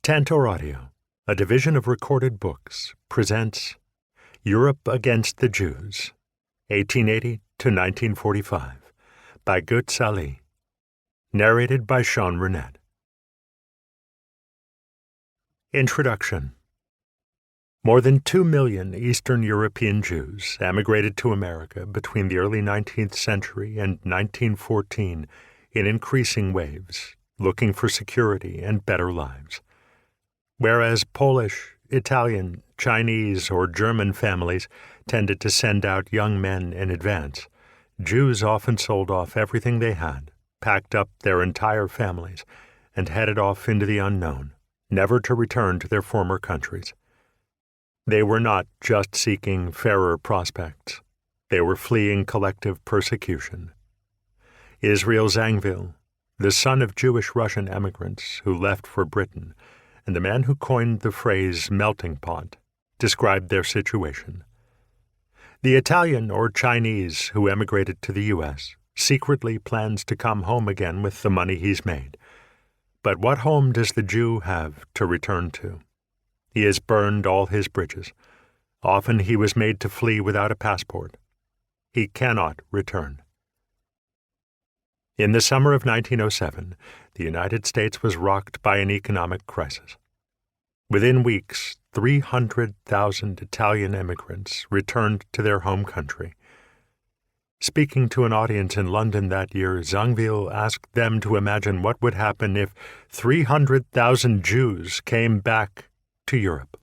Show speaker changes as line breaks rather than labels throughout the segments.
Tantor Audio, a division of Recorded Books, presents Europe Against the Jews, 1880 to 1945, by Götz Aly, narrated by Sean Rennett. Introduction. More than 2 million Eastern European Jews emigrated to America between the early 19th century and 1914 in increasing waves, looking for security and better lives. Whereas Polish, Italian, Chinese, or German families tended to send out young men in advance, Jews often sold off everything they had, packed up their entire families, and headed off into the unknown, never to return to their former countries. They were not just seeking fairer prospects. They were fleeing collective persecution. Israel Zangwill, the son of Jewish Russian emigrants who left for Britain, and the man who coined the phrase melting pot, described their situation. The Italian or Chinese who emigrated to the U.S. secretly plans to come home again with the money he's made. But what home does the Jew have to return to? He has burned all his bridges. Often he was made to flee without a passport. He cannot return. In the summer of 1907, the United States was rocked by an economic crisis. Within weeks, 300,000 Italian immigrants returned to their home country. Speaking to an audience in London that year, Zangwill asked them to imagine what would happen if 300,000 Jews came back to Europe.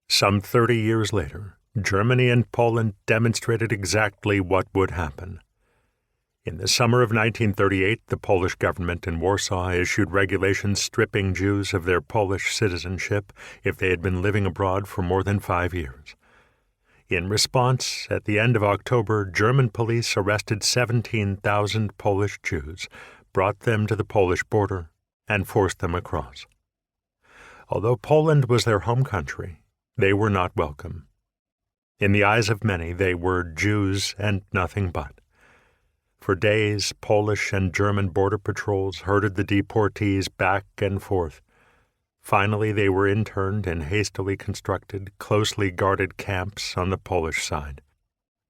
Some 30 years later, Germany and Poland demonstrated exactly what would happen. In the summer of 1938, the Polish government in Warsaw issued regulations stripping Jews of their Polish citizenship if they had been living abroad for more than 5 years. In response, at the end of October, German police arrested 17,000 Polish Jews, brought them to the Polish border, and forced them across. Although Poland was their home country, they were not welcome. In the eyes of many, they were Jews and nothing but. For days, Polish and German border patrols herded the deportees back and forth. Finally, they were interned in hastily constructed, closely guarded camps on the Polish side.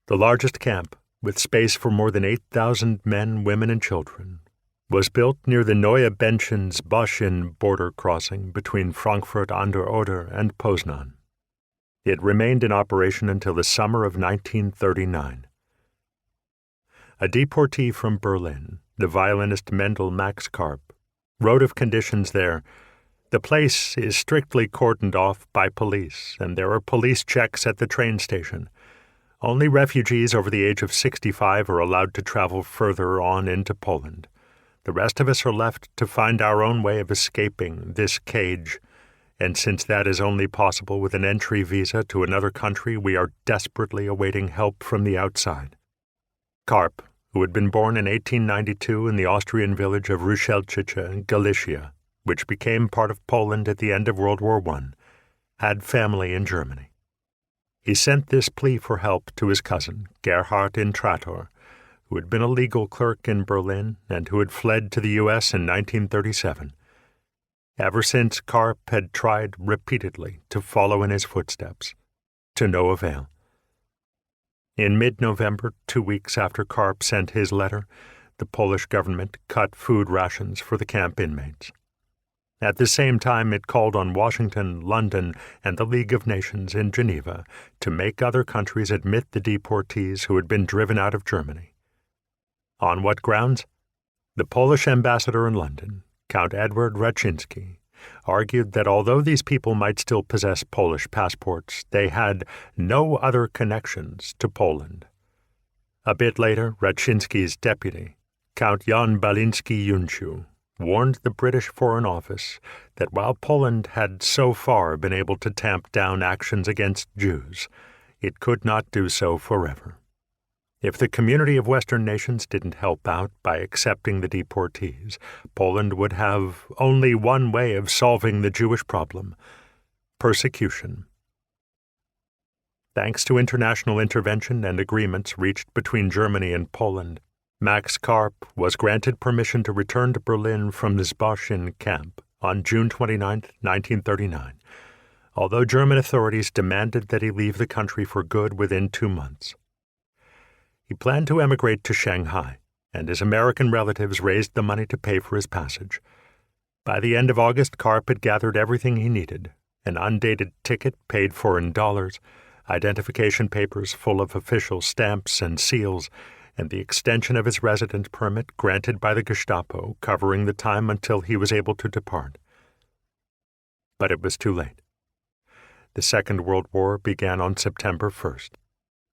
The largest camp, with space for more than 8,000 men, women, and children, was built near the Neue Benchensboschen border crossing between Frankfurt an der Oder and Poznan. It remained in operation until the summer of 1939. A deportee from Berlin, the violinist Mendel Max Karp, wrote of conditions there, "The place is strictly cordoned off by police, and there are police checks at the train station. Only refugees over the age of 65 are allowed to travel further on into Poland. The rest of us are left to find our own way of escaping this cage, and since that is only possible with an entry visa to another country, we are desperately awaiting help from the outside." Karp, who had been born in 1892 in the Austrian village of Rušelčice, Galicia, which became part of Poland at the end of World War I, had family in Germany. He sent this plea for help to his cousin, Gerhard Intrator, who had been a legal clerk in Berlin and who had fled to the U.S. in 1937. Ever since, Karp had tried repeatedly to follow in his footsteps, to no avail. In mid-November, 2 weeks after Karp sent his letter, the Polish government cut food rations for the camp inmates. At the same time, it called on Washington, London, and the League of Nations in Geneva to make other countries admit the deportees who had been driven out of Germany. On what grounds? The Polish ambassador in London, Count Edward Raczynski, argued that although these people might still possess Polish passports, they had no other connections to Poland. A bit later, Raczynski's deputy, Count Jan Baliński-Junciu, warned the British Foreign Office that while Poland had so far been able to tamp down actions against Jews, it could not do so forever. If the community of Western nations didn't help out by accepting the deportees, Poland would have only one way of solving the Jewish problem: persecution. Thanks to international intervention and agreements reached between Germany and Poland, Max Karp was granted permission to return to Berlin from the Zboschen camp on June 29, 1939, although German authorities demanded that he leave the country for good within 2 months. He planned to emigrate to Shanghai, and his American relatives raised the money to pay for his passage. By the end of August, Karp had gathered everything he needed: an undated ticket paid for in dollars, identification papers full of official stamps and seals, and the extension of his residence permit granted by the Gestapo covering the time until he was able to depart. But it was too late. The Second World War began on September 1st.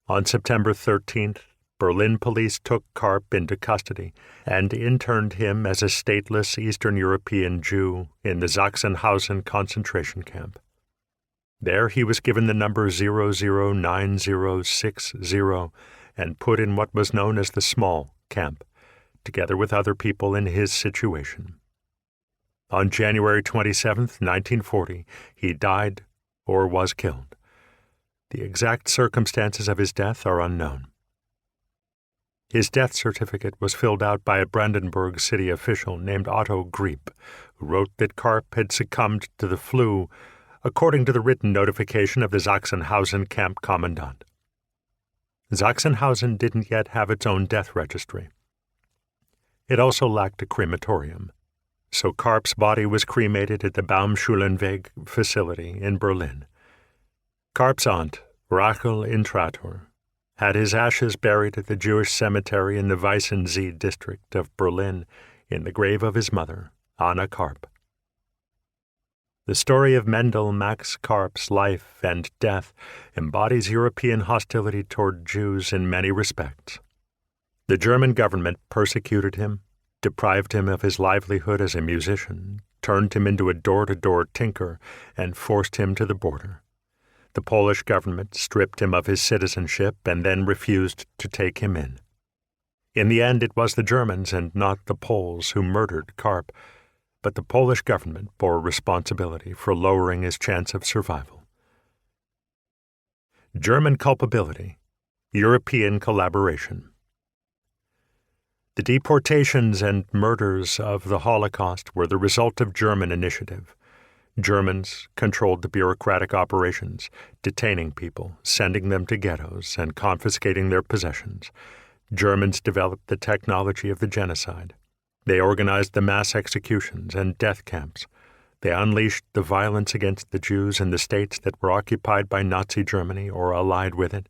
On September 13th, Berlin police took Karp into custody and interned him as a stateless Eastern European Jew in the Sachsenhausen concentration camp. There he was given the number 009060 and put in what was known as the small camp, together with other people in his situation. On January 27, 1940, he died or was killed. The exact circumstances of his death are unknown. His death certificate was filled out by a Brandenburg city official named Otto Griep, who wrote that Karp had succumbed to the flu, according to the written notification of the Sachsenhausen camp commandant. Sachsenhausen didn't yet have its own death registry. It also lacked a crematorium, so Karp's body was cremated at the Baumschulenweg facility in Berlin. Karp's aunt, Rachel Intrator, had his ashes buried at the Jewish cemetery in the Weißensee district of Berlin in the grave of his mother, Anna Karp. The story of Mendel Max Karp's life and death embodies European hostility toward Jews in many respects. The German government persecuted him, deprived him of his livelihood as a musician, turned him into a door-to-door tinker, and forced him to the border. The Polish government stripped him of his citizenship and then refused to take him in. In the end, it was the Germans and not the Poles who murdered Karp, but the Polish government bore responsibility for lowering his chance of survival. German culpability, European collaboration. The deportations and murders of the Holocaust were the result of German initiative. Germans controlled the bureaucratic operations, detaining people, sending them to ghettos, and confiscating their possessions. Germans developed the technology of the genocide. They organized the mass executions and death camps. They unleashed the violence against the Jews in the states that were occupied by Nazi Germany or allied with it.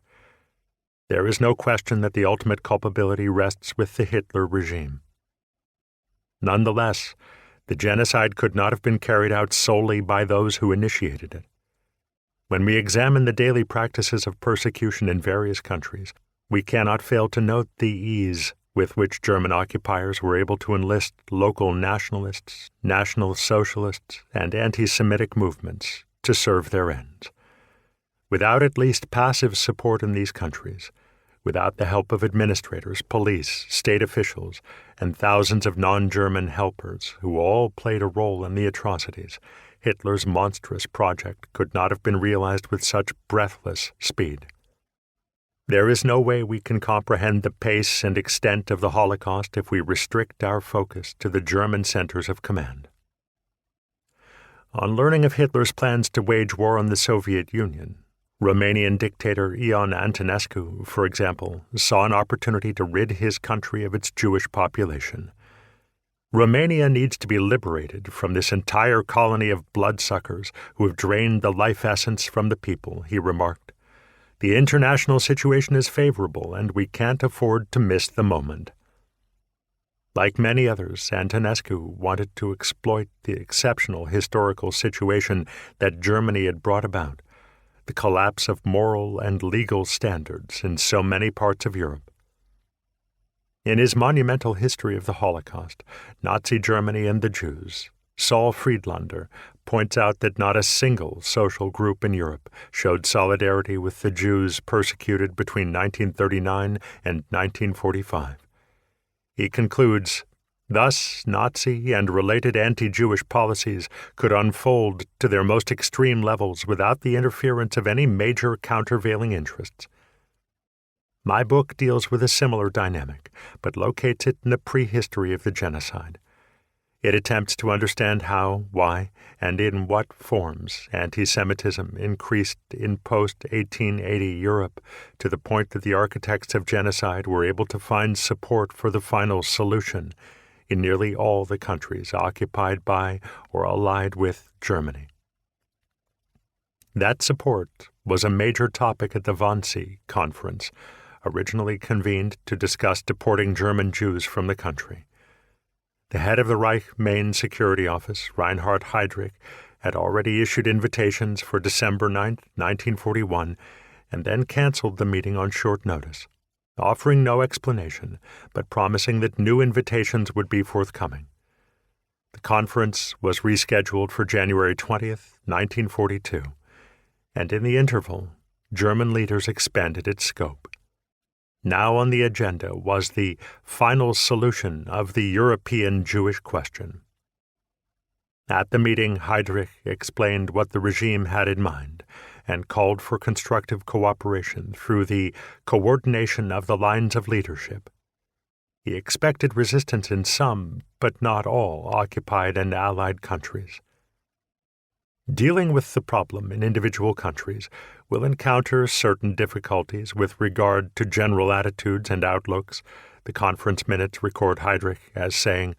There is no question that the ultimate culpability rests with the Hitler regime. Nonetheless, the genocide could not have been carried out solely by those who initiated it. When we examine the daily practices of persecution in various countries, we cannot fail to note the ease with which German occupiers were able to enlist local nationalists, National Socialists, and anti-Semitic movements to serve their ends. Without at least passive support in these countries, without the help of administrators, police, state officials, and thousands of non-German helpers who all played a role in the atrocities, Hitler's monstrous project could not have been realized with such breathless speed. There is no way we can comprehend the pace and extent of the Holocaust if we restrict our focus to the German centers of command. On learning of Hitler's plans to wage war on the Soviet Union, Romanian dictator Ion Antonescu, for example, saw an opportunity to rid his country of its Jewish population. Romania needs to be liberated from this entire colony of bloodsuckers who have drained the life essence from the people, he remarked. The international situation is favorable, and we can't afford to miss the moment. Like many others, Antonescu wanted to exploit the exceptional historical situation that Germany had brought about, the collapse of moral and legal standards in so many parts of Europe. In his monumental history of the Holocaust, Nazi Germany and the Jews, Saul Friedlander points out that not a single social group in Europe showed solidarity with the Jews persecuted between 1939 and 1945. He concludes, thus Nazi and related anti-Jewish policies could unfold to their most extreme levels without the interference of any major countervailing interests. My book deals with a similar dynamic, but locates it in the prehistory of the genocide. It attempts to understand how, why, and in what forms anti-Semitism increased in post-1880 Europe to the point that the architects of genocide were able to find support for the final solution in nearly all the countries occupied by or allied with Germany. That support was a major topic at the Wannsee Conference, originally convened to discuss deporting German Jews from the country. The head of the Reich Main Security Office, Reinhard Heydrich, had already issued invitations for December 9, 1941, and then canceled the meeting on short notice, offering no explanation, but promising that new invitations would be forthcoming. The conference was rescheduled for January 20th, 1942, and in the interval, German leaders expanded its scope. Now on the agenda was the final solution of the European Jewish question. At the meeting, Heydrich explained what the regime had in mind and called for constructive cooperation through the coordination of the lines of leadership. He expected resistance in some, but not all, occupied and allied countries. Dealing with the problem in individual countries will encounter certain difficulties with regard to general attitudes and outlooks. The conference minutes record Heydrich as saying,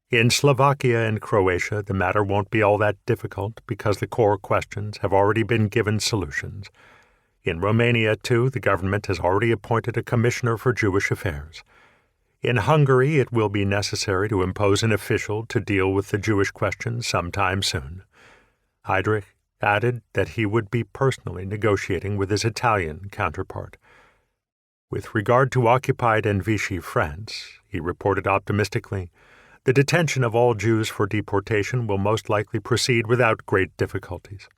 "In Slovakia and Croatia, the matter won't be all that difficult because the core questions have already been given solutions. In Romania, too, the government has already appointed a commissioner for Jewish affairs. In Hungary, it will be necessary to impose an official to deal with the Jewish question sometime soon." Heydrich added that he would be personally negotiating with his Italian counterpart. With regard to occupied and Vichy France, he reported optimistically, "The detention of all Jews for deportation will most likely proceed without great difficulties."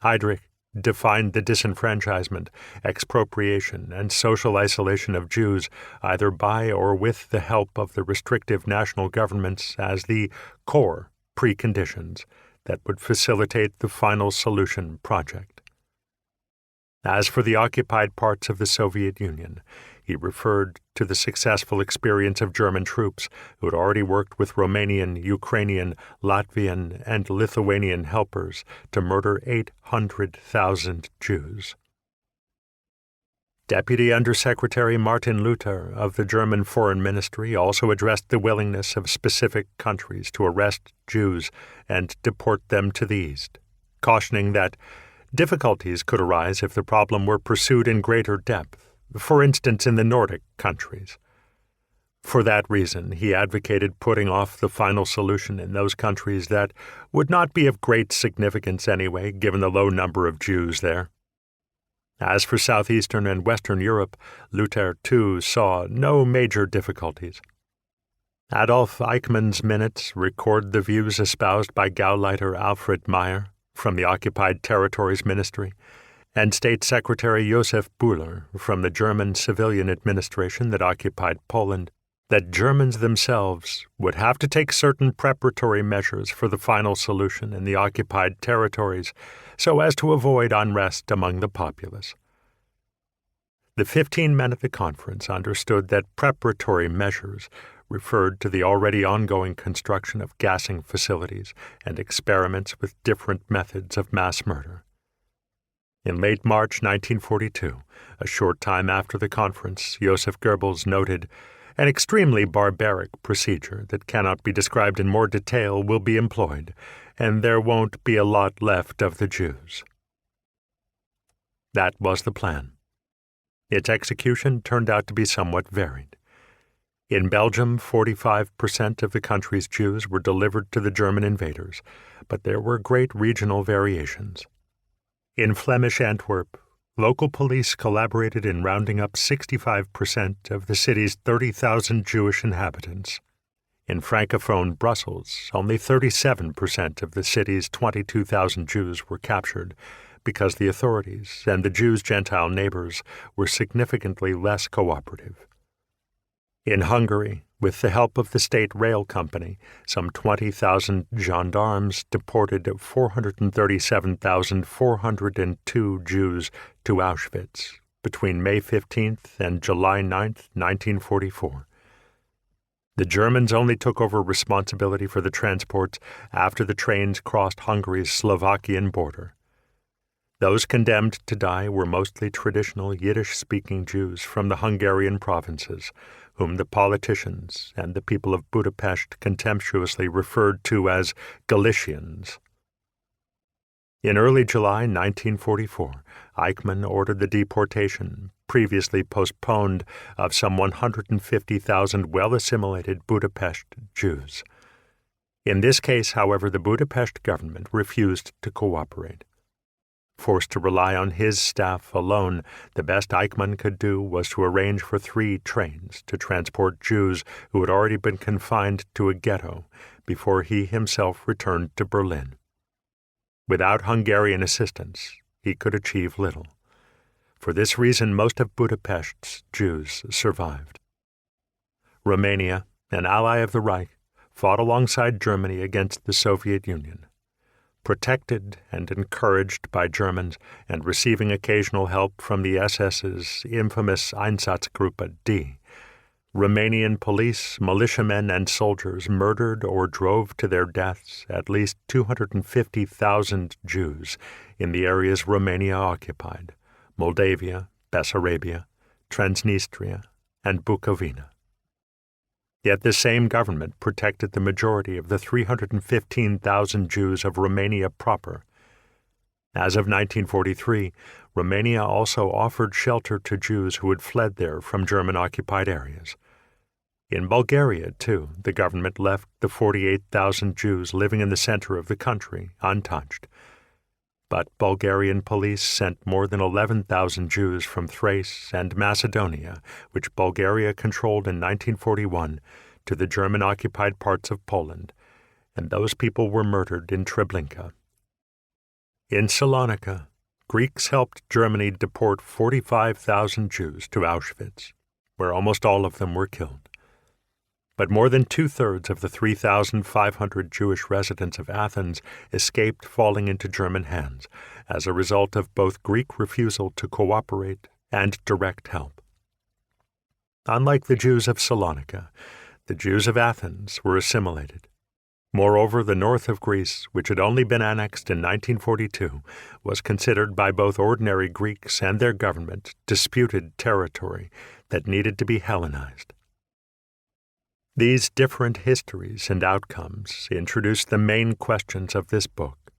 Heydrich defined the disenfranchisement, expropriation, and social isolation of Jews either by or with the help of the restrictive national governments as the core preconditions that would facilitate the final solution project. As for the occupied parts of the Soviet Union, he referred to the successful experience of German troops who had already worked with Romanian, Ukrainian, Latvian, and Lithuanian helpers to murder 800,000 Jews. Deputy Undersecretary Martin Luther of the German Foreign Ministry also addressed the willingness of specific countries to arrest Jews and deport them to the East, cautioning that difficulties could arise if the problem were pursued in greater depth, for instance in the Nordic countries. For that reason, he advocated putting off the final solution in those countries that would not be of great significance anyway, given the low number of Jews there. As for Southeastern and Western Europe, Luther, too, saw no major difficulties. Adolf Eichmann's minutes record the views espoused by Gauleiter Alfred Meyer from the Occupied Territories Ministry and State Secretary Josef Buhler from the German civilian administration that occupied Poland, that Germans themselves would have to take certain preparatory measures for the final solution in the occupied territories so as to avoid unrest among the populace. The 15 men at the conference understood that preparatory measures referred to the already ongoing construction of gassing facilities and experiments with different methods of mass murder. In late March 1942, a short time after the conference, Joseph Goebbels noted, "An extremely barbaric procedure that cannot be described in more detail will be employed, and there won't be a lot left of the Jews." That was the plan. Its execution turned out to be somewhat varied. In Belgium, 45% of the country's Jews were delivered to the German invaders, but there were great regional variations. In Flemish Antwerp, local police collaborated in rounding up 65% of the city's 30,000 Jewish inhabitants. In Francophone Brussels, only 37% of the city's 22,000 Jews were captured because the authorities and the Jews' Gentile neighbors were significantly less cooperative. In Hungary, with the help of the state rail company, some 20,000 gendarmes deported 437,402 Jews to Auschwitz between May 15th and July 9th, 1944. The Germans only took over responsibility for the transports after the trains crossed Hungary's Slovakian border. Those condemned to die were mostly traditional Yiddish-speaking Jews from the Hungarian provinces, whom the politicians and the people of Budapest contemptuously referred to as Galicians. In early July 1944, Eichmann ordered the deportation, previously postponed, of some 150,000 well-assimilated Budapest Jews. In this case, however, the Budapest government refused to cooperate. Forced to rely on his staff alone, the best Eichmann could do was to arrange for 3 trains to transport Jews who had already been confined to a ghetto before he himself returned to Berlin. Without Hungarian assistance, he could achieve little. For this reason, most of Budapest's Jews survived. Romania, an ally of the Reich, fought alongside Germany against the Soviet Union. Protected and encouraged by Germans and receiving occasional help from the SS's infamous Einsatzgruppe D, Romanian police, militiamen, and soldiers murdered or drove to their deaths at least 250,000 Jews in the areas Romania occupied: Moldavia, Bessarabia, Transnistria, and Bukovina. Yet the same government protected the majority of the 315,000 Jews of Romania proper. As of 1943, Romania also offered shelter to Jews who had fled there from German-occupied areas. In Bulgaria, too, the government left the 48,000 Jews living in the center of the country untouched. But Bulgarian police sent more than 11,000 Jews from Thrace and Macedonia, which Bulgaria controlled in 1941, to the German-occupied parts of Poland, and those people were murdered in Treblinka. In Salonika, Greeks helped Germany deport 45,000 Jews to Auschwitz, where almost all of them were killed. But more than 2/3 of the 3,500 Jewish residents of Athens escaped falling into German hands as a result of both Greek refusal to cooperate and direct help. Unlike the Jews of Salonika, the Jews of Athens were assimilated. Moreover, the north of Greece, which had only been annexed in 1942, was considered by both ordinary Greeks and their government disputed territory that needed to be Hellenized. These different histories and outcomes introduce the main questions of this book.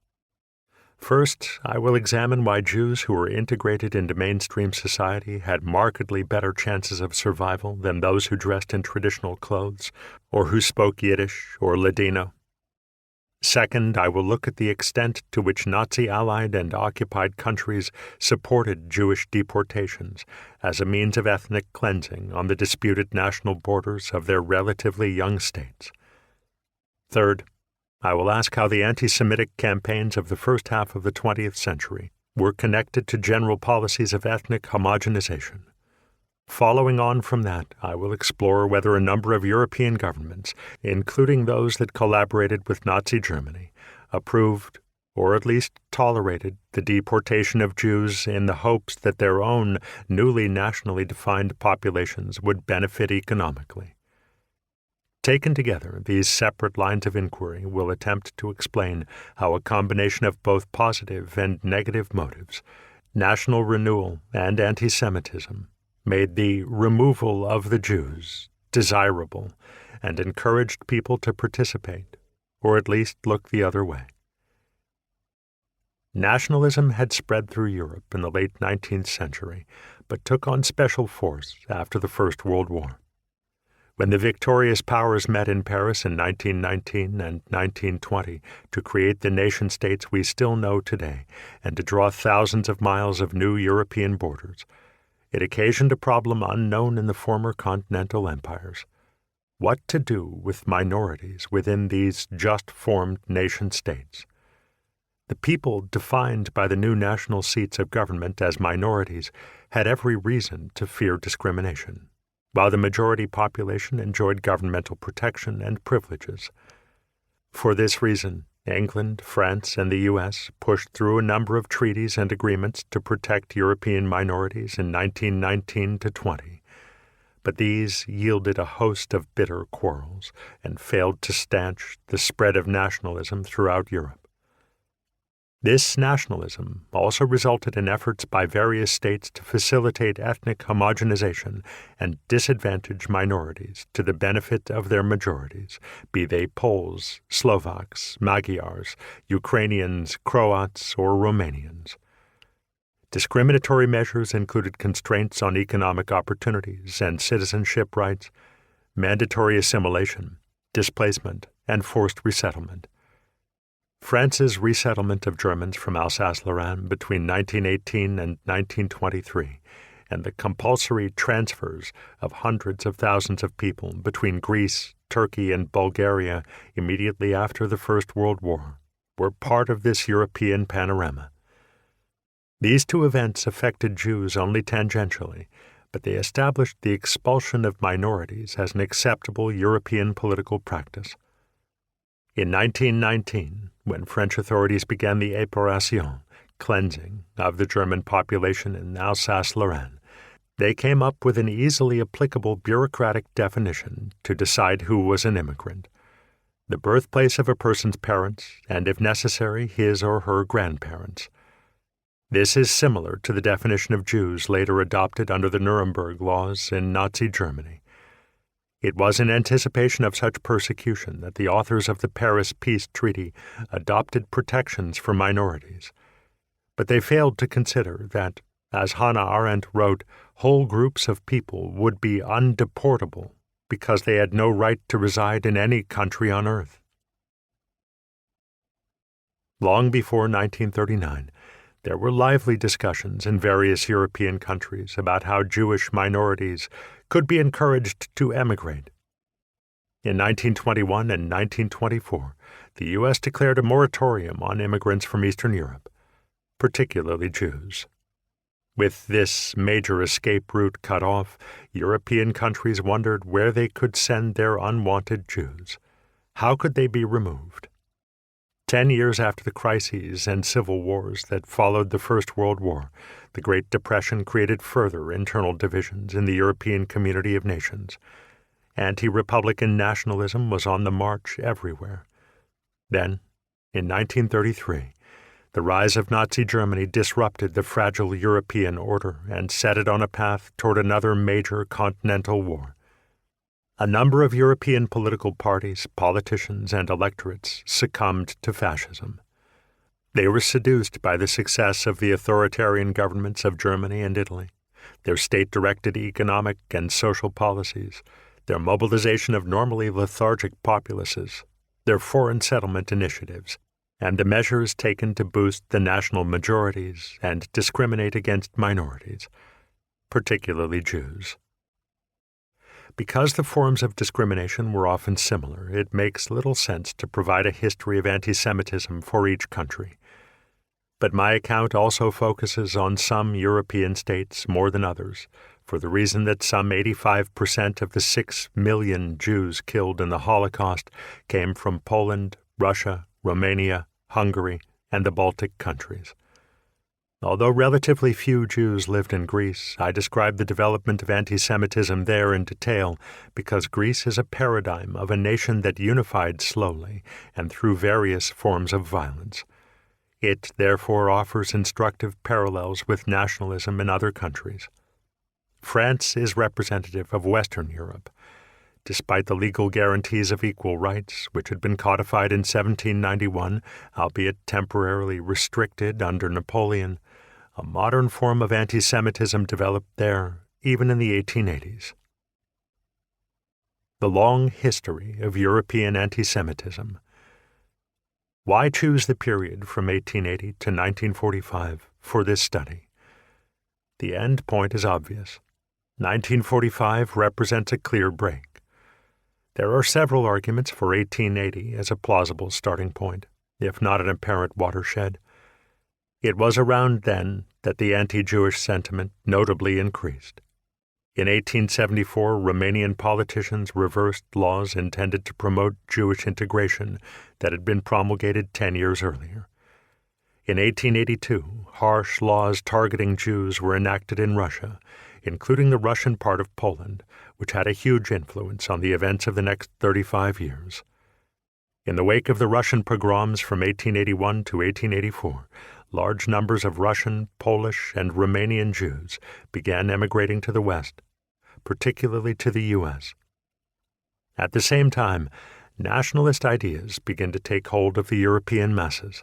First, I will examine why Jews who were integrated into mainstream society had markedly better chances of survival than those who dressed in traditional clothes or who spoke Yiddish or Ladino. Second, I will look at the extent to which Nazi-allied and occupied countries supported Jewish deportations as a means of ethnic cleansing on the disputed national borders of their relatively young states. Third, I will ask how the anti-Semitic campaigns of the first half of the 20th century were connected to general policies of ethnic homogenization. Following on from that, I will explore whether a number of European governments, including those that collaborated with Nazi Germany, approved or at least tolerated the deportation of Jews in the hopes that their own newly nationally defined populations would benefit economically. Taken together, these separate lines of inquiry will attempt to explain how a combination of both positive and negative motives, national renewal and anti-Semitism, made the removal of the Jews desirable and encouraged people to participate, or at least look the other way. Nationalism had spread through Europe in the late 19th century, but took on special force after the First World War. When the victorious powers met in Paris in 1919 and 1920 to create the nation-states we still know today and to draw thousands of miles of new European borders, it occasioned a problem unknown in the former continental empires: what to do with minorities within these just-formed nation-states. The people defined by the new national seats of government as minorities had every reason to fear discrimination, while the majority population enjoyed governmental protection and privileges. For this reason, England, France, and the U.S. pushed through a number of treaties and agreements to protect European minorities in 1919 to 20. but these yielded a host of bitter quarrels and failed to stanch the spread of nationalism throughout Europe. This nationalism also resulted in efforts by various states to facilitate ethnic homogenization and disadvantage minorities to the benefit of their majorities, be they Poles, Slovaks, Magyars, Ukrainians, Croats, or Romanians. Discriminatory measures included constraints on economic opportunities and citizenship rights, mandatory assimilation, displacement, and forced resettlement. France's resettlement of Germans from Alsace-Lorraine between 1918 and 1923, and the compulsory transfers of hundreds of thousands of people between Greece, Turkey, and Bulgaria immediately after the First World War, were part of this European panorama. These two events affected Jews only tangentially, but they established the expulsion of minorities as an acceptable European political practice. In 1919, when French authorities began the épuration, cleansing, of the German population in Alsace-Lorraine, they came up with an easily applicable bureaucratic definition to decide who was an immigrant: the birthplace of a person's parents, and if necessary, his or her grandparents. This is similar to the definition of Jews later adopted under the Nuremberg laws in Nazi Germany. It was in anticipation of such persecution that the authors of the Paris Peace Treaty adopted protections for minorities. But they failed to consider that, as Hannah Arendt wrote, whole groups of people would be undeportable because they had no right to reside in any country on earth. Long before 1939, there were lively discussions in various European countries about how Jewish minorities could be encouraged to emigrate. In 1921 and 1924, the U.S. declared a moratorium on immigrants from Eastern Europe, particularly Jews. With this major escape route cut off, European countries wondered where they could send their unwanted Jews. How could they be removed? 10 years after the crises and civil wars that followed the First World War, the Great Depression created further internal divisions in the European community of nations. Anti-Republican nationalism was on the march everywhere. Then, in 1933, the rise of Nazi Germany disrupted the fragile European order and set it on a path toward another major continental war. A number of European political parties, politicians, and electorates succumbed to fascism. They were seduced by the success of the authoritarian governments of Germany and Italy, their state-directed economic and social policies, their mobilization of normally lethargic populaces, their foreign settlement initiatives, and the measures taken to boost the national majorities and discriminate against minorities, particularly Jews. Because the forms of discrimination were often similar, it makes little sense to provide a history of anti-Semitism for each country. But my account also focuses on some European states more than others, for the reason that some 85% of the 6 million Jews killed in the Holocaust came from Poland, Russia, Romania, Hungary, and the Baltic countries. Although relatively few Jews lived in Greece, I describe the development of anti-Semitism there in detail because Greece is a paradigm of a nation that unified slowly and through various forms of violence. It, therefore, offers instructive parallels with nationalism in other countries. France is representative of Western Europe. Despite the legal guarantees of equal rights, which had been codified in 1791, albeit temporarily restricted under Napoleon, a modern form of anti-Semitism developed there, even in the 1880s. The long history of European anti-Semitism. Why choose the period from 1880 to 1945 for this study? The end point is obvious. 1945 represents a clear break. There are several arguments for 1880 as a plausible starting point, if not an apparent watershed. It was around then that the anti-Jewish sentiment notably increased. In 1874, Romanian politicians reversed laws intended to promote Jewish integration that had been promulgated 10 years earlier. In 1882, harsh laws targeting Jews were enacted in Russia, including the Russian part of Poland, which had a huge influence on the events of the next 35 years. In the wake of the Russian pogroms from 1881 to 1884, large numbers of Russian, Polish, and Romanian Jews began emigrating to the West, particularly to the U.S. At the same time, nationalist ideas began to take hold of the European masses.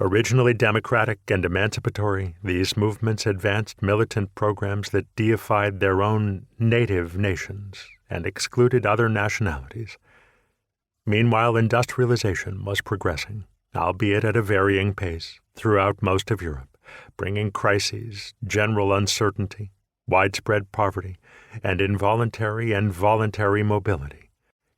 Originally democratic and emancipatory, these movements advanced militant programs that deified their own native nations and excluded other nationalities. Meanwhile, industrialization was progressing, albeit at a varying pace, throughout most of Europe, bringing crises, general uncertainty, widespread poverty, and involuntary and voluntary mobility.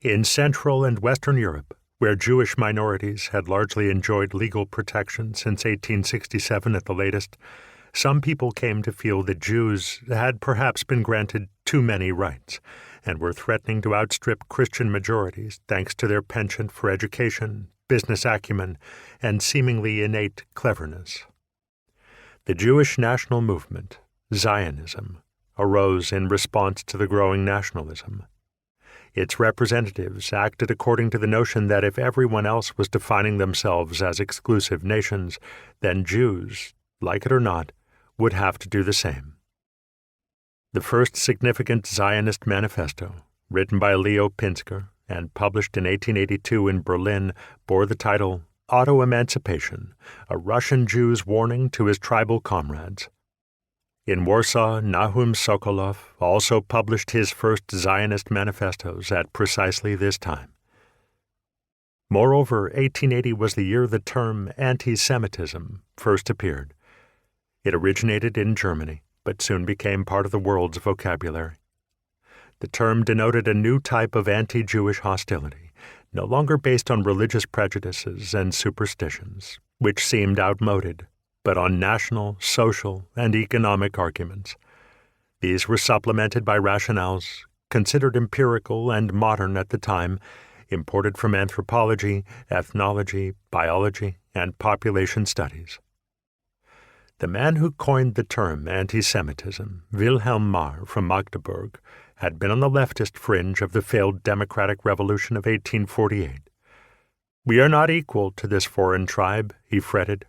In Central and Western Europe, where Jewish minorities had largely enjoyed legal protection since 1867 at the latest, some people came to feel that Jews had perhaps been granted too many rights and were threatening to outstrip Christian majorities thanks to their penchant for education, business acumen, and seemingly innate cleverness. The Jewish national movement, Zionism, arose in response to the growing nationalism. Its representatives acted according to the notion that if everyone else was defining themselves as exclusive nations, then Jews, like it or not, would have to do the same. The first significant Zionist manifesto, written by Leo Pinsker and published in 1882 in Berlin, bore the title Auto-Emancipation, a Russian Jew's Warning to His Tribal Comrades. In Warsaw, Nahum Sokolov also published his first Zionist manifestos at precisely this time. Moreover, 1880 was the year the term anti-Semitism first appeared. It originated in Germany, but soon became part of the world's vocabulary. The term denoted a new type of anti-Jewish hostility, no longer based on religious prejudices and superstitions, which seemed outmoded, but on national, social, and economic arguments. These were supplemented by rationales, considered empirical and modern at the time, imported from anthropology, ethnology, biology, and population studies. The man who coined the term anti-Semitism, Wilhelm Marr from Magdeburg, had been on the leftist fringe of the failed democratic revolution of 1848. "We are not equal to this foreign tribe," he fretted.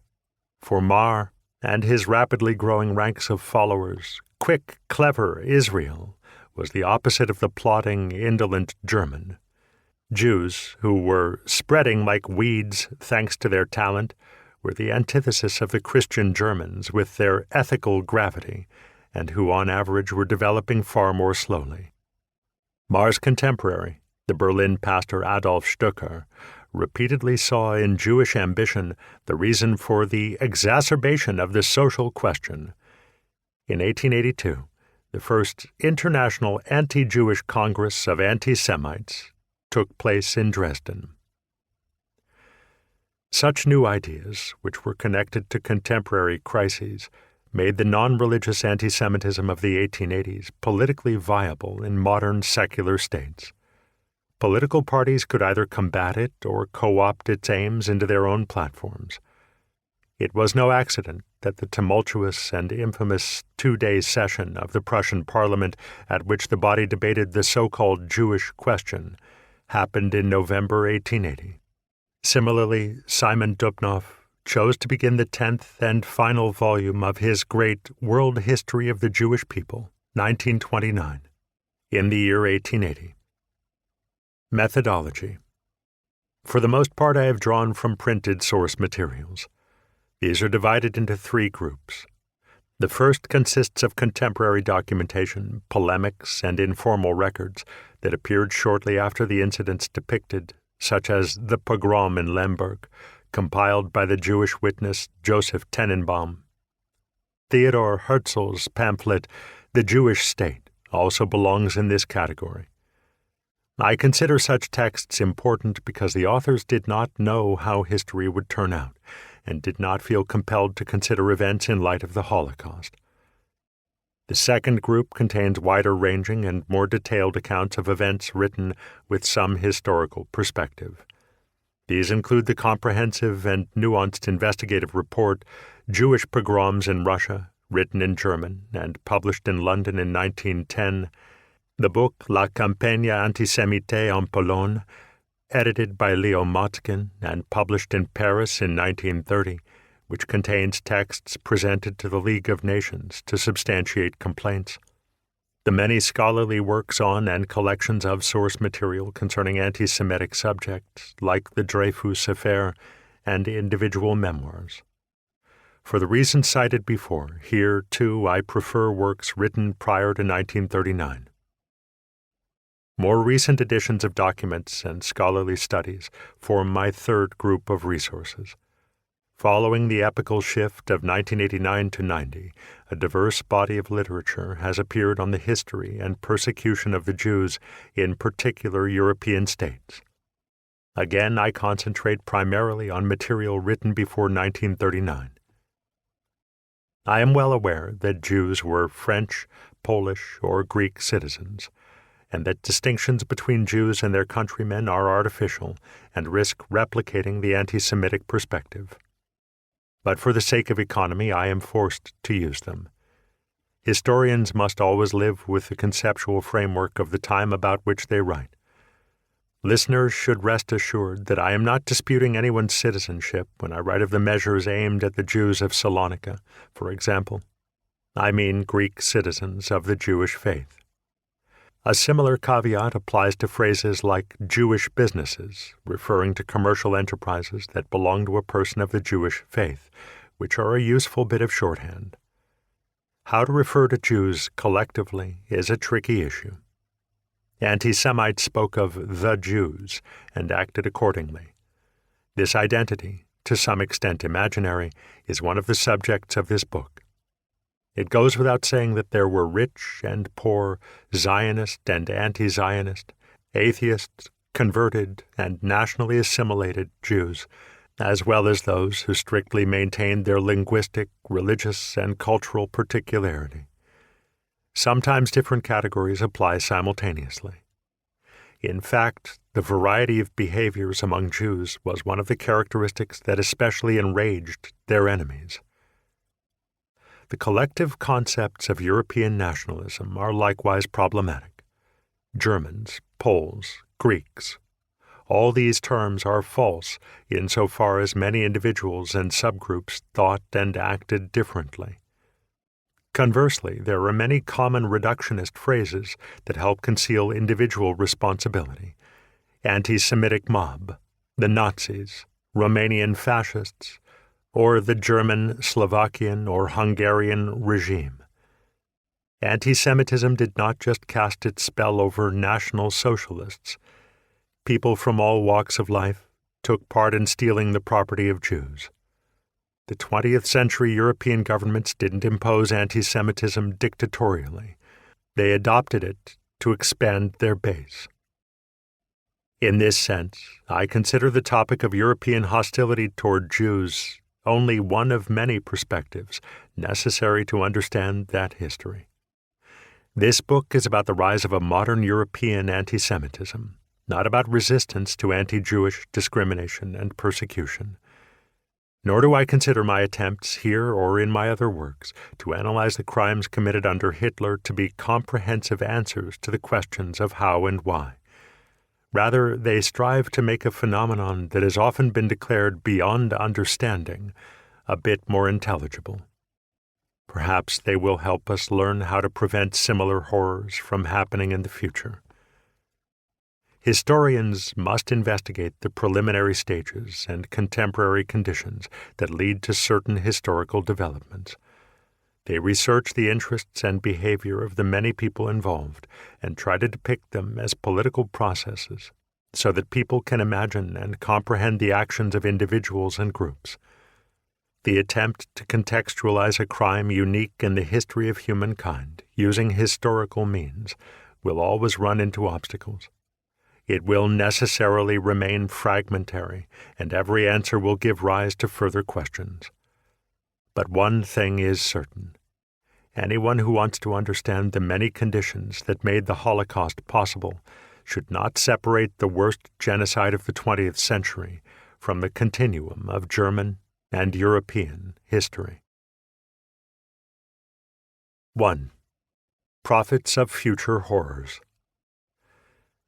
For Marr and his rapidly growing ranks of followers, quick, clever Israel was the opposite of the plodding, indolent German. Jews, who were spreading like weeds thanks to their talent, were the antithesis of the Christian Germans with their ethical gravity, and who on average were developing far more slowly. Marr's contemporary, the Berlin pastor Adolf Stoecker, repeatedly saw in Jewish ambition the reason for the exacerbation of the social question. In 1882, the first International Anti-Jewish Congress of Anti-Semites took place in Dresden. Such new ideas, which were connected to contemporary crises, made the non-religious anti-Semitism of the 1880s politically viable in modern secular states. Political parties could either combat it or co-opt its aims into their own platforms. It was no accident that the tumultuous and infamous two-day session of the Prussian Parliament, at which the body debated the so-called Jewish question, happened in November 1880. Similarly, Simon Dubnow chose to begin the 10th and final volume of his great World History of the Jewish People, 1929, in the year 1880. Methodology. For the most part, I have drawn from printed source materials. These are divided into three groups. The first consists of contemporary documentation, polemics, and informal records that appeared shortly after the incidents depicted, such as the pogrom in Lemberg, compiled by the Jewish witness Joseph Tenenbaum. Theodor Herzl's pamphlet, The Jewish State, also belongs in this category. I consider such texts important because the authors did not know how history would turn out and did not feel compelled to consider events in light of the Holocaust. The second group contains wider-ranging and more detailed accounts of events written with some historical perspective. These include the comprehensive and nuanced investigative report, Jewish Pogroms in Russia, written in German and published in London in 1910, The book La campagne antisémite en Pologne, edited by Leo Motkin and published in Paris in 1930, which contains texts presented to the League of Nations to substantiate complaints. The many scholarly works on and collections of source material concerning anti-Semitic subjects, like the Dreyfus Affair, and individual memoirs. For the reasons cited before, here, too, I prefer works written prior to 1939. More recent editions of documents and scholarly studies form my third group of resources. Following the epical shift of 1989 to 90, a diverse body of literature has appeared on the history and persecution of the Jews in particular European states. Again, I concentrate primarily on material written before 1939. I am well aware that Jews were French, Polish, or Greek citizens, and that distinctions between Jews and their countrymen are artificial and risk replicating the anti-Semitic perspective. But for the sake of economy, I am forced to use them. Historians must always live with the conceptual framework of the time about which they write. Listeners should rest assured that I am not disputing anyone's citizenship when I write of the measures aimed at the Jews of Salonika, for example. I mean Greek citizens of the Jewish faith. A similar caveat applies to phrases like Jewish businesses, referring to commercial enterprises that belong to a person of the Jewish faith, which are a useful bit of shorthand. How to refer to Jews collectively is a tricky issue. Anti-Semites spoke of the Jews and acted accordingly. This identity, to some extent imaginary, is one of the subjects of this book. It goes without saying that there were rich and poor, Zionist and anti-Zionist, atheist, converted, and nationally assimilated Jews, as well as those who strictly maintained their linguistic, religious, and cultural particularity. Sometimes different categories apply simultaneously. In fact, the variety of behaviors among Jews was one of the characteristics that especially enraged their enemies. The collective concepts of European nationalism are likewise problematic. Germans, Poles, Greeks. All these terms are false insofar as many individuals and subgroups thought and acted differently. Conversely, there are many common reductionist phrases that help conceal individual responsibility. Anti-Semitic mob, the Nazis, Romanian fascists, or the German, Slovakian, or Hungarian regime. Anti-Semitism did not just cast its spell over National Socialists. People from all walks of life took part in stealing the property of Jews. The 20th century European governments didn't impose anti-Semitism dictatorially. They adopted it to expand their base. In this sense, I consider the topic of European hostility toward Jews only one of many perspectives necessary to understand that history. This book is about the rise of a modern European anti-Semitism, not about resistance to anti-Jewish discrimination and persecution. Nor do I consider my attempts here or in my other works to analyze the crimes committed under Hitler to be comprehensive answers to the questions of how and why. Rather, they strive to make a phenomenon that has often been declared beyond understanding a bit more intelligible. Perhaps they will help us learn how to prevent similar horrors from happening in the future. Historians must investigate the preliminary stages and contemporary conditions that lead to certain historical developments. They research the interests and behavior of the many people involved and try to depict them as political processes so that people can imagine and comprehend the actions of individuals and groups. The attempt to contextualize a crime unique in the history of humankind using historical means will always run into obstacles. It will necessarily remain fragmentary, and every answer will give rise to further questions. But one thing is certain. Anyone who wants to understand the many conditions that made the Holocaust possible should not separate the worst genocide of the 20th century from the continuum of German and European history. 1. Prophets of Future Horrors.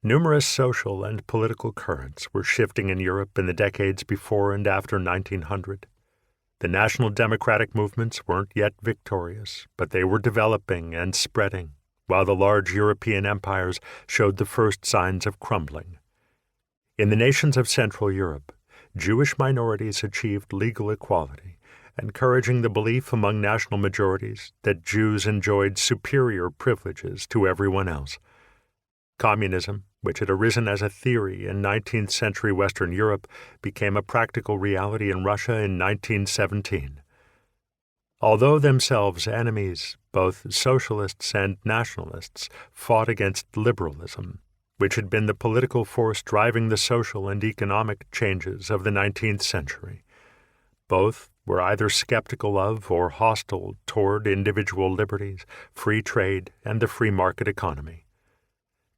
Numerous social and political currents were shifting in Europe in the decades before and after 1900. The national democratic movements weren't yet victorious, but they were developing and spreading, while the large European empires showed the first signs of crumbling. In the nations of Central Europe, Jewish minorities achieved legal equality, encouraging the belief among national majorities that Jews enjoyed superior privileges to everyone else. Communism, which had arisen as a theory in 19th century Western Europe, became a practical reality in Russia in 1917. Although themselves enemies, both socialists and nationalists fought against liberalism, which had been the political force driving the social and economic changes of the 19th century. Both were either skeptical of or hostile toward individual liberties, free trade, and the free market economy.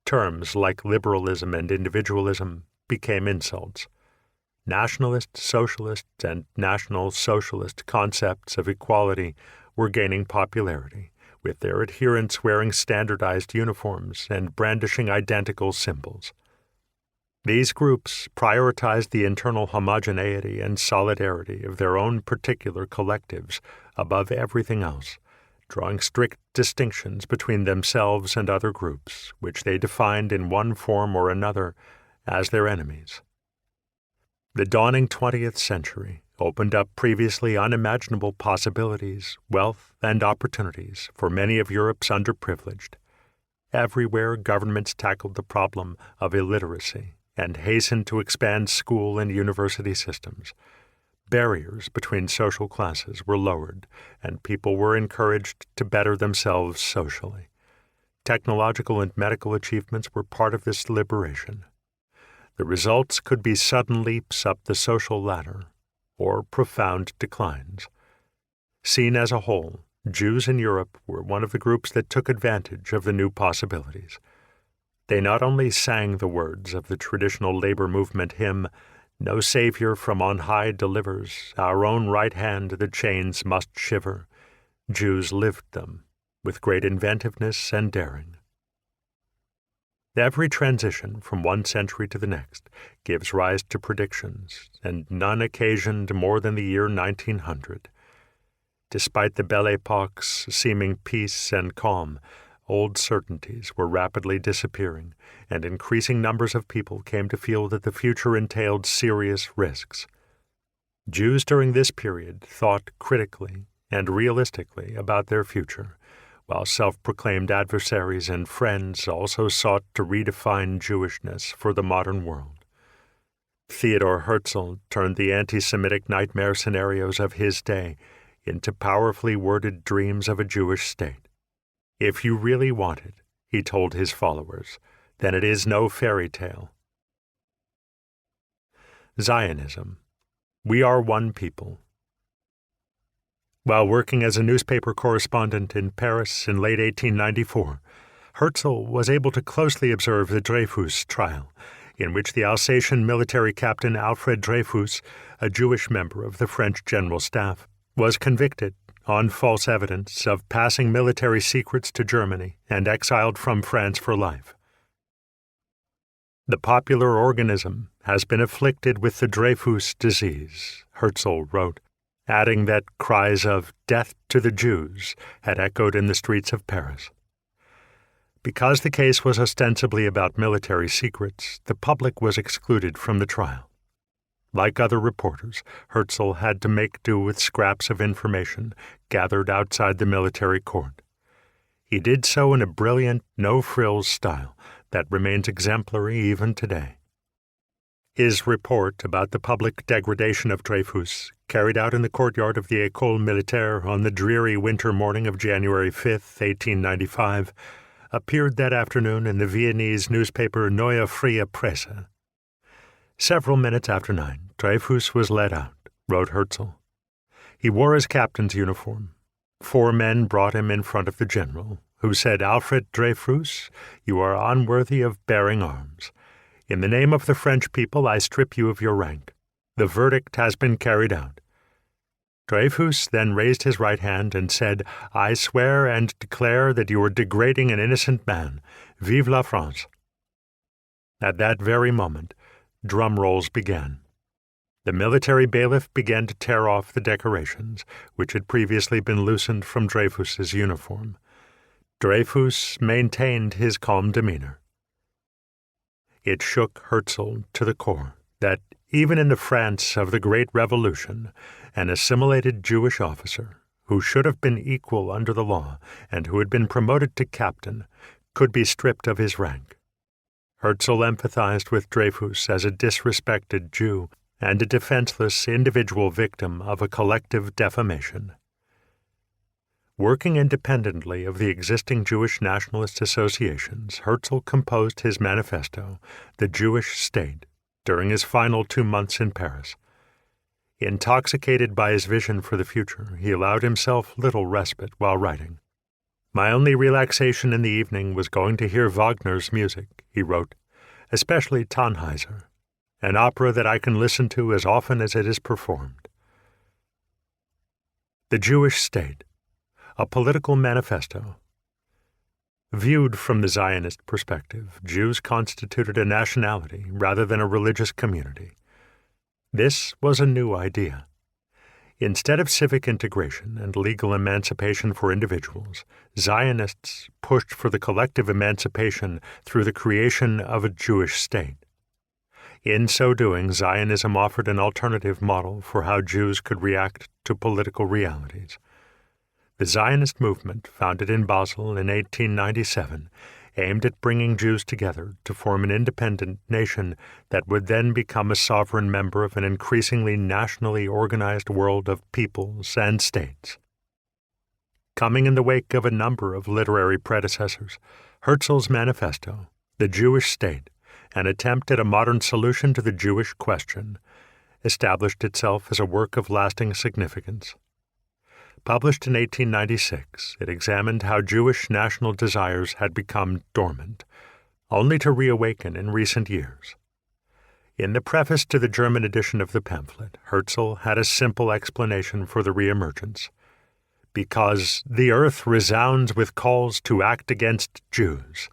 Terms like liberalism and individualism became insults. Nationalist, socialist, and national socialist concepts of equality were gaining popularity, with their adherents wearing standardized uniforms and brandishing identical symbols. These groups prioritized the internal homogeneity and solidarity of their own particular collectives above everything else, drawing strict distinctions between themselves and other groups, which they defined in one form or another as their enemies. The dawning 20th century opened up previously unimaginable possibilities, wealth, and opportunities for many of Europe's underprivileged. Everywhere governments tackled the problem of illiteracy and hastened to expand school and university systems. Barriers between social classes were lowered, and people were encouraged to better themselves socially. Technological and medical achievements were part of this liberation. The results could be sudden leaps up the social ladder, or profound declines. Seen as a whole, Jews in Europe were one of the groups that took advantage of the new possibilities. They not only sang the words of the traditional labor movement hymn, "No Savior from on high delivers, our own right hand the chains must shiver." Jews lived them with great inventiveness and daring. Every transition from one century to the next gives rise to predictions, and none occasioned more than the year 1900. Despite the Belle Epoque's seeming peace and calm, old certainties were rapidly disappearing, and increasing numbers of people came to feel that the future entailed serious risks. Jews during this period thought critically and realistically about their future, while self-proclaimed adversaries and friends also sought to redefine Jewishness for the modern world. Theodor Herzl turned the anti-Semitic nightmare scenarios of his day into powerfully worded dreams of a Jewish state. "If you really want it," he told his followers, "then it is no fairy tale." Zionism. We are one people. While working as a newspaper correspondent in Paris in late 1894, Herzl was able to closely observe the Dreyfus trial, in which the Alsatian military captain Alfred Dreyfus, a Jewish member of the French General Staff, was convicted on false evidence of passing military secrets to Germany and exiled from France for life. "The popular organism has been afflicted with the Dreyfus disease," Herzl wrote, adding that cries of "death to the Jews" had echoed in the streets of Paris. Because the case was ostensibly about military secrets, the public was excluded from the trial. Like other reporters, Herzl had to make do with scraps of information gathered outside the military court. He did so in a brilliant, no-frills style that remains exemplary even today. His report about the public degradation of Dreyfus, carried out in the courtyard of the École Militaire on the dreary winter morning of January 5, 1895, appeared that afternoon in the Viennese newspaper Neue Freie Presse. Several minutes after 9, Dreyfus was led out, wrote Herzl. He wore his captain's uniform. 4 men brought him in front of the general, who said, "Alfred Dreyfus, you are unworthy of bearing arms. In the name of the French people, I strip you of your rank. The verdict has been carried out." Dreyfus then raised his right hand and said, "I swear and declare that you are degrading an innocent man. Vive la France." At that very moment, drum rolls began. The military bailiff began to tear off the decorations, which had previously been loosened from Dreyfus's uniform. Dreyfus maintained his calm demeanor. It shook Herzl to the core that, even in the France of the Great Revolution, an assimilated Jewish officer, who should have been equal under the law and who had been promoted to captain, could be stripped of his rank. Herzl empathized with Dreyfus as a disrespected Jew and a defenseless individual victim of a collective defamation. Working independently of the existing Jewish nationalist associations, Herzl composed his manifesto, The Jewish State, during his final 2 months in Paris. Intoxicated by his vision for the future, he allowed himself little respite while writing. "My only relaxation in the evening was going to hear Wagner's music," he wrote, "especially Tannhäuser, an opera that I can listen to as often as it is performed." The Jewish State, a political manifesto. Viewed from the Zionist perspective, Jews constituted a nationality rather than a religious community. This was a new idea. Instead of civic integration and legal emancipation for individuals, Zionists pushed for the collective emancipation through the creation of a Jewish state. In so doing, Zionism offered an alternative model for how Jews could react to political realities. The Zionist movement, founded in Basel in 1897, aimed at bringing Jews together to form an independent nation that would then become a sovereign member of an increasingly nationally organized world of peoples and states. Coming in the wake of a number of literary predecessors, Herzl's manifesto, The Jewish State, an attempt at a modern solution to the Jewish question, established itself as a work of lasting significance. Published in 1896, it examined how Jewish national desires had become dormant, only to reawaken in recent years. In the preface to the German edition of the pamphlet, Herzl had a simple explanation for the reemergence. Because the earth resounds with calls to act against Jews.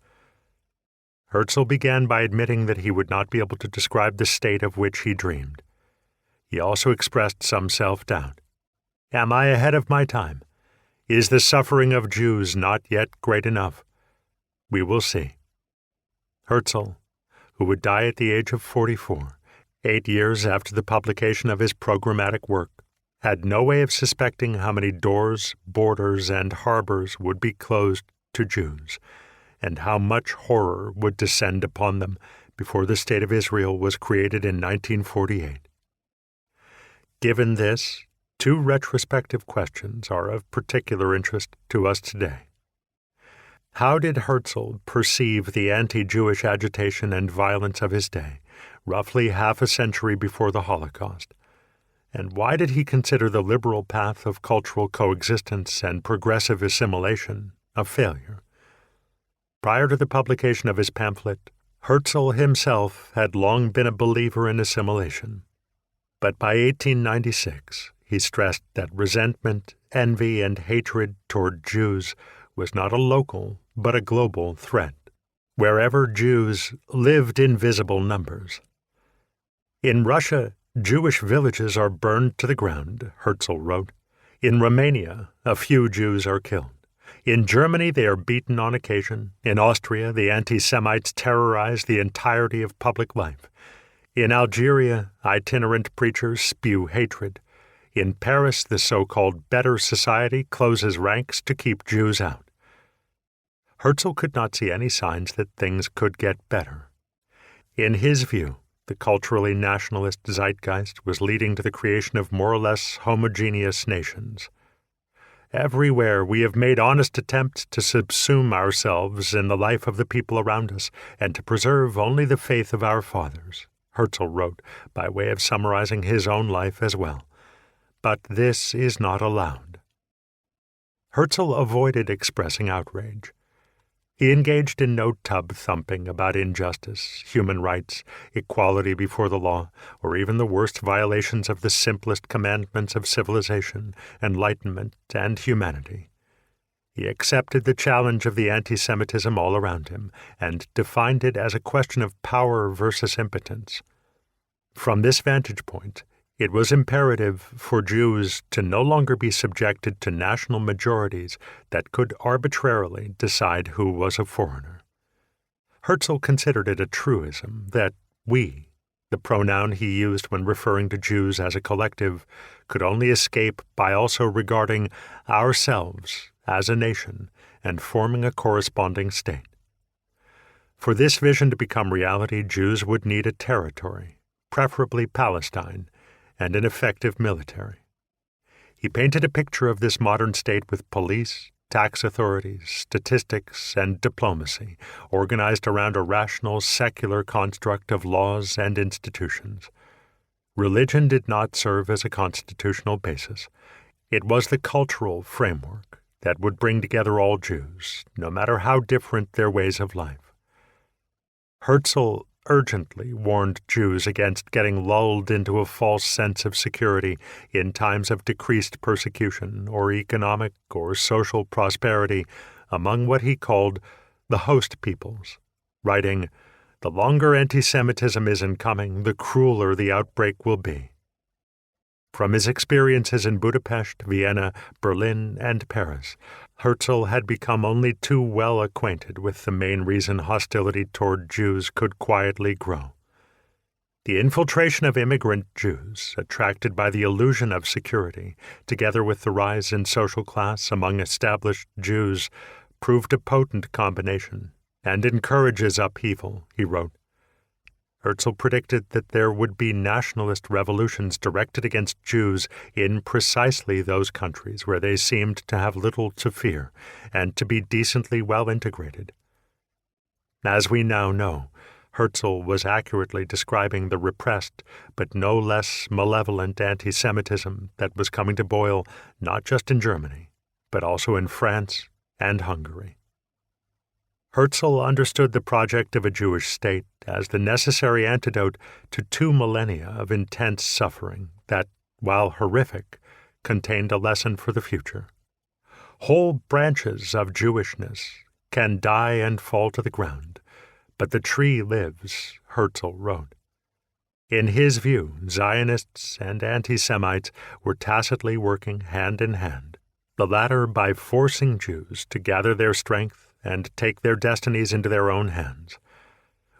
Herzl began by admitting that he would not be able to describe the state of which he dreamed. He also expressed some self-doubt. Am I ahead of my time? Is the suffering of Jews not yet great enough? We will see. Herzl, who would die at the age of 44, 8 years after the publication of his programmatic work, had no way of suspecting how many doors, borders, and harbors would be closed to Jews, and how much horror would descend upon them before the State of Israel was created in 1948. Given this, 2 retrospective questions are of particular interest to us today. How did Herzl perceive the anti-Jewish agitation and violence of his day, roughly half a century before the Holocaust? And why did he consider the liberal path of cultural coexistence and progressive assimilation a failure? Prior to the publication of his pamphlet, Herzl himself had long been a believer in assimilation. But by 1896, he stressed that resentment, envy, and hatred toward Jews was not a local, but a global threat, wherever Jews lived in visible numbers. In Russia, Jewish villages are burned to the ground, Herzl wrote. In Romania, a few Jews are killed. In Germany, they are beaten on occasion. In Austria, the anti-Semites terrorize the entirety of public life. In Algeria, itinerant preachers spew hatred. In Paris, the so-called better society closes ranks to keep Jews out. Herzl could not see any signs that things could get better. In his view, the culturally nationalist zeitgeist was leading to the creation of more or less homogeneous nations. Everywhere we have made honest attempts to subsume ourselves in the life of the people around us and to preserve only the faith of our fathers, Herzl wrote, by way of summarizing his own life as well. But this is not allowed. Herzl avoided expressing outrage. He engaged in no tub-thumping about injustice, human rights, equality before the law, or even the worst violations of the simplest commandments of civilization, enlightenment, and humanity. He accepted the challenge of the anti-Semitism all around him and defined it as a question of power versus impotence. From this vantage point, it was imperative for Jews to no longer be subjected to national majorities that could arbitrarily decide who was a foreigner. Herzl considered it a truism that we, the pronoun he used when referring to Jews as a collective, could only escape by also regarding ourselves as a nation and forming a corresponding state. For this vision to become reality, Jews would need a territory, preferably Palestine, and an effective military. He painted a picture of this modern state with police, tax authorities, statistics, and diplomacy, organized around a rational, secular construct of laws and institutions. Religion did not serve as a constitutional basis. It was the cultural framework that would bring together all Jews, no matter how different their ways of life. Herzl urgently warned Jews against getting lulled into a false sense of security in times of decreased persecution or economic or social prosperity among what he called the host peoples, writing, "The longer anti-Semitism isn't coming, the crueler the outbreak will be." From his experiences in Budapest, Vienna, Berlin, and Paris, Herzl had become only too well acquainted with the main reason hostility toward Jews could quietly grow. The infiltration of immigrant Jews, attracted by the illusion of security, together with the rise in social class among established Jews, proved a potent combination and encourages upheaval, he wrote. Herzl predicted that there would be nationalist revolutions directed against Jews in precisely those countries where they seemed to have little to fear and to be decently well integrated. As we now know, Herzl was accurately describing the repressed but no less malevolent anti-Semitism that was coming to boil not just in Germany, but also in France and Hungary. Herzl understood the project of a Jewish state as the necessary antidote to 2 millennia of intense suffering that, while horrific, contained a lesson for the future. Whole branches of Jewishness can die and fall to the ground, but the tree lives, Herzl wrote. In his view, Zionists and anti-Semites were tacitly working hand in hand, the latter by forcing Jews to gather their strength and take their destinies into their own hands.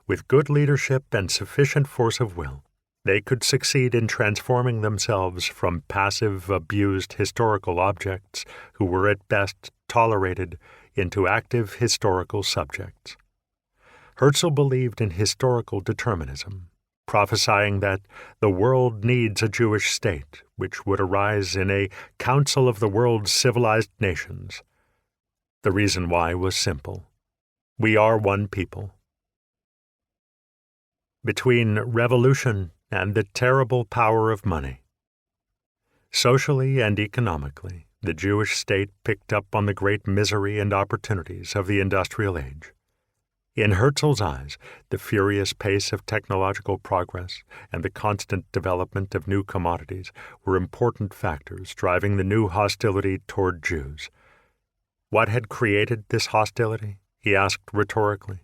With good leadership and sufficient force of will, they could succeed in transforming themselves from passive, abused historical objects who were at best tolerated into active historical subjects. Herzl believed in historical determinism, prophesying that the world needs a Jewish state which would arise in a council of the world's civilized nations. The reason why was simple. We are one people. Between revolution and the terrible power of money. Socially and economically, the Jewish state picked up on the great misery and opportunities of the industrial age. In Herzl's eyes, the furious pace of technological progress and the constant development of new commodities were important factors driving the new hostility toward Jews. What had created this hostility? He asked rhetorically.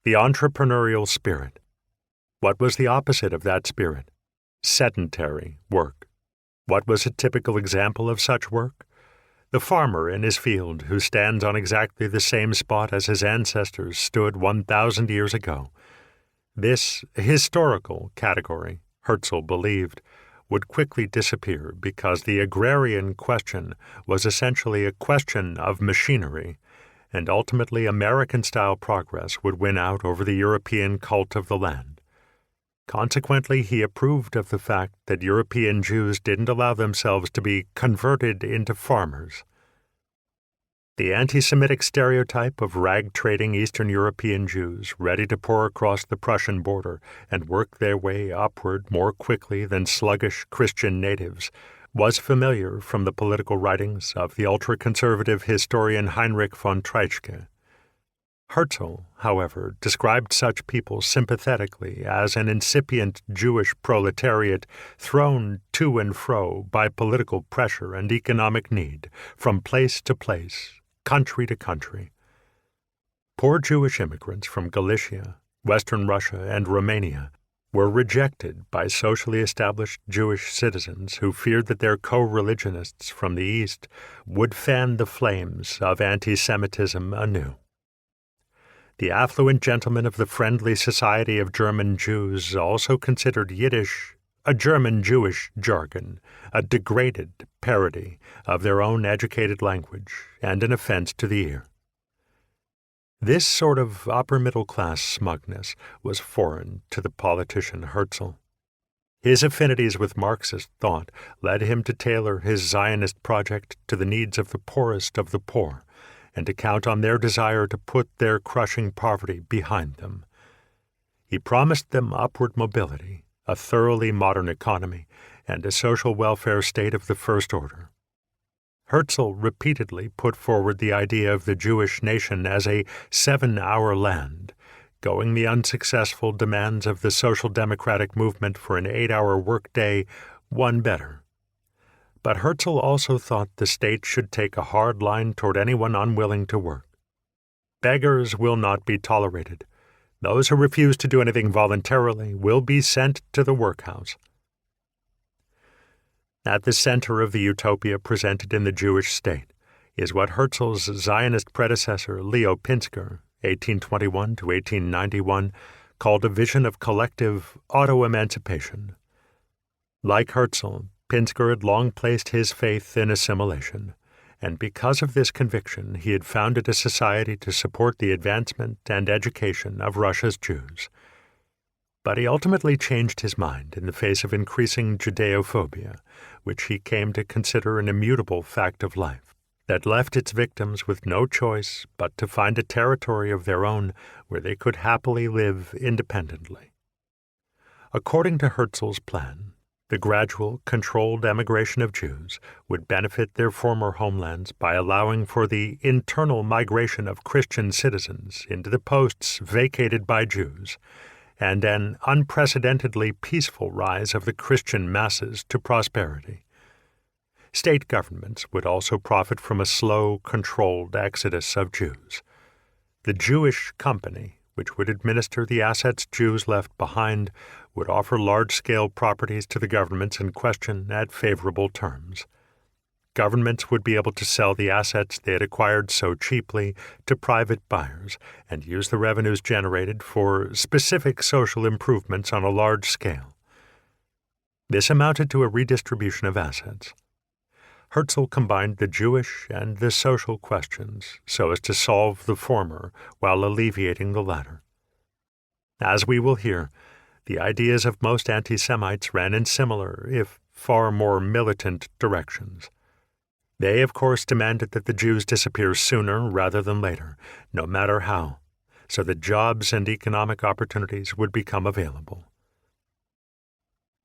The entrepreneurial spirit. What was the opposite of that spirit? Sedentary work. What was a typical example of such work? The farmer in his field who stands on exactly the same spot as his ancestors stood 1,000 years ago. This historical category, Herzl believed, would quickly disappear because the agrarian question was essentially a question of machinery, and ultimately American-style progress would win out over the European cult of the land. Consequently, he approved of the fact that European Jews didn't allow themselves to be converted into farmers. The anti-Semitic stereotype of rag-trading Eastern European Jews ready to pour across the Prussian border and work their way upward more quickly than sluggish Christian natives was familiar from the political writings of the ultra-conservative historian Heinrich von Treitschke. Herzl, however, described such people sympathetically as an incipient Jewish proletariat thrown to and fro by political pressure and economic need, from place to place, country to country. Poor Jewish immigrants from Galicia, Western Russia, and Romania were rejected by socially established Jewish citizens who feared that their co-religionists from the East would fan the flames of anti-Semitism anew. The affluent gentlemen of the Friendly Society of German Jews also considered Yiddish a German Jewish jargon, a degraded parody of their own educated language, and an offense to the ear. This sort of upper-middle-class smugness was foreign to the politician Herzl. His affinities with Marxist thought led him to tailor his Zionist project to the needs of the poorest of the poor, and to count on their desire to put their crushing poverty behind them. He promised them upward mobility, a thoroughly modern economy, and a social welfare state of the first order. Herzl repeatedly put forward the idea of the Jewish nation as a 7-hour land, going the unsuccessful demands of the social democratic movement for an 8-hour workday one better. But Herzl also thought the state should take a hard line toward anyone unwilling to work. Beggars will not be tolerated. Those who refuse to do anything voluntarily will be sent to the workhouse. At the center of the utopia presented in the Jewish state is what Herzl's Zionist predecessor Leo Pinsker, 1821 to 1891, called a vision of collective auto-emancipation. Like Herzl, Pinsker had long placed his faith in assimilation, and because of this conviction he had founded a society to support the advancement and education of Russia's Jews. But he ultimately changed his mind in the face of increasing Judeophobia, which he came to consider an immutable fact of life, that left its victims with no choice but to find a territory of their own where they could happily live independently. According to Herzl's plan, the gradual, controlled emigration of Jews would benefit their former homelands by allowing for the internal migration of Christian citizens into the posts vacated by Jews, and an unprecedentedly peaceful rise of the Christian masses to prosperity. State governments would also profit from a slow, controlled exodus of Jews. The Jewish Company, which would administer the assets Jews left behind, would offer large-scale properties to the governments in question at favorable terms. Governments would be able to sell the assets they had acquired so cheaply to private buyers and use the revenues generated for specific social improvements on a large scale. This amounted to a redistribution of assets. Herzl combined the Jewish and the social questions so as to solve the former while alleviating the latter. As we will hear, the ideas of most anti-Semites ran in similar, if far more militant, directions. They, of course, demanded that the Jews disappear sooner rather than later, no matter how, so that jobs and economic opportunities would become available.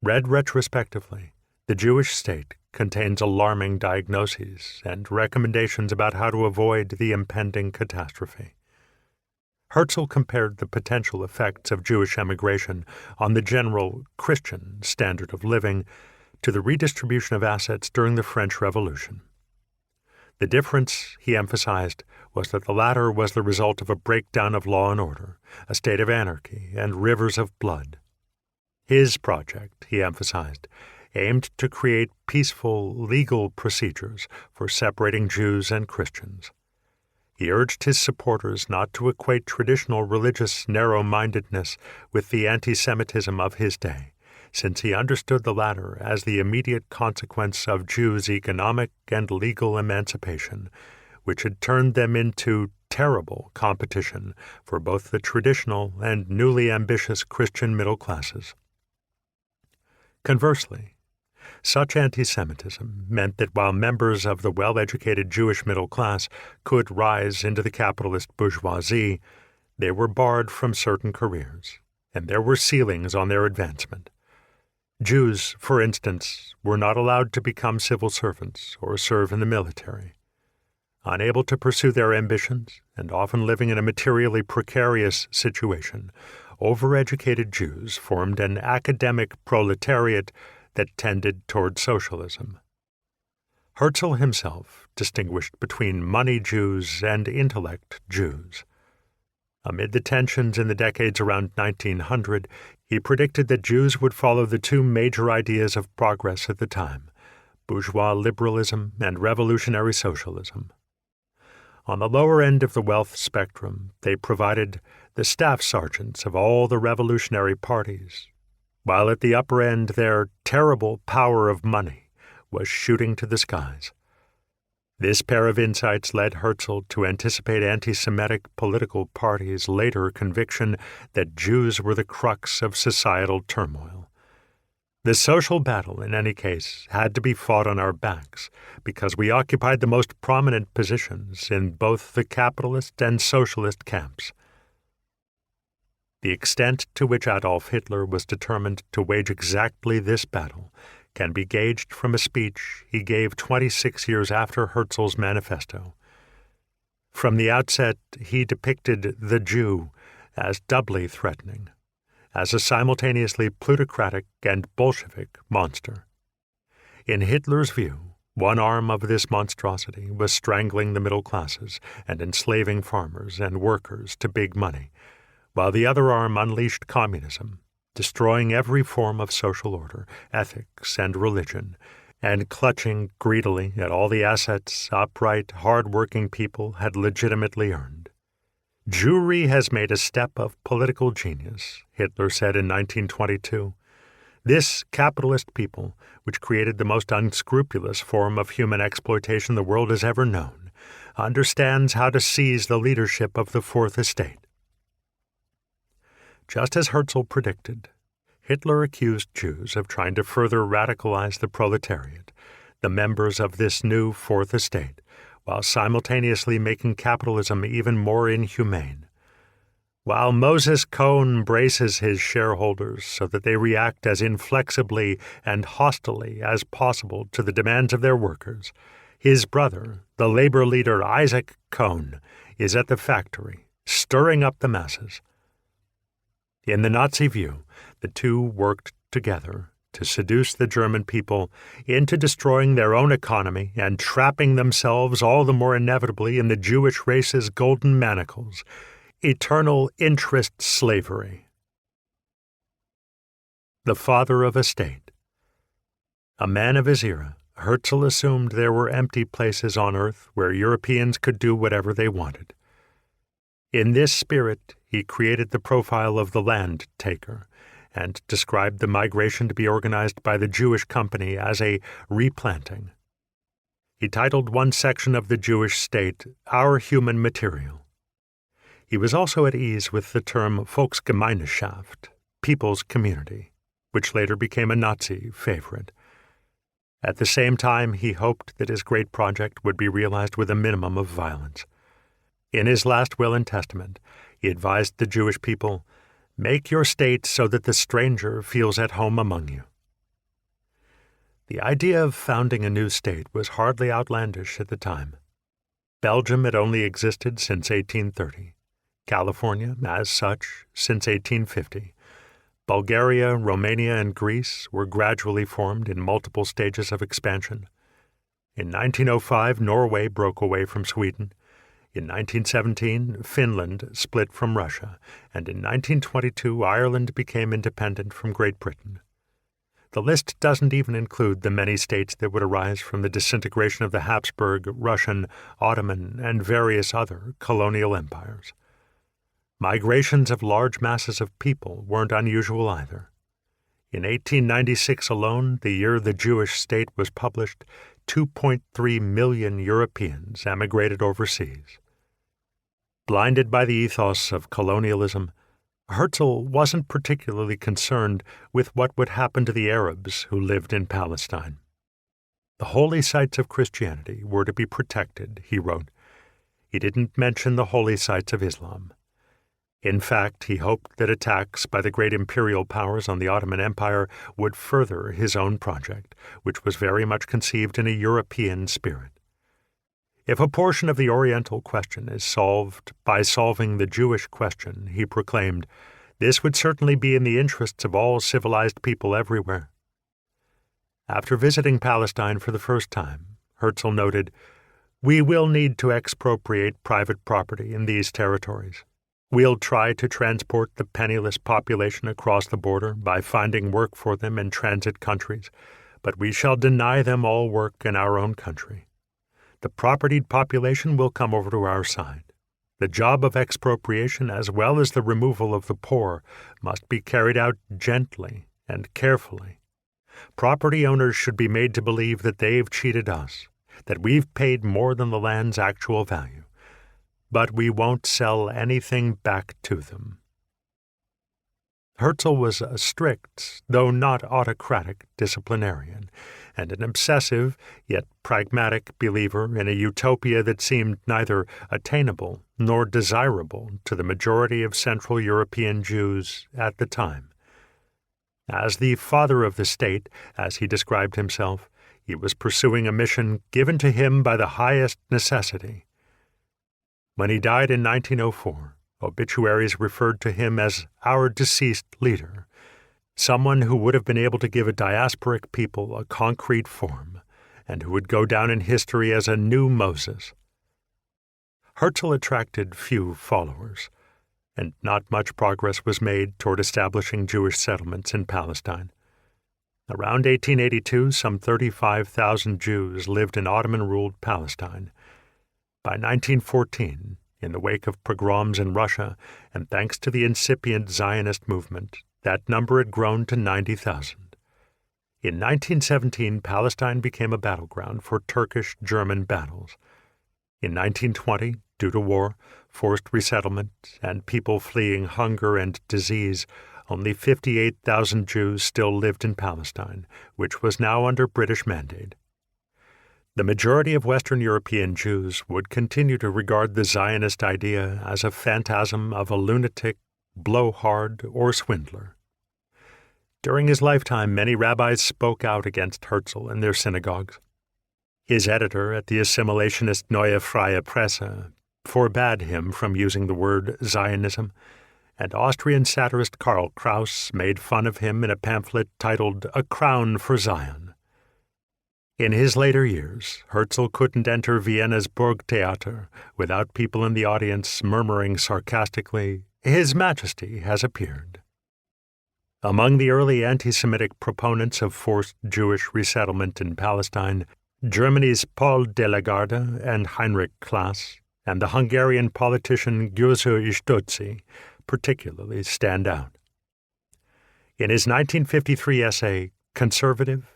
Read retrospectively, the Jewish state contains alarming diagnoses and recommendations about how to avoid the impending catastrophe. Herzl compared the potential effects of Jewish emigration on the general Christian standard of living to the redistribution of assets during the French Revolution. The difference, he emphasized, was that the latter was the result of a breakdown of law and order, a state of anarchy, and rivers of blood. His project, he emphasized, aimed to create peaceful legal procedures for separating Jews and Christians. He urged his supporters not to equate traditional religious narrow-mindedness with the anti-Semitism of his day, since he understood the latter as the immediate consequence of Jews' economic and legal emancipation, which had turned them into terrible competition for both the traditional and newly ambitious Christian middle classes. Conversely, such anti-Semitism meant that while members of the well-educated Jewish middle class could rise into the capitalist bourgeoisie, they were barred from certain careers, and there were ceilings on their advancement. Jews, for instance, were not allowed to become civil servants or serve in the military. Unable to pursue their ambitions, and often living in a materially precarious situation, overeducated Jews formed an academic proletariat that tended toward socialism. Herzl himself distinguished between money Jews and intellect Jews. Amid the tensions in the decades around 1900, he predicted that Jews would follow the two major ideas of progress at the time, bourgeois liberalism and revolutionary socialism. On the lower end of the wealth spectrum, they provided the staff sergeants of all the revolutionary parties, while at the upper end their terrible power of money was shooting to the skies. This pair of insights led Herzl to anticipate anti-Semitic political parties' later conviction that Jews were the crux of societal turmoil. The social battle, in any case, had to be fought on our backs because we occupied the most prominent positions in both the capitalist and socialist camps. The extent to which Adolf Hitler was determined to wage exactly this battle can be gauged from a speech he gave 26 years after Herzl's manifesto. From the outset, he depicted the Jew as doubly threatening, as a simultaneously plutocratic and Bolshevik monster. In Hitler's view, one arm of this monstrosity was strangling the middle classes and enslaving farmers and workers to big money, while the other arm unleashed communism, destroying every form of social order, ethics, and religion, and clutching greedily at all the assets upright, hard-working people had legitimately earned. Jewry has made a step of political genius, Hitler said in 1922. This capitalist people, which created the most unscrupulous form of human exploitation the world has ever known, understands how to seize the leadership of the Fourth Estate. Just as Herzl predicted, Hitler accused Jews of trying to further radicalize the proletariat, the members of this new Fourth Estate, while simultaneously making capitalism even more inhumane. While Moses Cohn braces his shareholders so that they react as inflexibly and hostilely as possible to the demands of their workers, his brother, the labor leader Isaac Cohn, is at the factory, stirring up the masses. In the Nazi view, the two worked together to seduce the German people into destroying their own economy and trapping themselves all the more inevitably in the Jewish race's golden manacles, eternal interest slavery. The father of a state. A man of his era, Herzl assumed there were empty places on earth where Europeans could do whatever they wanted. In this spirit, he created the profile of the land taker and described the migration to be organized by the Jewish company as a replanting. He titled one section of the Jewish state, Our Human Material. He was also at ease with the term Volksgemeinschaft, people's community, which later became a Nazi favorite. At the same time, he hoped that his great project would be realized with a minimum of violence. In his last will and testament, he advised the Jewish people, "Make your state so that the stranger feels at home among you." The idea of founding a new state was hardly outlandish at the time. Belgium had only existed since 1830, California, as such, since 1850. Bulgaria, Romania, and Greece were gradually formed in multiple stages of expansion. In 1905, Norway broke away from Sweden. In 1917, Finland split from Russia, and in 1922, Ireland became independent from Great Britain. The list doesn't even include the many states that would arise from the disintegration of the Habsburg, Russian, Ottoman, and various other colonial empires. Migrations of large masses of people weren't unusual either. In 1896 alone, the year the Jewish state was published, 2.3 million Europeans emigrated overseas. Blinded by the ethos of colonialism, Herzl wasn't particularly concerned with what would happen to the Arabs who lived in Palestine. The holy sites of Christianity were to be protected, he wrote. He didn't mention the holy sites of Islam. In fact, he hoped that attacks by the great imperial powers on the Ottoman Empire would further his own project, which was very much conceived in a European spirit. If a portion of the Oriental question is solved by solving the Jewish question, he proclaimed, this would certainly be in the interests of all civilized people everywhere. After visiting Palestine for the first time, Herzl noted, we will need to expropriate private property in these territories. We'll try to transport the penniless population across the border by finding work for them in transit countries, but we shall deny them all work in our own country. The propertied population will come over to our side. The job of expropriation, as well as the removal of the poor, must be carried out gently and carefully. Property owners should be made to believe that they've cheated us, that we've paid more than the land's actual value, but we won't sell anything back to them. Herzl was a strict, though not autocratic, disciplinarian, and an obsessive, yet pragmatic believer in a utopia that seemed neither attainable nor desirable to the majority of Central European Jews at the time. As the father of the state, as he described himself, he was pursuing a mission given to him by the highest necessity. When he died in 1904, obituaries referred to him as our deceased leader, someone who would have been able to give a diasporic people a concrete form, and who would go down in history as a new Moses. Herzl attracted few followers, and not much progress was made toward establishing Jewish settlements in Palestine. Around 1882, some 35,000 Jews lived in Ottoman-ruled Palestine. By 1914, in the wake of pogroms in Russia, and thanks to the incipient Zionist movement, that number had grown to 90,000. In 1917, Palestine became a battleground for Turkish-German battles. In 1920, due to war, forced resettlement, and people fleeing hunger and disease, only 58,000 Jews still lived in Palestine, which was now under British mandate. The majority of Western European Jews would continue to regard the Zionist idea as a phantasm of a lunatic, blowhard, or swindler. During his lifetime, many rabbis spoke out against Herzl in their synagogues. His editor at the assimilationist Neue Freie Presse forbade him from using the word Zionism, and Austrian satirist Karl Kraus made fun of him in a pamphlet titled A Crown for Zion. In his later years, Herzl couldn't enter Vienna's Burgtheater without people in the audience murmuring sarcastically, His Majesty has appeared. Among the early anti-Semitic proponents of forced Jewish resettlement in Palestine, Germany's Paul de la Garde and Heinrich Claas, and the Hungarian politician Götz Aly particularly stand out. In his 1953 essay, Conservative,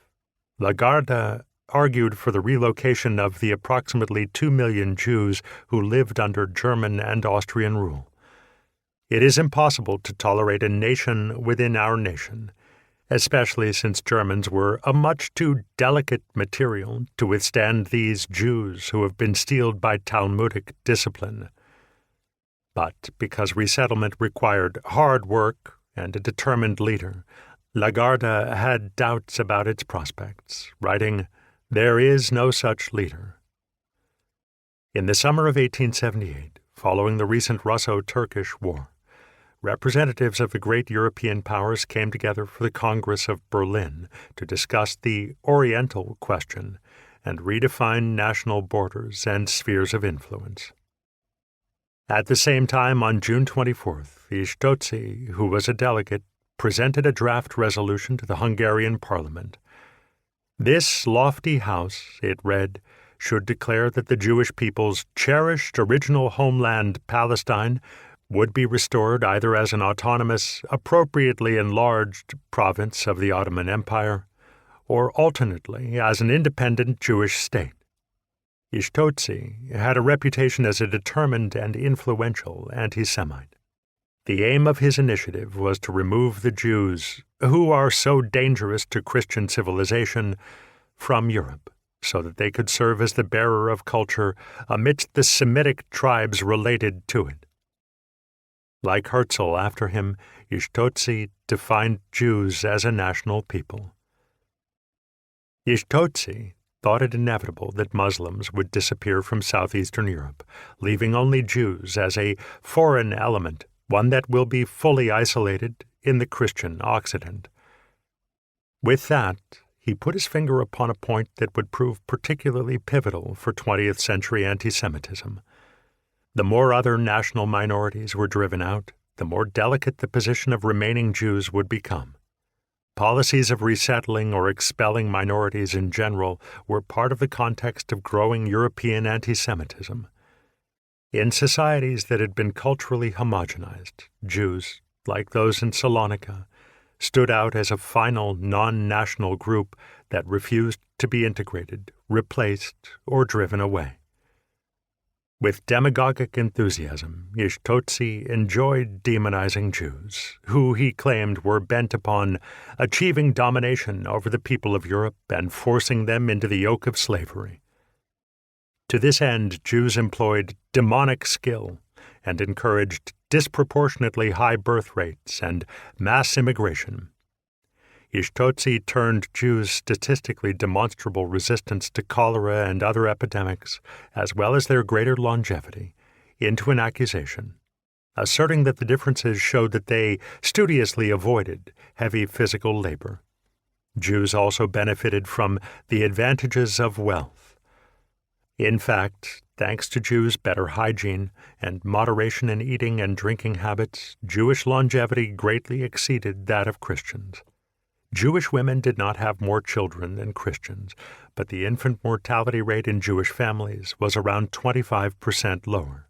Lagarde argued for the relocation of the approximately 2 million Jews who lived under German and Austrian rule. It is impossible to tolerate a nation within our nation, especially since Germans were a much too delicate material to withstand these Jews who have been steeled by Talmudic discipline. But because resettlement required hard work and a determined leader, Lagarde had doubts about its prospects, writing, There is no such leader. In the summer of 1878, following the recent Russo-Turkish War, representatives of the great European powers came together for the Congress of Berlin to discuss the Oriental question and redefine national borders and spheres of influence. At the same time, on June 24th, Götz Aly, who was a delegate, presented a draft resolution to the Hungarian parliament. This lofty house, it read, should declare that the Jewish people's cherished original homeland, Palestine, would be restored either as an autonomous, appropriately enlarged province of the Ottoman Empire, or alternately as an independent Jewish state. Götz Aly had a reputation as a determined and influential anti-Semite. The aim of his initiative was to remove the Jews, who are so dangerous to Christian civilization, from Europe, so that they could serve as the bearer of culture amidst the Semitic tribes related to it. Like Herzl after him, Götz Aly defined Jews as a national people. Götz Aly thought it inevitable that Muslims would disappear from southeastern Europe, leaving only Jews as a foreign element, one that will be fully isolated in the Christian Occident. With that, he put his finger upon a point that would prove particularly pivotal for 20th century anti-Semitism. The more other national minorities were driven out, the more delicate the position of remaining Jews would become. Policies of resettling or expelling minorities in general were part of the context of growing European anti-Semitism. In societies that had been culturally homogenized, Jews, like those in Salonika, stood out as a final non-national group that refused to be integrated, replaced, or driven away. With demagogic enthusiasm, Götz enjoyed demonizing Jews, who he claimed were bent upon achieving domination over the people of Europe and forcing them into the yoke of slavery. To this end, Jews employed demonic skill and encouraged disproportionately high birth rates and mass immigration. Götz turned Jews' statistically demonstrable resistance to cholera and other epidemics, as well as their greater longevity, into an accusation, asserting that the differences showed that they studiously avoided heavy physical labor. Jews also benefited from the advantages of wealth. In fact, thanks to Jews' better hygiene and moderation in eating and drinking habits, Jewish longevity greatly exceeded that of Christians. Jewish women did not have more children than Christians, but the infant mortality rate in Jewish families was around 25% lower.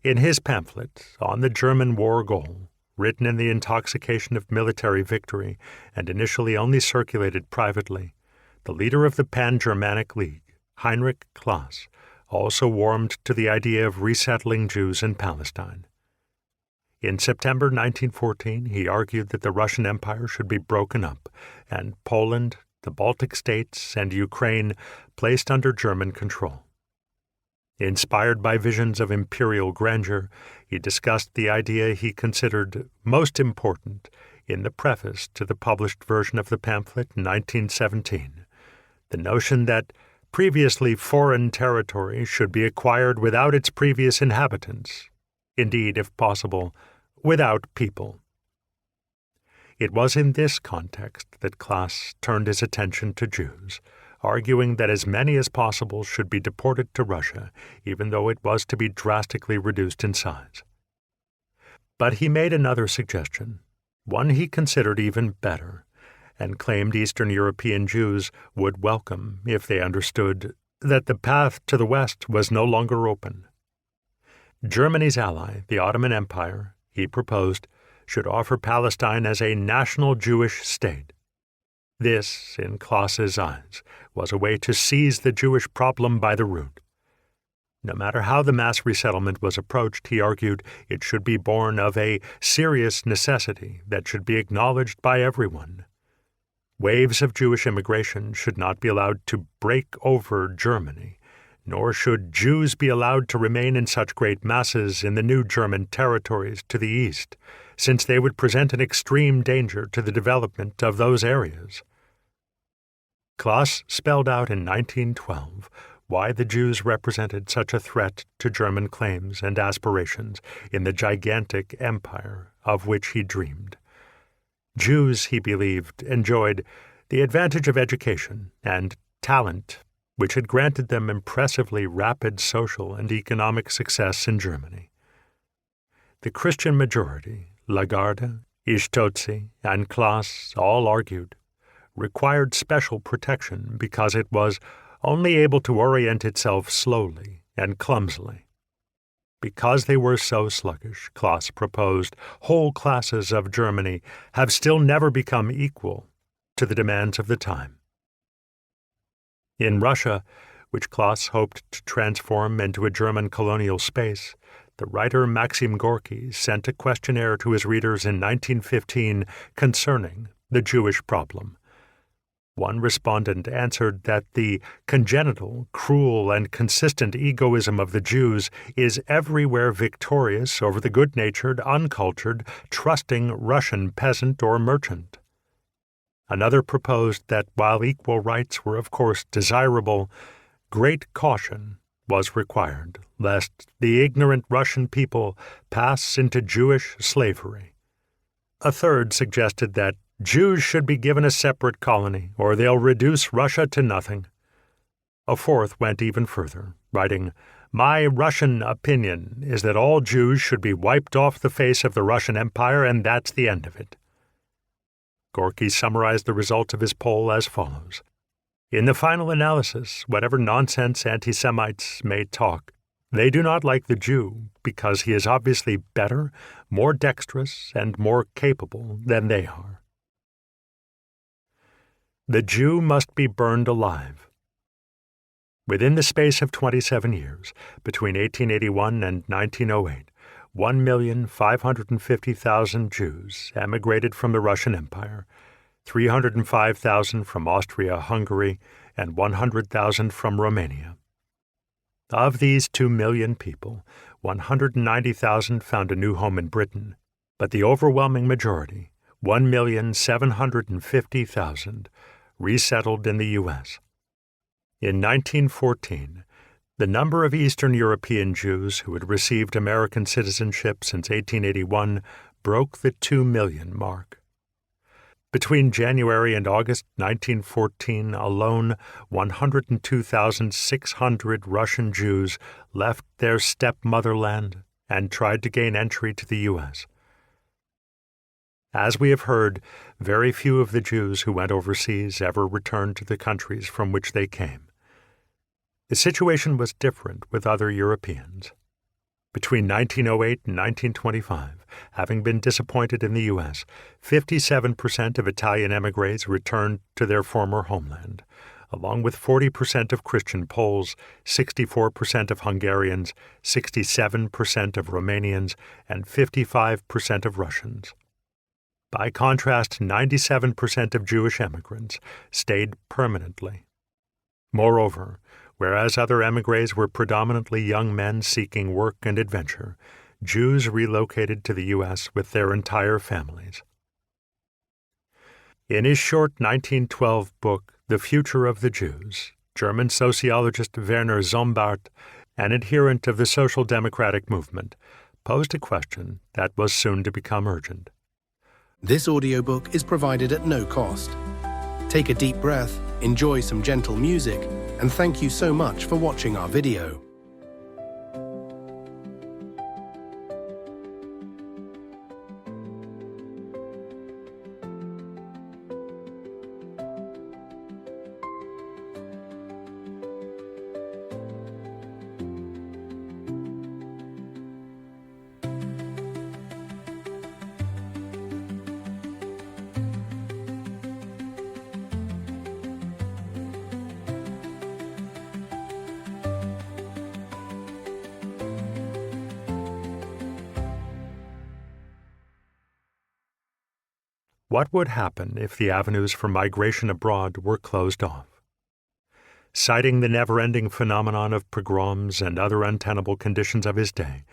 In his pamphlet, On the German War Goal, written in the intoxication of military victory and initially only circulated privately, the leader of the Pan-Germanic League, Heinrich Claas, also warmed to the idea of resettling Jews in Palestine. In September 1914, he argued that the Russian Empire should be broken up and Poland, the Baltic states, and Ukraine placed under German control. Inspired by visions of imperial grandeur, he discussed the idea he considered most important in the preface to the published version of the pamphlet in 1917, the notion that previously foreign territory should be acquired without its previous inhabitants, indeed, if possible, without people. It was in this context that Claas turned his attention to Jews, arguing that as many as possible should be deported to Russia, even though it was to be drastically reduced in size. But he made another suggestion, one he considered even better, and claimed Eastern European Jews would welcome if they understood that the path to the West was no longer open. Germany's ally, the Ottoman Empire, he proposed, should offer Palestine as a national Jewish state. This, in Claas's eyes, was a way to seize the Jewish problem by the root. No matter how the mass resettlement was approached, he argued it should be born of a serious necessity that should be acknowledged by everyone. Waves of Jewish immigration should not be allowed to break over Germany, nor should Jews be allowed to remain in such great masses in the new German territories to the east, since they would present an extreme danger to the development of those areas. Claas spelled out in 1912 why the Jews represented such a threat to German claims and aspirations in the gigantic empire of which he dreamed. Jews, he believed, enjoyed the advantage of education and talent, which had granted them impressively rapid social and economic success in Germany. The Christian majority, Lagarde, Götz, and Claas all argued, required special protection because it was only able to orient itself slowly and clumsily. Because they were so sluggish, Claas proposed, whole classes of Germany have still never become equal to the demands of the time. In Russia, which Claas hoped to transform into a German colonial space, the writer Maxim Gorky sent a questionnaire to his readers in 1915 concerning the Jewish problem. One respondent answered that the congenital, cruel, and consistent egoism of the Jews is everywhere victorious over the good-natured, uncultured, trusting Russian peasant or merchant. Another proposed that while equal rights were of course desirable, great caution was required, lest the ignorant Russian people pass into Jewish slavery. A third suggested that Jews should be given a separate colony, or they'll reduce Russia to nothing. A fourth went even further, writing, "My Russian opinion is that all Jews should be wiped off the face of the Russian Empire, and that's the end of it." Gorky summarized the results of his poll as follows. In the final analysis, whatever nonsense anti-Semites may talk, they do not like the Jew because he is obviously better, more dexterous, and more capable than they are. The Jew must be burned alive. Within the space of 27 years, between 1881 and 1908, 1,550,000 Jews emigrated from the Russian Empire, 305,000 from Austria-Hungary, and 100,000 from Romania. Of these 2 million people, 190,000 found a new home in Britain, but the overwhelming majority, 1,750,000, resettled in the U.S. In 1914, the number of Eastern European Jews who had received American citizenship since 1881 broke the 2 million mark. Between January and August 1914 alone, 102,600 Russian Jews left their stepmotherland and tried to gain entry to the U.S. As we have heard, very few of the Jews who went overseas ever returned to the countries from which they came. The situation was different with other Europeans. Between 1908 and 1925, having been disappointed in the U.S., 57% of Italian émigrés returned to their former homeland, along with 40% of Christian Poles, 64% of Hungarians, 67% of Romanians, and 55% of Russians. By contrast, 97% of Jewish emigrants stayed permanently. Moreover, whereas other émigrés were predominantly young men seeking work and adventure, Jews relocated to the U.S. with their entire families. In his short 1912 book, The Future of the Jews, German sociologist Werner Sombart, an adherent of the social democratic movement, posed a question that was soon to become urgent.
This audiobook is provided at no cost. Take a deep breath, enjoy some gentle music, and thank you so much for watching our video.
What would happen if the avenues for migration abroad were closed off? Citing the never-ending phenomenon of pogroms and other untenable conditions of his day,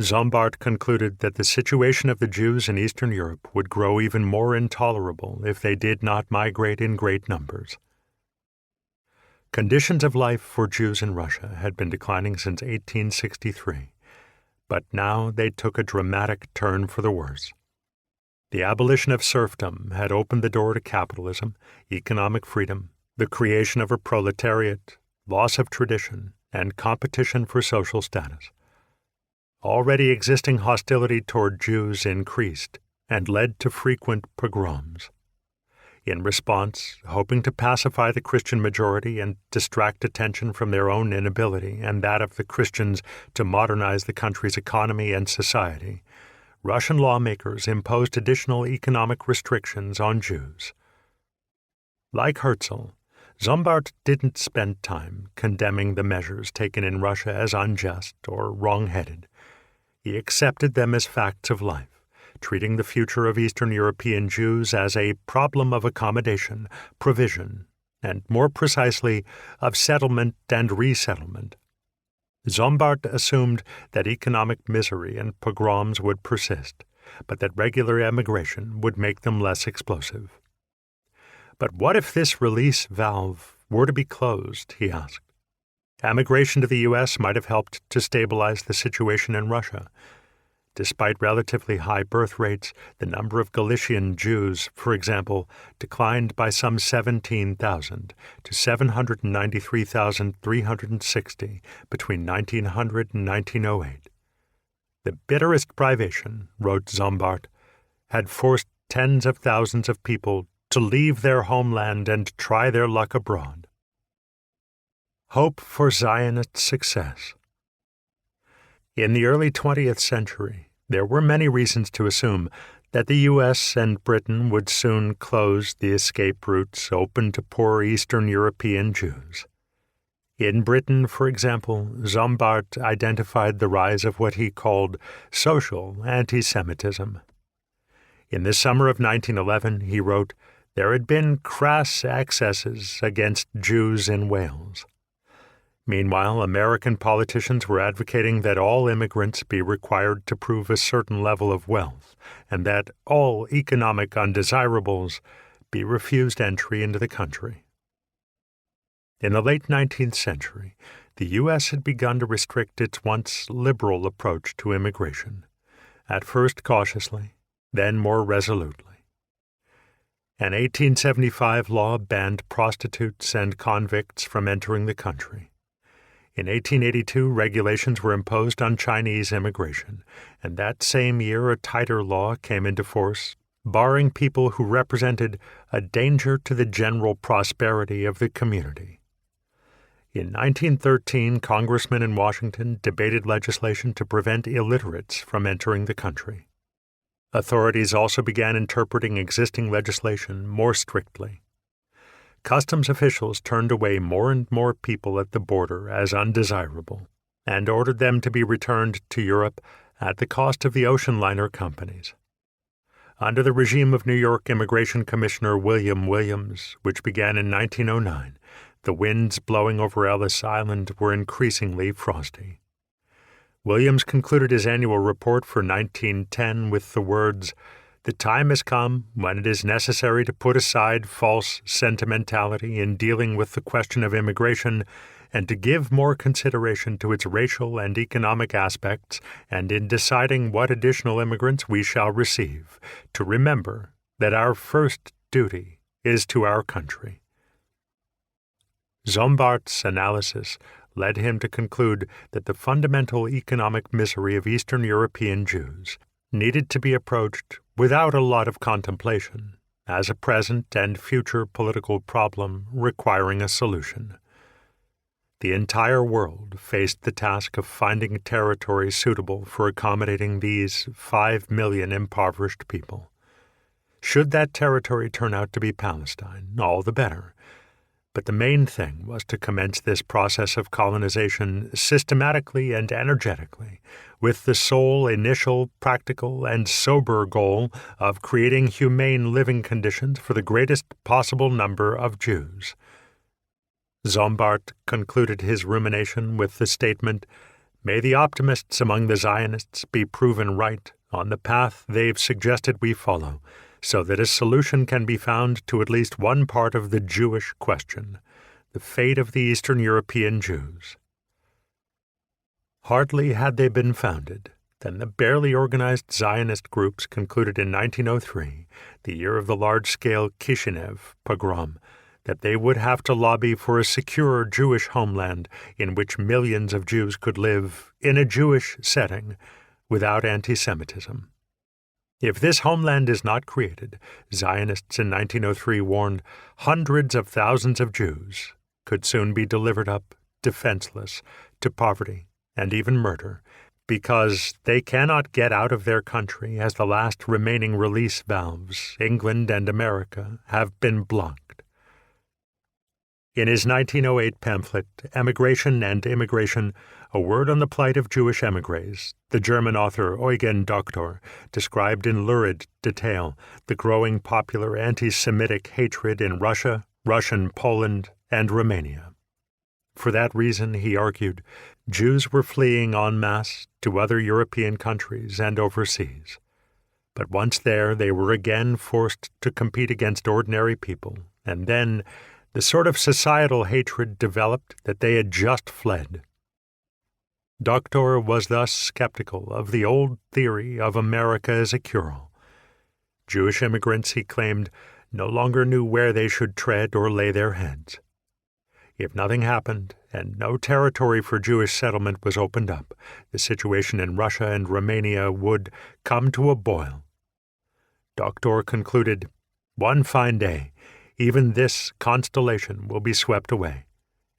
Sombart concluded that the situation of the Jews in Eastern Europe would grow even more intolerable if they did not migrate in great numbers. Conditions of life for Jews in Russia had been declining since 1863, but now they took a dramatic turn for the worse. The abolition of serfdom had opened the door to capitalism, economic freedom, the creation of a proletariat, loss of tradition, and competition for social status. Already existing hostility toward Jews increased and led to frequent pogroms. In response, hoping to pacify the Christian majority and distract attention from their own inability and that of the Christians to modernize the country's economy and society, Russian lawmakers imposed additional economic restrictions on Jews. Like Herzl, Sombart didn't spend time condemning the measures taken in Russia as unjust or wrong-headed. He accepted them as facts of life, treating the future of Eastern European Jews as a problem of accommodation, provision, and more precisely, of settlement and resettlement. Sombart assumed that economic misery and pogroms would persist, but that regular emigration would make them less explosive. But what if this release valve were to be closed, he asked. Emigration to the U.S. might have helped to stabilize the situation in Russia. Despite relatively high birth rates, the number of Galician Jews, for example, declined by some 17,000 to 793,360 between 1900 and 1908. The bitterest privation, wrote Zombart, had forced tens of thousands of people to leave their homeland and try their luck abroad. Hope for Zionist success. In the early 20th century, there were many reasons to assume that the U.S. and Britain would soon close the escape routes open to poor Eastern European Jews. In Britain, for example, Zombart identified the rise of what he called social anti-Semitism. In the summer of 1911, he wrote, there had been crass excesses against Jews in Wales. Meanwhile, American politicians were advocating that all immigrants be required to prove a certain level of wealth, and that all economic undesirables be refused entry into the country. In the late 19th century, the U.S. had begun to restrict its once liberal approach to immigration, at first cautiously, then more resolutely. An 1875 law banned prostitutes and convicts from entering the country. In 1882, regulations were imposed on Chinese immigration, and that same year a tighter law came into force, barring people who represented a danger to the general prosperity of the community. In 1913, congressmen in Washington debated legislation to prevent illiterates from entering the country. Authorities also began interpreting existing legislation more strictly. Customs officials turned away more and more people at the border as undesirable and ordered them to be returned to Europe at the cost of the ocean liner companies. Under the regime of New York Immigration Commissioner William Williams, which began in 1909, the winds blowing over Ellis Island were increasingly frosty. Williams concluded his annual report for 1910 with the words, "The time has come when it is necessary to put aside false sentimentality in dealing with the question of immigration and to give more consideration to its racial and economic aspects, and in deciding what additional immigrants we shall receive, to remember that our first duty is to our country." Zombart's analysis led him to conclude that the fundamental economic misery of Eastern European Jews needed to be approached without a lot of contemplation, as a present and future political problem requiring a solution. The entire world faced the task of finding territory suitable for accommodating these 5 million impoverished people. Should that territory turn out to be Palestine, all the better. But the main thing was to commence this process of colonization systematically and energetically, with the sole initial, practical, and sober goal of creating humane living conditions for the greatest possible number of Jews. Zombart concluded his rumination with the statement, "May the optimists among the Zionists be proven right on the path they've suggested we follow, so that a solution can be found to at least one part of the Jewish question, the fate of the Eastern European Jews." Hardly had they been founded than the barely organized Zionist groups concluded in 1903, the year of the large-scale Kishinev pogrom, that they would have to lobby for a secure Jewish homeland in which millions of Jews could live in a Jewish setting without anti-Semitism. If this homeland is not created, Zionists in 1903 warned, hundreds of thousands of Jews could soon be delivered up, defenseless, to poverty and even murder, because they cannot get out of their country as the last remaining release valves, England and America, have been blocked. In his 1908 pamphlet, Emigration and Immigration, A Word on the Plight of Jewish Emigres, the German author Eugen Doktor described in lurid detail the growing popular anti-Semitic hatred in Russia, Russian Poland, and Romania. For that reason, he argued, Jews were fleeing en masse to other European countries and overseas. But once there, they were again forced to compete against ordinary people and then the sort of societal hatred developed that they had just fled. Doctor was thus skeptical of the old theory of America as a cure-all. Jewish immigrants, he claimed, no longer knew where they should tread or lay their heads. If nothing happened and no territory for Jewish settlement was opened up, the situation in Russia and Romania would come to a boil. Doctor concluded, "One fine day, even this constellation will be swept away,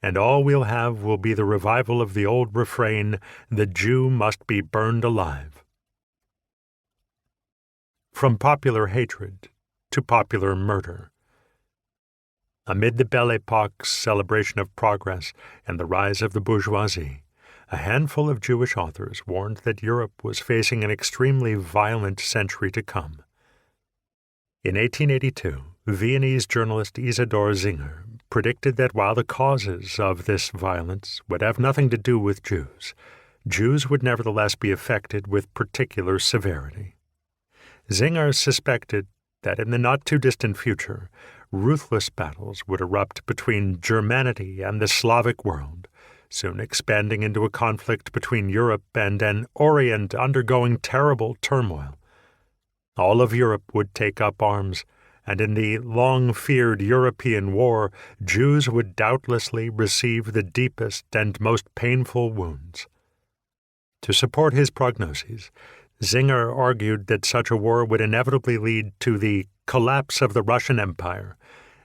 and all we'll have will be the revival of the old refrain, 'The Jew must be burned alive.'" From popular hatred to popular murder. Amid the Belle Époque's celebration of progress and the rise of the bourgeoisie, a handful of Jewish authors warned that Europe was facing an extremely violent century to come. In 1882, Viennese journalist Isidor Singer predicted that while the causes of this violence would have nothing to do with Jews would nevertheless be affected with particular severity. Singer suspected that in the not-too-distant future, ruthless battles would erupt between Germanity and the Slavic world, soon expanding into a conflict between Europe and an Orient undergoing terrible turmoil. All of Europe would take up arms, and in the long-feared European war, Jews would doubtlessly receive the deepest and most painful wounds. To support his prognoses, Singer argued that such a war would inevitably lead to the collapse of the Russian Empire,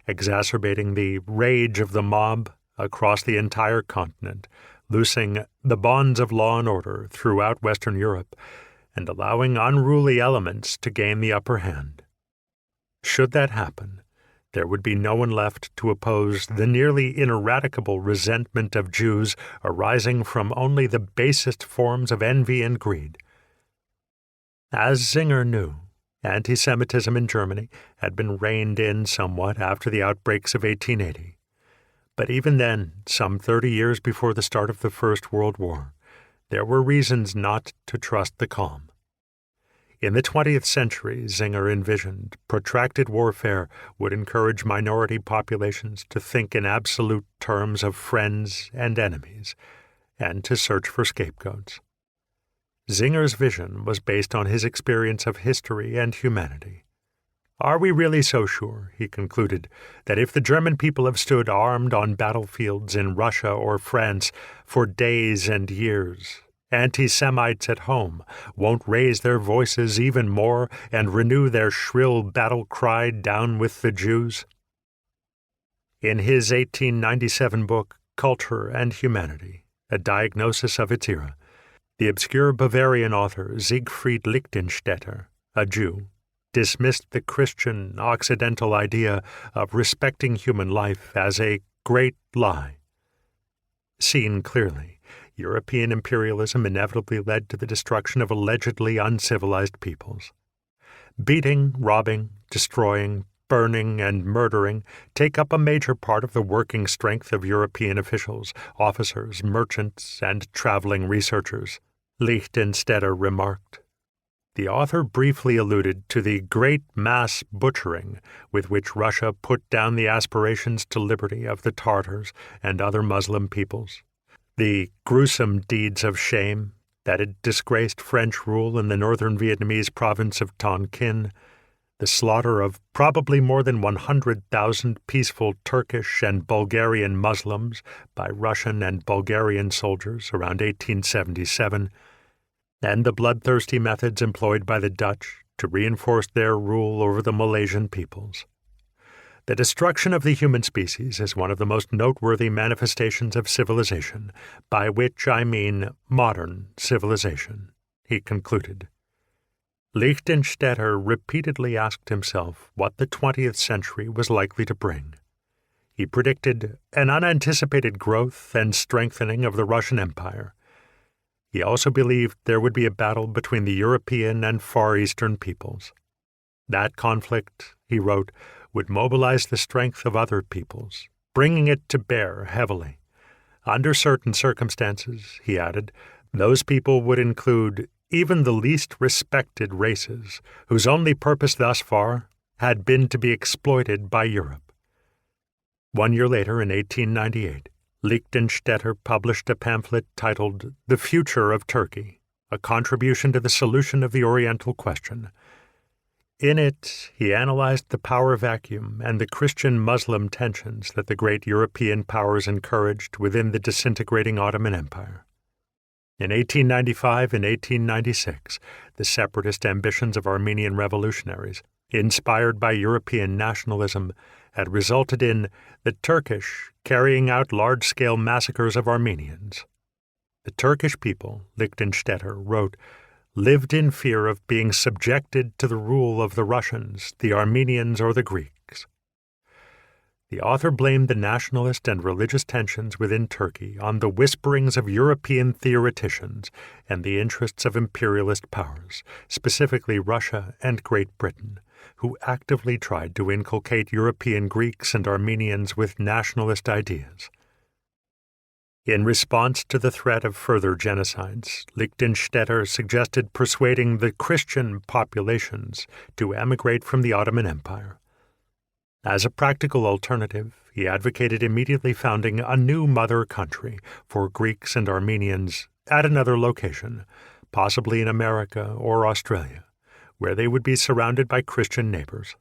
exacerbating the rage of the mob across the entire continent, loosing the bonds of law and order throughout Western Europe, and allowing unruly elements to gain the upper hand. Should that happen, there would be no one left to oppose the nearly ineradicable resentment of Jews arising from only the basest forms of envy and greed. As Singer knew, anti-Semitism in Germany had been reined in somewhat after the outbreaks of 1880. But even then, some 30 years before the start of the First World War, there were reasons not to trust the calm. In the 20th century, Singer envisioned, protracted warfare would encourage minority populations to think in absolute terms of friends and enemies, and to search for scapegoats. Singer's vision was based on his experience of history and humanity. Are we really so sure, he concluded, that if the German people have stood armed on battlefields in Russia or France for days and years, anti-Semites at home won't raise their voices even more and renew their shrill battle cry, "Down with the Jews"? In his 1897 book, Culture and Humanity, a diagnosis of its era, the obscure Bavarian author Siegfried Lichtenstädter, a Jew, dismissed the Christian Occidental idea of respecting human life as a great lie. Seen clearly, European imperialism inevitably led to the destruction of allegedly uncivilized peoples. Beating, robbing, destroying, burning, and murdering take up a major part of the working strength of European officials, officers, merchants, and traveling researchers, Lichtenstädter remarked. The author briefly alluded to the great mass butchering with which Russia put down the aspirations to liberty of the Tartars and other Muslim peoples, the gruesome deeds of shame that had disgraced French rule in the northern Vietnamese province of Tonkin, the slaughter of probably more than 100,000 peaceful Turkish and Bulgarian Muslims by Russian and Bulgarian soldiers around 1877, and the bloodthirsty methods employed by the Dutch to reinforce their rule over the Malaysian peoples. The destruction of the human species is one of the most noteworthy manifestations of civilization, by which I mean modern civilization, he concluded. Lichtenstädter repeatedly asked himself what the 20th century was likely to bring. He predicted an unanticipated growth and strengthening of the Russian Empire. He also believed there would be a battle between the European and Far Eastern peoples. That conflict, he wrote, would mobilize the strength of other peoples, bringing it to bear heavily. Under certain circumstances, he added, those people would include even the least respected races, whose only purpose thus far had been to be exploited by Europe. 1 year later, in 1898, Lichtenstetter published a pamphlet titled The Future of Turkey, a contribution to the solution of the Oriental question. In it, he analyzed the power vacuum and the Christian-Muslim tensions that the great European powers encouraged within the disintegrating Ottoman Empire. In 1895 and 1896, the separatist ambitions of Armenian revolutionaries, inspired by European nationalism, had resulted in the Turkish carrying out large-scale massacres of Armenians. The Turkish people, Lichtenstetter wrote, lived in fear of being subjected to the rule of the Russians, the Armenians, or the Greeks. The author blamed the nationalist and religious tensions within Turkey on the whisperings of European theoreticians and the interests of imperialist powers, specifically Russia and Great Britain, who actively tried to inculcate European Greeks and Armenians with nationalist ideas. In response to the threat of further genocides, Lichtenstetter suggested persuading the Christian populations to emigrate from the Ottoman Empire. As a practical alternative, he advocated immediately founding a new mother country for Greeks and Armenians at another location, possibly in America or Australia, where they would be surrounded by Christian neighbors.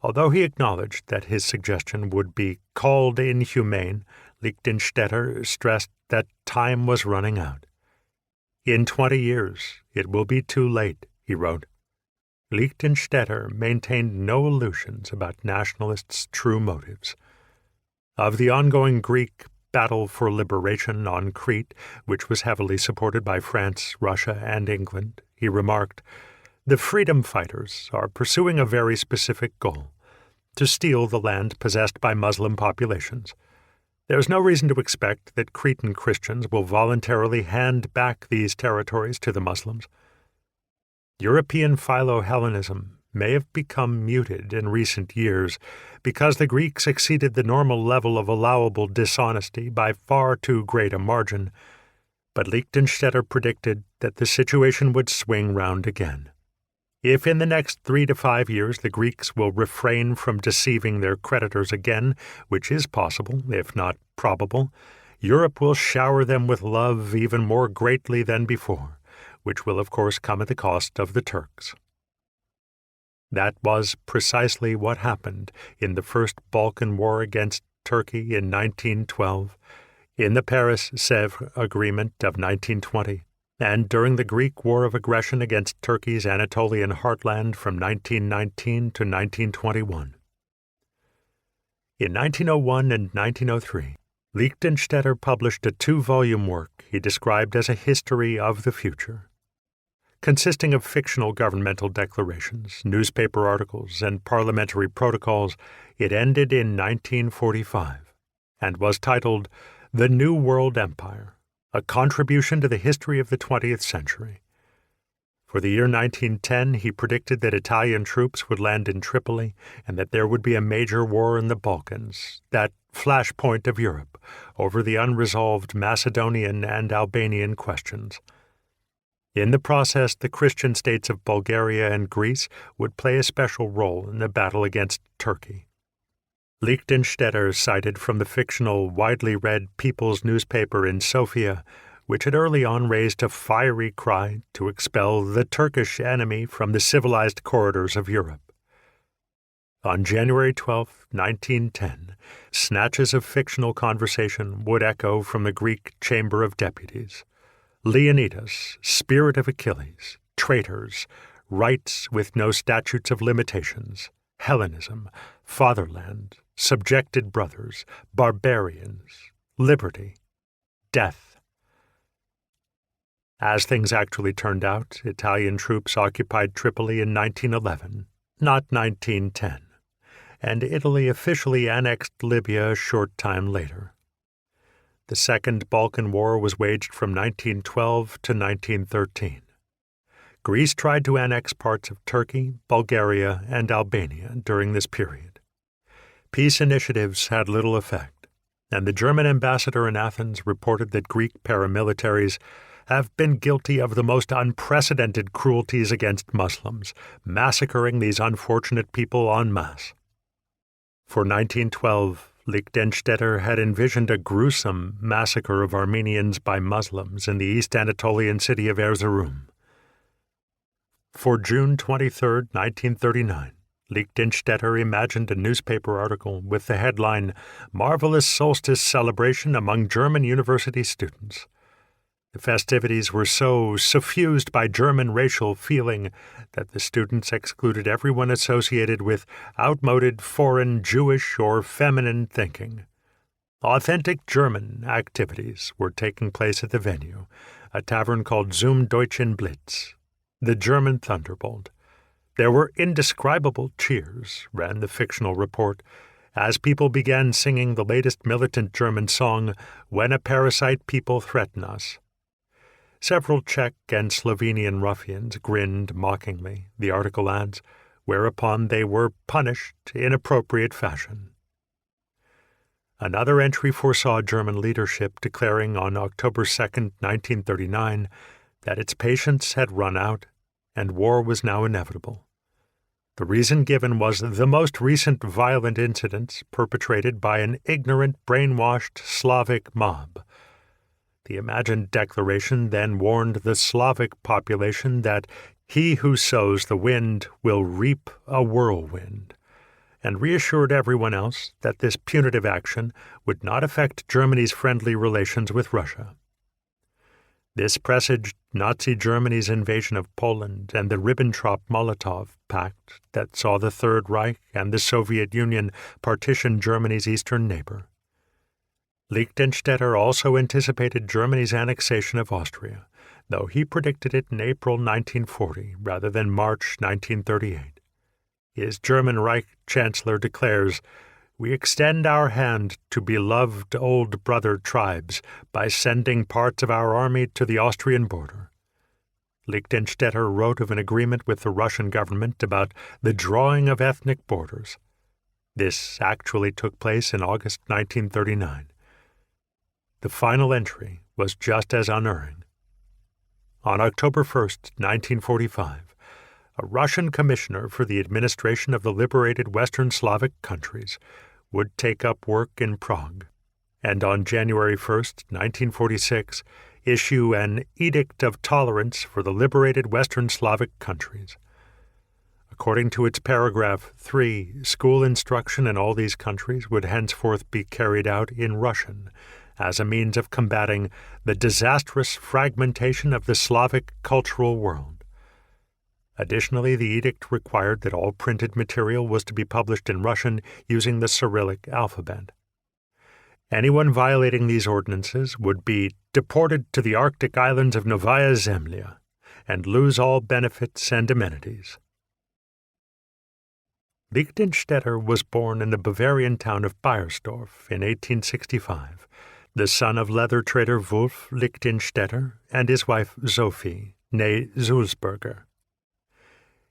Although he acknowledged that his suggestion would be called inhumane, Lichtenstetter stressed that time was running out. In 20 years, it will be too late, he wrote. Lichtenstetter maintained no illusions about nationalists' true motives. Of the ongoing Greek battle for liberation on Crete, which was heavily supported by France, Russia, and England, he remarked, "The freedom fighters are pursuing a very specific goal, to steal the land possessed by Muslim populations. There is no reason to expect that Cretan Christians will voluntarily hand back these territories to the Muslims. European Philo-Hellenism may have become muted in recent years because the Greeks exceeded the normal level of allowable dishonesty by far too great a margin, but Lichtenstetter predicted that the situation would swing round again. If in the next 3 to 5 years the Greeks will refrain from deceiving their creditors again, which is possible, if not probable, Europe will shower them with love even more greatly than before, which will of course come at the cost of the Turks." That was precisely what happened in the First Balkan War against Turkey in 1912, in the Paris-Sèvres Agreement of 1920, and during the Greek War of Aggression against Turkey's Anatolian heartland from 1919 to 1921. In 1901 and 1903, Lichtenstetter published a 2-volume work he described as a history of the future. Consisting of fictional governmental declarations, newspaper articles, and parliamentary protocols, it ended in 1945 and was titled The New World Empire, a contribution to the history of the 20th century. For the year 1910, he predicted that Italian troops would land in Tripoli and that there would be a major war in the Balkans, that flashpoint of Europe, over the unresolved Macedonian and Albanian questions. In the process, the Christian states of Bulgaria and Greece would play a special role in the battle against Turkey. Lichtenstetter cited from the fictional, widely read People's newspaper in Sofia, which had early on raised a fiery cry to expel the Turkish enemy from the civilized corridors of Europe. On January 12, 1910, snatches of fictional conversation would echo from the Greek Chamber of Deputies. Leonidas, spirit of Achilles, traitors, rights with no statutes of limitations, Hellenism, fatherland, subjected brothers, barbarians, liberty, death. As things actually turned out, Italian troops occupied Tripoli in 1911, not 1910, and Italy officially annexed Libya a short time later. The Second Balkan War was waged from 1912 to 1913. Greece tried to annex parts of Turkey, Bulgaria, and Albania during this period. Peace initiatives had little effect, and the German ambassador in Athens reported that Greek paramilitaries have been guilty of the most unprecedented cruelties against Muslims, massacring these unfortunate people en masse. For 1912, Lichtenstetter had envisioned a gruesome massacre of Armenians by Muslims in the East Anatolian city of Erzurum. For June 23, 1939, Lichtenstetter imagined a newspaper article with the headline, "Marvelous Solstice Celebration Among German University Students." The festivities were so suffused by German racial feeling that the students excluded everyone associated with outmoded foreign Jewish or feminine thinking. Authentic German activities were taking place at the venue, a tavern called Zum Deutschen Blitz, the German Thunderbolt. There were indescribable cheers, ran the fictional report, as people began singing the latest militant German song, "When a Parasite People Threaten Us." Several Czech and Slovenian ruffians grinned mockingly, the article adds, whereupon they were punished in appropriate fashion. Another entry foresaw German leadership declaring on October 2, 1939, that its patience had run out and war was now inevitable. The reason given was the most recent violent incidents perpetrated by an ignorant, brainwashed Slavic mob. The imagined declaration then warned the Slavic population that he who sows the wind will reap a whirlwind, and reassured everyone else that this punitive action would not affect Germany's friendly relations with Russia. This presaged Nazi Germany's invasion of Poland and the Ribbentrop-Molotov Pact that saw the Third Reich and the Soviet Union partition Germany's eastern neighbor. Lichtenstetter also anticipated Germany's annexation of Austria, though he predicted it in April 1940 rather than March 1938. His German Reich Chancellor declares, "We extend our hand to beloved old brother tribes by sending parts of our army to the Austrian border." Lichtenstetter wrote of an agreement with the Russian government about the drawing of ethnic borders. This actually took place in August 1939. The final entry was just as unerring. On October 1, 1945, a Russian commissioner for the administration of the liberated Western Slavic countries would take up work in Prague, and on January 1, 1946, issue an Edict of Tolerance for the liberated Western Slavic countries. According to its paragraph 3, school instruction in all these countries would henceforth be carried out in Russian, as a means of combating the disastrous fragmentation of the Slavic cultural world. Additionally, the edict required that all printed material was to be published in Russian using the Cyrillic alphabet. Anyone violating these ordinances would be deported to the Arctic islands of Novaya Zemlya and lose all benefits and amenities. Lichtenstetter was born in the Bavarian town of Beiersdorf in 1865, the son of leather trader Wolf Lichtenstetter and his wife Sophie, née Sulzberger.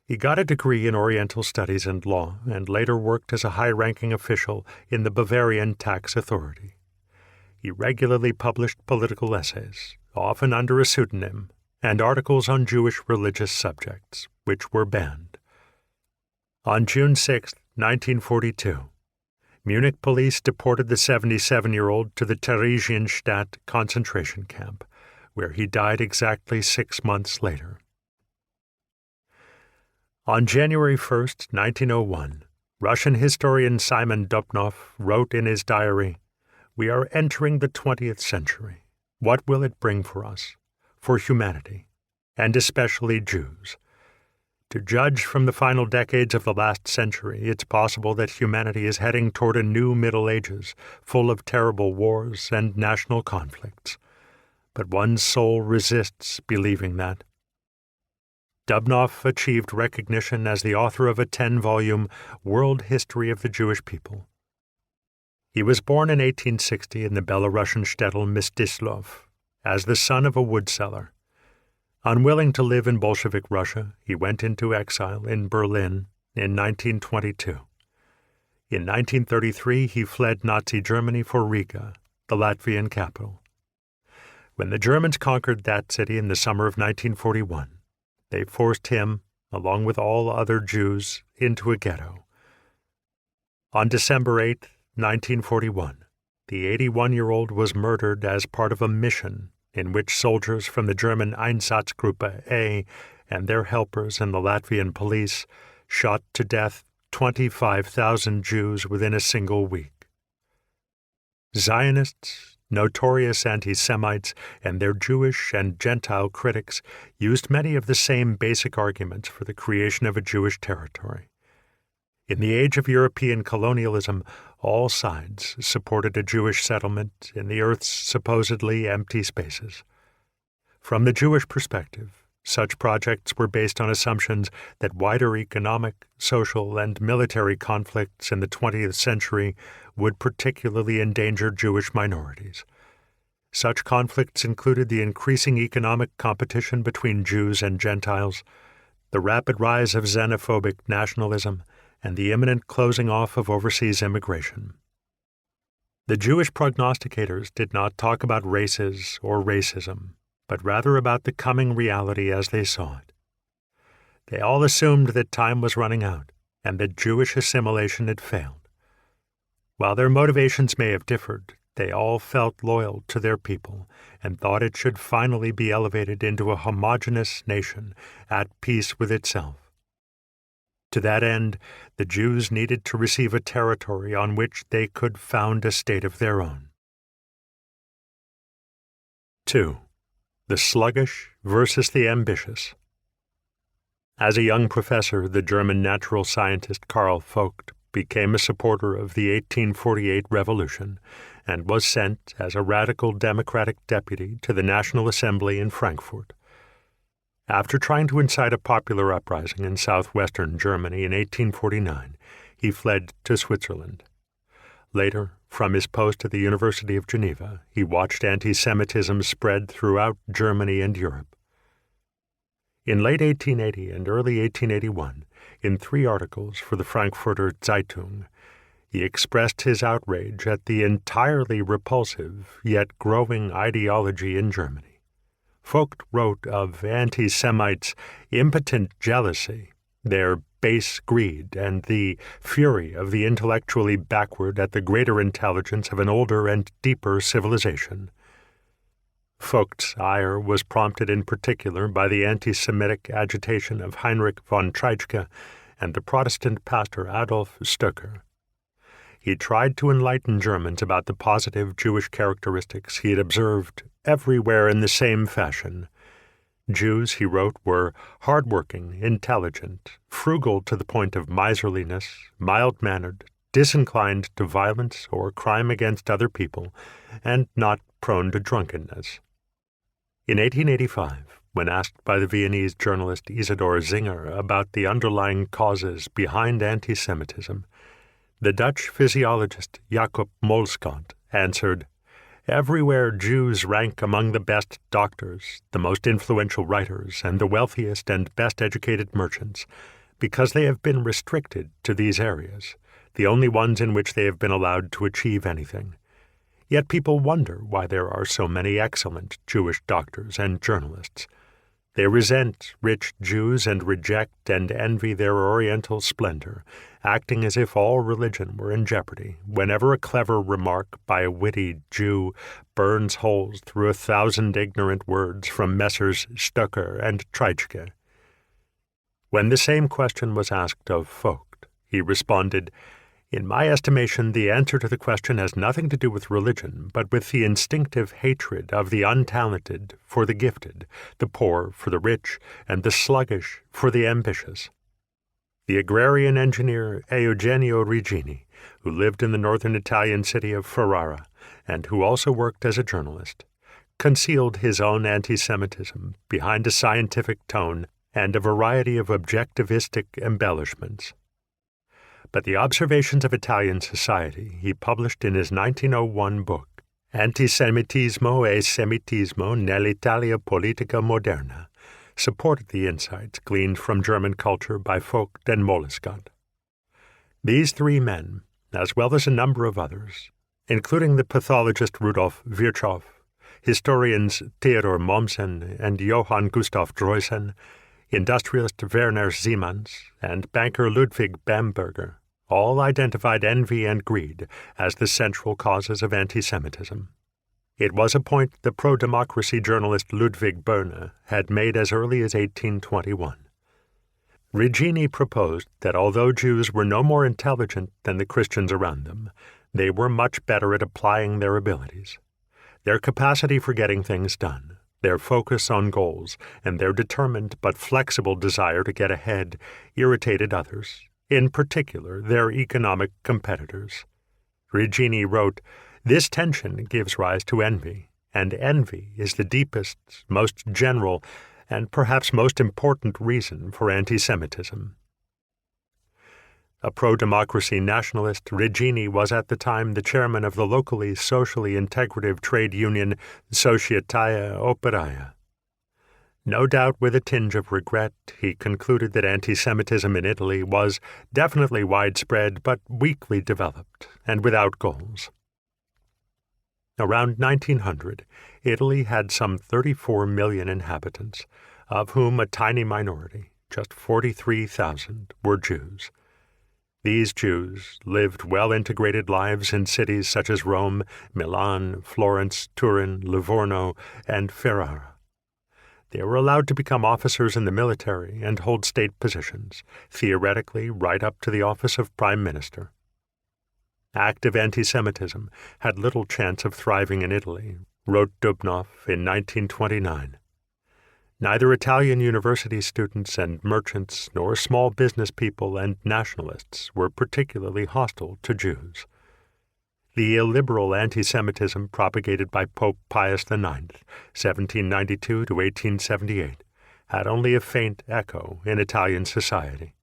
He got a degree in Oriental Studies and Law and later worked as a high-ranking official in the Bavarian Tax Authority. He regularly published political essays, often under a pseudonym, and articles on Jewish religious subjects, which were banned. On June 6, 1942, Munich police deported the 77-year-old to the Theresienstadt concentration camp, where he died exactly 6 months later. On January 1, 1901, Russian historian Simon Dubnow wrote in his diary, "We are entering the 20th century. What will it bring for us, for humanity, and especially Jews? To judge from the final decades of the last century, it's possible that humanity is heading toward a new Middle Ages, full of terrible wars and national conflicts. But one's soul resists believing that." Dubnow achieved recognition as the author of a 10-volume World History of the Jewish People. He was born in 1860 in the Belarusian shtetl Mstislov, as the son of a woodseller. Unwilling to live in Bolshevik Russia, he went into exile in Berlin in 1922. In 1933, he fled Nazi Germany for Riga, the Latvian capital. When the Germans conquered that city in the summer of 1941, they forced him, along with all other Jews, into a ghetto. On December 8, 1941, the 81-year-old was murdered as part of a mission in which soldiers from the German Einsatzgruppe A and their helpers in the Latvian police shot to death 25,000 Jews within a single week. Zionists, notorious anti-Semites, and their Jewish and Gentile critics used many of the same basic arguments for the creation of a Jewish territory. In the age of European colonialism, all sides supported a Jewish settlement in the Earth's supposedly empty spaces. From the Jewish perspective, such projects were based on assumptions that wider economic, social, and military conflicts in the 20th century would particularly endanger Jewish minorities. Such conflicts included the increasing economic competition between Jews and Gentiles, the rapid rise of xenophobic nationalism, and the imminent closing off of overseas immigration. The Jewish prognosticators did not talk about races or racism, but rather about the coming reality as they saw it. They all assumed that time was running out and that Jewish assimilation had failed. While their motivations may have differed, they all felt loyal to their people and thought it should finally be elevated into a homogeneous nation at peace with itself. To that end, the Jews needed to receive a territory on which they could found a state of their own. 2. The sluggish versus the ambitious. As a young professor, the German natural scientist Karl Vogt became a supporter of the 1848 revolution and was sent as a radical democratic deputy to the National Assembly in Frankfurt. After trying to incite a popular uprising in southwestern Germany in 1849, he fled to Switzerland. Later, from his post at the University of Geneva, he watched anti-Semitism spread throughout Germany and Europe. In late 1880 and early 1881, in 3 articles for the Frankfurter Zeitung, he expressed his outrage at the entirely repulsive yet growing ideology in Germany. Vogt wrote of anti-Semites' impotent jealousy, their base greed, and the fury of the intellectually backward at the greater intelligence of an older and deeper civilization. Vogt's ire was prompted in particular by the anti-Semitic agitation of Heinrich von Treitschke and the Protestant pastor Adolf Stöcker. He tried to enlighten Germans about the positive Jewish characteristics he had observed everywhere in the same fashion. Jews, he wrote, were hard-working, intelligent, frugal to the point of miserliness, mild-mannered, disinclined to violence or crime against other people, and not prone to drunkenness. In 1885, when asked by the Viennese journalist Isidor Singer about the underlying causes behind anti-Semitism, the Dutch physiologist Jacob Moleskant answered, "Everywhere Jews rank among the best doctors, the most influential writers, and the wealthiest and best-educated merchants, because they have been restricted to these areas, the only ones in which they have been allowed to achieve anything. Yet people wonder why there are so many excellent Jewish doctors and journalists. They resent rich Jews and reject and envy their Oriental splendor, acting as if all religion were in jeopardy whenever a clever remark by a witty Jew burns holes through 1,000 ignorant words from Messrs. Stöcker and Treitschke." When the same question was asked of Vogt, he responded, "In my estimation, the answer to the question has nothing to do with religion, but with the instinctive hatred of the untalented for the gifted, the poor for the rich, and the sluggish for the ambitious." The agrarian engineer Eugenio Regini, who lived in the northern Italian city of Ferrara, and who also worked as a journalist, concealed his own anti-Semitism behind a scientific tone and a variety of objectivistic embellishments. But the observations of Italian society he published in his 1901 book, Antisemitismo e Semitismo nell'Italia politica moderna, supported the insights gleaned from German culture by Vogt and Moleskant. These 3 men, as well as a number of others, including the pathologist Rudolf Virchow, historians Theodor Mommsen and Johann Gustav Droysen, industrialist Werner Siemens, and banker Ludwig Bamberger, all identified envy and greed as the central causes of anti-Semitism. It was a point the pro-democracy journalist Ludwig Börne had made as early as 1821. Regini proposed that although Jews were no more intelligent than the Christians around them, they were much better at applying their abilities. Their capacity for getting things done, their focus on goals, and their determined but flexible desire to get ahead irritated others, in particular their economic competitors. Regini wrote, "This tension gives rise to envy, and envy is the deepest, most general, and perhaps most important reason for anti-Semitism." A pro-democracy nationalist, Regini was at the time the chairman of the locally socially integrative trade union Societatea Operaia. No doubt with a tinge of regret, he concluded that anti-Semitism in Italy was definitely widespread but weakly developed and without goals. Around 1900, Italy had some 34 million inhabitants, of whom a tiny minority, just 43,000, were Jews. These Jews lived well-integrated lives in cities such as Rome, Milan, Florence, Turin, Livorno, and Ferrara. They were allowed to become officers in the military and hold state positions, theoretically right up to the office of prime minister. Active anti-Semitism had little chance of thriving in Italy, wrote Dubnow in 1929. Neither Italian university students and merchants nor small business people and nationalists were particularly hostile to Jews. The illiberal anti-Semitism propagated by Pope Pius IX, 1792 to 1878, had only a faint echo in Italian society.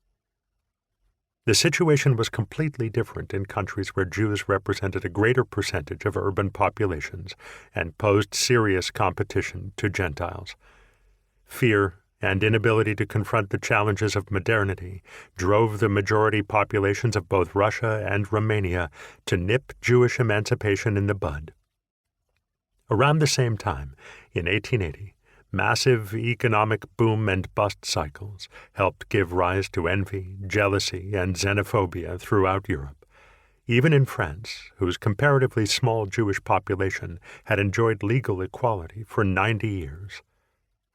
The situation was completely different in countries where Jews represented a greater percentage of urban populations and posed serious competition to Gentiles. Fear and inability to confront the challenges of modernity drove the majority populations of both Russia and Romania to nip Jewish emancipation in the bud. Around the same time, in 1880, massive economic boom and bust cycles helped give rise to envy, jealousy, and xenophobia throughout Europe. Even in France, whose comparatively small Jewish population had enjoyed legal equality for 90 years.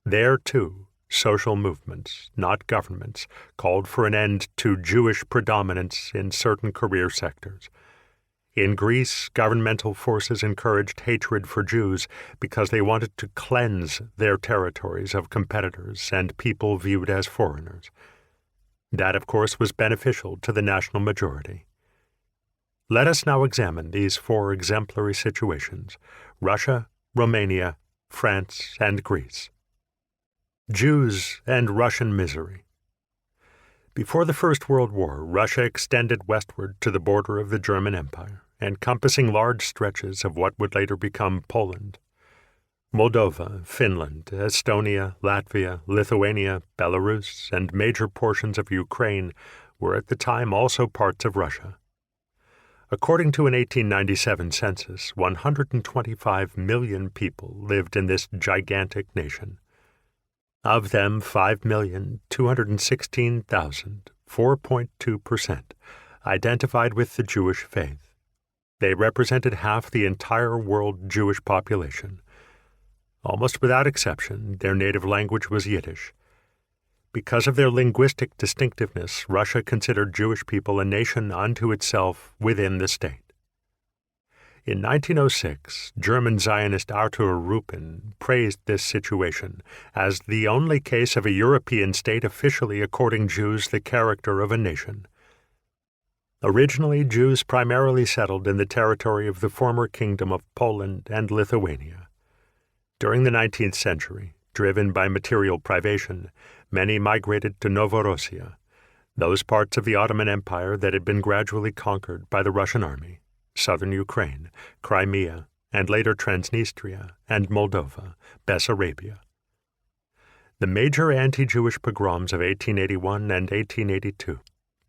There, too, social movements, not governments, called for an end to Jewish predominance in certain career sectors. In Greece, governmental forces encouraged hatred for Jews because they wanted to cleanse their territories of competitors and people viewed as foreigners. That, of course, was beneficial to the national majority. Let us now examine these four exemplary situations: Russia, Romania, France, and Greece. Jews and Russian misery. Before the First World War, Russia extended westward to the border of the German Empire, encompassing large stretches of what would later become Poland. Moldova, Finland, Estonia, Latvia, Lithuania, Belarus, and major portions of Ukraine were at the time also parts of Russia. According to an 1897 census, 125 million people lived in this gigantic nation. Of them, 5,216,000, 4.2%, identified with the Jewish faith. They represented half the entire world Jewish population. Almost without exception, their native language was Yiddish. Because of their linguistic distinctiveness, Russia considered Jewish people a nation unto itself within the state. In 1906, German Zionist Arthur Rupin praised this situation as the only case of a European state officially according Jews the character of a nation. Originally, Jews primarily settled in the territory of the former Kingdom of Poland and Lithuania. During the 19th century, driven by material privation, many migrated to Novorossiya, those parts of the Ottoman Empire that had been gradually conquered by the Russian army. Southern Ukraine, Crimea, and later Transnistria and Moldova, Bessarabia. The major anti-Jewish pogroms of 1881 and 1882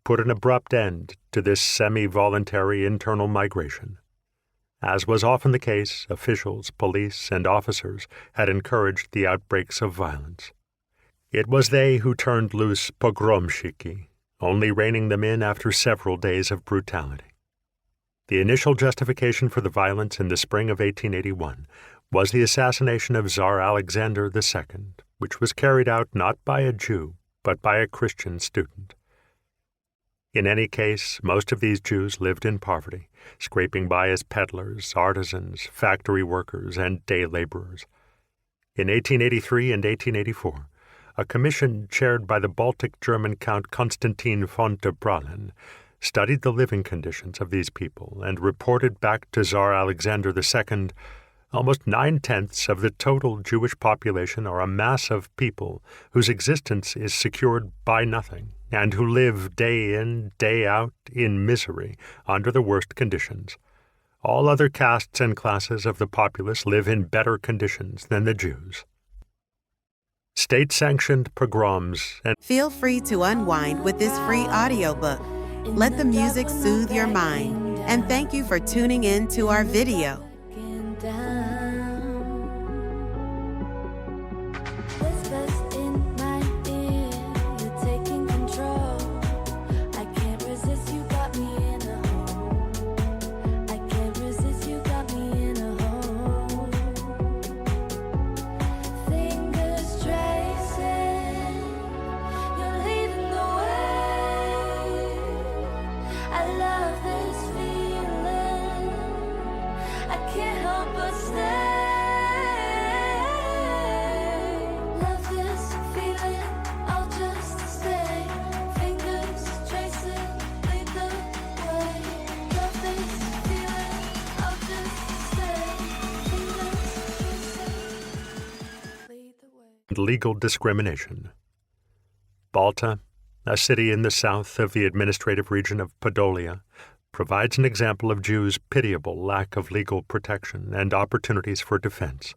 put an abrupt end to this semi-voluntary internal migration. As was often the case, officials, police, and officers had encouraged the outbreaks of violence. It was they who turned loose pogromщики, only reining them in after several days of brutality. The initial justification for the violence in the spring of 1881 was the assassination of Tsar Alexander II, which was carried out not by a Jew, but by a Christian student. In any case, most of these Jews lived in poverty, scraping by as peddlers, artisans, factory workers, and day laborers. In 1883 and 1884, a commission chaired by the Baltic German Count Constantine von der Brahlen studied the living conditions of these people and reported back to Tsar Alexander II almost 9/10 of the total Jewish population are a mass of people whose existence is secured by nothing and who live day in, day out in misery under the worst conditions. All other castes and classes of the populace live in better conditions than the Jews. State-sanctioned pogroms and
Feel free to unwind with this free audiobook. Let the music soothe your mind, and thank you for tuning in to our video.
legal discrimination. Balta, a city in the south of the administrative region of Podolia, provides an example of Jews' pitiable lack of legal protection and opportunities for defense.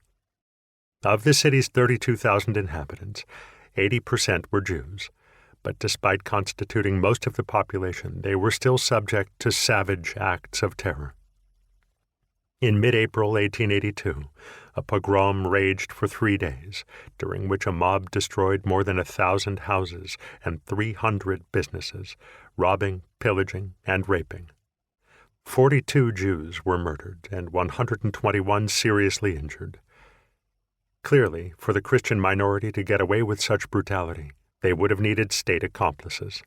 Of the city's 32,000 inhabitants, 80% were Jews, but despite constituting most of the population, they were still subject to savage acts of terror. In mid-April 1882, a pogrom raged for 3 days, during which a mob destroyed more than 1,000 houses and 300 businesses, robbing, pillaging, and raping. 42 Jews were murdered and 121 seriously injured. Clearly, for the Christian minority to get away with such brutality, they would have needed state accomplices.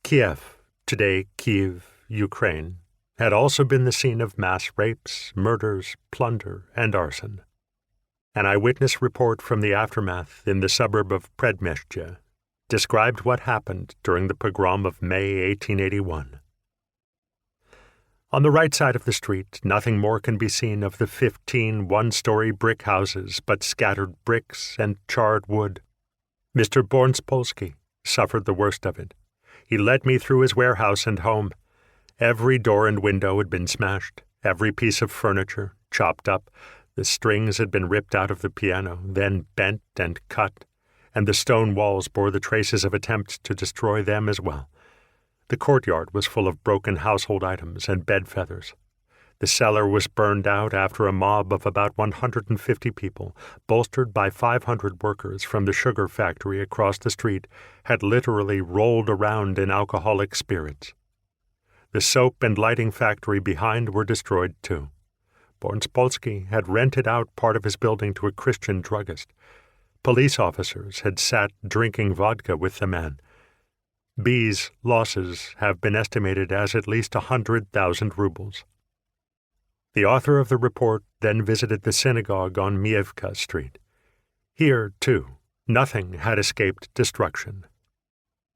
Kiev, today Kyiv, Ukraine, had also been the scene of mass rapes, murders, plunder, and arson. An eyewitness report from the aftermath in the suburb of Predmestje described what happened during the pogrom of May 1881. On the right side of the street, nothing more can be seen of the 15 one-story brick houses but scattered bricks and charred wood. Mr. Bornspolsky suffered the worst of it. He led me through his warehouse and home. Every door and window had been smashed, every piece of furniture chopped up, the strings had been ripped out of the piano, then bent and cut, and the stone walls bore the traces of attempts to destroy them as well. The courtyard was full of broken household items and bed feathers. The cellar was burned out after a mob of about 150 people, bolstered by 500 workers from the sugar factory across the street, had literally rolled around in alcoholic spirits. The soap and lighting factory behind were destroyed too. Bornspolsky had rented out part of his building to a Christian druggist. Police officers had sat drinking vodka with the man. B's losses have been estimated as at least 100,000 rubles. The author of the report then visited the synagogue on Mievka Street. Here, too, nothing had escaped destruction.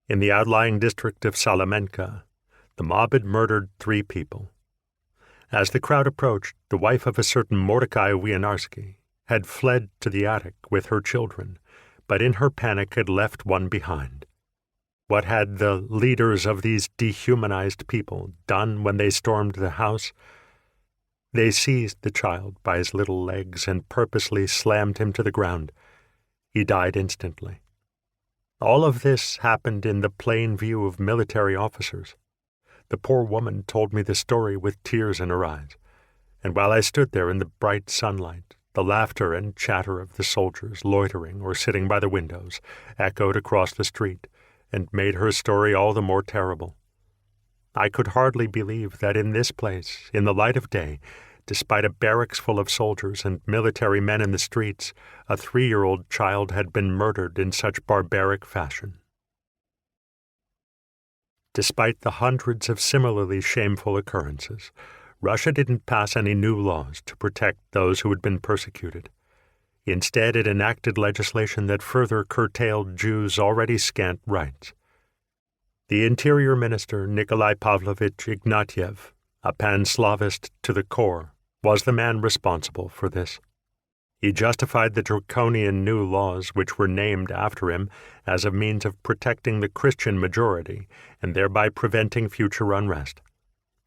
In the outlying district of Salamenka, the mob had murdered 3 people. As the crowd approached, the wife of a certain Mordecai Wienarski had fled to the attic with her children, but in her panic had left one behind. What had the leaders of these dehumanized people done when they stormed the house? They seized the child by his little legs and purposely slammed him to the ground. He died instantly. All of this happened in the plain view of military officers. The poor woman told me the story with tears in her eyes, and while I stood there in the bright sunlight, the laughter and chatter of the soldiers loitering or sitting by the windows echoed across the street, and made her story all the more terrible. I could hardly believe that in this place, in the light of day, despite a barracks full of soldiers and military men in the streets, a 3-year-old child had been murdered in such barbaric fashion. Despite the hundreds of similarly shameful occurrences, Russia didn't pass any new laws to protect those who had been persecuted. Instead, it enacted legislation that further curtailed Jews' already scant rights. The Interior Minister Nikolai Pavlovich Ignatiev, a pan-Slavist to the core, was the man responsible for this. He justified the draconian new laws which were named after him as a means of protecting the Christian majority and thereby preventing future unrest.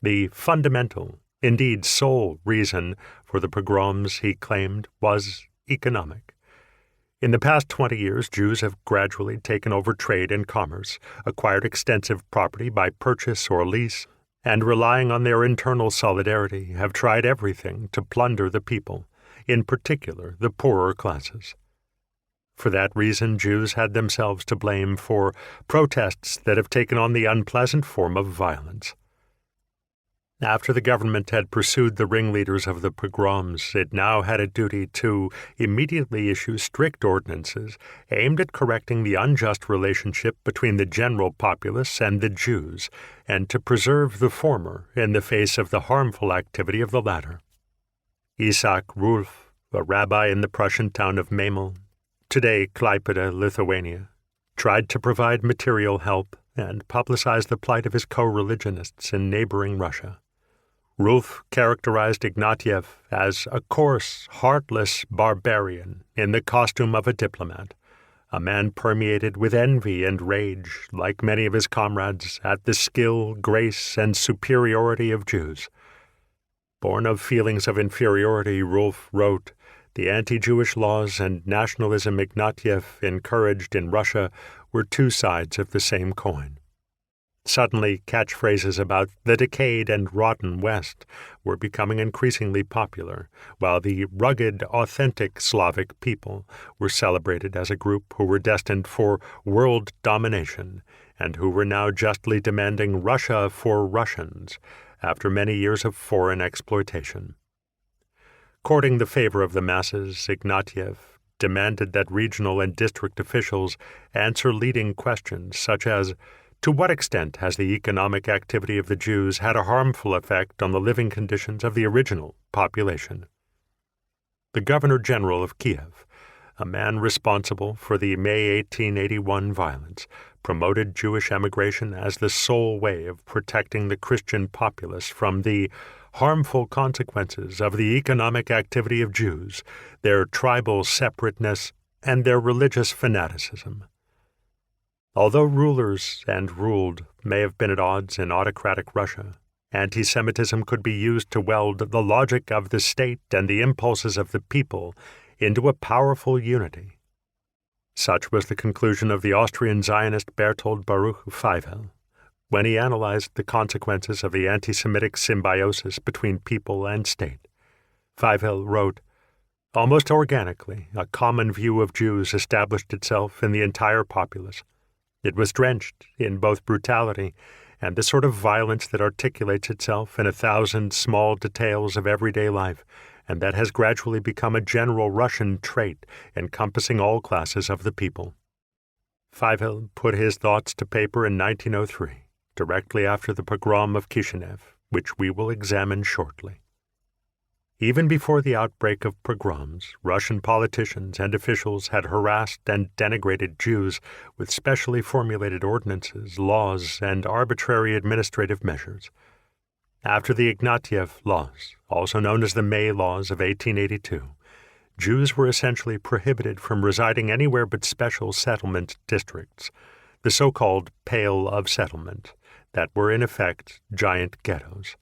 The fundamental, indeed sole, reason for the pogroms, he claimed, was economic. In the past 20 years, Jews have gradually taken over trade and commerce, acquired extensive property by purchase or lease, and relying on their internal solidarity, have tried everything to plunder the people, in particular the poorer classes. For that reason, Jews had themselves to blame for protests that have taken on the unpleasant form of violence. After the government had pursued the ringleaders of the pogroms, it now had a duty to immediately issue strict ordinances aimed at correcting the unjust relationship between the general populace and the Jews, and to preserve the former in the face of the harmful activity of the latter. Isaac Rulf, a rabbi in the Prussian town of Memel, today Klaipėda, Lithuania, tried to provide material help and publicize the plight of his co-religionists in neighboring Russia. Rulf characterized Ignatiev as a coarse, heartless barbarian in the costume of a diplomat, a man permeated with envy and rage, like many of his comrades, at the skill, grace, and superiority of Jews. Born of feelings of inferiority, Rulf wrote, "The anti-Jewish laws and nationalism Ignatiev encouraged in Russia were two sides of the same coin." Suddenly, catchphrases about the decayed and rotten West were becoming increasingly popular, while the rugged, authentic Slavic people were celebrated as a group who were destined for world domination and who were now justly demanding Russia for Russians after many years of foreign exploitation. Courting the favor of the masses, Ignatiev demanded that regional and district officials answer leading questions such as, to what extent has the economic activity of the Jews had a harmful effect on the living conditions of the original population? The Governor-General of Kiev, a man responsible for the May 1881 violence, promoted Jewish emigration as the sole way of protecting the Christian populace from the harmful consequences of the economic activity of Jews, their tribal separateness, and their religious fanaticism. Although rulers and ruled may have been at odds in autocratic Russia, anti-Semitism could be used to weld the logic of the state and the impulses of the people into a powerful unity. Such was the conclusion of the Austrian Zionist Bertold Baruch Feivel when he analyzed the consequences of the anti-Semitic symbiosis between people and state. Feivel wrote, "Almost organically, a common view of Jews established itself in the entire populace. It was drenched in both brutality and the sort of violence that articulates itself in 1,000 small details of everyday life, and that has gradually become a general Russian trait encompassing all classes of the people." Feivel put his thoughts to paper in 1903, directly after the pogrom of Kishinev, which we will examine shortly. Even before the outbreak of pogroms, Russian politicians and officials had harassed and denigrated Jews with specially formulated ordinances, laws, and arbitrary administrative measures. After the Ignatiev laws, also known as the May Laws of 1882, Jews were essentially prohibited from residing anywhere but special settlement districts, the so-called Pale of Settlement, that were in effect giant ghettos.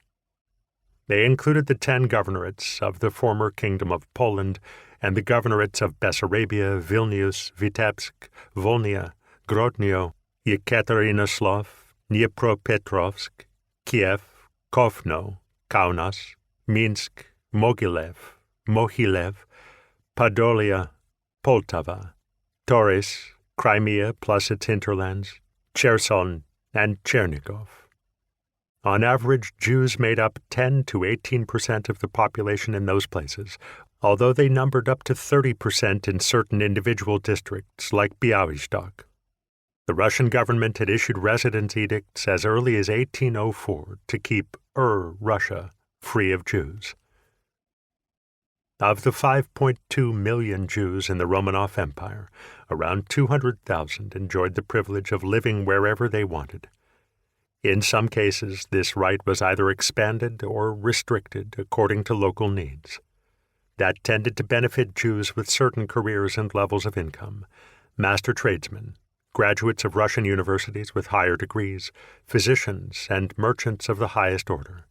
They included the 10 governorates of the former Kingdom of Poland and the governorates of Bessarabia, Vilnius, Vitebsk, Volhynia, Grodno, Yekaterinoslav, Dnipropetrovsk, Kiev, Kovno, Kaunas, Minsk, Mogilev, Podolia, Poltava, Tauris, Crimea plus its hinterlands, Cherson, and Chernigov. On average, Jews made up 10 to 18% of the population in those places, although they numbered up to 30% in certain individual districts like Białystok. The Russian government had issued residence edicts as early as 1804 to keep Russia free of Jews. Of the 5.2 million Jews in the Romanov Empire, around 200,000 enjoyed the privilege of living wherever they wanted. In some cases, this right was either expanded or restricted according to local needs. That tended to benefit Jews with certain careers and levels of income: master tradesmen, graduates of Russian universities with higher degrees, physicians, and merchants of the highest order.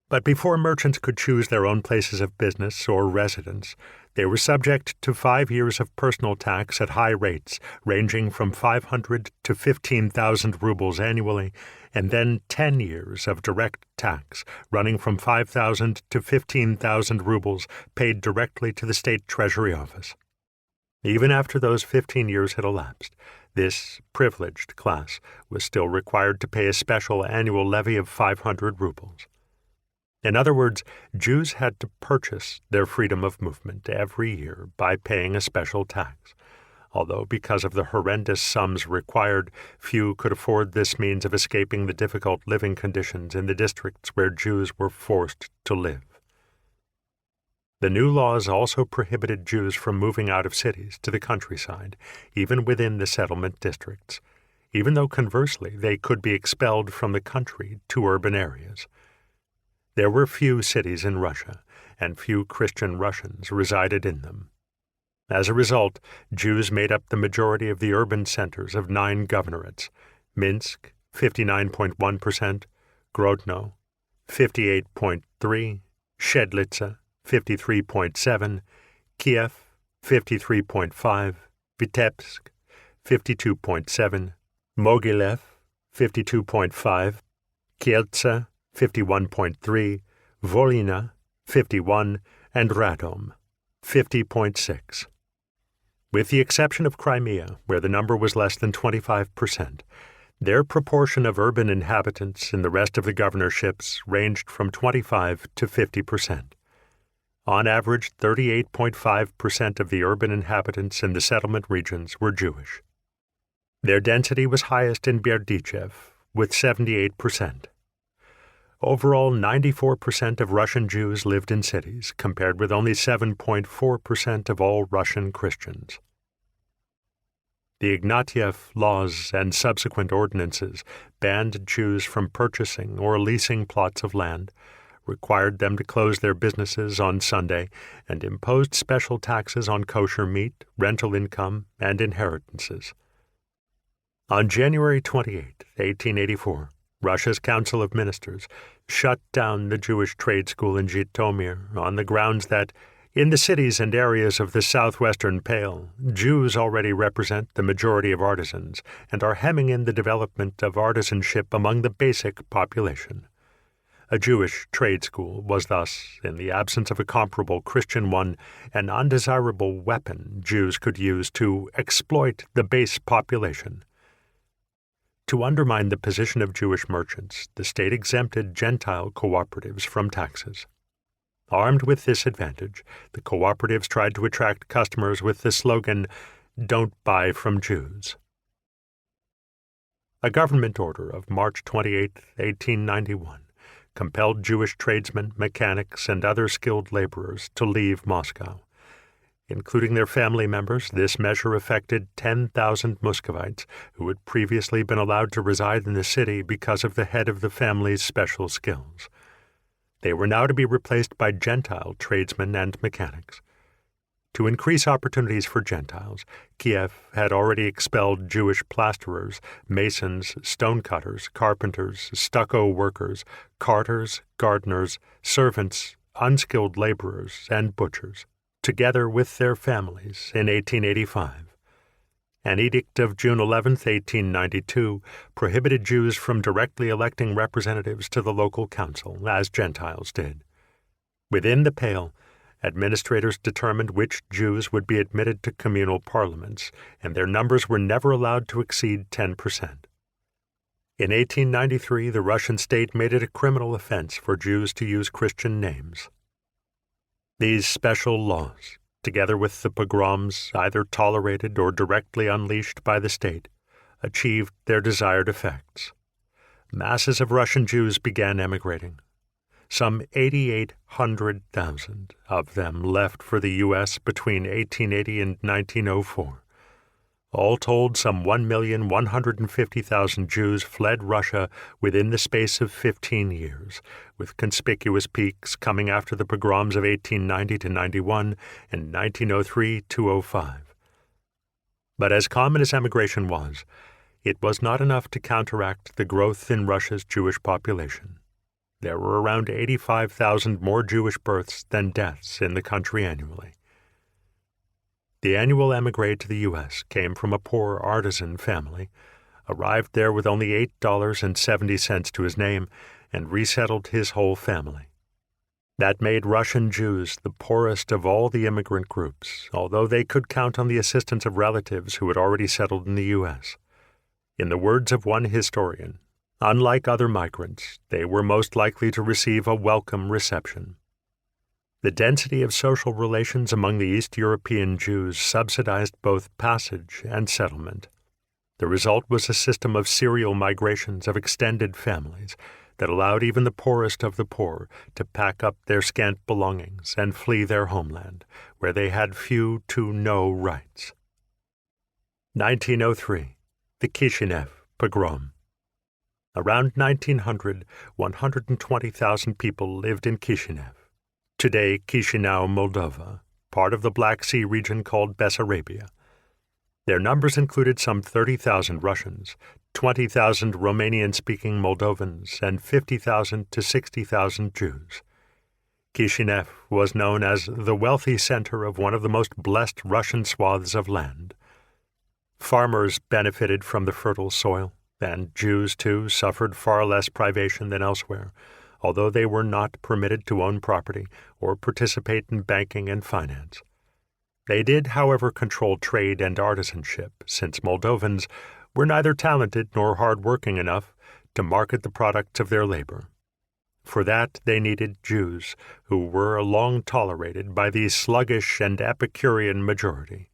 But before merchants could choose their own places of business or residence, they were subject to 5 years of personal tax at high rates, ranging from 500 to 15,000 rubles annually, and then 10 years of direct tax, running from 5,000 to 15,000 rubles paid directly to the state treasury office. Even after those 15 years had elapsed, this privileged class was still required to pay a special annual levy of 500 rubles. In other words, Jews had to purchase their freedom of movement every year by paying a special tax, although because of the horrendous sums required, few could afford this means of escaping the difficult living conditions in the districts where Jews were forced to live. The new laws also prohibited Jews from moving out of cities to the countryside, even within the settlement districts, even though conversely they could be expelled from the country to urban areas. There were few cities in Russia, and few Christian Russians resided in them. As a result, Jews made up the majority of the urban centers of 9 governorates: Minsk, 59.1%, Grodno, 58.3%, Shedlitsa, 53.7%, Kiev, 53.5%, Vitebsk, 52.7%, Mogilev, 52.5%, Kielce, 51.3%, Volhynia, 51%, and Radom, 50.6%. With the exception of Crimea, where the number was less than 25%, their proportion of urban inhabitants in the rest of the governorships ranged from 25 to 50%. On average, 38.5% of the urban inhabitants in the settlement regions were Jewish. Their density was highest in Berdichev, with 78%. Overall, 94% of Russian Jews lived in cities, compared with only 7.4% of all Russian Christians. The Ignatieff laws and subsequent ordinances banned Jews from purchasing or leasing plots of land, required them to close their businesses on Sunday, and imposed special taxes on kosher meat, rental income, and inheritances. On January 28, 1884, Russia's Council of Ministers shut down the Jewish trade school in Zhytomyr on the grounds that, in the cities and areas of the southwestern Pale, Jews already represent the majority of artisans and are hemming in the development of artisanship among the basic population. A Jewish trade school was thus, in the absence of a comparable Christian one, an undesirable weapon Jews could use to exploit the base population. To undermine the position of Jewish merchants, the state exempted Gentile cooperatives from taxes. Armed with this advantage, the cooperatives tried to attract customers with the slogan, "Don't buy from Jews." A government order of March 28, 1891, compelled Jewish tradesmen, mechanics, and other skilled laborers to leave Moscow. Including their family members, this measure affected 10,000 Muscovites who had previously been allowed to reside in the city because of the head of the family's special skills. They were now to be replaced by Gentile tradesmen and mechanics. To increase opportunities for Gentiles, Kiev had already expelled Jewish plasterers, masons, stonecutters, carpenters, stucco workers, carters, gardeners, servants, unskilled laborers, and butchers, together with their families, in 1885. An edict of June 11, 1892, prohibited Jews from directly electing representatives to the local council, as Gentiles did. Within the Pale, administrators determined which Jews would be admitted to communal parliaments, and their numbers were never allowed to exceed 10%. In 1893, the Russian state made it a criminal offense for Jews to use Christian names. These special laws, together with the pogroms either tolerated or directly unleashed by the state, achieved their desired effects. Masses of Russian Jews began emigrating. Some 8,800,000 of them left for the U.S. between 1880 and 1904. All told, some 1,150,000 Jews fled Russia within the space of 15 years, with conspicuous peaks coming after the pogroms of 1890 to 91 and 1903 to 05. But as common as emigration was, it was not enough to counteract the growth in Russia's Jewish population. There were around 85,000 more Jewish births than deaths in the country annually. The annual émigré to the U.S. came from a poor artisan family, arrived there with only $8.70 to his name, and resettled his whole family. That made Russian Jews the poorest of all the immigrant groups, although they could count on the assistance of relatives who had already settled in the U.S. In the words of one historian, unlike other migrants, they were most likely to receive a welcome reception. The density of social relations among the East European Jews subsidized both passage and settlement. The result was a system of serial migrations of extended families that allowed even the poorest of the poor to pack up their scant belongings and flee their homeland, where they had few to no rights. 1903, the Kishinev pogrom. Around 1900, 120,000 people lived in Kishinev, today Chisinau, Moldova, part of the Black Sea region called Bessarabia. Their numbers included some 30,000 Russians, 20,000 Romanian-speaking Moldovans, and 50,000 to 60,000 Jews. Kishinev was known as the wealthy center of one of the most blessed Russian swaths of land. Farmers benefited from the fertile soil, and Jews, too, suffered far less privation than elsewhere, although they were not permitted to own property or participate in banking and finance. They did, however, control trade and artisanship, since Moldovans were neither talented nor hard-working enough to market the products of their labor. For that they needed Jews, who were long tolerated by the sluggish and Epicurean majority.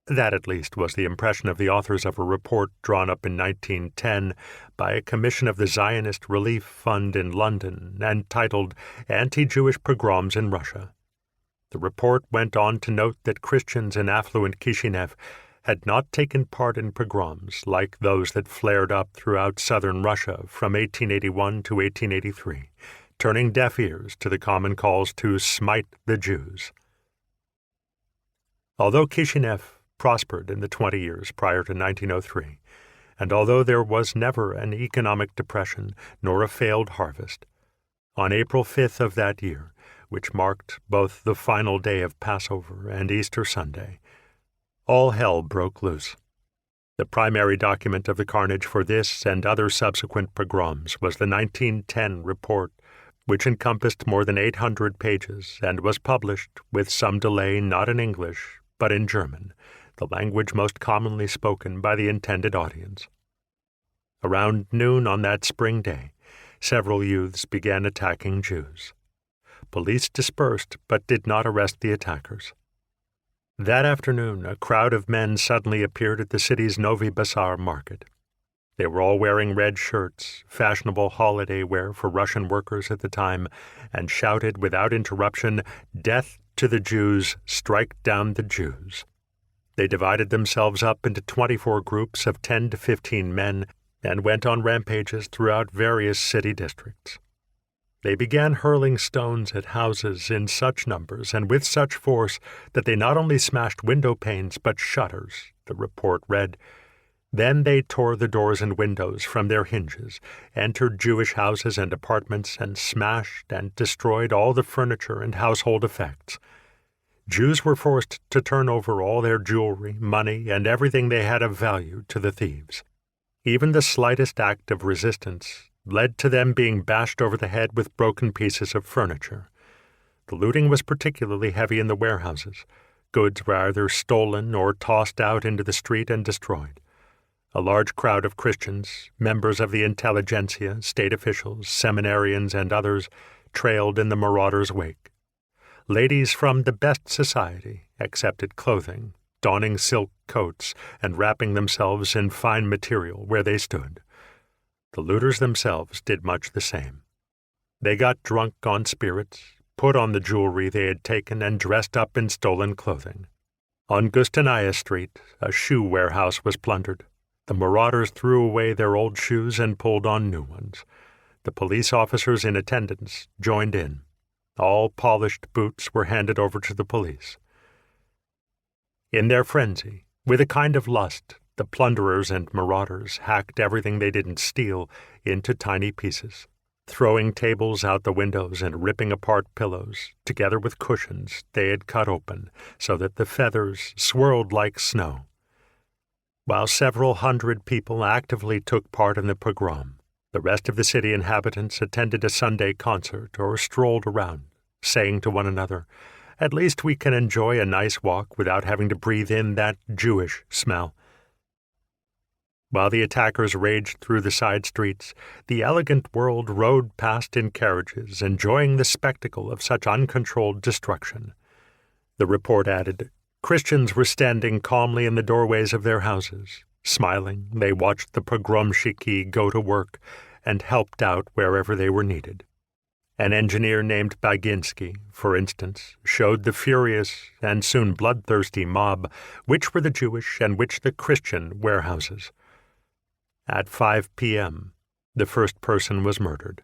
That, at least, was the impression of the authors of a report drawn up in 1910 by a commission of the Zionist Relief Fund in London and titled Anti-Jewish Pogroms in Russia. The report went on to note that Christians in affluent Kishinev had not taken part in pogroms like those that flared up throughout southern Russia from 1881 to 1883, turning deaf ears to the common calls to smite the Jews. Although Kishinev prospered in the 20 years prior to 1903, and although there was never an economic depression nor a failed harvest, on April 5th of that year, which marked both the final day of Passover and Easter Sunday, all hell broke loose. The primary document of the carnage for this and other subsequent pogroms was the 1910 report, which encompassed more than 800 pages and was published, with some delay, not in English, but in German, the language most commonly spoken by the intended audience. Around noon on that spring day, several youths began attacking Jews. Police dispersed but did not arrest the attackers. That afternoon, a crowd of men suddenly appeared at the city's Novi Bazar market. They were all wearing red shirts, fashionable holiday wear for Russian workers at the time, and shouted without interruption, "Death to the Jews, strike down the Jews." They divided themselves up into 24 groups of 10 to 15 men and went on rampages throughout various city districts. They began hurling stones at houses in such numbers and with such force that they not only smashed window panes but shutters, the report read. Then they tore the doors and windows from their hinges, entered Jewish houses and apartments, and smashed and destroyed all the furniture and household effects. Jews were forced to turn over all their jewelry, money, and everything they had of value to the thieves. Even the slightest act of resistance led to them being bashed over the head with broken pieces of furniture. The looting was particularly heavy in the warehouses. Goods were either stolen or tossed out into the street and destroyed. A large crowd of Christians, members of the intelligentsia, state officials, seminarians, and others, trailed in the marauders' wake. Ladies from the best society accepted clothing, donning silk coats and wrapping themselves in fine material where they stood. The looters themselves did much the same. They got drunk on spirits, put on the jewelry they had taken, and dressed up in stolen clothing. On Götz Street, a shoe warehouse was plundered. The marauders threw away their old shoes and pulled on new ones. The police officers in attendance joined in. All polished boots were handed over to the police. In their frenzy, with a kind of lust, the plunderers and marauders hacked everything they didn't steal into tiny pieces, throwing tables out the windows and ripping apart pillows, together with cushions they had cut open so that the feathers swirled like snow. While several hundred people actively took part in the pogrom, the rest of the city inhabitants attended a Sunday concert or strolled around, saying to one another, "At least we can enjoy a nice walk without having to breathe in that Jewish smell." While the attackers raged through the side streets, the elegant world rode past in carriages, enjoying the spectacle of such uncontrolled destruction. The report added, Christians were standing calmly in the doorways of their houses. Smiling, they watched the pogromщики go to work and helped out wherever they were needed. An engineer named Baginski, for instance, showed the furious and soon bloodthirsty mob which were the Jewish and which the Christian warehouses. At 5 p.m., the first person was murdered.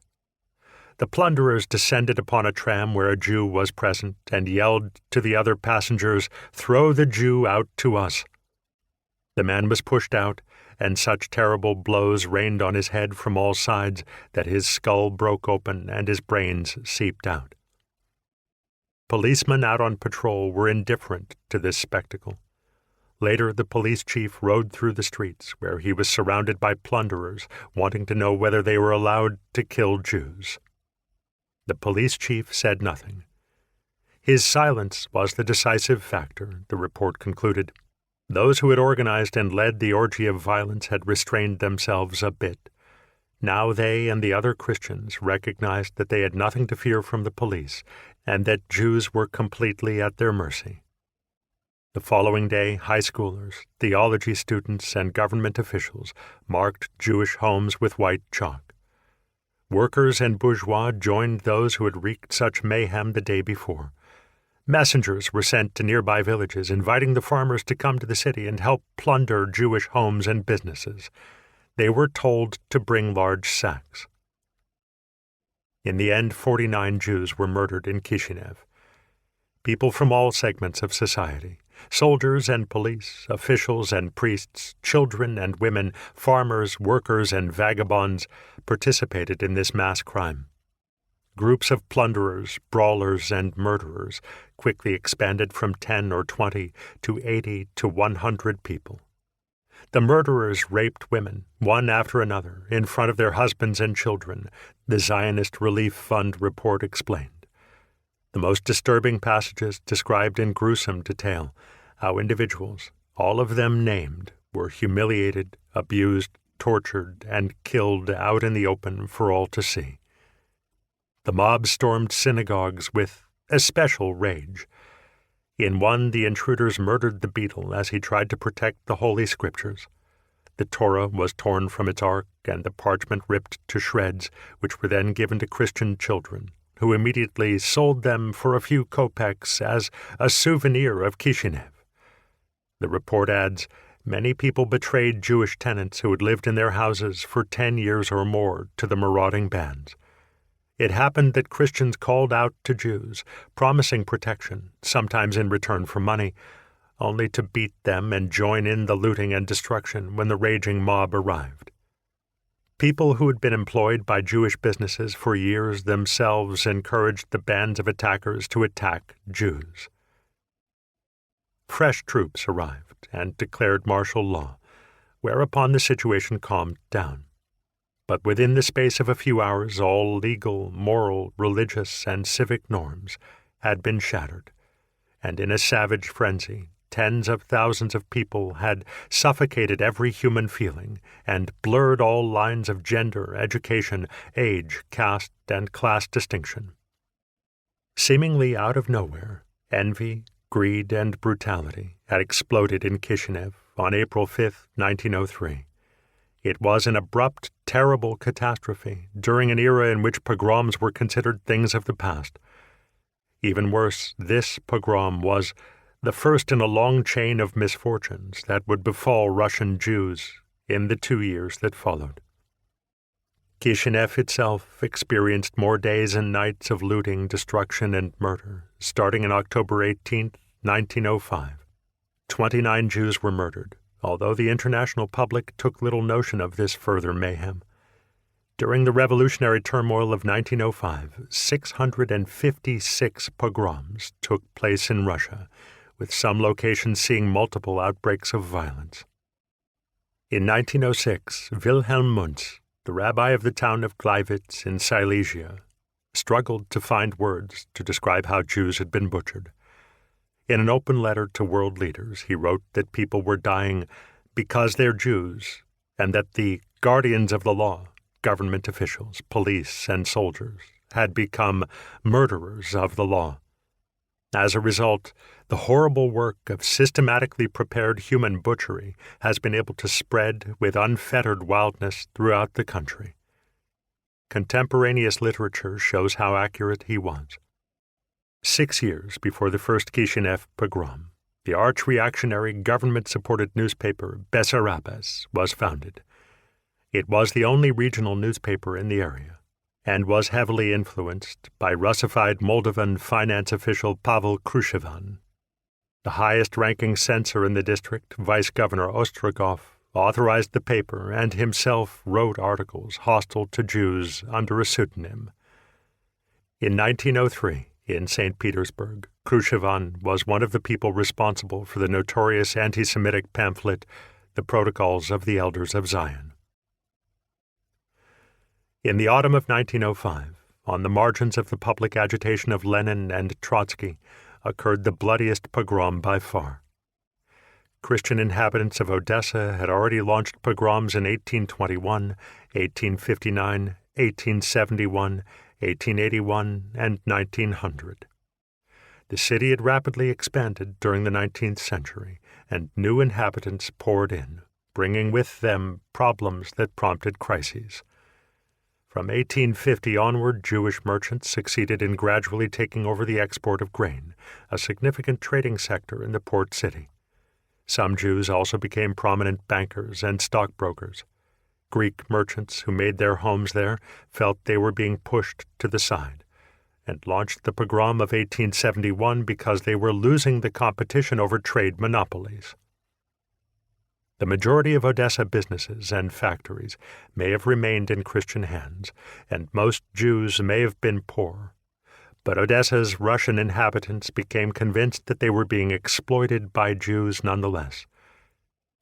The plunderers descended upon a tram where a Jew was present and yelled to the other passengers, "Throw the Jew out to us." The man was pushed out, and such terrible blows rained on his head from all sides that his skull broke open and his brains seeped out. Policemen out on patrol were indifferent to this spectacle. Later, the police chief rode through the streets, where he was surrounded by plunderers, wanting to know whether they were allowed to kill Jews. The police chief said nothing. His silence was the decisive factor, the report concluded. Those who had organized and led the orgy of violence had restrained themselves a bit. Now they and the other Christians recognized that they had nothing to fear from the police, and that Jews were completely at their mercy. The following day, high schoolers, theology students, and government officials marked Jewish homes with white chalk. Workers and bourgeois joined those who had wreaked such mayhem the day before. Messengers were sent to nearby villages, inviting the farmers to come to the city and help plunder Jewish homes and businesses. They were told to bring large sacks. In the end, 49 Jews were murdered in Kishinev. People from all segments of society, soldiers and police, officials and priests, children and women, farmers, workers, and vagabonds participated in this mass crime. Groups of plunderers, brawlers, and murderers quickly expanded from 10 or 20 to 80 to 100 people. The murderers raped women, one after another, in front of their husbands and children, the Zionist Relief Fund report explained. The most disturbing passages described in gruesome detail how individuals, all of them named, were humiliated, abused, tortured, and killed out in the open for all to see. The mob stormed synagogues with especial rage. In one, the intruders murdered the beadle as he tried to protect the Holy Scriptures. The Torah was torn from its ark and the parchment ripped to shreds, which were then given to Christian children, who immediately sold them for a few kopecks as a souvenir of Kishinev. The report adds, many people betrayed Jewish tenants who had lived in their houses for 10 years or more to the marauding bands. It happened that Christians called out to Jews, promising protection, sometimes in return for money, only to beat them and join in the looting and destruction when the raging mob arrived. People who had been employed by Jewish businesses for years themselves encouraged the bands of attackers to attack Jews. Fresh troops arrived and declared martial law, whereupon the situation calmed down. But within the space of a few hours, all legal, moral, religious, and civic norms had been shattered, and in a savage frenzy, tens of thousands of people had suffocated every human feeling and blurred all lines of gender, education, age, caste, and class distinction. Seemingly out of nowhere, envy, greed, and brutality had exploded in Kishinev on April 5, 1903. It was an abrupt, terrible catastrophe during an era in which pogroms were considered things of the past. Even worse, this pogrom was the first in a long chain of misfortunes that would befall Russian Jews in the 2 years that followed. Kishinev itself experienced more days and nights of looting, destruction, and murder, starting on October 18, 1905. 29 Jews were murdered, although the international public took little notion of this further mayhem. During the revolutionary turmoil of 1905, 656 pogroms took place in Russia, with some locations seeing multiple outbreaks of violence. In 1906, Wilhelm Muntz, the rabbi of the town of Gleiwitz in Silesia, struggled to find words to describe how Jews had been butchered. In an open letter to world leaders, he wrote that people were dying because they're Jews, and that the guardians of the law, government officials, police, and soldiers, had become murderers of the law. As a result, the horrible work of systematically prepared human butchery has been able to spread with unfettered wildness throughout the country. Contemporaneous literature shows how accurate he was. 6 years before the first Kishinev pogrom, the arch-reactionary government-supported newspaper Bessarabes was founded. It was the only regional newspaper in the area, and was heavily influenced by Russified Moldovan finance official Pavel Krushevan. The highest-ranking censor in the district, Vice Governor Ostrogov, authorized the paper and himself wrote articles hostile to Jews under a pseudonym. In 1903, in St. Petersburg, Krushevan was one of the people responsible for the notorious anti-Semitic pamphlet, The Protocols of the Elders of Zion. In the autumn of 1905, on the margins of the public agitation of Lenin and Trotsky, occurred the bloodiest pogrom by far. Christian inhabitants of Odessa had already launched pogroms in 1821, 1859, 1871, 1881, and 1900. The city had rapidly expanded during the 19th century, and new inhabitants poured in, bringing with them problems that prompted crises. From 1850 onward, Jewish merchants succeeded in gradually taking over the export of grain, a significant trading sector in the port city. Some Jews also became prominent bankers and stockbrokers. Greek merchants who made their homes there felt they were being pushed to the side, and launched the pogrom of 1871 because they were losing the competition over trade monopolies. The majority of Odessa businesses and factories may have remained in Christian hands, and most Jews may have been poor. But Odessa's Russian inhabitants became convinced that they were being exploited by Jews nonetheless.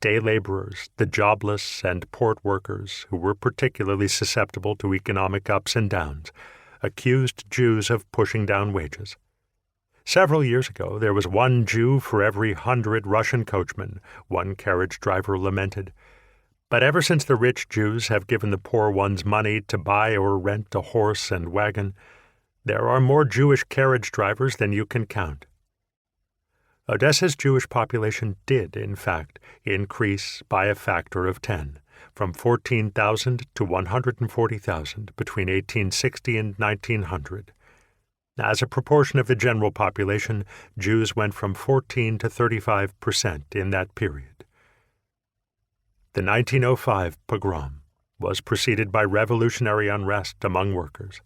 Day laborers, the jobless, and port workers, who were particularly susceptible to economic ups and downs, accused Jews of pushing down wages. Several years ago, there was 1 Jew for every 100 Russian coachmen, one carriage driver lamented. But ever since the rich Jews have given the poor ones money to buy or rent a horse and wagon, there are more Jewish carriage drivers than you can count. Odessa's Jewish population did, in fact, increase by a factor of 10, from 14,000 to 140,000 between 1860 and 1900. As a proportion of the general population, Jews went from 14 to 35% in that period. The 1905 pogrom was preceded by revolutionary unrest among workers.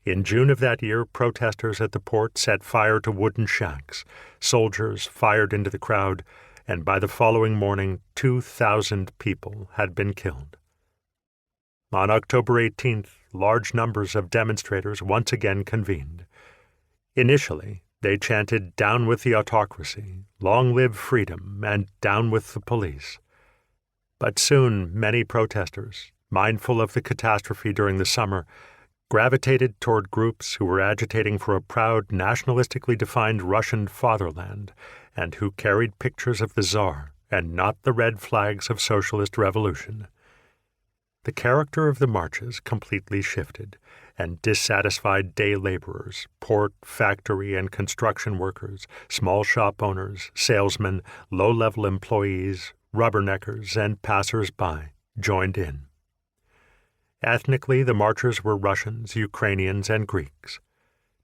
In June of that year, protesters at the port set fire to wooden shacks. Soldiers fired into the crowd, and by the following morning, 2,000 people had been killed. On October 18th, large numbers of demonstrators once again convened. Initially, they chanted, "Down with the autocracy, long live freedom, and down with the police." But soon many protesters, mindful of the catastrophe during the summer, gravitated toward groups who were agitating for a proud, nationalistically defined Russian fatherland and who carried pictures of the Tsar and not the red flags of socialist revolution. The character of the marches completely shifted, and dissatisfied day laborers, port, factory, and construction workers, small shop owners, salesmen, low-level employees, rubberneckers, and passers-by joined in. Ethnically, the marchers were Russians, Ukrainians, and Greeks.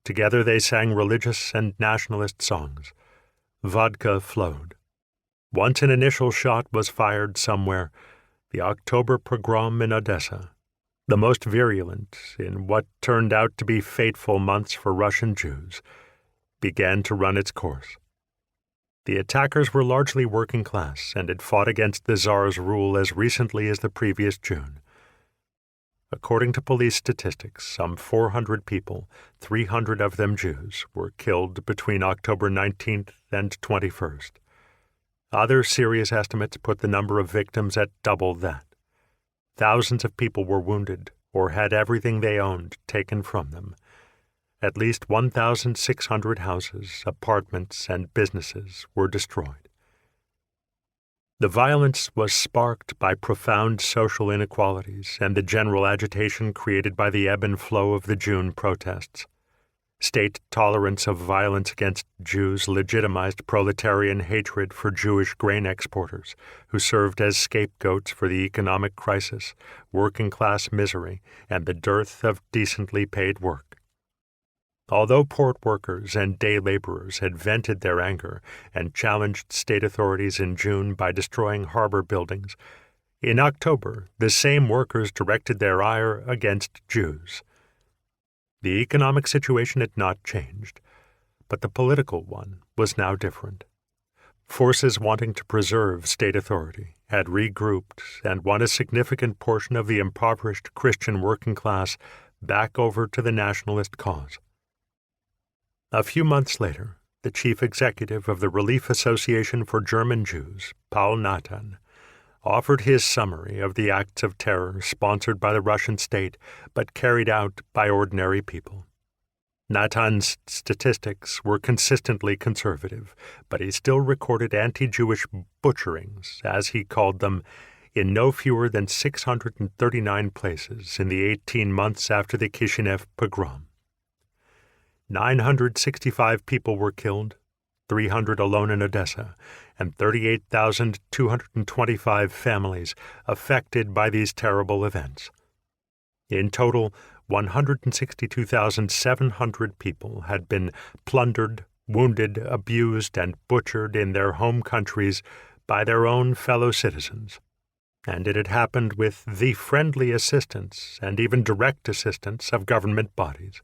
Together they sang religious and nationalist songs. Vodka flowed. Once an initial shot was fired somewhere, the October pogrom in Odessa, the most virulent in what turned out to be fateful months for Russian Jews, began to run its course. The attackers were largely working class and had fought against the Tsar's rule as recently as the previous June. According to police statistics, some 400 people, 300 of them Jews, were killed between October 19th and 21st. Other serious estimates put the number of victims at double that. Thousands of people were wounded or had everything they owned taken from them. At least 1,600 houses, apartments, and businesses were destroyed. The violence was sparked by profound social inequalities and the general agitation created by the ebb and flow of the June protests. State tolerance of violence against Jews legitimized proletarian hatred for Jewish grain exporters, who served as scapegoats for the economic crisis, working-class misery, and the dearth of decently paid work. Although port workers and day laborers had vented their anger and challenged state authorities in June by destroying harbor buildings, in October the same workers directed their ire against Jews. The economic situation had not changed, but the political one was now different. Forces wanting to preserve state authority had regrouped and won a significant portion of the impoverished Christian working class back over to the nationalist cause. A few months later, the chief executive of the Relief Association for German Jews, Paul Natan, offered his summary of the acts of terror sponsored by the Russian state but carried out by ordinary people. Natan's statistics were consistently conservative, but he still recorded anti-Jewish butcherings, as he called them, in no fewer than 639 places in the 18 months after the Kishinev pogrom. 965 people were killed, 300 alone in Odessa, and 38,225 families affected by these terrible events. In total, 162,700 people had been plundered, wounded, abused, and butchered in their home countries by their own fellow citizens, and it had happened with the friendly assistance and even direct assistance of government bodies.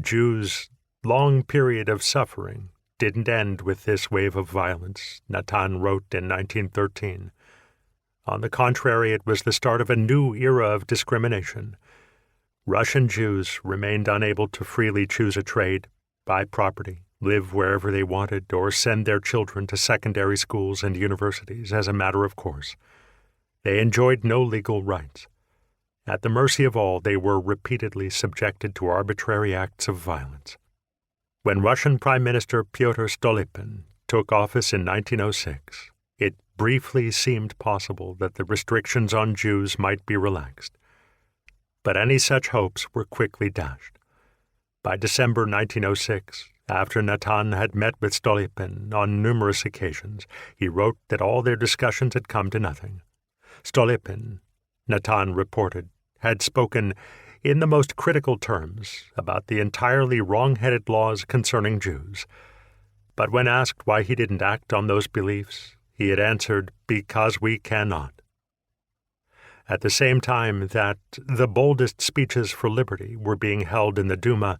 Jews' long period of suffering didn't end with this wave of violence, Natan wrote in 1913. On the contrary, it was the start of a new era of discrimination. Russian Jews remained unable to freely choose a trade, buy property, live wherever they wanted, or send their children to secondary schools and universities as a matter of course. They enjoyed no legal rights. At the mercy of all, they were repeatedly subjected to arbitrary acts of violence. When Russian Prime Minister Pyotr Stolypin took office in 1906, it briefly seemed possible that the restrictions on Jews might be relaxed. But any such hopes were quickly dashed. By December 1906, after Natan had met with Stolypin on numerous occasions, he wrote that all their discussions had come to nothing. Stolypin, Natan reported, had spoken in the most critical terms about the entirely wrong-headed laws concerning Jews. But when asked why he didn't act on those beliefs, he had answered, "Because we cannot." At the same time that the boldest speeches for liberty were being held in the Duma,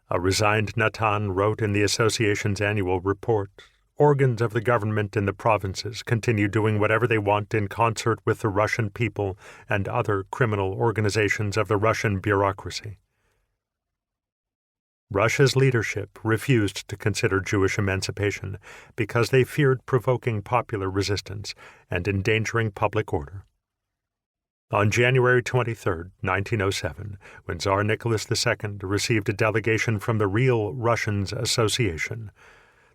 a resigned Natan wrote in the association's annual report, organs of the government in the provinces continue doing whatever they want in concert with the Russian people and other criminal organizations of the Russian bureaucracy. Russia's leadership refused to consider Jewish emancipation because they feared provoking popular resistance and endangering public order. On January 23, 1907, when Tsar Nicholas II received a delegation from the Real Russians Association,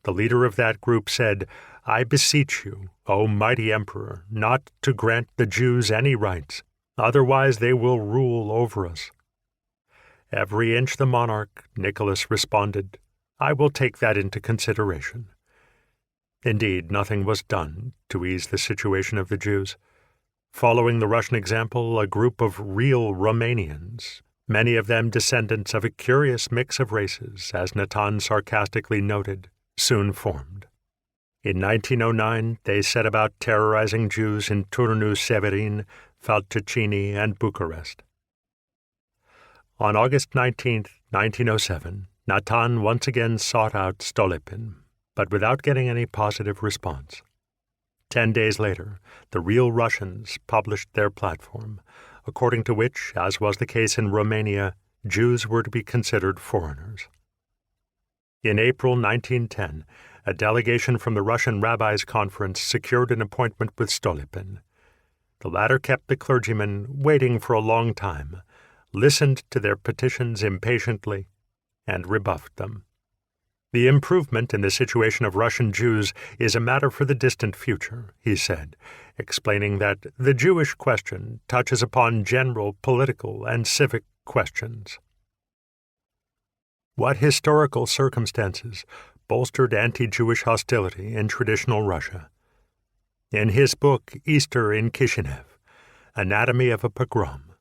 the leader of that group said, "I beseech you, O mighty emperor, not to grant the Jews any rights, otherwise they will rule over us." "Every inch the monarch," Nicholas responded. "I will take that into consideration." Indeed, nothing was done to ease the situation of the Jews. Following the Russian example, a group of real Romanians, many of them descendants of a curious mix of races, as Natan sarcastically noted, soon formed. In 1909, they set about terrorizing Jews in Turnu Severin, Faltucini, and Bucharest. On August 19, 1907, Natan once again sought out Stolypin, but without getting any positive response. 10 days later, the Real Russians published their platform, according to which, as was the case in Romania, Jews were to be considered foreigners. In April 1910, a delegation from the Russian Rabbis' Conference secured an appointment with Stolypin. The latter kept the clergymen waiting for a long time, listened to their petitions impatiently, and rebuffed them. "The improvement in the situation of Russian Jews is a matter for the distant future," he said, explaining that the Jewish question touches upon general political and civic questions. What historical circumstances bolstered anti-Jewish hostility in traditional Russia? In his book Easter in Kishinev, Anatomy of a Pogrom,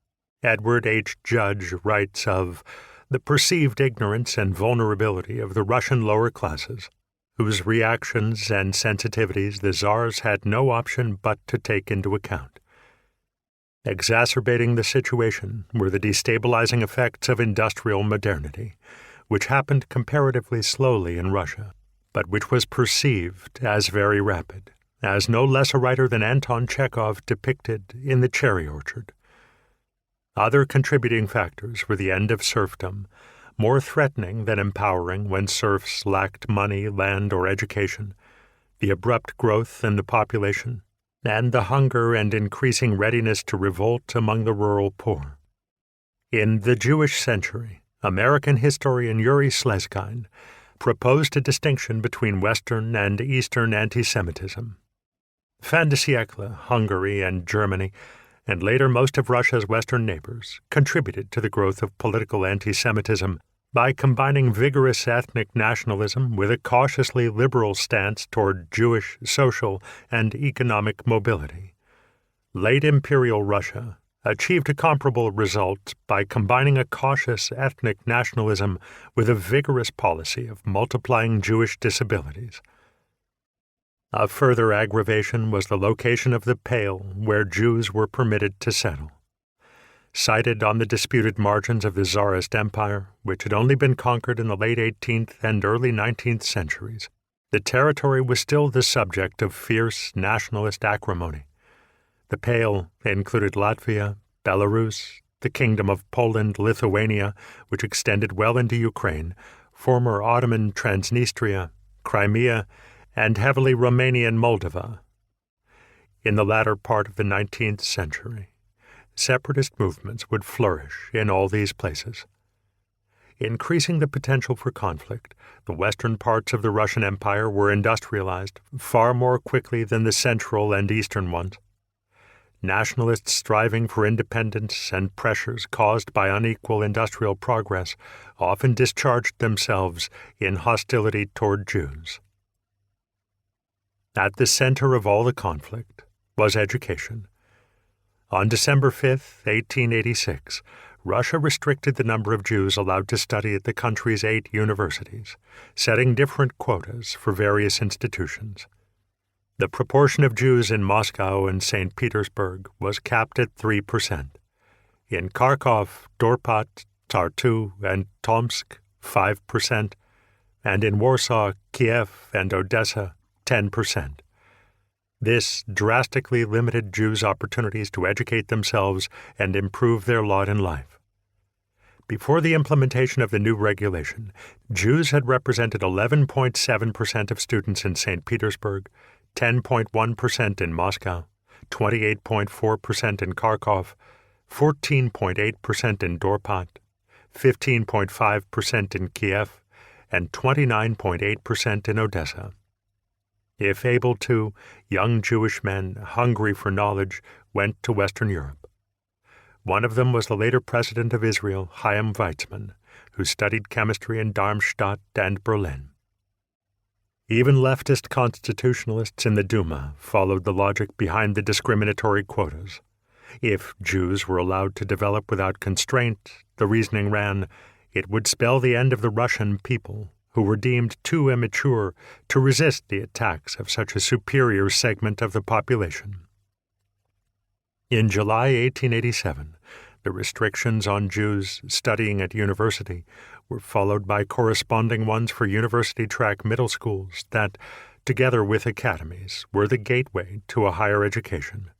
Edward H. Judge writes of the perceived ignorance and vulnerability of the Russian lower classes, whose reactions and sensitivities the Tsars had no option but to take into account. Exacerbating the situation were the destabilizing effects of industrial modernity, which happened comparatively slowly in Russia, but which was perceived as very rapid, as no less a writer than Anton Chekhov depicted in The Cherry Orchard. Other contributing factors were the end of serfdom, more threatening than empowering when serfs lacked money, land, or education, the abrupt growth in the population, and the hunger and increasing readiness to revolt among the rural poor. In The Jewish Century, American historian Yuri Slezkine proposed a distinction between Western and Eastern anti-Semitism. Fin de siècle, Hungary and Germany, and later most of Russia's Western neighbors, contributed to the growth of political anti-Semitism by combining vigorous ethnic nationalism with a cautiously liberal stance toward Jewish social and economic mobility. Late Imperial Russia achieved a comparable result by combining a cautious ethnic nationalism with a vigorous policy of multiplying Jewish disabilities. A further aggravation was the location of the Pale, where Jews were permitted to settle. Sited on the disputed margins of the Tsarist Empire, which had only been conquered in the late 18th and early 19th centuries, the territory was still the subject of fierce nationalist acrimony. The Pale included Latvia, Belarus, the Kingdom of Poland, Lithuania, which extended well into Ukraine, former Ottoman Transnistria, Crimea, and heavily Romanian Moldova. In the latter part of the 19th century, separatist movements would flourish in all these places. Increasing the potential for conflict, the western parts of the Russian Empire were industrialized far more quickly than the central and eastern ones. Nationalists striving for independence and pressures caused by unequal industrial progress often discharged themselves in hostility toward Jews. At the center of all the conflict was education. On December 5, 1886, Russia restricted the number of Jews allowed to study at the country's 8 universities, setting different quotas for various institutions. The proportion of Jews in Moscow and St. Petersburg was capped at 3%. In Kharkov, Dorpat, Tartu, and Tomsk, 5%, and in Warsaw, Kiev, and Odessa, 10%. This drastically limited Jews' opportunities to educate themselves and improve their lot in life. Before the implementation of the new regulation, Jews had represented 11.7% of students in St. Petersburg, 10.1% in Moscow, 28.4% in Kharkov, 14.8% in Dorpat, 15.5% in Kiev, and 29.8% in Odessa. If able to, young Jewish men hungry for knowledge went to Western Europe. One of them was the later president of Israel, Chaim Weizmann, who studied chemistry in Darmstadt and Berlin. Even leftist constitutionalists in the Duma followed the logic behind the discriminatory quotas. If Jews were allowed to develop without constraint, the reasoning ran, it would spell the end of the Russian people, who were deemed too immature to resist the attacks of such a superior segment of the population. In July 1887, the restrictions on Jews studying at university were followed by corresponding ones for university-track middle schools that, together with academies, were the gateway to a higher education.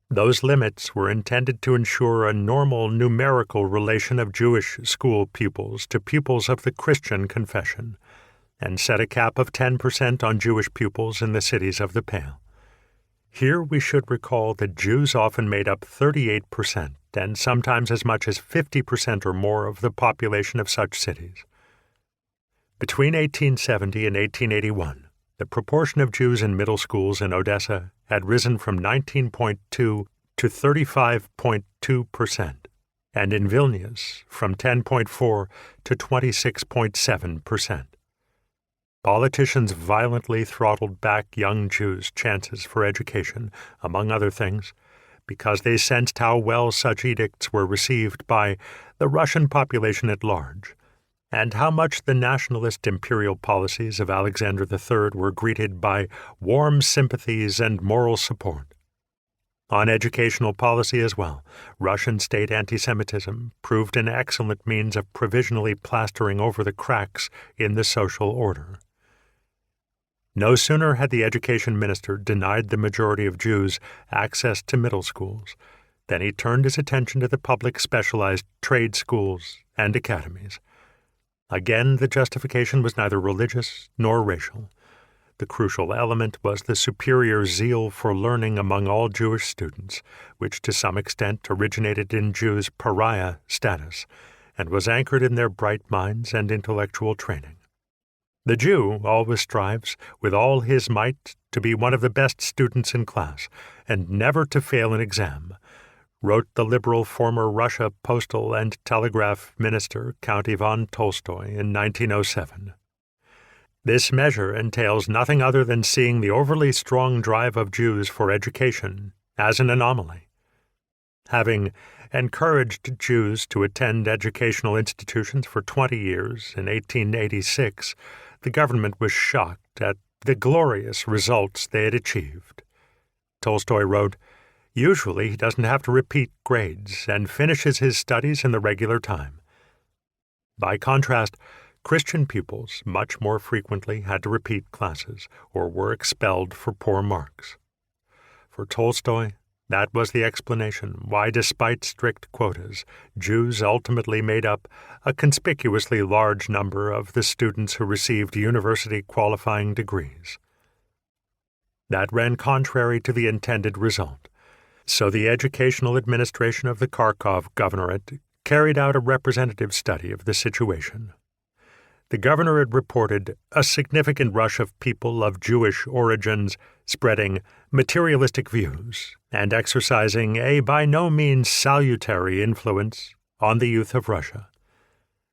Those limits were intended to ensure a normal numerical relation of Jewish school pupils to pupils of the Christian confession, and set a cap of 10% on Jewish pupils in the cities of the Pale. Here we should recall that Jews often made up 38% and sometimes as much as 50% or more of the population of such cities. Between 1870 and 1881, the proportion of Jews in middle schools in Odessa had risen from 19.2 to 35.2%, and in Vilnius from 10.4 to 26.7%. Politicians violently throttled back young Jews' chances for education, among other things, because they sensed how well such edicts were received by the Russian population at large, and how much the nationalist imperial policies of Alexander III were greeted by warm sympathies and moral support. On educational policy as well, Russian state anti-Semitism proved an excellent means of provisionally plastering over the cracks in the social order. No sooner had the education minister denied the majority of Jews access to middle schools than he turned his attention to the public specialized trade schools and academies. Again, the justification was neither religious nor racial. The crucial element was the superior zeal for learning among all Jewish students, which to some extent originated in Jews' pariah status and was anchored in their bright minds and intellectual training. The Jew always strives, with all his might, to be one of the best students in class, and never to fail an exam, wrote the liberal former Russia postal and telegraph minister Count Ivan Tolstoy in 1907. This measure entails nothing other than seeing the overly strong drive of Jews for education as an anomaly. Having encouraged Jews to attend educational institutions for 20 years in 1886, the government was shocked at the glorious results they had achieved. Tolstoy wrote, "Usually he doesn't have to repeat grades and finishes his studies in the regular time." By contrast, Christian pupils much more frequently had to repeat classes or were expelled for poor marks. For Tolstoy, that was the explanation why, despite strict quotas, Jews ultimately made up a conspicuously large number of the students who received university-qualifying degrees. That ran contrary to the intended result, so the educational administration of the Kharkov governorate carried out a representative study of the situation. The governor had reported a significant rush of people of Jewish origins spreading materialistic views and exercising a by no means salutary influence on the youth of Russia.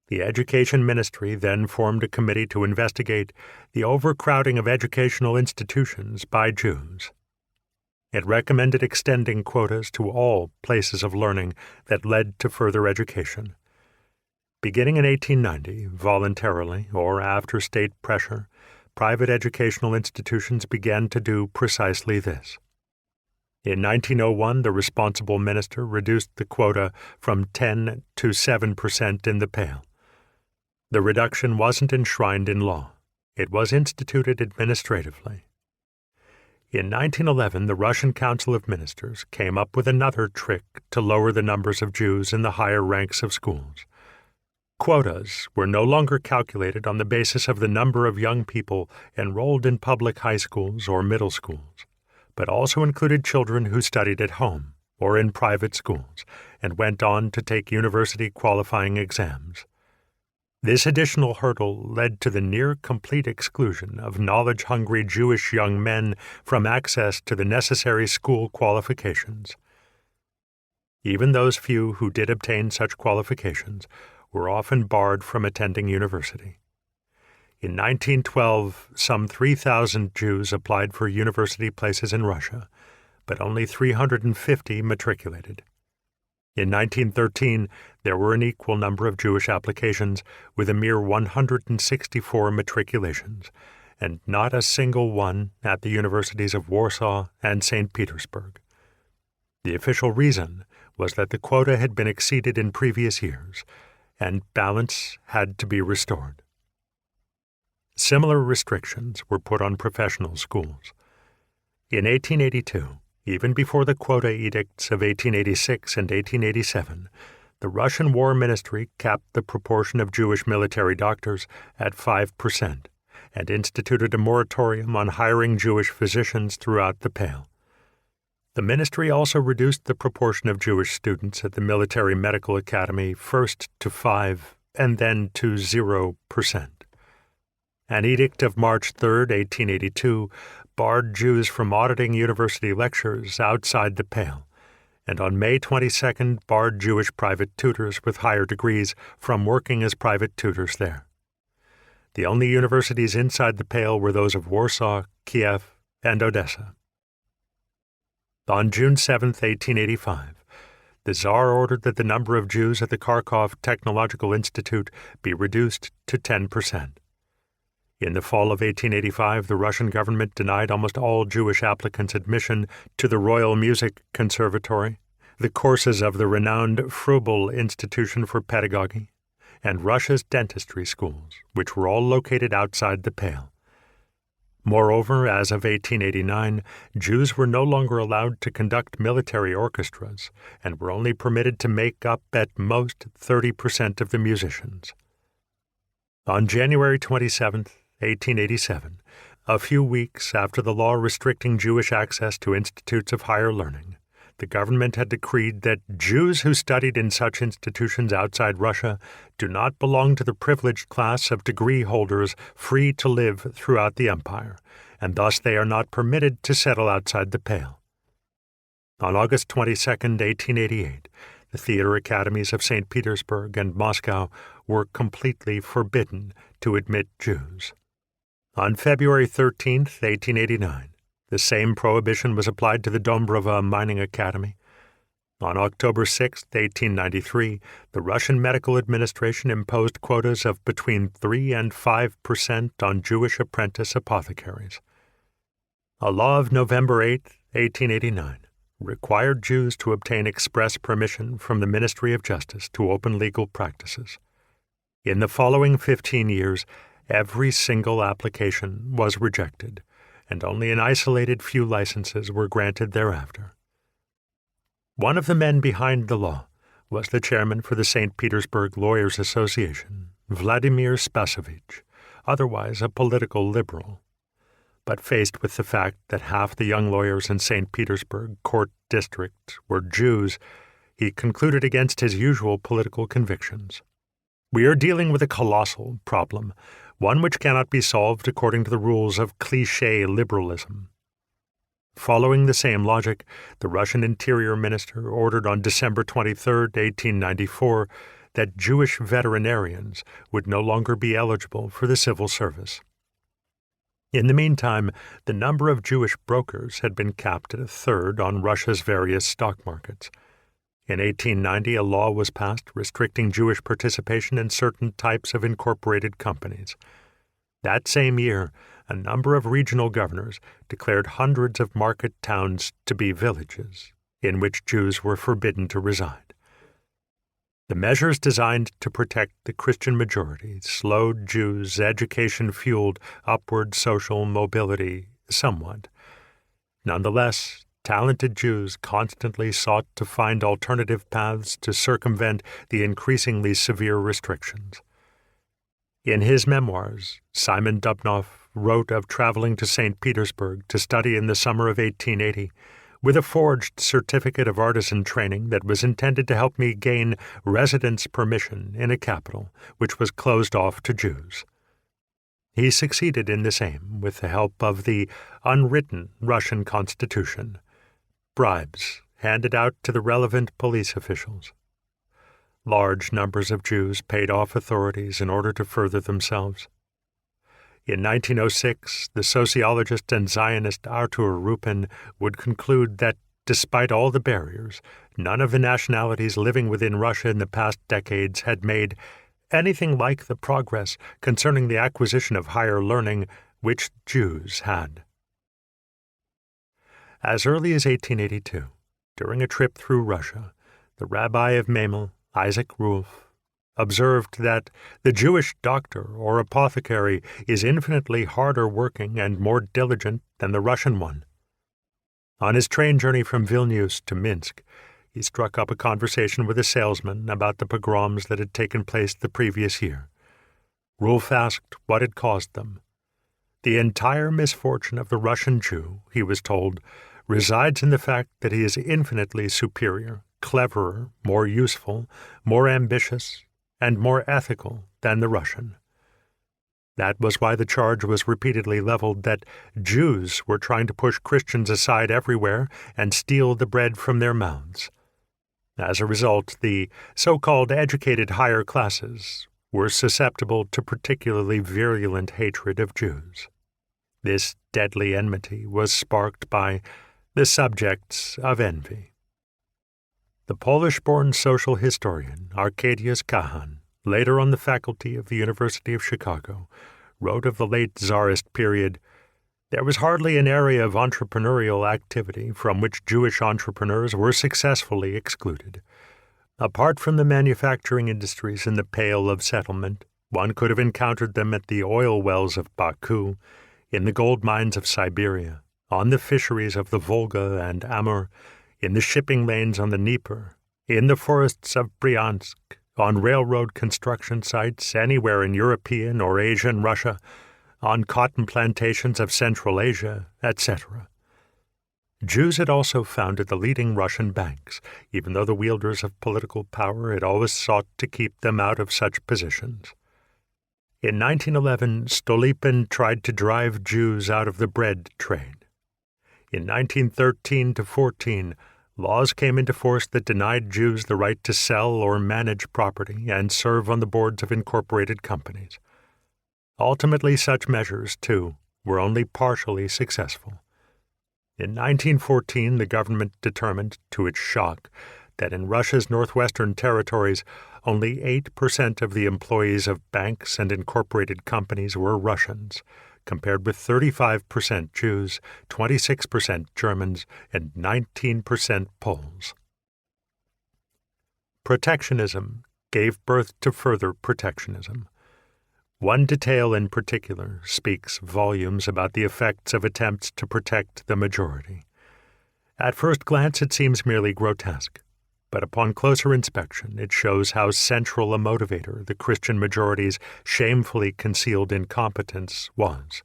The Education Ministry then formed a committee to investigate the overcrowding of educational institutions by Jews. It recommended extending quotas to all places of learning that led to further education. Beginning in 1890, voluntarily or after state pressure, private educational institutions began to do precisely this. In 1901, the responsible minister reduced the quota from 10 to 7% in the Pale. The reduction wasn't enshrined in law. It was instituted administratively. In 1911, the Russian Council of Ministers came up with another trick to lower the numbers of Jews in the higher ranks of schools. Quotas were no longer calculated on the basis of the number of young people enrolled in public high schools or middle schools, but also included children who studied at home or in private schools and went on to take university qualifying exams. This additional hurdle led to the near-complete exclusion of knowledge-hungry Jewish young men from access to the necessary school qualifications. Even those few who did obtain such qualifications were often barred from attending university. In 1912, some 3,000 Jews applied for university places in Russia, but only 350 matriculated. In 1913, there were an equal number of Jewish applications, with a mere 164 matriculations, and not a single one at the universities of Warsaw and St. Petersburg. The official reason was that the quota had been exceeded in previous years, and balance had to be restored. Similar restrictions were put on professional schools. In 1882, even before the quota edicts of 1886 and 1887, the Russian War Ministry capped the proportion of Jewish military doctors at 5% and instituted a moratorium on hiring Jewish physicians throughout the Pale. The ministry also reduced the proportion of Jewish students at the Military Medical Academy first to 5% and then to 0%. An edict of March 3, 1882, barred Jews from auditing university lectures outside the Pale, and on May 22 barred Jewish private tutors with higher degrees from working as private tutors there. The only universities inside the Pale were those of Warsaw, Kiev, and Odessa. On June 7, 1885, the Tsar ordered that the number of Jews at the Kharkov Technological Institute be reduced to 10%. In the fall of 1885, the Russian government denied almost all Jewish applicants admission to the Royal Music Conservatory, the courses of the renowned Froebel Institution for Pedagogy, and Russia's dentistry schools, which were all located outside the Pale. Moreover, as of 1889, Jews were no longer allowed to conduct military orchestras and were only permitted to make up at most 30% of the musicians. On January 27, 1887, a few weeks after the law restricting Jewish access to institutes of higher learning, the government had decreed that Jews who studied in such institutions outside Russia do not belong to the privileged class of degree holders free to live throughout the empire, and thus they are not permitted to settle outside the Pale. On August 22, 1888, the theater academies of St. Petersburg and Moscow were completely forbidden to admit Jews. On February 13, 1889, the same prohibition was applied to the Dombrova Mining Academy. On October 6, 1893, the Russian Medical Administration imposed quotas of between 3 and 5% on Jewish apprentice apothecaries. A law of November 8, 1889, required Jews to obtain express permission from the Ministry of Justice to open legal practices. In the following 15 years, every single application was rejected, and only an isolated few licenses were granted thereafter. One of the men behind the law was the chairman for the St. Petersburg Lawyers Association, Vladimir Spasovich, otherwise a political liberal. But faced with the fact that half the young lawyers in St. Petersburg Court District were Jews, he concluded against his usual political convictions. We are dealing with a colossal problem, one which cannot be solved according to the rules of cliché liberalism. Following the same logic, the Russian Interior Minister ordered on December 23, 1894, that Jewish veterinarians would no longer be eligible for the civil service. In the meantime, the number of Jewish brokers had been capped at a third on Russia's various stock markets. In 1890, a law was passed restricting Jewish participation in certain types of incorporated companies. That same year, a number of regional governors declared hundreds of market towns to be villages, in which Jews were forbidden to reside. The measures designed to protect the Christian majority slowed Jews' education-fueled upward social mobility somewhat. Nonetheless, talented Jews constantly sought to find alternative paths to circumvent the increasingly severe restrictions. In his memoirs, Simon Dubnoff wrote of traveling to St. Petersburg to study in the summer of 1880, with a forged certificate of artisan training that was intended to help me gain residence permission in a capital which was closed off to Jews. He succeeded in this aim with the help of the unwritten Russian constitution, bribes handed out to the relevant police officials. Large numbers of Jews paid off authorities in order to further themselves. In 1906, the sociologist and Zionist Artur Rupin would conclude that, despite all the barriers, none of the nationalities living within Russia in the past decades had made anything like the progress concerning the acquisition of higher learning which Jews had. As early as 1882, during a trip through Russia, the rabbi of Memel, Isaac Rulf, observed that the Jewish doctor or apothecary is infinitely harder working and more diligent than the Russian one. On his train journey from Vilnius to Minsk, he struck up a conversation with a salesman about the pogroms that had taken place the previous year. Rulf asked what had caused them. The entire misfortune of the Russian Jew, he was told, resides in the fact that he is infinitely superior, cleverer, more useful, more ambitious, and more ethical than the Russian. That was why the charge was repeatedly leveled that Jews were trying to push Christians aside everywhere and steal the bread from their mouths. As a result, the so-called educated higher classes were susceptible to particularly virulent hatred of Jews. This deadly enmity was sparked by the subjects of envy. The Polish-born social historian Arkadiusz Kahan, later on the faculty of the University of Chicago, wrote of the late Tsarist period, "There was hardly an area of entrepreneurial activity from which Jewish entrepreneurs were successfully excluded. Apart from the manufacturing industries in the Pale of Settlement, one could have encountered them at the oil wells of Baku, in the gold mines of Siberia, on the fisheries of the Volga and Amur, in the shipping lanes on the Dnieper, in the forests of Bryansk, on railroad construction sites anywhere in European or Asian Russia, on cotton plantations of Central Asia, etc. Jews had also founded the leading Russian banks, even though the wielders of political power had always sought to keep them out of such positions. In 1911, Stolypin tried to drive Jews out of the bread trade. In 1913-14, laws came into force that denied Jews the right to sell or manage property and serve on the boards of incorporated companies. Ultimately, such measures, too, were only partially successful. In 1914, the government determined, to its shock, that in Russia's northwestern territories, only 8% of the employees of banks and incorporated companies were Russians, compared with 35% Jews, 26% Germans, and 19% Poles. Protectionism gave birth to further protectionism. One detail in particular speaks volumes about the effects of attempts to protect the majority. At first glance, it seems merely grotesque, but upon closer inspection, it shows how central a motivator the Christian majority's shamefully concealed incompetence was.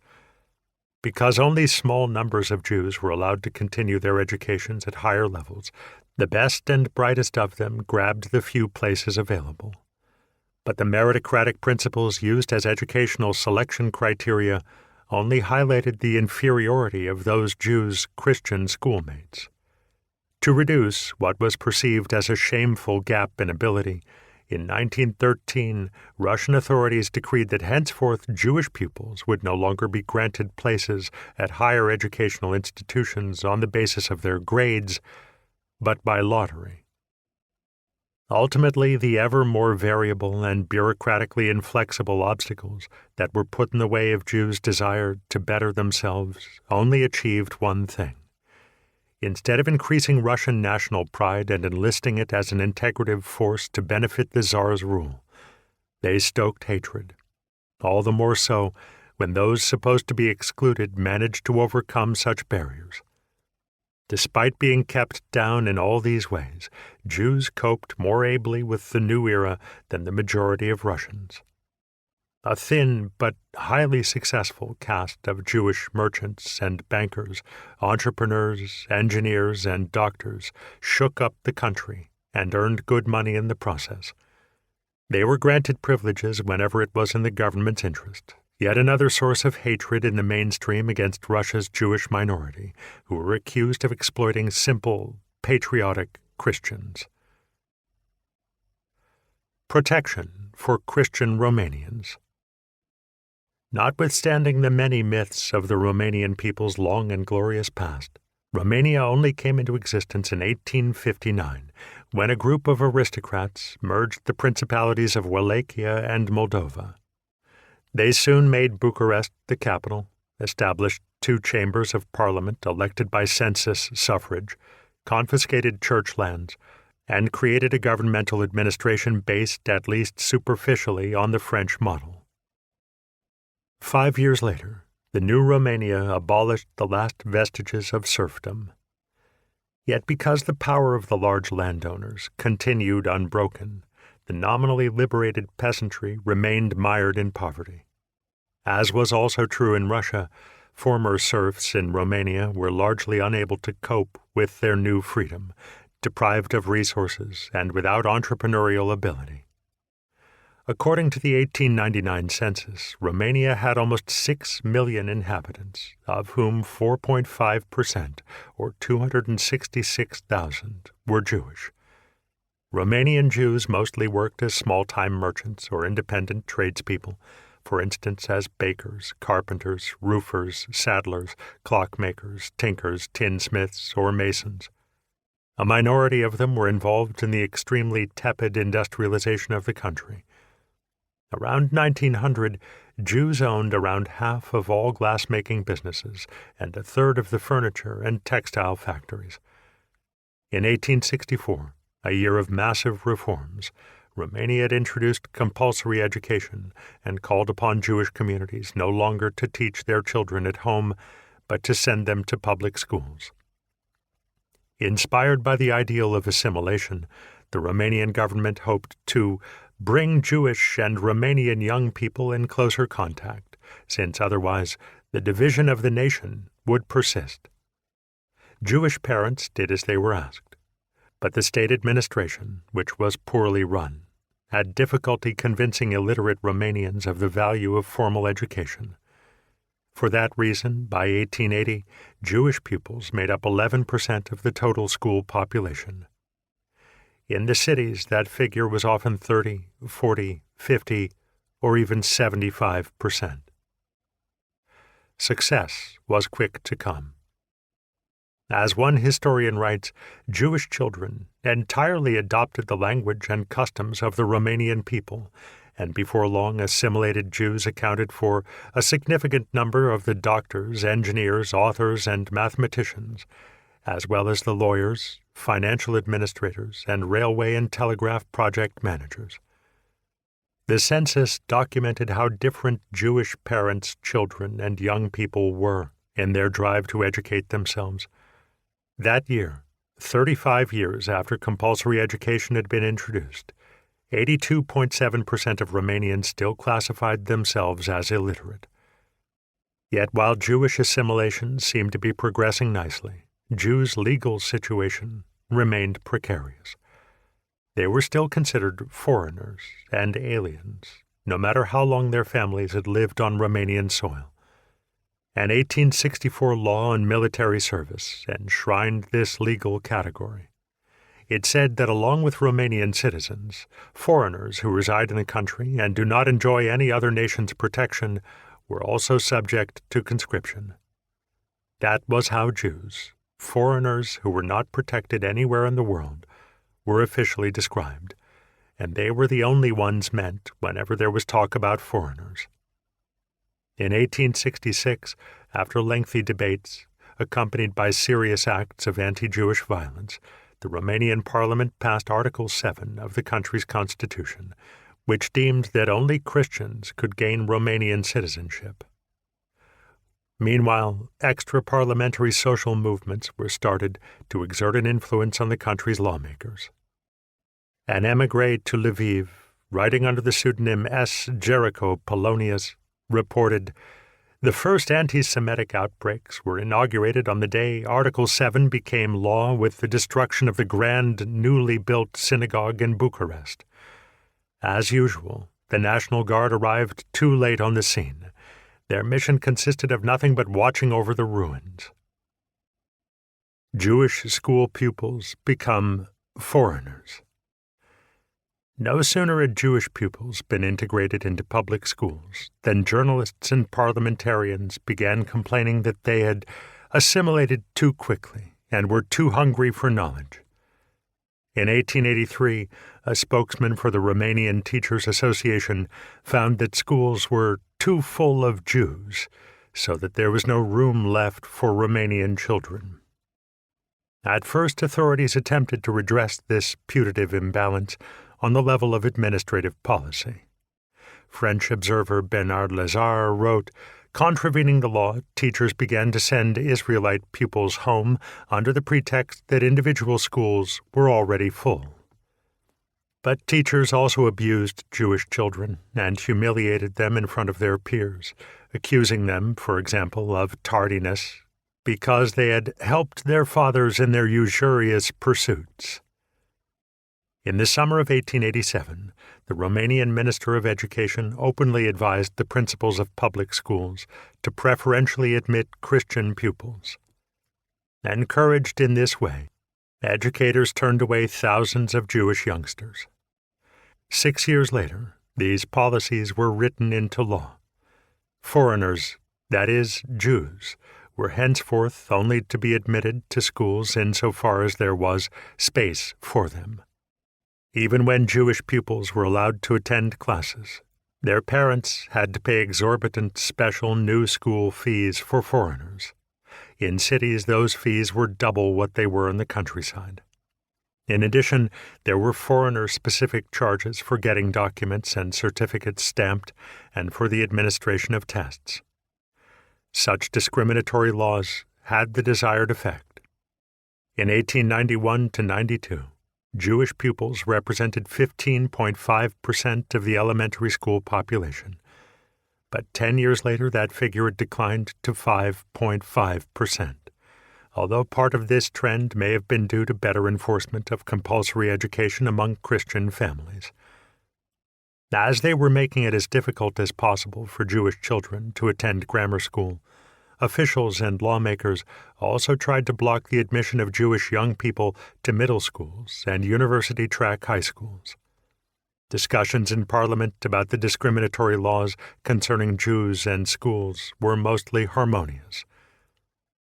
Because only small numbers of Jews were allowed to continue their educations at higher levels, the best and brightest of them grabbed the few places available. But the meritocratic principles used as educational selection criteria only highlighted the inferiority of those Jews' Christian schoolmates. To reduce what was perceived as a shameful gap in ability, in 1913, Russian authorities decreed that henceforth Jewish pupils would no longer be granted places at higher educational institutions on the basis of their grades, but by lottery. Ultimately, the ever more variable and bureaucratically inflexible obstacles that were put in the way of Jews' desire to better themselves only achieved one thing. Instead of increasing Russian national pride and enlisting it as an integrative force to benefit the Tsar's rule, they stoked hatred, all the more so when those supposed to be excluded managed to overcome such barriers. Despite being kept down in all these ways, Jews coped more ably with the new era than the majority of Russians. A thin but highly successful cast of Jewish merchants and bankers, entrepreneurs, engineers, and doctors shook up the country and earned good money in the process. They were granted privileges whenever it was in the government's interest, yet another source of hatred in the mainstream against Russia's Jewish minority, who were accused of exploiting simple, patriotic Christians. Protection for Christian Romanians. Notwithstanding the many myths of the Romanian people's long and glorious past, Romania only came into existence in 1859, when a group of aristocrats merged the principalities of Wallachia and Moldova. They soon made Bucharest the capital, established 2 chambers of parliament elected by census suffrage, confiscated church lands, and created a governmental administration based, at least superficially, on the French model. 5 years later, the new Romania abolished the last vestiges of serfdom. Yet because the power of the large landowners continued unbroken, the nominally liberated peasantry remained mired in poverty. As was also true in Russia, former serfs in Romania were largely unable to cope with their new freedom, deprived of resources and without entrepreneurial ability. According to the 1899 census, Romania had almost 6 million inhabitants, of whom 4.5%, or 266,000, were Jewish. Romanian Jews mostly worked as small-time merchants or independent tradespeople, for instance as bakers, carpenters, roofers, saddlers, clockmakers, tinkers, tinsmiths, or masons. A minority of them were involved in the extremely tepid industrialization of the country. Around 1900, Jews owned around half of all glass-making businesses and a third of the furniture and textile factories. In 1864, a year of massive reforms, Romania had introduced compulsory education and called upon Jewish communities no longer to teach their children at home, but to send them to public schools. Inspired by the ideal of assimilation, the Romanian government hoped to bring Jewish and Romanian young people in closer contact, since otherwise the division of the nation would persist. Jewish parents did as they were asked, but the state administration, which was poorly run, had difficulty convincing illiterate Romanians of the value of formal education. For that reason, by 1880, Jewish pupils made up 11% of the total school population. In the cities, that figure was often 30, 40, 50, or even 75%. Success was quick to come. As one historian writes, Jewish children entirely adopted the language and customs of the Romanian people, and before long assimilated Jews accounted for a significant number of the doctors, engineers, authors, and mathematicians, as well as the lawyers, financial administrators, and railway and telegraph project managers. The census documented how different Jewish parents, children, and young people were in their drive to educate themselves. That year, 35 years after compulsory education had been introduced, 82.7% of Romanians still classified themselves as illiterate. Yet while Jewish assimilation seemed to be progressing nicely, Jews' legal situation remained precarious. They were still considered foreigners and aliens, no matter how long their families had lived on Romanian soil. An 1864 law on military service enshrined this legal category. It said that along with Romanian citizens, foreigners who reside in the country and do not enjoy any other nation's protection were also subject to conscription. That was how Jews, foreigners who were not protected anywhere in the world, were officially described, and they were the only ones meant whenever there was talk about foreigners. In 1866, after lengthy debates, accompanied by serious acts of anti-Jewish violence, the Romanian Parliament passed Article 7 of the country's constitution, which deemed that only Christians could gain Romanian citizenship. Meanwhile, extra-parliamentary social movements were started to exert an influence on the country's lawmakers. An émigré to Lviv, writing under the pseudonym S. Jericho Polonius, reported, "The first anti-Semitic outbreaks were inaugurated on the day Article 7 became law with the destruction of the grand newly built synagogue in Bucharest. As usual, the National Guard arrived too late on the scene. Their mission consisted of nothing but watching over the ruins." Jewish school pupils become foreigners. No sooner had Jewish pupils been integrated into public schools than journalists and parliamentarians began complaining that they had assimilated too quickly and were too hungry for knowledge. In 1883, a spokesman for the Romanian Teachers Association found that schools were too full of Jews, so that there was no room left for Romanian children. At first, authorities attempted to redress this putative imbalance on the level of administrative policy. French observer Bernard Lazare wrote, "Contravening the law, teachers began to send Israelite pupils home under the pretext that individual schools were already full." But teachers also abused Jewish children and humiliated them in front of their peers, accusing them, for example, of tardiness because they had helped their fathers in their usurious pursuits. In the summer of 1887, the Romanian Minister of Education openly advised the principals of public schools to preferentially admit Christian pupils. Encouraged in this way, educators turned away thousands of Jewish youngsters. 6 years later, these policies were written into law. Foreigners, that is, Jews, were henceforth only to be admitted to schools insofar as there was space for them. Even when Jewish pupils were allowed to attend classes, their parents had to pay exorbitant special new school fees for foreigners. In cities, those fees were double what they were in the countryside. In addition, there were foreigner-specific charges for getting documents and certificates stamped and for the administration of tests. Such discriminatory laws had the desired effect. In 1891 to 92, Jewish pupils represented 15.5% of the elementary school population, but 10 years later that figure had declined to 5.5%, although part of this trend may have been due to better enforcement of compulsory education among Christian families. As they were making it as difficult as possible for Jewish children to attend grammar school, officials and lawmakers also tried to block the admission of Jewish young people to middle schools and university-track high schools. Discussions in Parliament about the discriminatory laws concerning Jews and schools were mostly harmonious.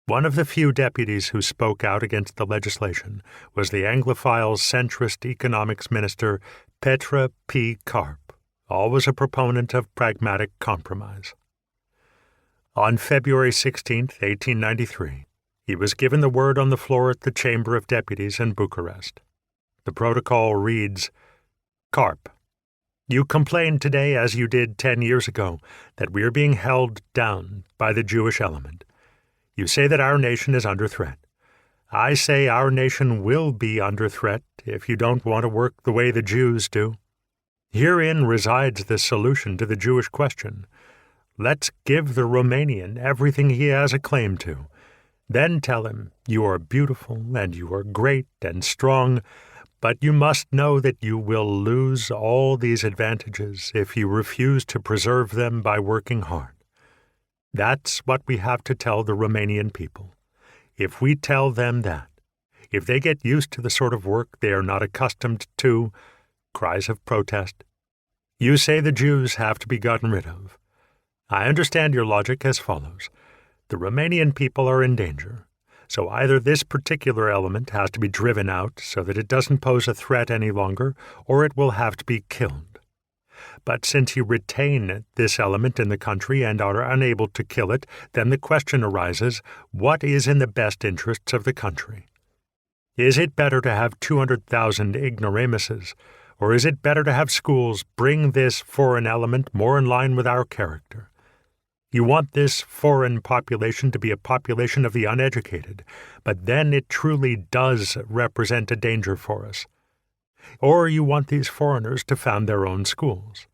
One of the few deputies who spoke out against the legislation was the Anglophile centrist economics minister Petre P. Karp, always a proponent of pragmatic compromise. On February 16, 1893, he was given the word on the floor at the Chamber of Deputies in Bucharest. The protocol reads, "Karp, you complained today, as you did 10 years ago, that we are being held down by the Jewish element. You say that our nation is under threat. I say our nation will be under threat if you don't want to work the way the Jews do. Herein resides the solution to the Jewish question. Let's give the Romanian everything he has a claim to. Then tell him, you are beautiful and you are great and strong, but you must know that you will lose all these advantages if you refuse to preserve them by working hard. That's what we have to tell the Romanian people. If we tell them that, if they get used to the sort of work they are not accustomed to," cries of protest. "You say the Jews have to be gotten rid of. I understand your logic as follows. The Romanian people are in danger, so either this particular element has to be driven out so that it doesn't pose a threat any longer, or it will have to be killed. But since you retain this element in the country and are unable to kill it, then the question arises, what is in the best interests of the country? Is it better to have 200,000 ignoramuses, or is it better to have schools bring this foreign element more in line with our character? You want this foreign population to be a population of the uneducated, but then it truly does represent a danger for us. or you want these foreigners to found their own schools.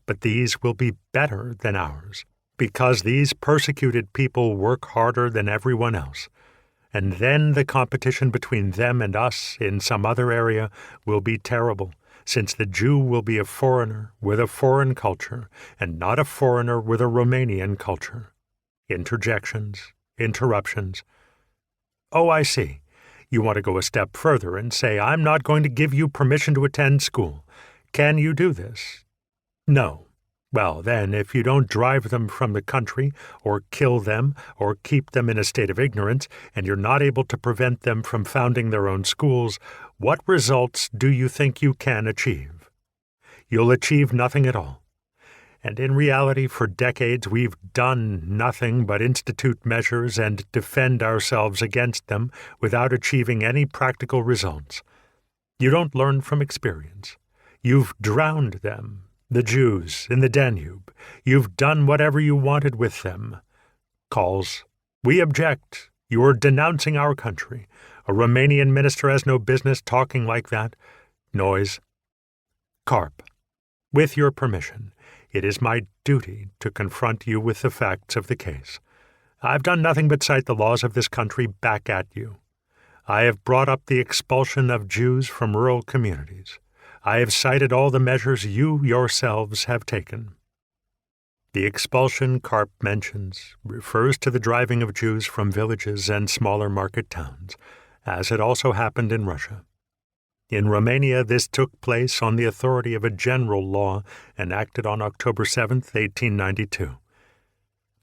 But these will be better than ours, because these persecuted people work harder than everyone else. And then the competition between them and us in some other area will be terrible, since the Jew will be a foreigner with a foreign culture and not a foreigner with a Romanian culture. Interjections, interruptions. Oh, I see. You want to go a step further and say, I'm not going to give you permission to attend school. Can you do this? No. Well, then, if you don't drive them from the country, or kill them, or keep them in a state of ignorance, and you're not able to prevent them from founding their own schools, what results do you think you can achieve? You'll achieve nothing at all. And in reality, for decades, we've done nothing but institute measures and defend ourselves against them without achieving any practical results. You don't learn from experience. You've drowned them, the Jews, in the Danube. You've done whatever you wanted with them. Calls. We object. You're denouncing our country. A Romanian minister has no business talking like that. Noise. Carp. With your permission, it is my duty to confront you with the facts of the case. I've done nothing but cite the laws of this country back at you. I have brought up the expulsion of Jews from rural communities. I have cited all the measures you yourselves have taken. The expulsion Carp mentions refers to the driving of Jews from villages and smaller market towns, as had also happened in Russia. In Romania, this took place on the authority of a general law enacted on October 7, 1892.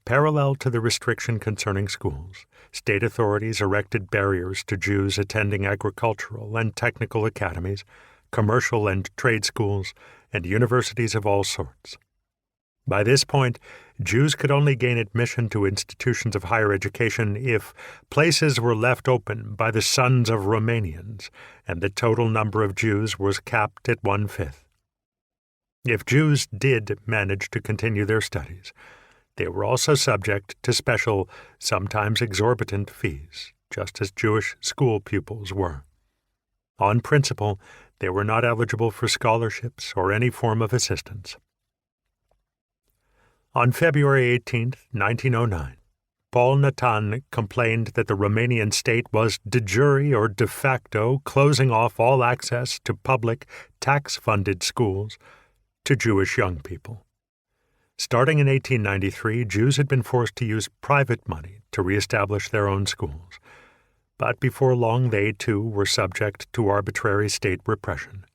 Parallel to the restriction concerning schools, state authorities erected barriers to Jews attending agricultural and technical academies, commercial and trade schools, and universities of all sorts. By this point, Jews could only gain admission to institutions of higher education if places were left open by the sons of Romanians, and the total number of Jews was capped at 1/5. If Jews did manage to continue their studies, they were also subject to special, sometimes exorbitant fees, just as Jewish school pupils were. On principle, they were not eligible for scholarships or any form of assistance. On February 18, 1909, Paul Natan complained that the Romanian state was de jure or de facto closing off all access to public, tax-funded schools to Jewish young people. Starting in 1893, Jews had been forced to use private money to reestablish their own schools. But before long, they, too, were subject to arbitrary state repression.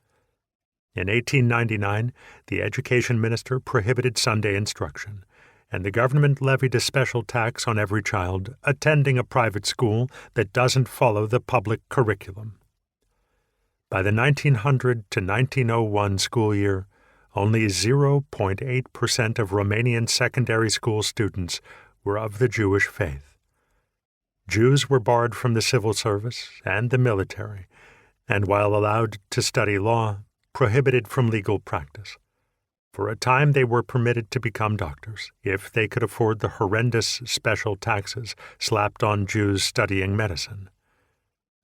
In 1899, the education minister prohibited Sunday instruction, and the government levied a special tax on every child attending a private school that doesn't follow the public curriculum. By the 1900 to 1901 school year, only 0.8% of Romanian secondary school students were of the Jewish faith. Jews were barred from the civil service and the military, and while allowed to study law, prohibited from legal practice. For a time they were permitted to become doctors, if they could afford the horrendous special taxes slapped on Jews studying medicine.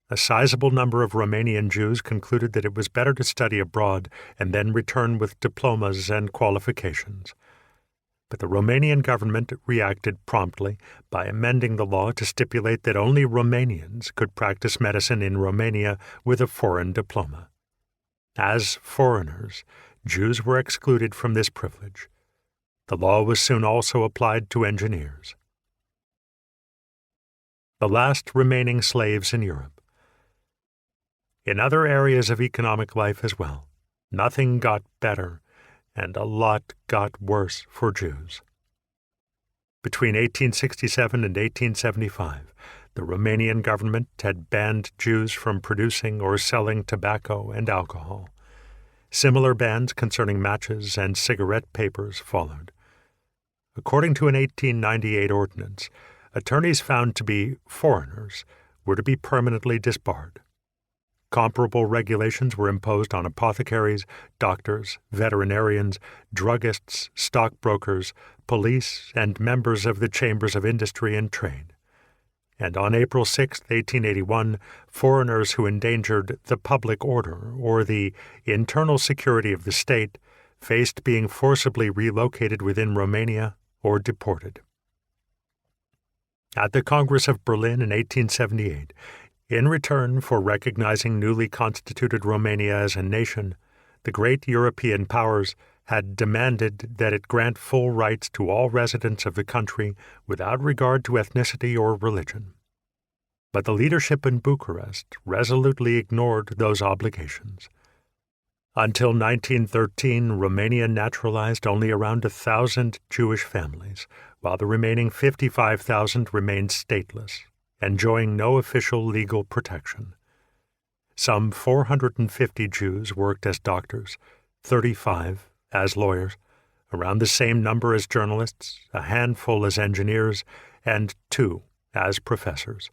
A sizable number of Romanian Jews concluded that it was better to study abroad and then return with diplomas and qualifications. But the Romanian government reacted promptly by amending the law to stipulate that only Romanians could practice medicine in Romania with a foreign diploma. As foreigners, Jews were excluded from this privilege. The law was soon also applied to engineers. The last remaining slaves in Europe. In other areas of economic life as well, nothing got better, and a lot got worse for Jews. Between 1867 and 1875, the Romanian government had banned Jews from producing or selling tobacco and alcohol. Similar bans concerning matches and cigarette papers followed. According to an 1898 ordinance, attorneys found to be foreigners were to be permanently disbarred. Comparable regulations were imposed on apothecaries, doctors, veterinarians, druggists, stockbrokers, police, and members of the chambers of industry and trade. and on April 6, 1881, foreigners who endangered the public order or the internal security of the state faced being forcibly relocated within Romania or deported. At the Congress of Berlin in 1878, in return for recognizing newly constituted Romania as a nation, the great European powers had demanded that it grant full rights to all residents of the country without regard to ethnicity or religion. But the leadership in Bucharest resolutely ignored those obligations. Until 1913, Romania naturalized only around 1,000 Jewish families, while the remaining 55,000 remained stateless, enjoying no official legal protection. Some 450 Jews worked as doctors, 35 as lawyers, around the same number as journalists, a handful as engineers, and 2 as professors.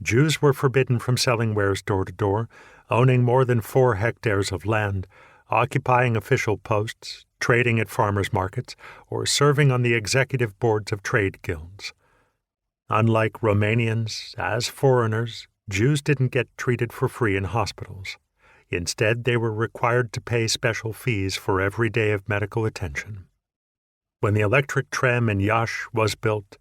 Jews were forbidden from selling wares door to door, owning more than 4 hectares of land, occupying official posts, trading at farmers' markets, or serving on the executive boards of trade guilds. Unlike Romanians, as foreigners, Jews didn't get treated for free in hospitals. Instead, they were required to pay special fees for every day of medical attention. When the electric tram in Iași was built,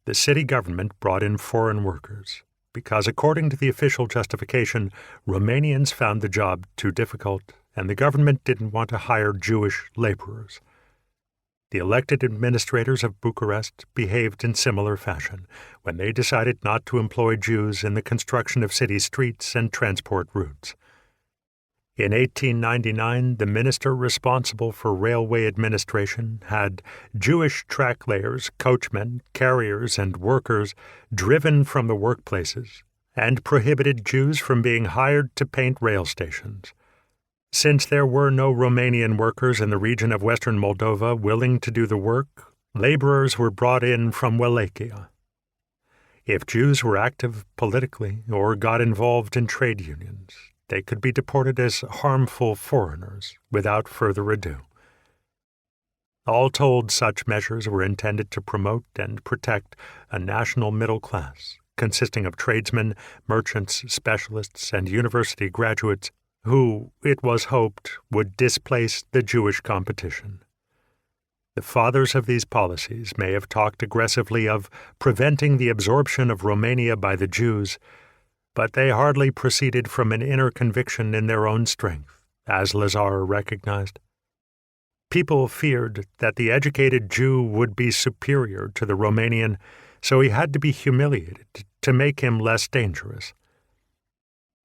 the city government brought in foreign workers, because according to the official justification, Romanians found the job too difficult and the government didn't want to hire Jewish laborers. The elected administrators of Bucharest behaved in similar fashion when they decided not to employ Jews in the construction of city streets and transport routes. In 1899, the minister responsible for railway administration had Jewish track layers, coachmen, carriers, and workers driven from the workplaces and prohibited Jews from being hired to paint rail stations. Since there were no Romanian workers in the region of western Moldova willing to do the work, laborers were brought in from Wallachia. If Jews were active politically or got involved in trade unions, they could be deported as harmful foreigners without further ado. All told, such measures were intended to promote and protect a national middle class consisting of tradesmen, merchants, specialists, and university graduates who, it was hoped, would displace the Jewish competition. The fathers of these policies may have talked aggressively of preventing the absorption of Romania by the Jews, but they hardly proceeded from an inner conviction in their own strength, as Lazar recognized. People feared that the educated Jew would be superior to the Romanian, so he had to be humiliated to make him less dangerous.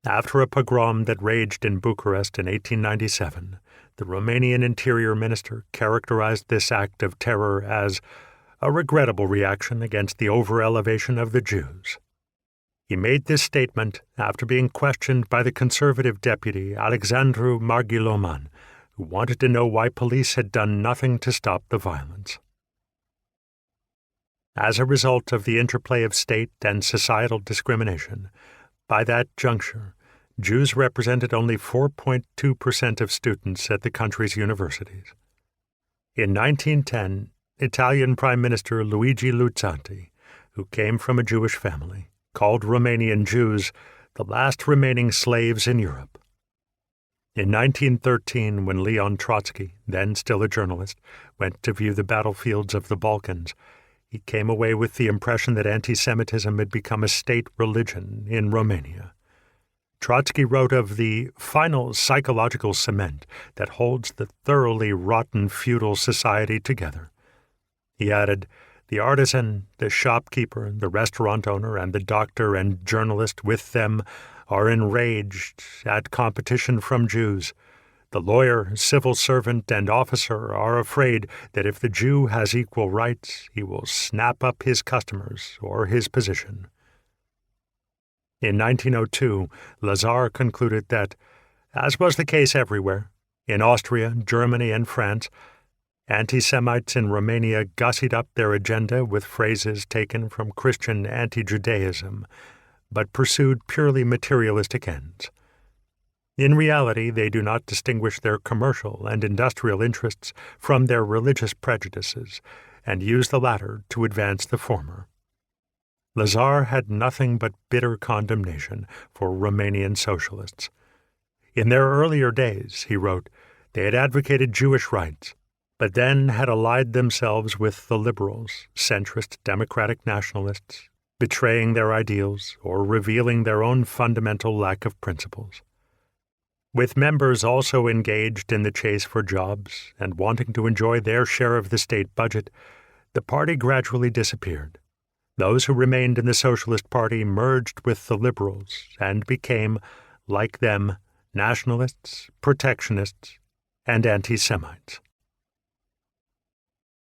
After a pogrom that raged in Bucharest in 1897, the Romanian Interior Minister characterized this act of terror as a regrettable reaction against the over-elevation of the Jews. He made this statement after being questioned by the conservative deputy Alexandru Marghiloman, who wanted to know why police had done nothing to stop the violence. As a result of the interplay of state and societal discrimination, by that juncture, Jews represented only 4.2% of students at the country's universities. In 1910, Italian Prime Minister Luigi Luzzati, who came from a Jewish family, called Romanian Jews the last remaining slaves in Europe. In 1913, when Leon Trotsky, then still a journalist, went to view the battlefields of the Balkans, he came away with the impression that anti-Semitism had become a state religion in Romania. Trotsky wrote of the final psychological cement that holds the thoroughly rotten feudal society together. He added, "The artisan, the shopkeeper, the restaurant owner, and the doctor and journalist with them are enraged at competition from Jews. The lawyer, civil servant, and officer are afraid that if the Jew has equal rights, he will snap up his customers or his position." In 1902, Lazar concluded that, as was the case everywhere, in Austria, Germany, and France, anti-Semites in Romania gussied up their agenda with phrases taken from Christian anti-Judaism, but pursued purely materialistic ends. In reality, they do not distinguish their commercial and industrial interests from their religious prejudices, and use the latter to advance the former. Lazar had nothing but bitter condemnation for Romanian socialists. In their earlier days, he wrote, they had advocated Jewish rights, but then had allied themselves with the liberals, centrist democratic nationalists, betraying their ideals or revealing their own fundamental lack of principles. With members also engaged in the chase for jobs and wanting to enjoy their share of the state budget, the party gradually disappeared. Those who remained in the Socialist Party merged with the liberals and became, like them, nationalists, protectionists, and anti-Semites.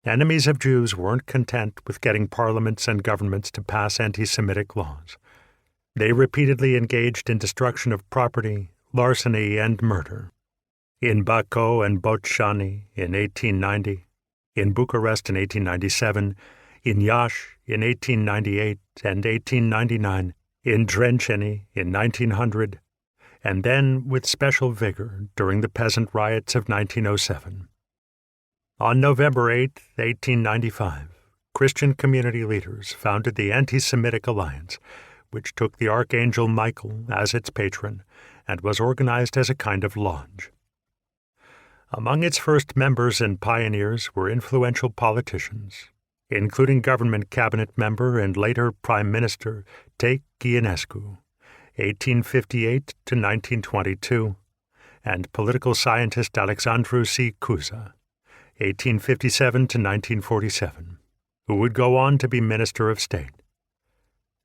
Enemies of Jews weren't content with getting parliaments and governments to pass anti-Semitic laws. They repeatedly engaged in destruction of property, larceny, and murder. In Bacău and Bocsani in 1890, in Bucharest in 1897, in Iași in 1898 and 1899, in Drenteni in 1900, and then with special vigor during the peasant riots of 1907. On November 8, 1895, Christian community leaders founded the Anti-Semitic Alliance, which took the Archangel Michael as its patron and was organized as a kind of lodge. Among its first members and pioneers were influential politicians, including government cabinet member and later Prime Minister Tait Ionescu, 1858 to 1922, and political scientist Alexandru C. Cuza, 1857 to 1947, who would go on to be Minister of State.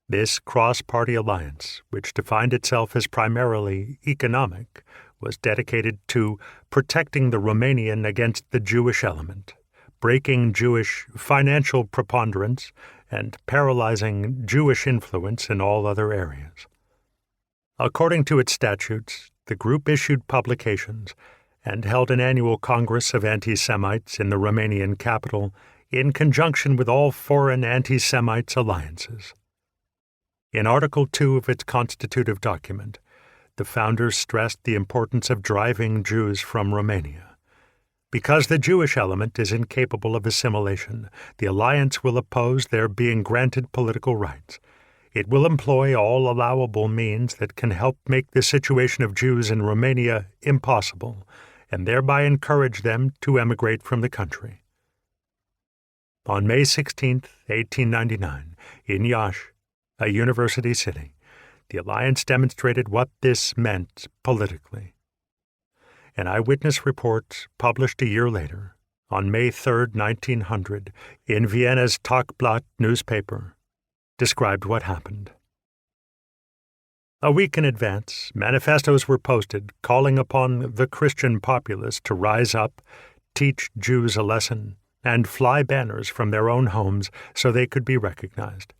This cross-party alliance, which defined itself as primarily economic, was dedicated to protecting the Romanian against the Jewish element, breaking Jewish financial preponderance, and paralyzing Jewish influence in all other areas. According to its statutes, the group issued publications and held an annual Congress of Anti-Semites in the Romanian capital in conjunction with all foreign anti-Semites alliances. In Article 2 of its constitutive document, the founders stressed the importance of driving Jews from Romania. Because the Jewish element is incapable of assimilation, the alliance will oppose their being granted political rights. It will employ all allowable means that can help make the situation of Jews in Romania impossible, and thereby encourage them to emigrate from the country. On May 16, 1899, in Iași, a university city, the alliance demonstrated what this meant politically. An eyewitness report published a year later, on May 3, 1900, in Vienna's Tagblatt newspaper, described what happened. A week in advance, manifestos were posted calling upon the Christian populace to rise up, teach Jews a lesson, and fly banners from their own homes so they could be recognized.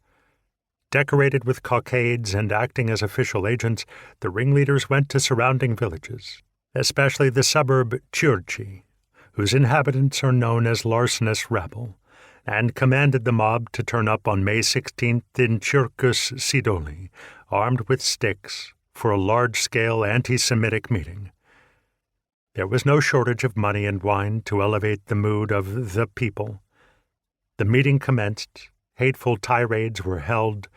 Decorated with cockades and acting as official agents, the ringleaders went to surrounding villages, especially the suburb Ciurci, whose inhabitants are known as larcenous rabble, and commanded the mob to turn up on May 16th in Circus Sidoli, armed with sticks, for a large-scale anti-Semitic meeting. There was no shortage of money and wine to elevate the mood of the people. The meeting commenced, hateful tirades were held,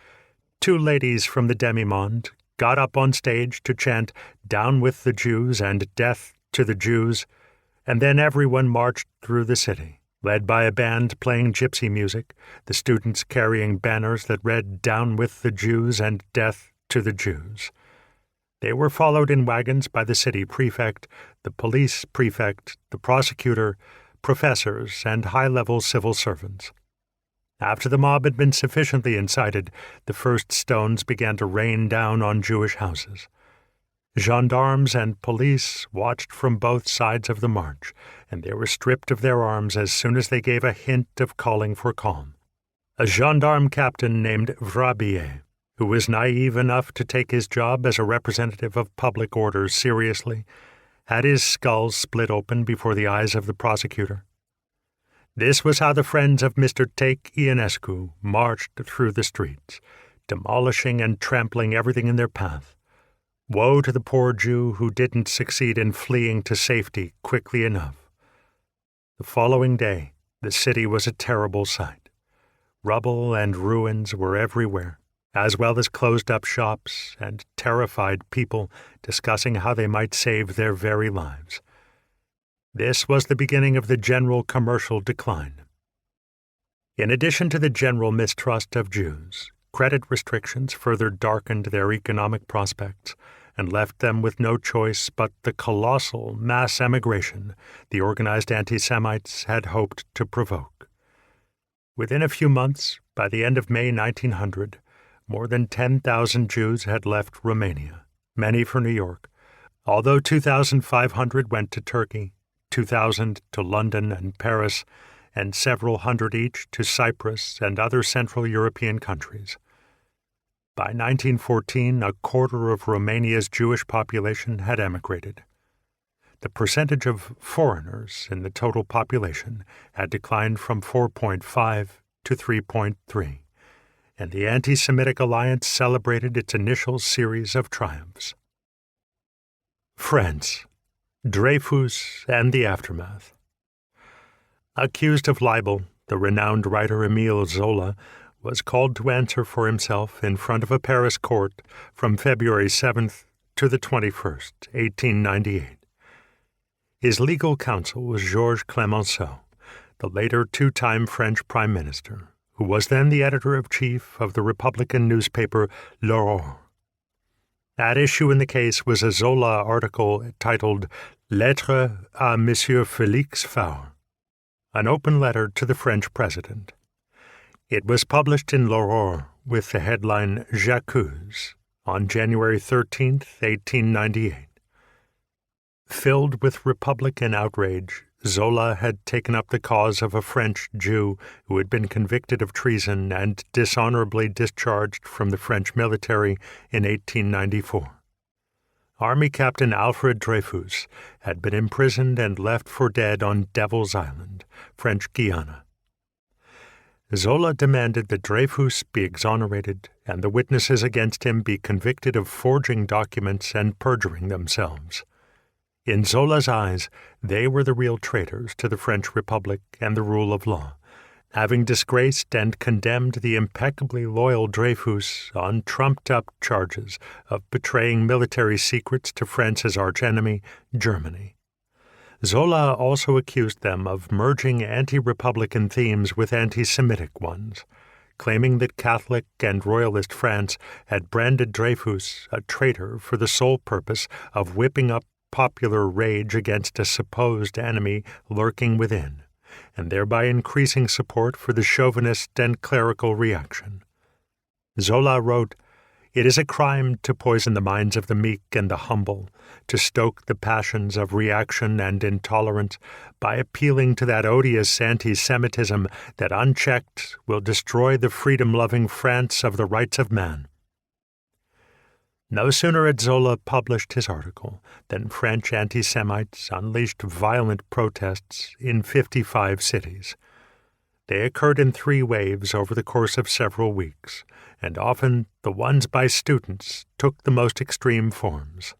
two ladies from the demi-monde got up on stage to chant "Down with the Jews" and "Death to the Jews," and then everyone marched through the city, led by a band playing gypsy music, the students carrying banners that read "Down with the Jews" and "Death to the Jews." They were followed in wagons by the city prefect, the police prefect, the prosecutor, professors, and high-level civil servants. After the mob had been sufficiently incited, the first stones began to rain down on Jewish houses. Gendarmes and police watched from both sides of the march, and they were stripped of their arms as soon as they gave a hint of calling for calm. A gendarme captain named Vrabier, who was naive enough to take his job as a representative of public order seriously, had his skull split open before the eyes of the prosecutor. This was how the friends of Mr. Tait Ionescu marched through the streets, demolishing and trampling everything in their path. Woe to the poor Jew who didn't succeed in fleeing to safety quickly enough. The following day, the city was a terrible sight. Rubble and ruins were everywhere, as well as closed-up shops and terrified people discussing how they might save their very lives. This was the beginning of the general commercial decline. In addition to the general mistrust of Jews, credit restrictions further darkened their economic prospects and left them with no choice but the colossal mass emigration the organized anti-Semites had hoped to provoke. Within a few months, by the end of May 1900, more than 10,000 Jews had left Romania, many for New York, although 2,500 went to Turkey, 2,000 to London and Paris, and several hundred each to Cyprus and other Central European countries. By 1914, a quarter of Romania's Jewish population had emigrated. The percentage of foreigners in the total population had declined from 4.5 to 3.3, and the anti-Semitic alliance celebrated its initial series of triumphs. France, Dreyfus and the aftermath. Accused of libel, the renowned writer Émile Zola was called to answer for himself in front of a Paris court from February 7th to the 21st, 1898. His legal counsel was Georges Clemenceau, the later two-time French prime minister, who was then the editor-in-chief of the Republican newspaper L'Aurore. At issue in the case was a Zola article titled Lettre à Monsieur Félix Faure, an open letter to the French president. It was published in L'Aurore with the headline J'accuse on January 13, 1898. Filled with Republican outrage, Zola had taken up the cause of a French Jew who had been convicted of treason and dishonorably discharged from the French military in 1894. Army Captain Alfred Dreyfus had been imprisoned and left for dead on Devil's Island, French Guiana. Zola demanded that Dreyfus be exonerated and the witnesses against him be convicted of forging documents and perjuring themselves. In Zola's eyes, they were the real traitors to the French Republic and the rule of law, having disgraced and condemned the impeccably loyal Dreyfus on trumped-up charges of betraying military secrets to France's archenemy, Germany. Zola also accused them of merging anti-Republican themes with anti-Semitic ones, claiming that Catholic and Royalist France had branded Dreyfus a traitor for the sole purpose of whipping up popular rage against a supposed enemy lurking within, and thereby increasing support for the chauvinist and clerical reaction. Zola wrote, "It is a crime to poison the minds of the meek and the humble, to stoke the passions of reaction and intolerance by appealing to that odious anti-Semitism that unchecked will destroy the freedom-loving France of the rights of man." No sooner had Zola published his article than French anti-Semites unleashed violent protests in 55 cities. They occurred in 3 waves over the course of several weeks, and often the ones by students took the most extreme forms.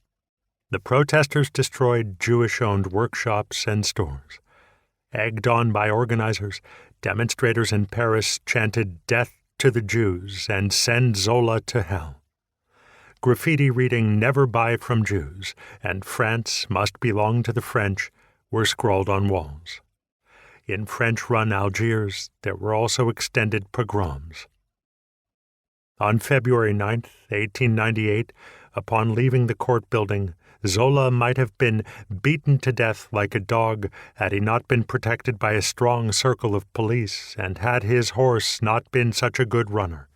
The protesters destroyed Jewish-owned workshops and stores. Egged on by organizers, demonstrators in Paris chanted "Death to the Jews" and "Send Zola to hell." Graffiti reading "Never buy from Jews" and "France must belong to the French" were scrawled on walls. In French-run Algiers, there were also extended pogroms. On February 9, 1898, upon leaving the court building, Zola might have been beaten to death like a dog had he not been protected by a strong circle of police and had his horse not been such a good runner.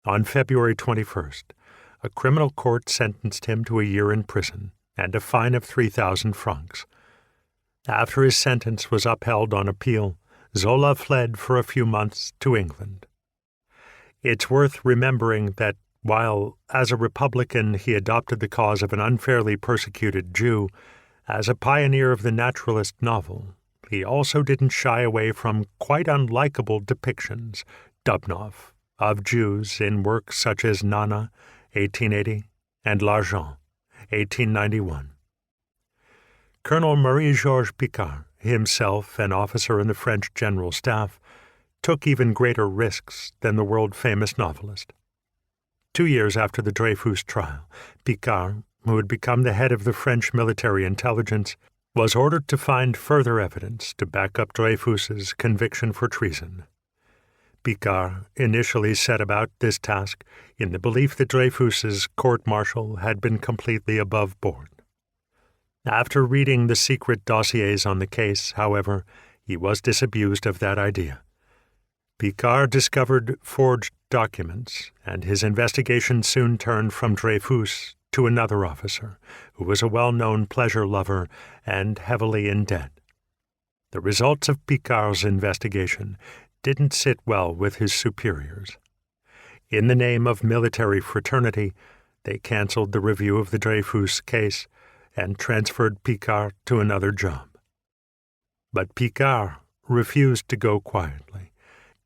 On February 21st, a criminal court sentenced him to a year in prison and a fine of 3,000 francs. After his sentence was upheld on appeal, Zola fled for a few months to England. It's worth remembering that while, as a Republican, he adopted the cause of an unfairly persecuted Jew, as a pioneer of the naturalist novel, he also didn't shy away from quite unlikable depictions, Dubnoff, of Jews in works such as Nana, 1880, and L'Argent, 1891. Colonel Marie-Georges Picard, himself an officer in the French General Staff, took even greater risks than the world-famous novelist. 2 years after the Dreyfus trial, Picard, who had become the head of the French military intelligence, was ordered to find further evidence to back up Dreyfus's conviction for treason. Picard initially set about this task in the belief that Dreyfus's court-martial had been completely above board. After reading the secret dossiers on the case, however, he was disabused of that idea. Picard discovered forged documents, and his investigation soon turned from Dreyfus to another officer, who was a well-known pleasure lover and heavily in debt. The results of Picard's investigation didn't sit well with his superiors. In the name of military fraternity, they canceled the review of the Dreyfus case and transferred Picard to another job. But Picard refused to go quietly,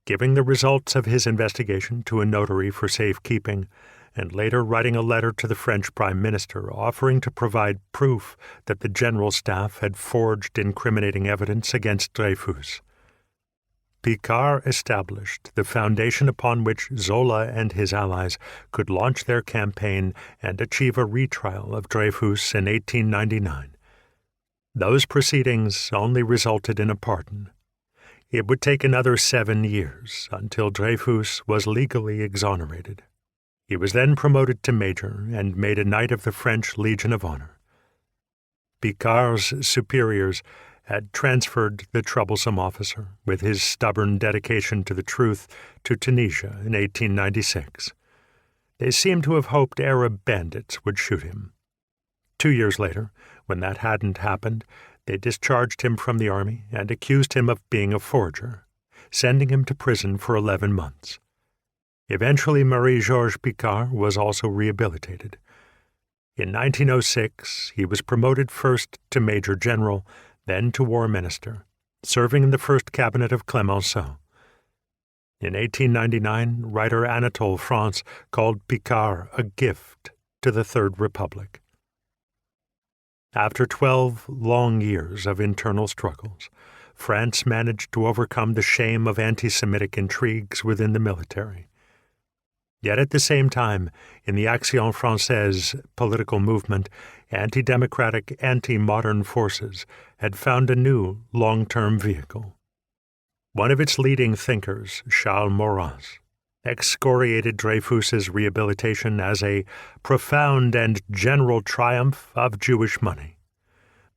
giving the results of his investigation to a notary for safekeeping, and later writing a letter to the French Prime Minister offering to provide proof that the General Staff had forged incriminating evidence against Dreyfus. Picard established the foundation upon which Zola and his allies could launch their campaign and achieve a retrial of Dreyfus in 1899. Those proceedings only resulted in a pardon. It would take another 7 years until Dreyfus was legally exonerated. He was then promoted to major and made a Knight of the French Legion of Honor. Picard's superiors had transferred the troublesome officer, with his stubborn dedication to the truth, to Tunisia in 1896. They seemed to have hoped Arab bandits would shoot him. 2 years later, when that hadn't happened, they discharged him from the army and accused him of being a forger, sending him to prison for 11 months. Eventually, Marie-Georges Picard was also rehabilitated. In 1906, he was promoted first to Major General, then to War Minister, serving in the first cabinet of Clemenceau. In 1899, writer Anatole France called Picard a gift to the Third Republic. After 12 long years of internal struggles, France managed to overcome the shame of anti-Semitic intrigues within the military. Yet at the same time, in the Action Française political movement, anti-democratic, anti-modern forces had found a new long-term vehicle. One of its leading thinkers, Charles Maurras, excoriated Dreyfus's rehabilitation as a profound and general triumph of Jewish money.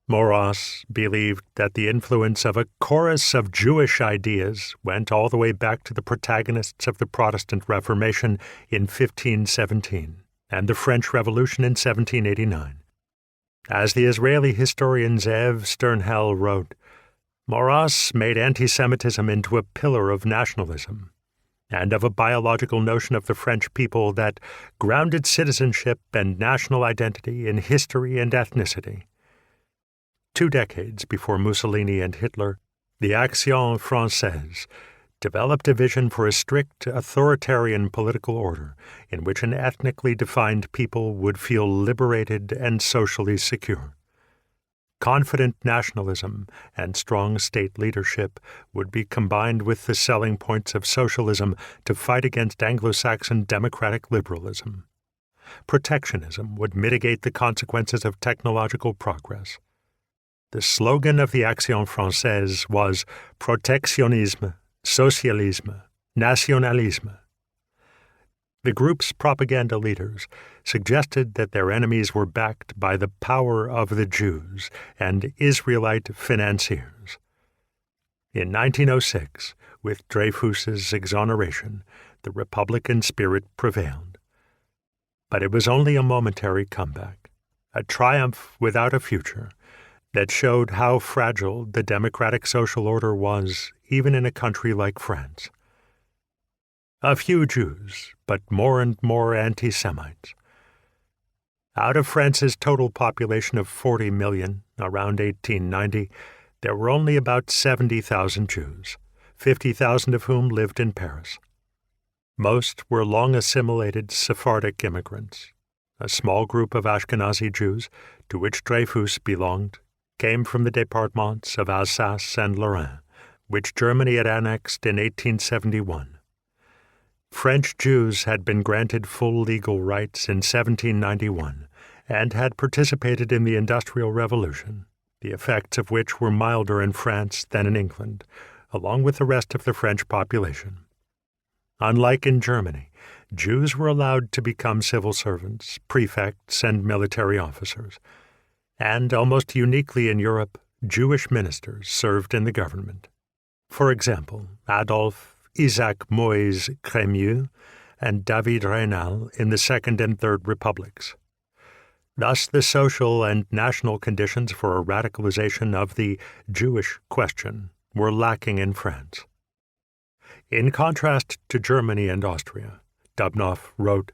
Maurras believed that the influence of a chorus of Jewish ideas went all the way back to the protagonists of the Protestant Reformation in 1517 and the French Revolution in 1789. As the Israeli historian Zev Sternhell wrote, Maurras made anti-Semitism into a pillar of nationalism and of a biological notion of the French people that grounded citizenship and national identity in history and ethnicity. 2 decades before Mussolini and Hitler, the Action Française developed a vision for a strict, authoritarian political order in which an ethnically defined people would feel liberated and socially secure. Confident nationalism and strong state leadership would be combined with the selling points of socialism to fight against Anglo-Saxon democratic liberalism. Protectionism would mitigate the consequences of technological progress. The slogan of the Action Française was Protectionisme, Socialisme, Nationalisme. The group's propaganda leaders suggested that their enemies were backed by the power of the Jews and Israelite financiers. In 1906, with Dreyfus's exoneration, the Republican spirit prevailed. But it was only a momentary comeback, a triumph without a future, that showed how fragile the democratic social order was, even in a country like France. A few Jews, but more and more anti-Semites. Out of France's total population of 40 million, around 1890, there were only about 70,000 Jews, 50,000 of whom lived in Paris. Most were long-assimilated Sephardic immigrants. A small group of Ashkenazi Jews, to which Dreyfus belonged, came from the départements of Alsace and Lorraine, which Germany had annexed in 1871. French Jews had been granted full legal rights in 1791 and had participated in the Industrial Revolution, the effects of which were milder in France than in England, along with the rest of the French population. Unlike in Germany, Jews were allowed to become civil servants, prefects, and military officers. And almost uniquely in Europe, Jewish ministers served in the government. For example, Adolphe, Isaac Moïse Crémieux, and David Raynal in the Second and Third Republics. Thus, the social and national conditions for a radicalization of the Jewish question were lacking in France. In contrast to Germany and Austria, Dubnoff wrote,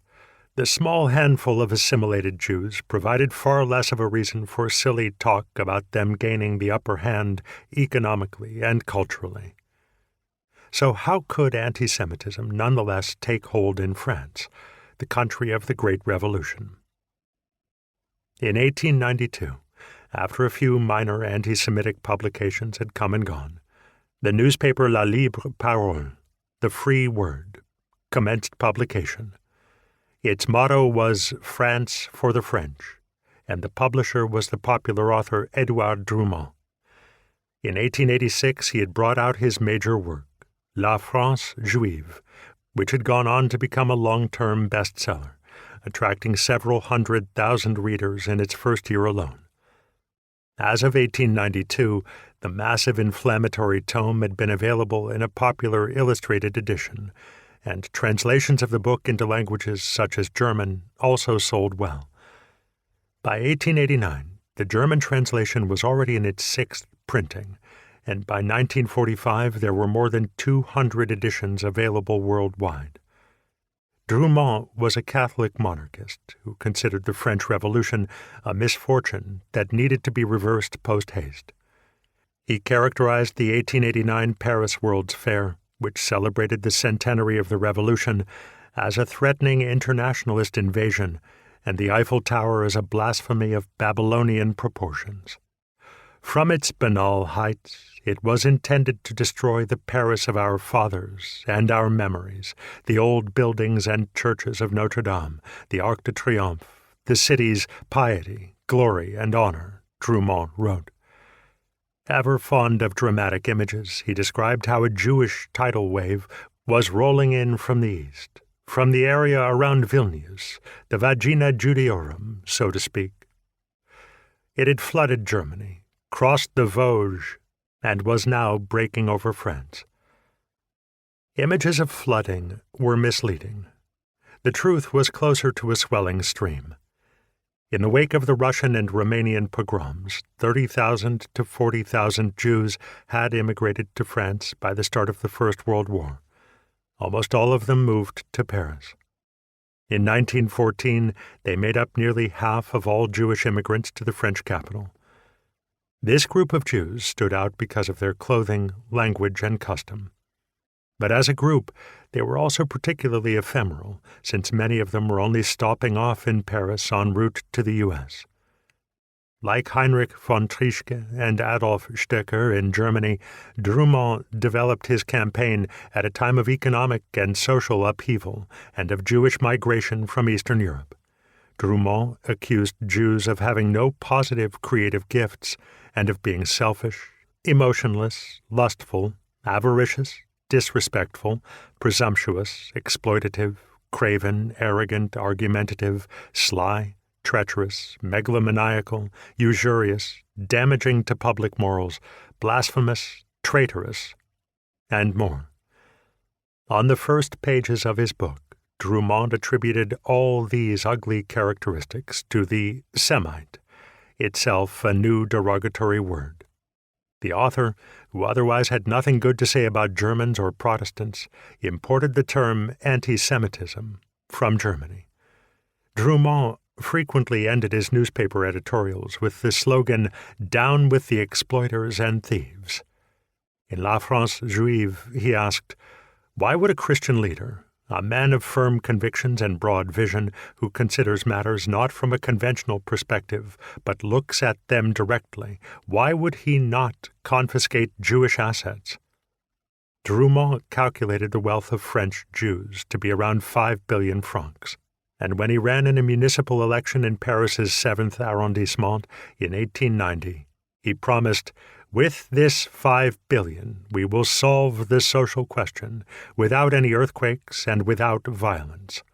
"The small handful of assimilated Jews provided far less of a reason for silly talk about them gaining the upper hand economically and culturally." So how could anti-Semitism nonetheless take hold in France, the country of the Great Revolution? In 1892, after a few minor anti-Semitic publications had come and gone, the newspaper La Libre Parole, the Free Word, commenced publication. Its motto was France for the French, and the publisher was the popular author Édouard Drumont. In 1886 he had brought out his major work, La France Juive, which had gone on to become a long-term bestseller, attracting several 100,000 readers in its first year alone. As of 1892, the massive inflammatory tome had been available in a popular illustrated edition, and translations of the book into languages such as German also sold well. By 1889, the German translation was already in its sixth printing, and by 1945 there were more than 200 editions available worldwide. Drumont was a Catholic monarchist who considered the French Revolution a misfortune that needed to be reversed post-haste. He characterized the 1889 Paris World's Fair, which celebrated the centenary of the Revolution, as a threatening internationalist invasion, and the Eiffel Tower as a blasphemy of Babylonian proportions. From its banal heights, it was intended to destroy the Paris of our fathers and our memories, the old buildings and churches of Notre Dame, the Arc de Triomphe, the city's piety, glory, and honor, Drumont wrote. Ever fond of dramatic images, he described how a Jewish tidal wave was rolling in from the east, from the area around Vilnius, the Vagina Judiorum, so to speak. It had flooded Germany, crossed the Vosges, and was now breaking over France. Images of flooding were misleading. The truth was closer to a swelling stream. In the wake of the Russian and Romanian pogroms, 30,000 to 40,000 Jews had immigrated to France by the start of the First World War. Almost all of them moved to Paris. In 1914, they made up nearly half of all Jewish immigrants to the French capital. This group of Jews stood out because of their clothing, language, and custom. But as a group, they were also particularly ephemeral, since many of them were only stopping off in Paris en route to the U.S. Like Heinrich von Treitschke and Adolf Stöcker in Germany, Drumont developed his campaign at a time of economic and social upheaval and of Jewish migration from Eastern Europe. Drumont accused Jews of having no positive creative gifts and of being selfish, emotionless, lustful, avaricious, disrespectful, presumptuous, exploitative, craven, arrogant, argumentative, sly, treacherous, megalomaniacal, usurious, damaging to public morals, blasphemous, traitorous, and more. On the first pages of his book, Drumont attributed all these ugly characteristics to the Semite, itself a new derogatory word. The author, who otherwise had nothing good to say about Germans or Protestants, imported the term anti-Semitism from Germany. Drumont frequently ended his newspaper editorials with the slogan, "Down with the exploiters and thieves." In La France Juive, he asked, "Why would a Christian leader, a man of firm convictions and broad vision, who considers matters not from a conventional perspective, but looks at them directly, why would he not confiscate Jewish assets? Drumont calculated the wealth of French Jews to be around 5 billion francs, and when he ran in a municipal election in Paris's 7th arrondissement in 1890, he promised, "With this 5 billion, we will solve the social question without any earthquakes and without violence."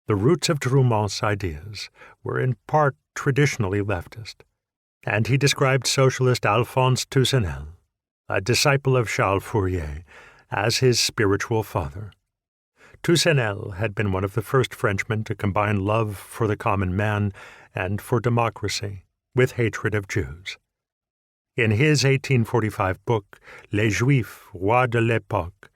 The roots of Drumont's ideas were in part traditionally leftist, and he described socialist Alphonse Toussaint, a disciple of Charles Fourier, as his spiritual father. Toussaint had been one of the first Frenchmen to combine love for the common man and for democracy with hatred of Jews. In his 1845 book, Les Juifs, Rois de l'époque,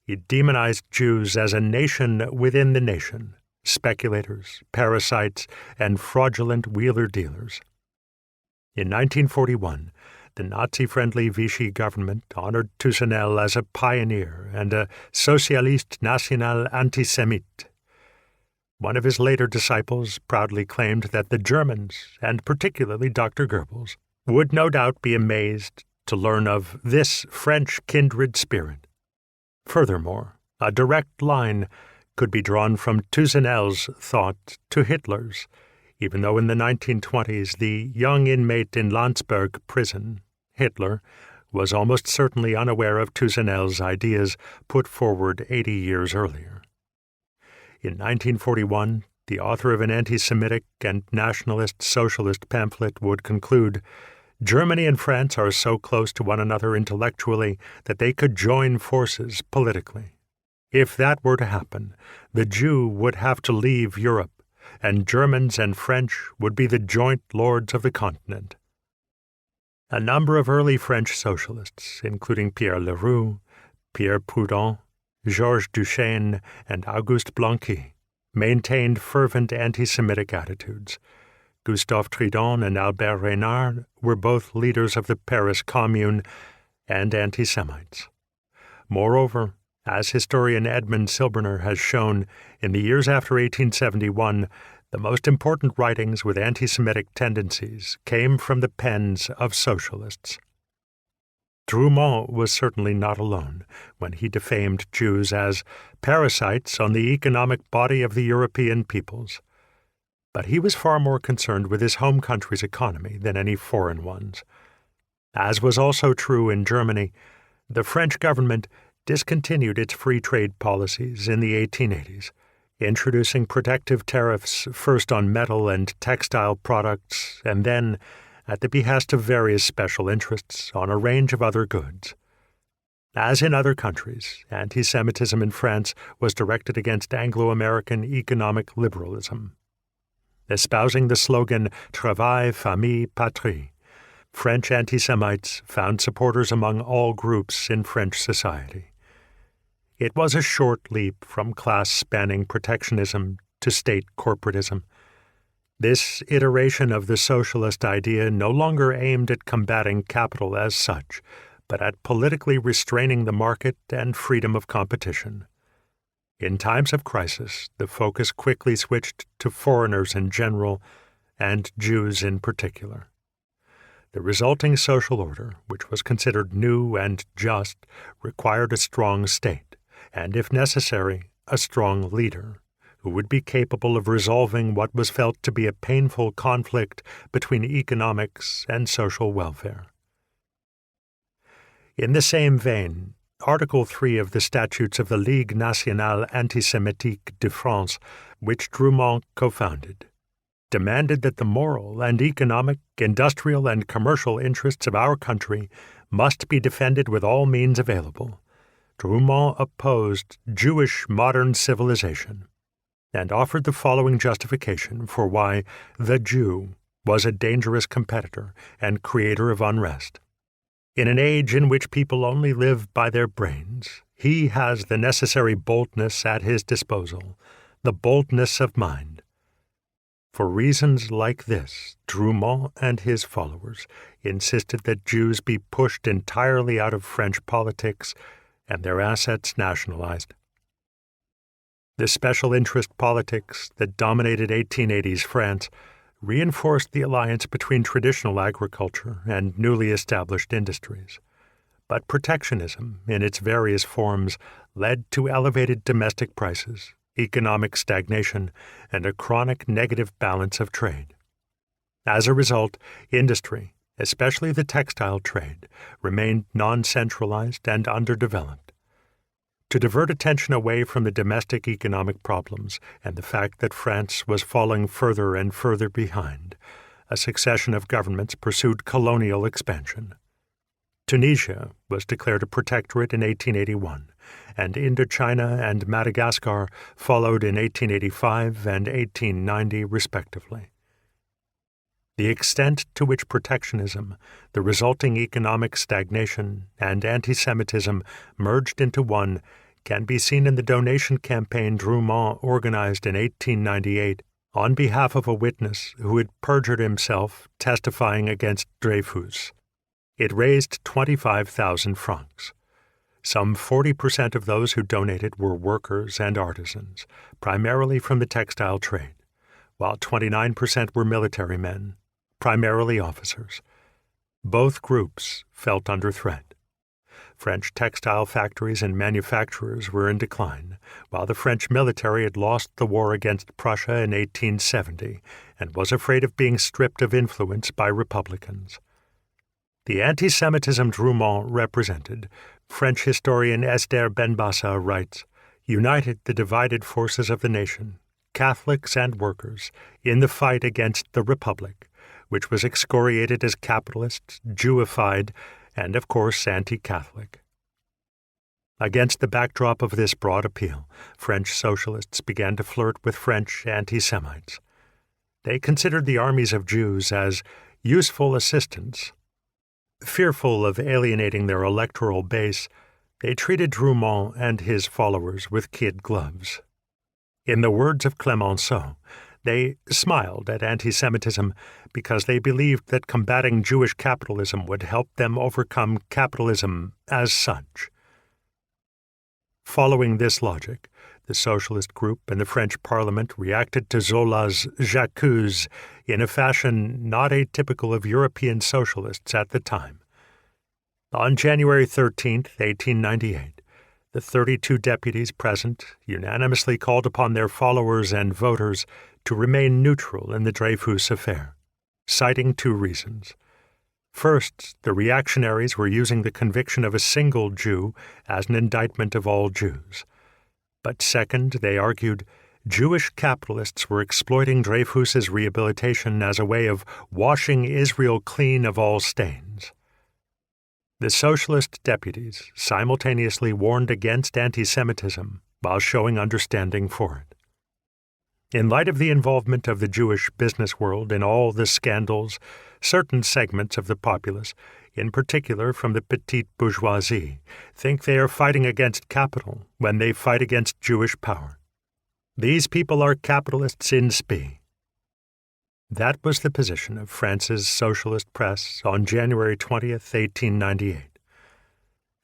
he demonized Jews as a nation within the nation, speculators, parasites, and fraudulent wheeler-dealers. In 1941, the Nazi-friendly Vichy government honored Toussaint as a pioneer and a socialiste national anti-Semite. One of his later disciples proudly claimed that the Germans, and particularly Dr. Goebbels, would no doubt be amazed to learn of this French kindred spirit. Furthermore, a direct line could be drawn from Toussaint's thought to Hitler's, even though in the 1920s the young inmate in Landsberg prison, Hitler, was almost certainly unaware of Toussaint's ideas put forward 80 years earlier. In 1941, the author of an anti-Semitic and nationalist socialist pamphlet would conclude, "Germany and France are so close to one another intellectually that they could join forces politically. If that were to happen, the Jew would have to leave Europe, and Germans and French would be the joint lords of the continent." A number of early French socialists, including Pierre Leroux, Pierre Proudhon, Georges Duchesne, and Auguste Blanqui, maintained fervent anti-Semitic attitudes. Gustave Tridon and Albert Reynard were both leaders of the Paris Commune and anti-Semites. Moreover, as historian Edmund Silberner has shown, in the years after 1871, the most important writings with anti-Semitic tendencies came from the pens of socialists. Drumont was certainly not alone when he defamed Jews as parasites on the economic body of the European peoples. But he was far more concerned with his home country's economy than any foreign ones. As was also true in Germany, the French government discontinued its free trade policies in the 1880s, introducing protective tariffs first on metal and textile products and then, at the behest of various special interests, on a range of other goods. As in other countries, anti-Semitism in France was directed against Anglo-American economic liberalism. Espousing the slogan Travail, Famille, Patrie, French anti-Semites found supporters among all groups in French society. It was a short leap from class-spanning protectionism to state corporatism. This iteration of the socialist idea no longer aimed at combating capital as such, but at politically restraining the market and freedom of competition. In times of crisis, the focus quickly switched to foreigners in general and Jews in particular. The resulting social order, which was considered new and just, required a strong state, and if necessary, a strong leader, who would be capable of resolving what was felt to be a painful conflict between economics and social welfare. In the same vein, Article 3 of the Statutes of the Ligue Nationale Antisémitique de France, which Drumont co-founded, demanded that the moral and economic, industrial, and commercial interests of our country must be defended with all means available. Drumont opposed Jewish modern civilization and offered the following justification for why the Jew was a dangerous competitor and creator of unrest. In an age in which people only live by their brains, he has the necessary boldness at his disposal, the boldness of mind. For reasons like this, Drumont and his followers insisted that Jews be pushed entirely out of French politics and their assets nationalized. The special interest politics that dominated 1880s France reinforced the alliance between traditional agriculture and newly established industries. But protectionism, in its various forms, led to elevated domestic prices, economic stagnation, and a chronic negative balance of trade. As a result, industry, especially the textile trade, remained non-centralized and underdeveloped. To divert attention away from the domestic economic problems and the fact that France was falling further and further behind, a succession of governments pursued colonial expansion. Tunisia was declared a protectorate in 1881, and Indochina and Madagascar followed in 1885 and 1890 respectively. The extent to which protectionism, the resulting economic stagnation, and anti-Semitism merged into one can be seen in the donation campaign Drumont organized in 1898 on behalf of a witness who had perjured himself testifying against Dreyfus. It raised 25,000 francs. Some 40% of those who donated were workers and artisans, primarily from the textile trade, while 29% were military men, primarily officers. Both groups felt under threat. French textile factories and manufacturers were in decline, while the French military had lost the war against Prussia in 1870 and was afraid of being stripped of influence by Republicans. The anti-Semitism Drumont represented, French historian Esther Benbassa writes, united the divided forces of the nation, Catholics and workers, in the fight against the Republic, which was excoriated as capitalist, Jewified, and of course anti-Catholic. Against the backdrop of this broad appeal, French socialists began to flirt with French anti-Semites. They considered the armies of Jews as useful assistants. Fearful of alienating their electoral base, they treated Drumont and his followers with kid gloves. In the words of Clemenceau, they smiled at anti-Semitism because they believed that combating Jewish capitalism would help them overcome capitalism as such. Following this logic, the socialist group in the French Parliament reacted to Zola's J'accuse in a fashion not atypical of European socialists at the time. On January 13, 1898, the 32 deputies present unanimously called upon their followers and voters to remain neutral in the Dreyfus affair, citing two reasons. First, the reactionaries were using the conviction of a single Jew as an indictment of all Jews. But second, they argued, Jewish capitalists were exploiting Dreyfus's rehabilitation as a way of washing Israel clean of all stains. The socialist deputies simultaneously warned against anti-Semitism while showing understanding for it. In light of the involvement of the Jewish business world in all the scandals, certain segments of the populace, in particular from the petite bourgeoisie, think they are fighting against capital when they fight against Jewish power. These people are capitalists in spe. That was the position of France's socialist press on January 20th, 1898.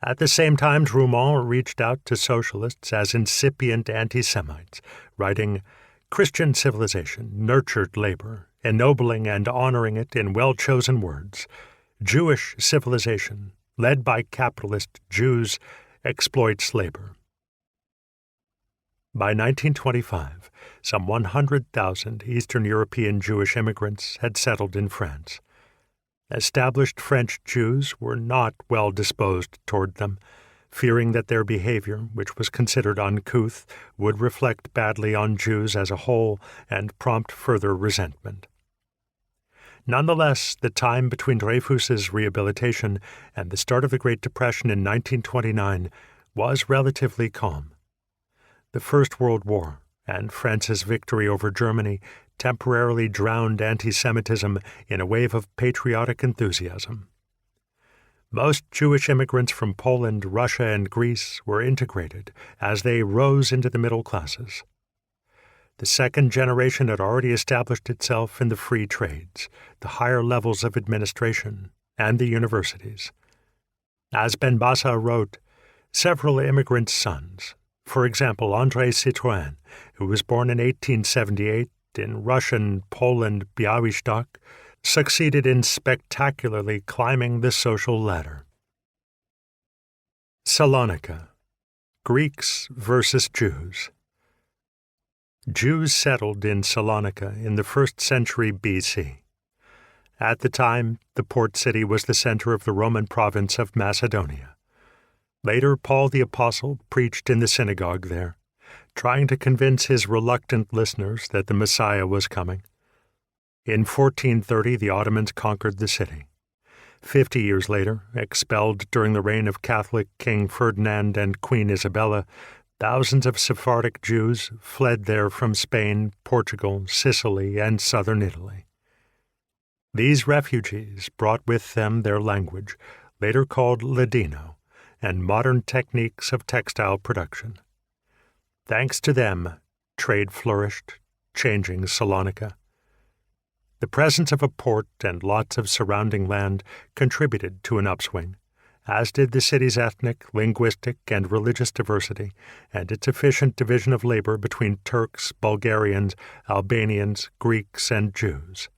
At the same time, Drumont reached out to socialists as incipient anti-Semites, writing, Christian civilization nurtured labor, ennobling and honoring it in well-chosen words. Jewish civilization, led by capitalist Jews, exploits labor. By 1925, some 100,000 Eastern European Jewish immigrants had settled in France. Established French Jews were not well disposed toward them, fearing that their behavior, which was considered uncouth, would reflect badly on Jews as a whole and prompt further resentment. Nonetheless, the time between Dreyfus's rehabilitation and the start of the Great Depression in 1929 was relatively calm. The First World War and France's victory over Germany temporarily drowned anti-Semitism in a wave of patriotic enthusiasm. Most Jewish immigrants from Poland, Russia, and Greece were integrated as they rose into the middle classes. The second generation had already established itself in the free trades, the higher levels of administration, and the universities. As Benbassa wrote, several immigrants' sons, for example André Citroën, who was born in 1878 in Russian Poland Białystok, succeeded in spectacularly climbing the social ladder. Salonika, Greeks versus Jews. Jews settled in Salonika in the 1st century BC. At the time, the port city was the center of the Roman province of Macedonia. Later, Paul the Apostle preached in the synagogue there, trying to convince his reluctant listeners that the Messiah was coming. In 1430, the Ottomans conquered the city. 50 years later, expelled during the reign of Catholic King Ferdinand and Queen Isabella, thousands of Sephardic Jews fled there from Spain, Portugal, Sicily, and southern Italy. These refugees brought with them their language, later called Ladino, and modern techniques of textile production. Thanks to them, trade flourished, changing Salonika. The presence of a port and lots of surrounding land contributed to an upswing, as did the city's ethnic, linguistic, and religious diversity, and its efficient division of labor between Turks, Bulgarians, Albanians, Greeks, and Jews.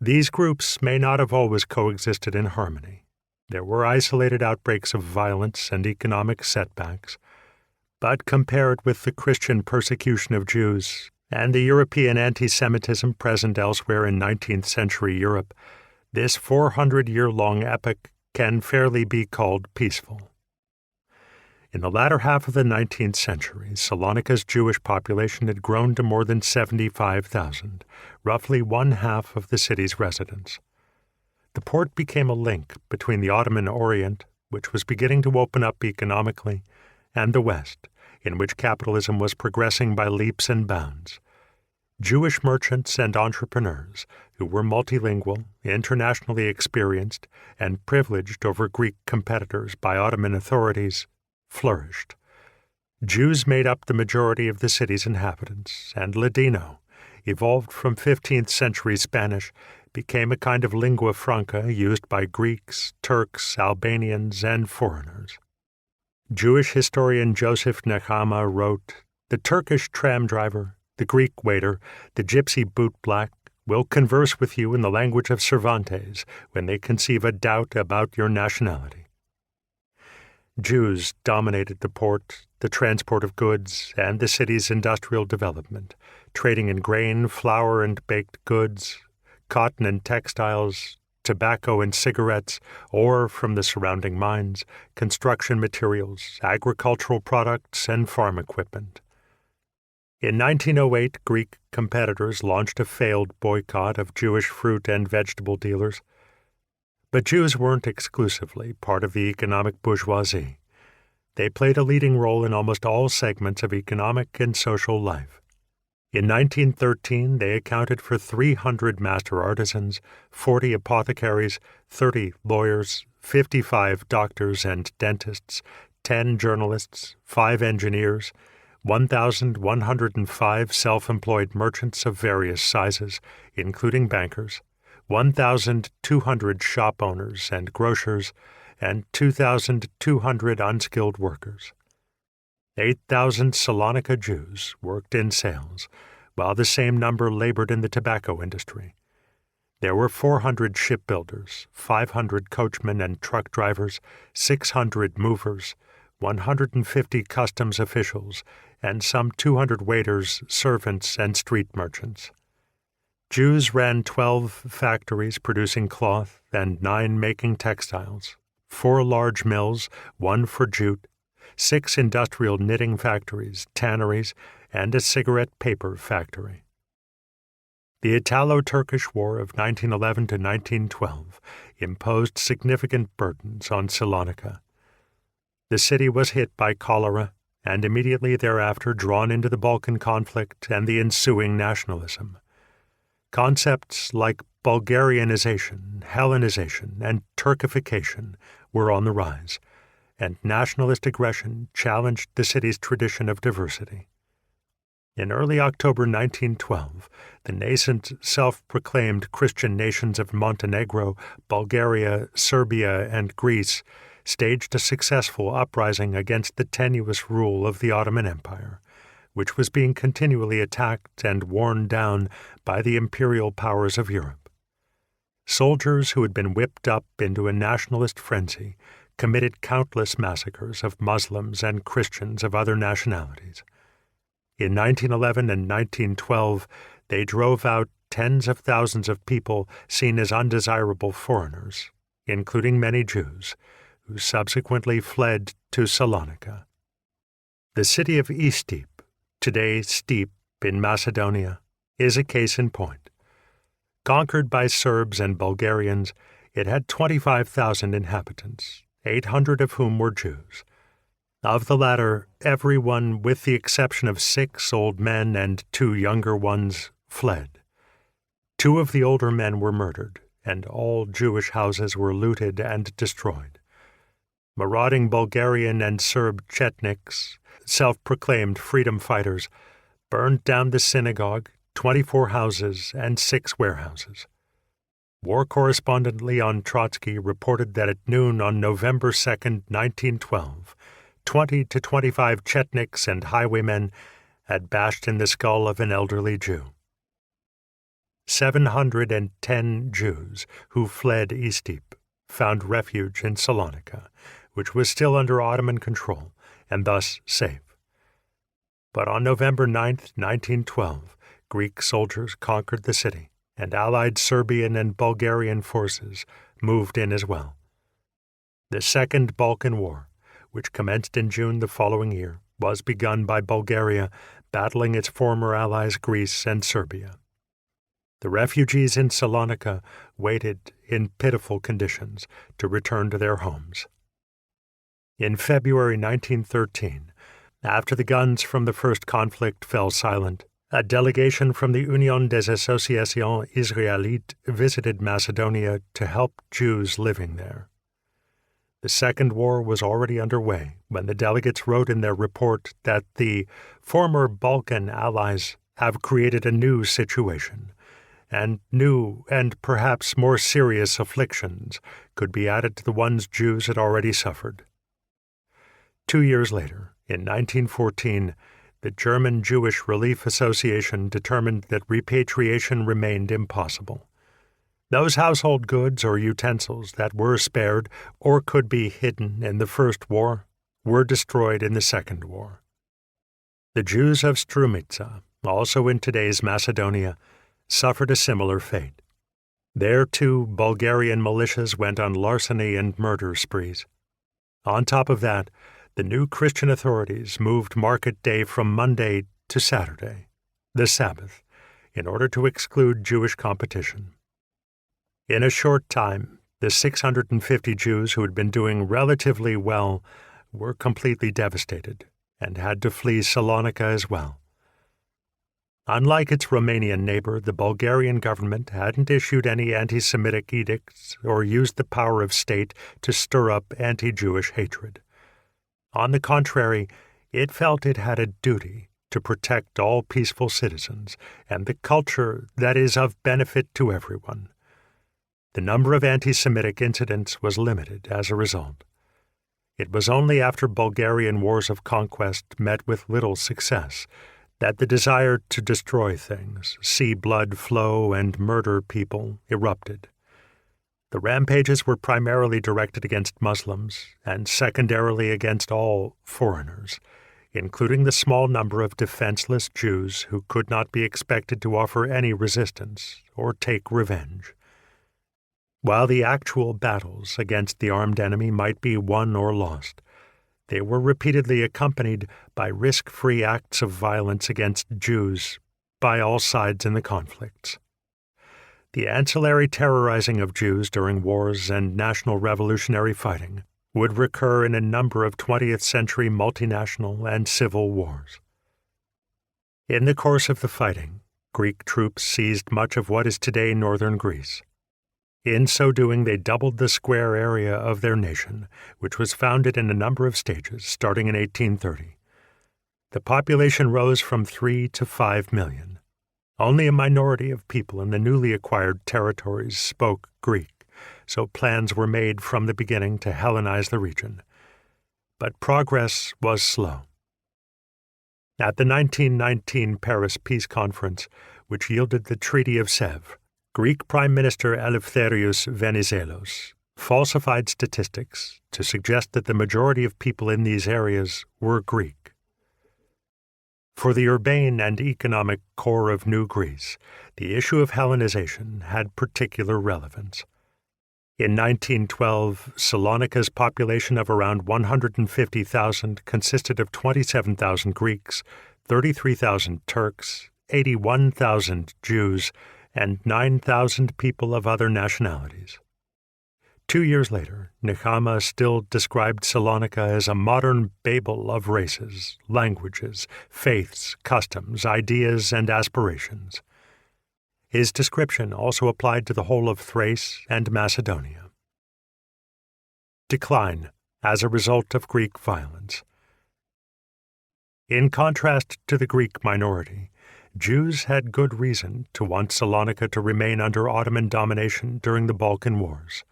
These groups may not have always coexisted in harmony. There were isolated outbreaks of violence and economic setbacks, but compared with the Christian persecution of Jews and the European anti-Semitism present elsewhere in 19th century Europe, this 400-year-long epic can fairly be called peaceful. In the latter half of the 19th century, Salonika's Jewish population had grown to more than 75,000, roughly one-half of the city's residents. The port became a link between the Ottoman Orient, which was beginning to open up economically, and the West, in which capitalism was progressing by leaps and bounds. Jewish merchants and entrepreneurs, who were multilingual, internationally experienced, and privileged over Greek competitors by Ottoman authorities, flourished. Jews made up the majority of the city's inhabitants, and Ladino, evolved from 15th century Spanish, became a kind of lingua franca used by Greeks, Turks, Albanians, and foreigners. Jewish historian Joseph Nechama wrote, "The Turkish tram driver, the Greek waiter, the gypsy bootblack will converse with you in the language of Cervantes when they conceive a doubt about your nationality." Jews dominated the port, the transport of goods, and the city's industrial development, trading in grain, flour, and baked goods, cotton and textiles, tobacco and cigarettes, ore from the surrounding mines, construction materials, agricultural products, and farm equipment. In 1908, Greek competitors launched a failed boycott of Jewish fruit and vegetable dealers. But Jews weren't exclusively part of the economic bourgeoisie. They played a leading role in almost all segments of economic and social life. In 1913, they accounted for 300 master artisans, 40 apothecaries, 30 lawyers, 55 doctors and dentists, 10 journalists, 5 engineers, 1,105 self-employed merchants of various sizes, including bankers, 1,200 shop owners and grocers, and 2,200 unskilled workers. 8,000 Salonika Jews worked in sales, while the same number labored in the tobacco industry. There were 400 shipbuilders, 500 coachmen and truck drivers, 600 movers, 150 customs officials, and some 200 waiters, servants, and street merchants. Jews ran 12 factories producing cloth and 9 making textiles, 4 large mills, 1 for jute, 6 industrial knitting factories, tanneries, and a cigarette paper factory. The Italo-Turkish War of 1911 to 1912 imposed significant burdens on Salonika. The city was hit by cholera and immediately thereafter drawn into the Balkan conflict and the ensuing nationalism. Concepts like Bulgarianization, Hellenization, and Turkification were on the rise, and nationalist aggression challenged the city's tradition of diversity. In early October 1912, the nascent self-proclaimed Christian nations of Montenegro, Bulgaria, Serbia, and Greece staged a successful uprising against the tenuous rule of the Ottoman Empire, which was being continually attacked and worn down by the imperial powers of Europe. Soldiers who had been whipped up into a nationalist frenzy committed countless massacres of Muslims and Christians of other nationalities. In 1911 and 1912, they drove out tens of thousands of people seen as undesirable foreigners, including many Jews, who subsequently fled to Salonika. The city of Istip, today Stip in Macedonia, is a case in point. Conquered by Serbs and Bulgarians, it had 25,000 inhabitants, 800 of whom were Jews. Of the latter, everyone, with the exception of 6 old men and 2 younger ones, fled. 2 of the older men were murdered, and all Jewish houses were looted and destroyed. Marauding Bulgarian and Serb Chetniks, self-proclaimed freedom fighters, burned down the synagogue, 24 houses, and 6 warehouses. War correspondent Leon Trotsky reported that at noon on November 2, 1912, 20 to 25 Chetniks and highwaymen had bashed in the skull of an elderly Jew. 710 Jews who fled Istip found refuge in Salonika, which was still under Ottoman control and thus safe. But on November 9, 1912, Greek soldiers conquered the city, and allied Serbian and Bulgarian forces moved in as well. The Second Balkan War, which commenced in June the following year, was begun by Bulgaria battling its former allies Greece and Serbia. The refugees in Salonika waited in pitiful conditions to return to their homes. In February 1913, after the guns from the first conflict fell silent, a delegation from the Union des Associations Israélites visited Macedonia to help Jews living there. The Second War was already underway when the delegates wrote in their report that the former Balkan allies have created a new situation, and new and perhaps more serious afflictions could be added to the ones Jews had already suffered. 2 years later, in 1914, the German Jewish Relief Association determined that repatriation remained impossible. Those household goods or utensils that were spared or could be hidden in the First War were destroyed in the Second War. The Jews of Strumitsa, also in today's Macedonia, suffered a similar fate. There, too, Bulgarian militias went on larceny and murder sprees. On top of that, the new Christian authorities moved market day from Monday to Saturday, the Sabbath, in order to exclude Jewish competition. In a short time, the 650 Jews who had been doing relatively well were completely devastated and had to flee Salonika as well. Unlike its Romanian neighbor, the Bulgarian government hadn't issued any anti-Semitic edicts or used the power of state to stir up anti-Jewish hatred. On the contrary, it felt it had a duty to protect all peaceful citizens and the culture that is of benefit to everyone. The number of anti-Semitic incidents was limited as a result. It was only after Bulgarian wars of conquest met with little success that the desire to destroy things, see blood flow, and murder people erupted. The rampages were primarily directed against Muslims and secondarily against all foreigners, including the small number of defenseless Jews who could not be expected to offer any resistance or take revenge. While the actual battles against the armed enemy might be won or lost, they were repeatedly accompanied by risk-free acts of violence against Jews by all sides in the conflicts. The ancillary terrorizing of Jews during wars and national revolutionary fighting would recur in a number of 20th-century multinational and civil wars. In the course of the fighting, Greek troops seized much of what is today northern Greece. In so doing, they doubled the square area of their nation, which was founded in a number of stages, starting in 1830. The population rose from 3 to 5 million. Only a minority of people in the newly acquired territories spoke Greek, so plans were made from the beginning to Hellenize the region. But progress was slow. At the 1919 Paris Peace Conference, which yielded the Treaty of Sèvres, Greek Prime Minister Eleftherios Venizelos falsified statistics to suggest that the majority of people in these areas were Greek. For the urbane and economic core of New Greece, the issue of Hellenization had particular relevance. In 1912, Salonika's population of around 150,000 consisted of 27,000 Greeks, 33,000 Turks, 81,000 Jews, and 9,000 people of other nationalities. 2 years later, Nechama still described Salonika as a modern Babel of races, languages, faiths, customs, ideas, and aspirations. His description also applied to the whole of Thrace and Macedonia. Decline as a result of Greek violence. In contrast to the Greek minority, Jews had good reason to want Salonika to remain under Ottoman domination during the Balkan Wars.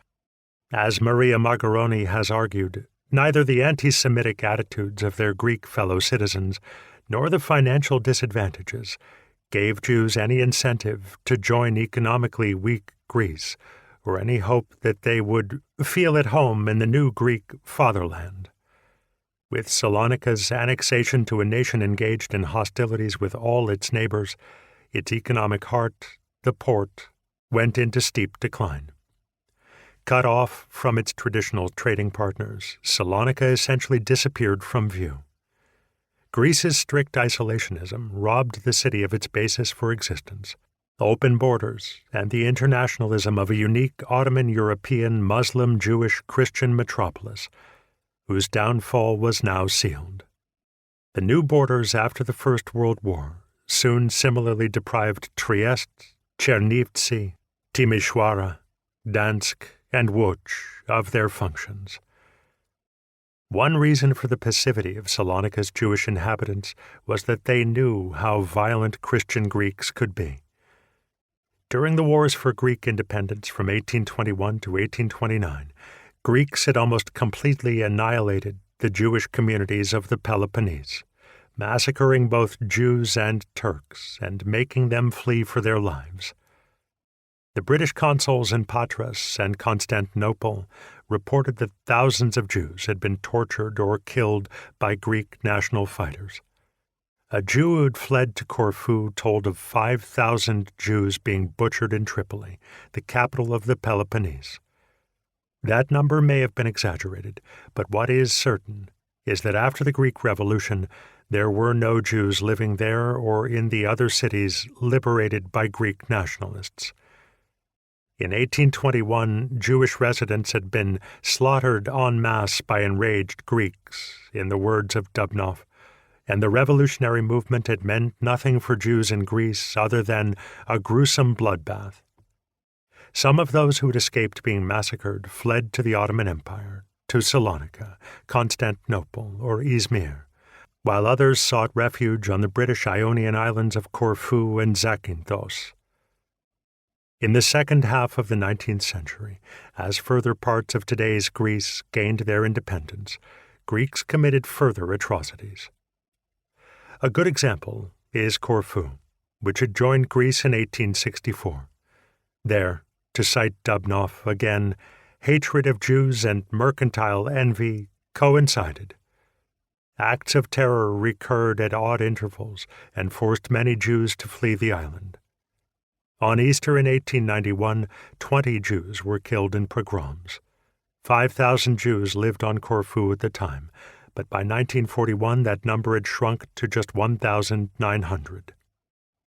As Maria Margaroni has argued, neither the anti-Semitic attitudes of their Greek fellow citizens nor the financial disadvantages gave Jews any incentive to join economically weak Greece or any hope that they would feel at home in the new Greek fatherland. With Salonika's annexation to a nation engaged in hostilities with all its neighbors, its economic heart, the port, went into steep decline. Cut off from its traditional trading partners, Salonika essentially disappeared from view. Greece's strict isolationism robbed the city of its basis for existence. Open borders and the internationalism of a unique Ottoman European Muslim Jewish Christian metropolis, whose downfall was now sealed. The new borders after the First World War soon similarly deprived Trieste, Chernivtsi, Timișoara, Gdansk, and Łódź of their functions. One reason for the passivity of Salonika's Jewish inhabitants was that they knew how violent Christian Greeks could be. During the wars for Greek independence from 1821 to 1829, Greeks had almost completely annihilated the Jewish communities of the Peloponnese, massacring both Jews and Turks and making them flee for their lives. The British consuls in Patras and Constantinople reported that thousands of Jews had been tortured or killed by Greek national fighters. A Jew who had fled to Corfu told of 5,000 Jews being butchered in Tripoli, the capital of the Peloponnese. That number may have been exaggerated, but what is certain is that after the Greek Revolution, there were no Jews living there or in the other cities liberated by Greek nationalists. In 1821, Jewish residents had been slaughtered en masse by enraged Greeks, in the words of Dubnoff, and the revolutionary movement had meant nothing for Jews in Greece other than a gruesome bloodbath. Some of those who had escaped being massacred fled to the Ottoman Empire, to Salonika, Constantinople, or Izmir, while others sought refuge on the British Ionian islands of Corfu and Zakynthos. In the second half of the 19th century, as further parts of today's Greece gained their independence, Greeks committed further atrocities. A good example is Corfu, which had joined Greece in 1864. There, to cite Dubnoff again, hatred of Jews and mercantile envy coincided. Acts of terror recurred at odd intervals and forced many Jews to flee the island. On Easter in 1891, 20 Jews were killed in pogroms. 5,000 Jews lived on Corfu at the time, but by 1941 that number had shrunk to just 1,900.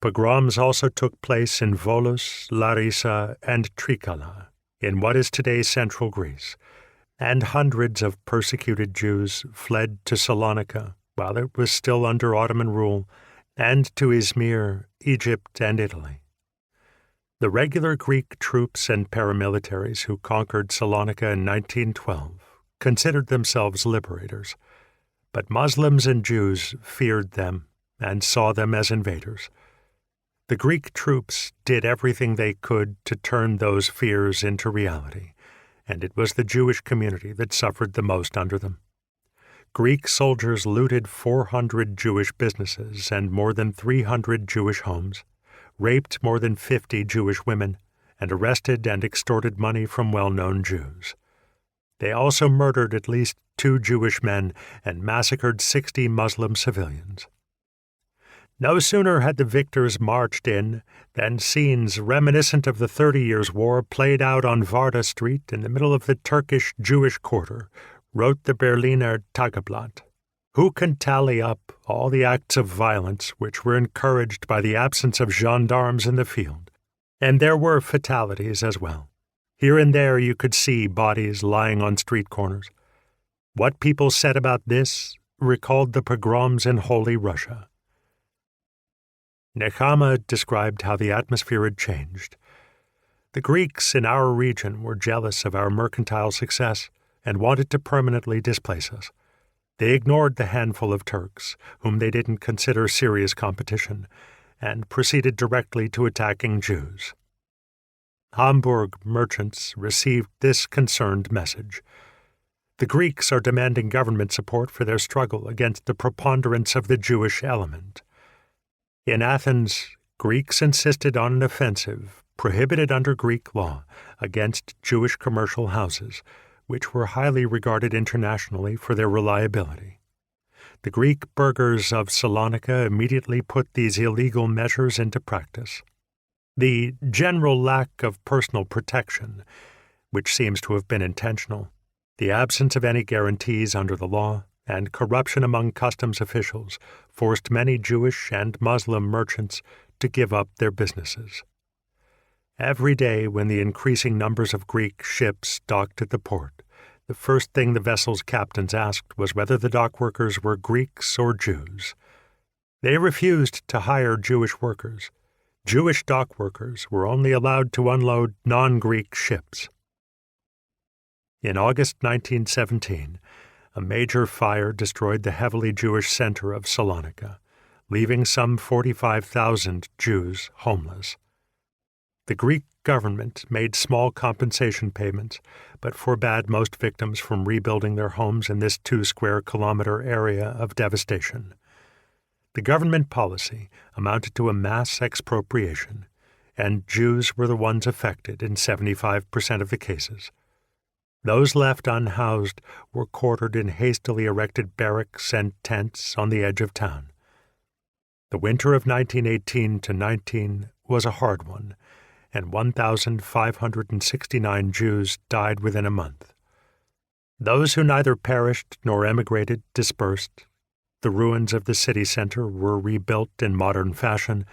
Pogroms also took place in Volos, Larissa, and Trikala, in what is today central Greece, and hundreds of persecuted Jews fled to Salonika while it was still under Ottoman rule, and to Izmir, Egypt, and Italy. The regular Greek troops and paramilitaries who conquered Salonika in 1912 considered themselves liberators, but Muslims and Jews feared them and saw them as invaders. The Greek troops did everything they could to turn those fears into reality, and it was the Jewish community that suffered the most under them. Greek soldiers looted 400 Jewish businesses and more than 300 Jewish homes, raped more than 50 Jewish women, and arrested and extorted money from well-known Jews. They also murdered at least 2 Jewish men and massacred 60 Muslim civilians. No sooner had the victors marched in than scenes reminiscent of the 30 Years' War played out on Warta Street in the middle of the Turkish Jewish quarter, wrote the Berliner Tageblatt. Who can tally up all the acts of violence which were encouraged by the absence of gendarmes in the field? And there were fatalities as well. Here and there you could see bodies lying on street corners. What people said about this recalled the pogroms in Holy Russia. Nechama described how the atmosphere had changed. The Greeks in our region were jealous of our mercantile success and wanted to permanently displace us. They ignored the handful of Turks, whom they didn't consider serious competition, and proceeded directly to attacking Jews. Hamburg merchants received this concerned message. The Greeks are demanding government support for their struggle against the preponderance of the Jewish element. In Athens, Greeks insisted on an offensive, prohibited under Greek law, against Jewish commercial houses, which were highly regarded internationally for their reliability. The Greek burghers of Salonika immediately put these illegal measures into practice. The general lack of personal protection, which seems to have been intentional, the absence of any guarantees under the law, and corruption among customs officials forced many Jewish and Muslim merchants to give up their businesses. Every day when the increasing numbers of Greek ships docked at the port, the first thing the vessel's captains asked was whether the dock workers were Greeks or Jews. They refused to hire Jewish workers. Jewish dock workers were only allowed to unload non-Greek ships. In August 1917, a major fire destroyed the heavily Jewish center of Salonika, leaving some 45,000 Jews homeless. The Greek government made small compensation payments, but forbade most victims from rebuilding their homes in this 2-square-kilometer area of devastation. The government policy amounted to a mass expropriation, and Jews were the ones affected in 75% of the cases. Those left unhoused were quartered in hastily erected barracks and tents on the edge of town. The winter of 1918-19 was a hard one, and 1,569 Jews died within a month. Those who neither perished nor emigrated dispersed. The ruins of the city center were rebuilt in modern fashion,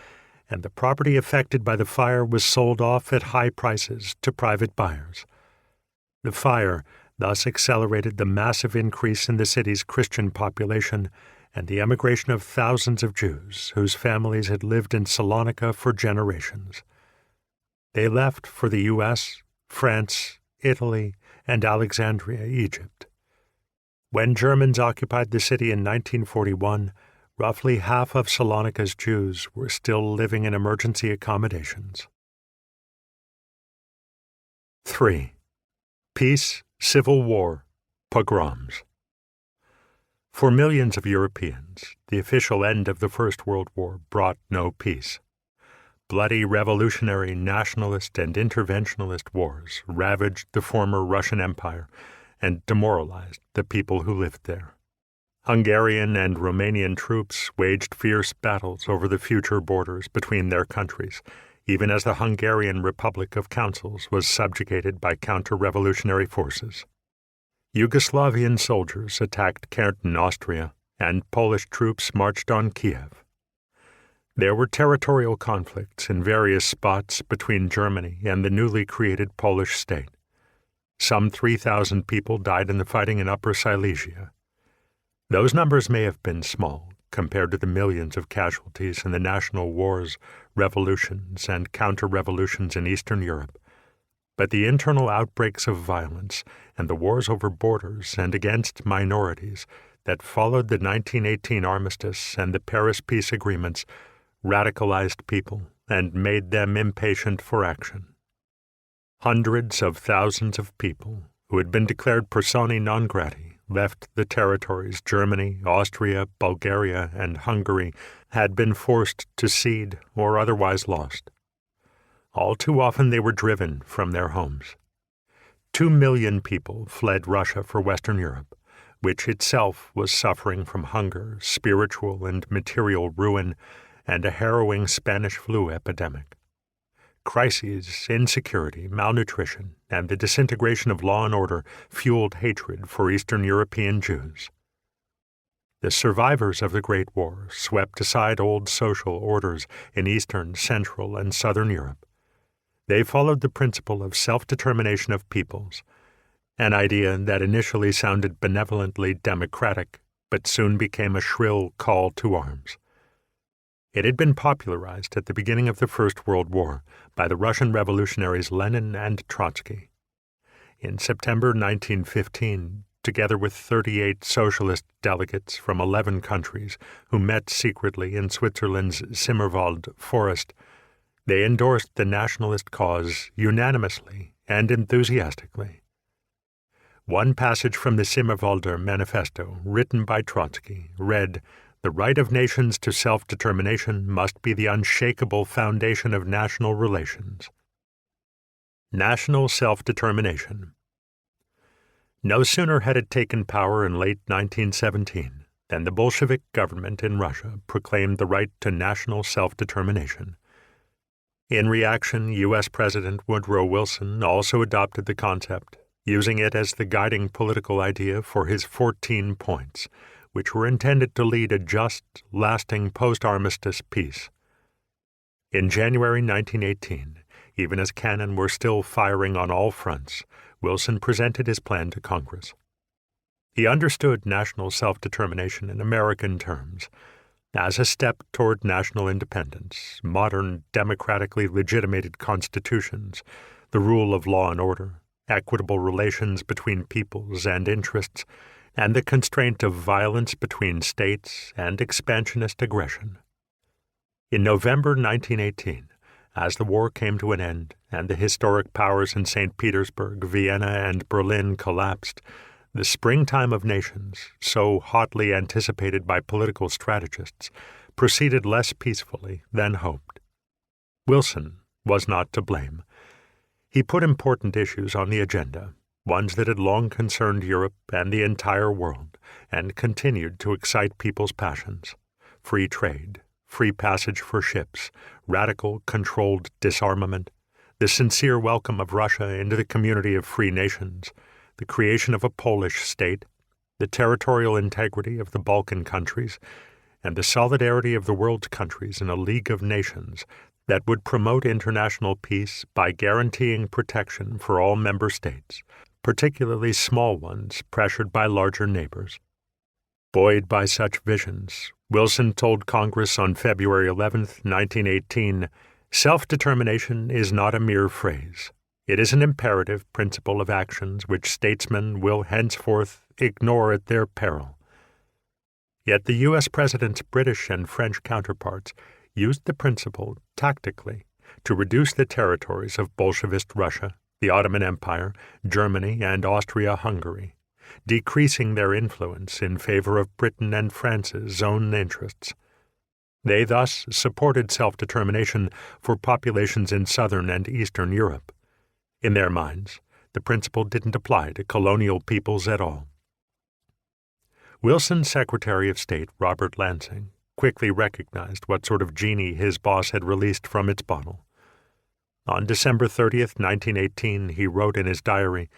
and the property affected by the fire was sold off at high prices to private buyers. The fire thus accelerated the massive increase in the city's Christian population and the emigration of thousands of Jews whose families had lived in Salonika for generations. They left for the U.S., France, Italy, and Alexandria, Egypt. When Germans occupied the city in 1941, roughly half of Salonika's Jews were still living in emergency accommodations. 3. Peace, Civil War, Pogroms. For millions of Europeans, the official end of the First World War brought no peace. Bloody revolutionary, nationalist, and interventionist wars ravaged the former Russian Empire and demoralized the people who lived there. Hungarian and Romanian troops waged fierce battles over the future borders between their countries, even as the Hungarian Republic of Councils was subjugated by counter-revolutionary forces. Yugoslavian soldiers attacked Kärnten, Austria, and Polish troops marched on Kiev. There were territorial conflicts in various spots between Germany and the newly created Polish state. Some 3,000 people died in the fighting in Upper Silesia. Those numbers may have been small compared to the millions of casualties in the national wars, revolutions, and counter-revolutions in Eastern Europe, but the internal outbreaks of violence and the wars over borders and against minorities that followed the 1918 armistice and the Paris peace agreements radicalized people and made them impatient for action. Hundreds of thousands of people who had been declared persona non grata left the territories Germany, Austria, Bulgaria, and Hungary had been forced to cede or otherwise lost. All too often they were driven from their homes. 2 million people fled Russia for Western Europe, which itself was suffering from hunger, spiritual and material ruin, and a harrowing Spanish flu epidemic. Crises, insecurity, malnutrition, and the disintegration of law and order fueled hatred for Eastern European Jews. The survivors of the Great War swept aside old social orders in Eastern, Central, and Southern Europe. They followed the principle of self-determination of peoples, an idea that initially sounded benevolently democratic but soon became a shrill call to arms. It had been popularized at the beginning of the First World War by the Russian revolutionaries Lenin and Trotsky. In September 1915, together with 38 socialist delegates from 11 countries who met secretly in Switzerland's Simmerwald forest, they endorsed the nationalist cause unanimously and enthusiastically. One passage from the Simmerwalder Manifesto, written by Trotsky, read, "The right of nations to self-determination must be the unshakable foundation of national relations." National self-determination. No sooner had it taken power in late 1917 than the Bolshevik government in Russia proclaimed the right to national self-determination. In reaction, U.S. President Woodrow Wilson also adopted the concept, using it as the guiding political idea for his 14 points, which were intended to lead a just, lasting post-armistice peace. In January 1918, even as cannon were still firing on all fronts, Wilson presented his plan to Congress. He understood national self-determination in American terms as a step toward national independence, modern, democratically legitimated constitutions, the rule of law and order, equitable relations between peoples and interests, and the constraint of violence between states and expansionist aggression. In November 1918, as the war came to an end and the historic powers in St. Petersburg, Vienna, and Berlin collapsed, the springtime of nations, so hotly anticipated by political strategists, proceeded less peacefully than hoped. Wilson was not to blame. He put important issues on the agenda, ones that had long concerned Europe and the entire world, and continued to excite people's passions: free trade, free passage for ships, radical, controlled disarmament, the sincere welcome of Russia into the community of free nations, the creation of a Polish state, the territorial integrity of the Balkan countries, and the solidarity of the world's countries in a League of Nations that would promote international peace by guaranteeing protection for all member states, particularly small ones pressured by larger neighbors. Buoyed by such visions, Wilson told Congress on February 11, 1918, "Self-determination is not a mere phrase. It is an imperative principle of actions which statesmen will henceforth ignore at their peril." Yet the U.S. President's British and French counterparts used the principle tactically to reduce the territories of Bolshevist Russia, the Ottoman Empire, Germany, and Austria-Hungary, decreasing their influence in favor of Britain and France's own interests. They thus supported self-determination for populations in Southern and Eastern Europe. In their minds, the principle didn't apply to colonial peoples at all. Wilson's Secretary of State, Robert Lansing, quickly recognized what sort of genie his boss had released from its bottle. On December 30th, 1918, he wrote in his diary,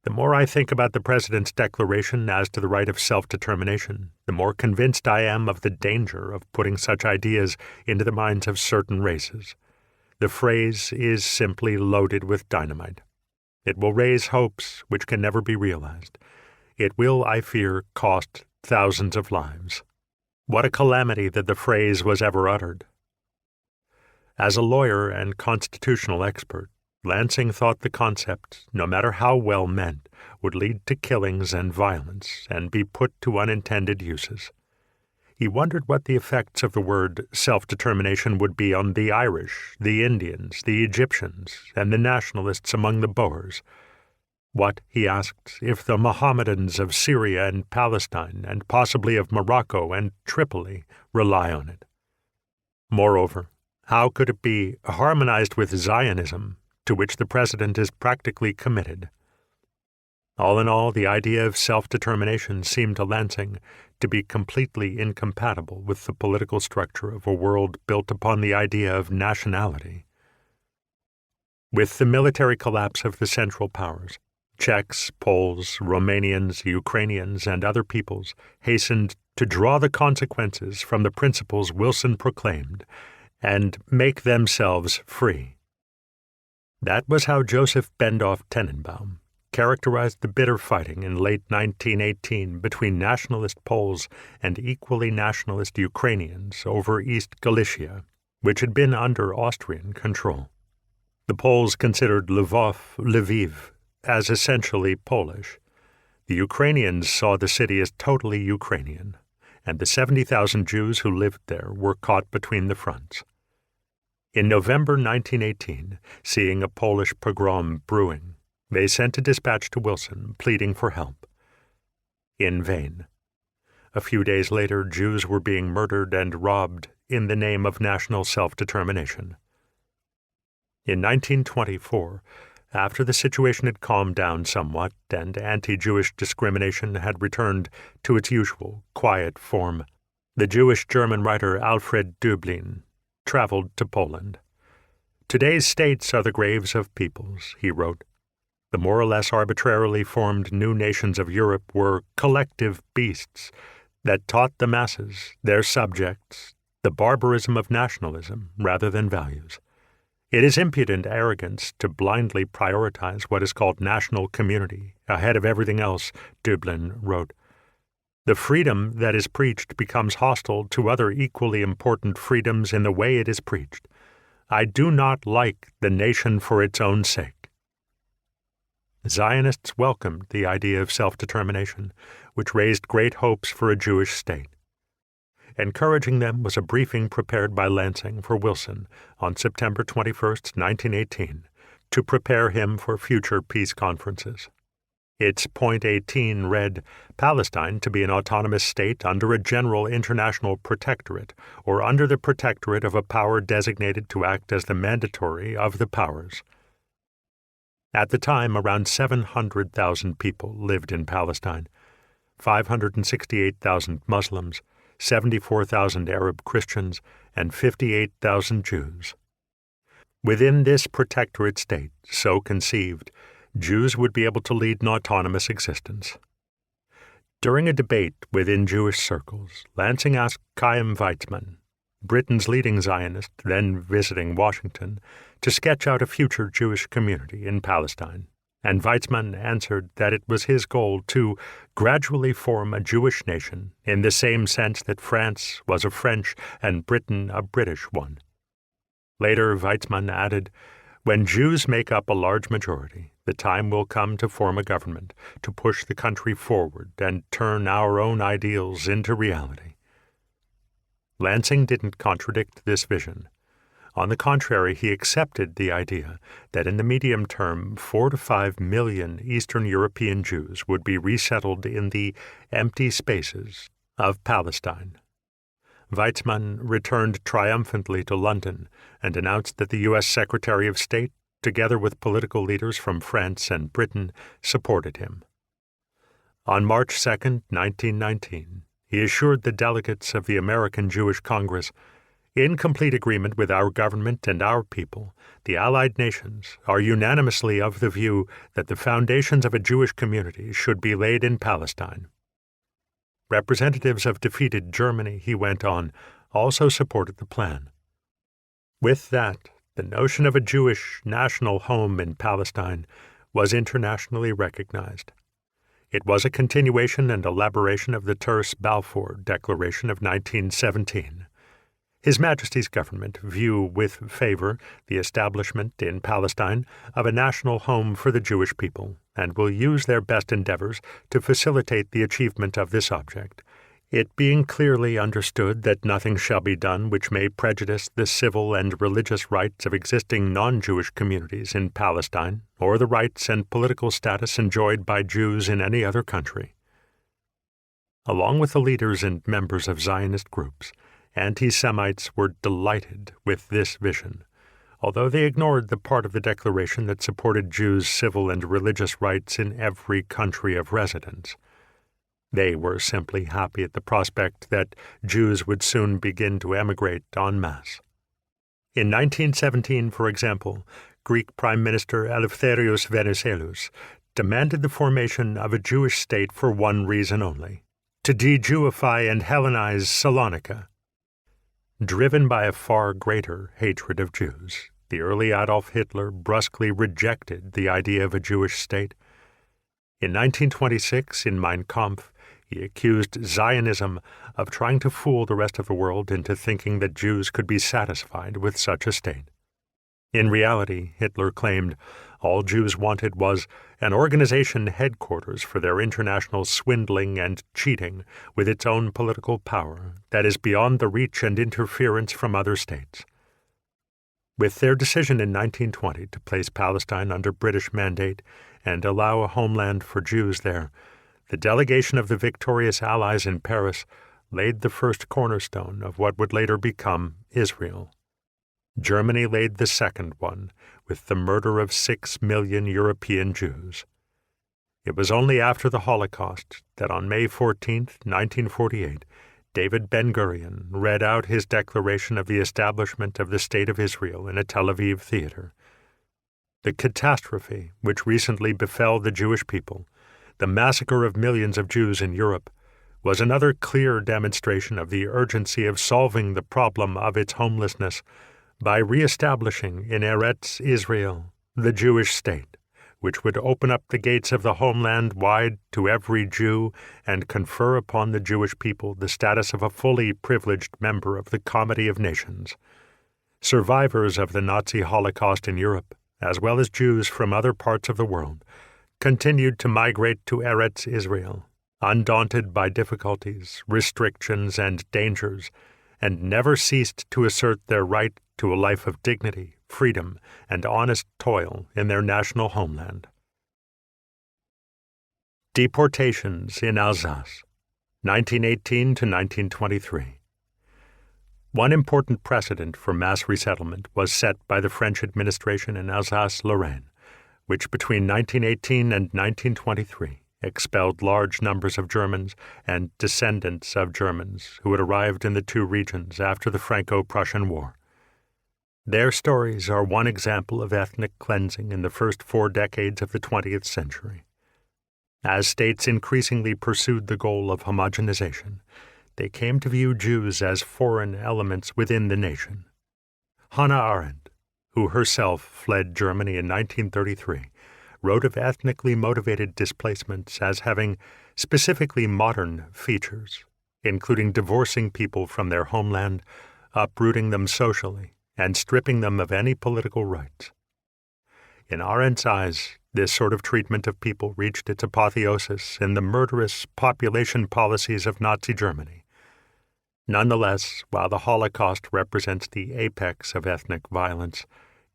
"The more I think about the President's declaration as to the right of self-determination, the more convinced I am of the danger of putting such ideas into the minds of certain races. The phrase is simply loaded with dynamite. It will raise hopes which can never be realized. It will, I fear, cost thousands of lives. What a calamity that the phrase was ever uttered." As a lawyer and constitutional expert, Lansing thought the concept, no matter how well meant, would lead to killings and violence and be put to unintended uses. He wondered what the effects of the word self-determination would be on the Irish, the Indians, the Egyptians, and the nationalists among the Boers. What, he asked, if the Mohammedans of Syria and Palestine, and possibly of Morocco and Tripoli, rely on it? Moreover, How could it be harmonized with Zionism, to which the president is practically committed? All in all, the idea of self-determination seemed to Lansing to be completely incompatible with the political structure of a world built upon the idea of nationality. With the military collapse of the Central Powers, Czechs, Poles, Romanians, Ukrainians, and other peoples hastened to draw the consequences from the principles Wilson proclaimed and make themselves free. That was how Joseph Bendoff Tenenbaum characterized the bitter fighting in late 1918 between nationalist Poles and equally nationalist Ukrainians over East Galicia, which had been under Austrian control. The Poles considered Lviv as essentially Polish. The Ukrainians saw the city as totally Ukrainian, and the 70,000 Jews who lived there were caught between the fronts. In November 1918, seeing a Polish pogrom brewing, they sent a dispatch to Wilson pleading for help. In vain. A few days later, Jews were being murdered and robbed in the name of national self-determination. In 1924, after the situation had calmed down somewhat and anti-Jewish discrimination had returned to its usual quiet form, the Jewish-German writer Alfred Döblin traveled to Poland. "Today's states are the graves of peoples," he wrote. The more or less arbitrarily formed new nations of Europe were collective beasts that taught the masses, their subjects, the barbarism of nationalism rather than values. It is impudent arrogance to blindly prioritize what is called national community ahead of everything else, Döblin wrote. The freedom that is preached becomes hostile to other equally important freedoms in the way it is preached. I do not like the nation for its own sake. Zionists welcomed the idea of self-determination, which raised great hopes for a Jewish state. Encouraging them was a briefing prepared by Lansing for Wilson on September 21, 1918, to prepare him for future peace conferences. Its point 18 read, Palestine to be an autonomous state under a general international protectorate or under the protectorate of a power designated to act as the mandatory of the powers. At the time, around 700,000 people lived in Palestine, 568,000 Muslims, 74,000 Arab Christians, and 58,000 Jews. Within this protectorate state, so conceived, Jews would be able to lead an autonomous existence. During a debate within Jewish circles, Lansing asked Chaim Weizmann, Britain's leading Zionist, then visiting Washington, to sketch out a future Jewish community in Palestine, and Weizmann answered that it was his goal to gradually form a Jewish nation in the same sense that France was a French and Britain a British one. Later, Weizmann added, when Jews make up a large majority, the time will come to form a government, to push the country forward and turn our own ideals into reality. Lansing didn't contradict this vision. On the contrary, he accepted the idea that in the medium term 4 to 5 million Eastern European Jews would be resettled in the empty spaces of Palestine. Weizmann returned triumphantly to London and announced that the U.S. Secretary of State, together with political leaders from France and Britain, supported him. On March 2, 1919, he assured the delegates of the American Jewish Congress, in complete agreement with our government and our people, the Allied nations are unanimously of the view that the foundations of a Jewish community should be laid in Palestine. Representatives of defeated Germany, he went on, also supported the plan. With that, the notion of a Jewish national home in Palestine was internationally recognized. It was a continuation and elaboration of the terse Balfour Declaration of 1917. His Majesty's government view with favor the establishment in Palestine of a national home for the Jewish people, and will use their best endeavors to facilitate the achievement of this object, it being clearly understood that nothing shall be done which may prejudice the civil and religious rights of existing non-Jewish communities in Palestine, or the rights and political status enjoyed by Jews in any other country. Along with the leaders and members of Zionist groups, Anti-Semites were delighted with this vision, although they ignored the part of the declaration that supported Jews' civil and religious rights in every country of residence. They were simply happy at the prospect that Jews would soon begin to emigrate en masse. In 1917, for example, Greek Prime Minister Eleftherios Venizelos demanded the formation of a Jewish state for one reason only: to de-Jewify and Hellenize Salonika. Driven by a far greater hatred of Jews, the early Adolf Hitler brusquely rejected the idea of a Jewish state. In 1926, in Mein Kampf, he accused Zionism of trying to fool the rest of the world into thinking that Jews could be satisfied with such a state. In reality, Hitler claimed all Jews wanted was an organization headquarters for their international swindling and cheating with its own political power that is beyond the reach and interference from other states. With their decision in 1920 to place Palestine under British mandate and allow a homeland for Jews there, the delegation of the victorious Allies in Paris laid the first cornerstone of what would later become Israel. Germany laid the second one with the murder of 6 million European Jews. It was only after the Holocaust that on May 14, 1948, David Ben-Gurion read out his declaration of the establishment of the State of Israel in a Tel Aviv theater. The catastrophe which recently befell the Jewish people, the massacre of millions of Jews in Europe, was another clear demonstration of the urgency of solving the problem of its homelessness by re-establishing in Eretz Israel the Jewish state, which would open up the gates of the homeland wide to every Jew and confer upon the Jewish people the status of a fully privileged member of the Comity of Nations. Survivors of the Nazi Holocaust in Europe, as well as Jews from other parts of the world, continued to migrate to Eretz Israel, undaunted by difficulties, restrictions, and dangers, and never ceased to assert their right to a life of dignity, freedom, and honest toil in their national homeland. Deportations in Alsace, 1918 to 1923. One important precedent for mass resettlement was set by the French administration in Alsace-Lorraine, which between 1918 and 1923 expelled large numbers of Germans and descendants of Germans who had arrived in the two regions after the Franco-Prussian War. Their stories are one example of ethnic cleansing in the first 4 decades of the 20th century. As states increasingly pursued the goal of homogenization, they came to view Jews as foreign elements within the nation. Hannah Arendt, who herself fled Germany in 1933, wrote of ethnically motivated displacements as having specifically modern features, including divorcing people from their homeland, uprooting them socially, and stripping them of any political rights. In Arendt's eyes, this sort of treatment of people reached its apotheosis in the murderous population policies of Nazi Germany. Nonetheless, while the Holocaust represents the apex of ethnic violence,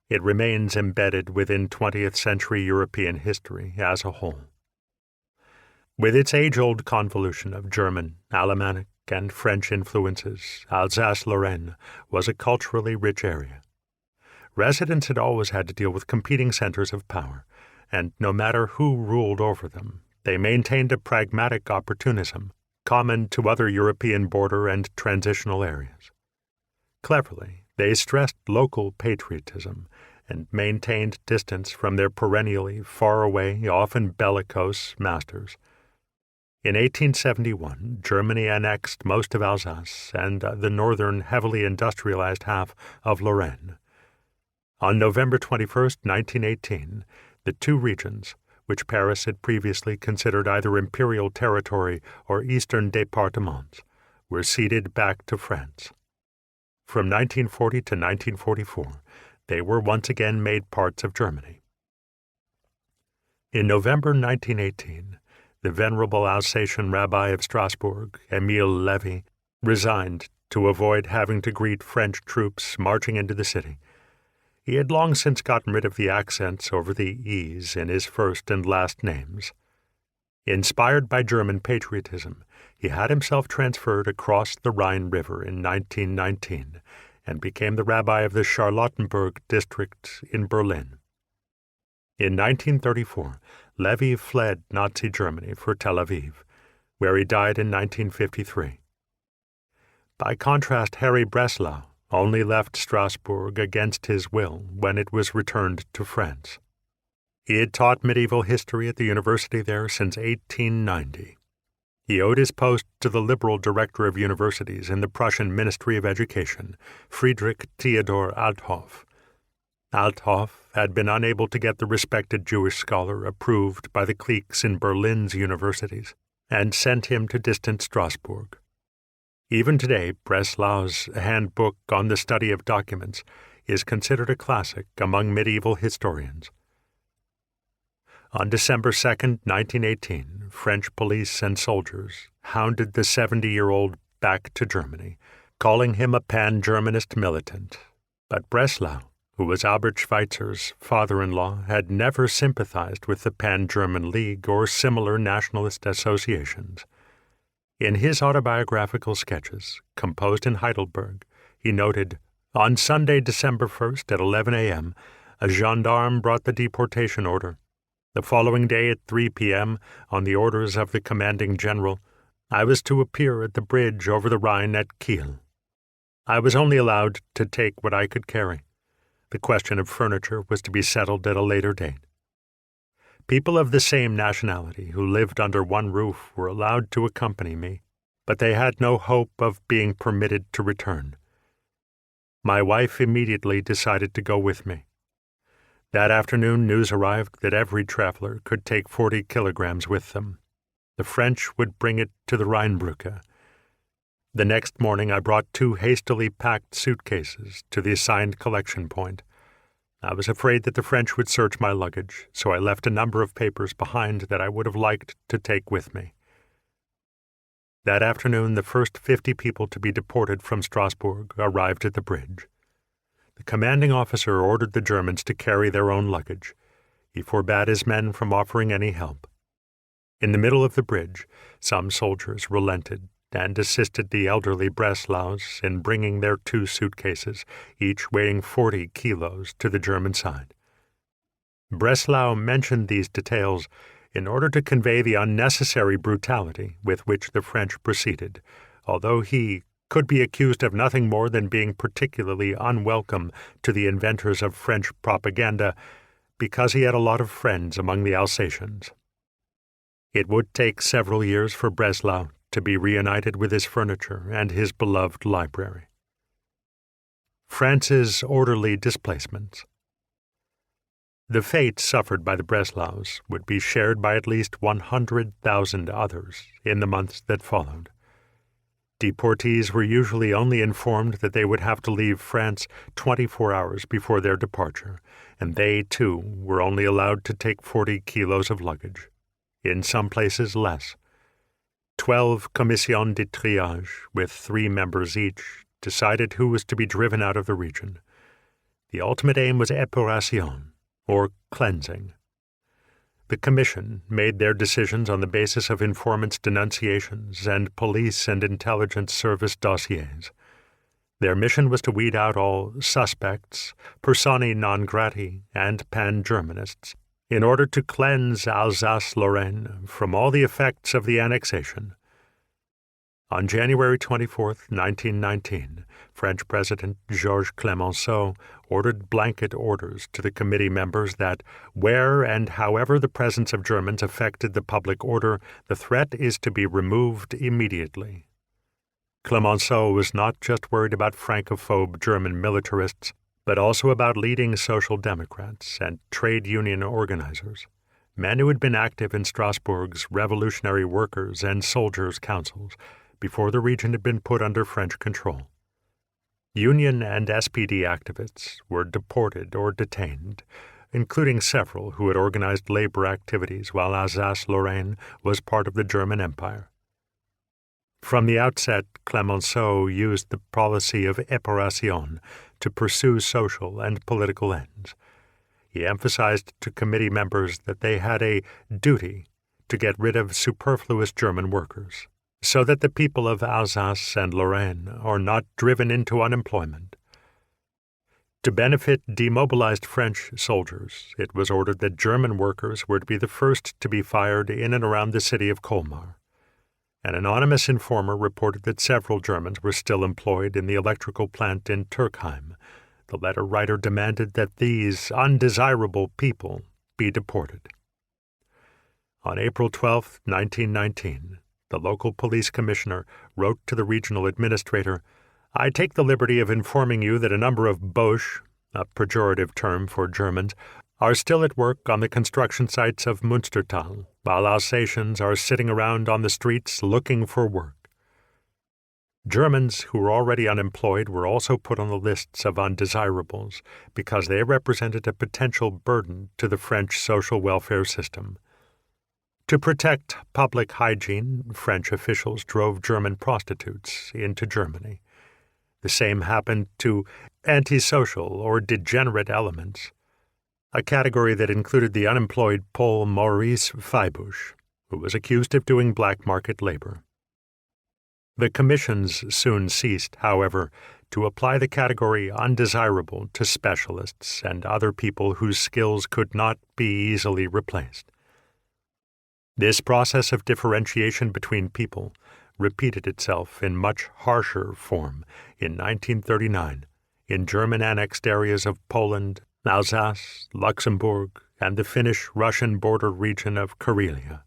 it remains embedded within 20th century European history as a whole. With its age-old convolution of German, Alemannic, and French influences, Alsace-Lorraine was a culturally rich area. Residents had always had to deal with competing centers of power, and no matter who ruled over them, they maintained a pragmatic opportunism common to other European border and transitional areas. Cleverly, they stressed local patriotism and maintained distance from their perennially far-away, often bellicose masters. In 1871, Germany annexed most of Alsace and the northern, heavily industrialized half of Lorraine. On November 21, 1918, the two regions, which Paris had previously considered either imperial territory or eastern départements, were ceded back to France. From 1940 to 1944, they were once again made parts of Germany. In November 1918, the venerable Alsatian rabbi of Strasbourg, Émile Lévy, resigned to avoid having to greet French troops marching into the city. He had long since gotten rid of the accents over the E's in his first and last names. Inspired by German patriotism, he had himself transferred across the Rhine River in 1919 and became the rabbi of the Charlottenburg district in Berlin. In 1934, Levi fled Nazi Germany for Tel Aviv, where he died in 1953. By contrast, Harry Breslau only left Strasbourg against his will when it was returned to France. He had taught medieval history at the university there since 1890. He owed his post to the liberal director of universities in the Prussian Ministry of Education, Friedrich Theodor Althoff. Althoff had been unable to get the respected Jewish scholar approved by the cliques in Berlin's universities and sent him to distant Strasbourg. Even today, Breslau's Handbook on the Study of Documents is considered a classic among medieval historians. On December 2, 1918, French police and soldiers hounded the 70-year-old back to Germany, calling him a pan-Germanist militant. But Breslau, who was Albert Schweitzer's father-in-law, had never sympathized with the Pan-German League or similar nationalist associations. In his autobiographical sketches, composed in Heidelberg, he noted, "On Sunday, December 1st at 11 a.m., a gendarme brought the deportation order. The following day at 3 p.m., on the orders of the commanding general, I was to appear at the bridge over the Rhine at Kiel. I was only allowed to take what I could carry. The question of furniture was to be settled at a later date. People of the same nationality who lived under one roof were allowed to accompany me, but they had no hope of being permitted to return. My wife immediately decided to go with me. That afternoon, news arrived that every traveler could take 40 kilograms with them. The French would bring it to the Rheinbrücke. The next morning, I brought 2 hastily packed suitcases to the assigned collection point. I was afraid that the French would search my luggage, so I left a number of papers behind that I would have liked to take with me. That afternoon, the first 50 people to be deported from Strasbourg arrived at the bridge. The commanding officer ordered the Germans to carry their own luggage. He forbade his men from offering any help. In the middle of the bridge, some soldiers relented and assisted the elderly Breslaus in bringing their 2 suitcases, each weighing 40 kilos, to the German side. Breslau mentioned these details in order to convey the unnecessary brutality with which the French proceeded, although he could be accused of nothing more than being particularly unwelcome to the inventors of French propaganda because he had a lot of friends among the Alsatians. It would take several years for Breslau to be reunited with his furniture and his beloved library. France's orderly displacements. The fate suffered by the Breslaus would be shared by at least 100,000 others in the months that followed. Deportees were usually only informed that they would have to leave France 24 hours before their departure, and they, too, were only allowed to take 40 kilos of luggage, in some places less. 12 commissions de triage, with 3 members each, decided who was to be driven out of the region. The ultimate aim was épuration, or cleansing. The commission made their decisions on the basis of informants' denunciations and police and intelligence service dossiers. Their mission was to weed out all suspects, personae non grati, and pan-Germanists, in order to cleanse Alsace-Lorraine from all the effects of the annexation. On January 24, 1919, French President Georges Clemenceau ordered blanket orders to the committee members that, where and however the presence of Germans affected the public order, the threat is to be removed immediately. Clemenceau was not just worried about Francophobe German militarists, but also about leading social democrats and trade union organizers, men who had been active in Strasbourg's revolutionary workers' and soldiers' councils before the region had been put under French control. Union and SPD activists were deported or detained, including several who had organized labor activities while Alsace-Lorraine was part of the German Empire. From the outset, Clemenceau used the policy of épuration to pursue social and political ends. He emphasized to committee members that they had a duty to get rid of superfluous German workers, so that the people of Alsace and Lorraine are not driven into unemployment. To benefit demobilized French soldiers, it was ordered that German workers were to be the first to be fired in and around the city of Colmar. An anonymous informer reported that several Germans were still employed in the electrical plant in Turkheim. The letter writer demanded that these undesirable people be deported. On April 12, 1919, the local police commissioner wrote to the regional administrator, "I take the liberty of informing you that a number of Boches, a pejorative term for Germans, are still at work on the construction sites of Münstertal, while Alsatians are sitting around on the streets looking for work." Germans who were already unemployed were also put on the lists of undesirables because they represented a potential burden to the French social welfare system. To protect public hygiene, French officials drove German prostitutes into Germany. The same happened to antisocial or degenerate elements, a category that included the unemployed Pole Maurice Feibusch, who was accused of doing black market labor. The commissions soon ceased, however, to apply the category undesirable to specialists and other people whose skills could not be easily replaced. This process of differentiation between people repeated itself in much harsher form in 1939 in German-annexed areas of Poland, Alsace, Luxembourg, and the Finnish-Russian border region of Karelia,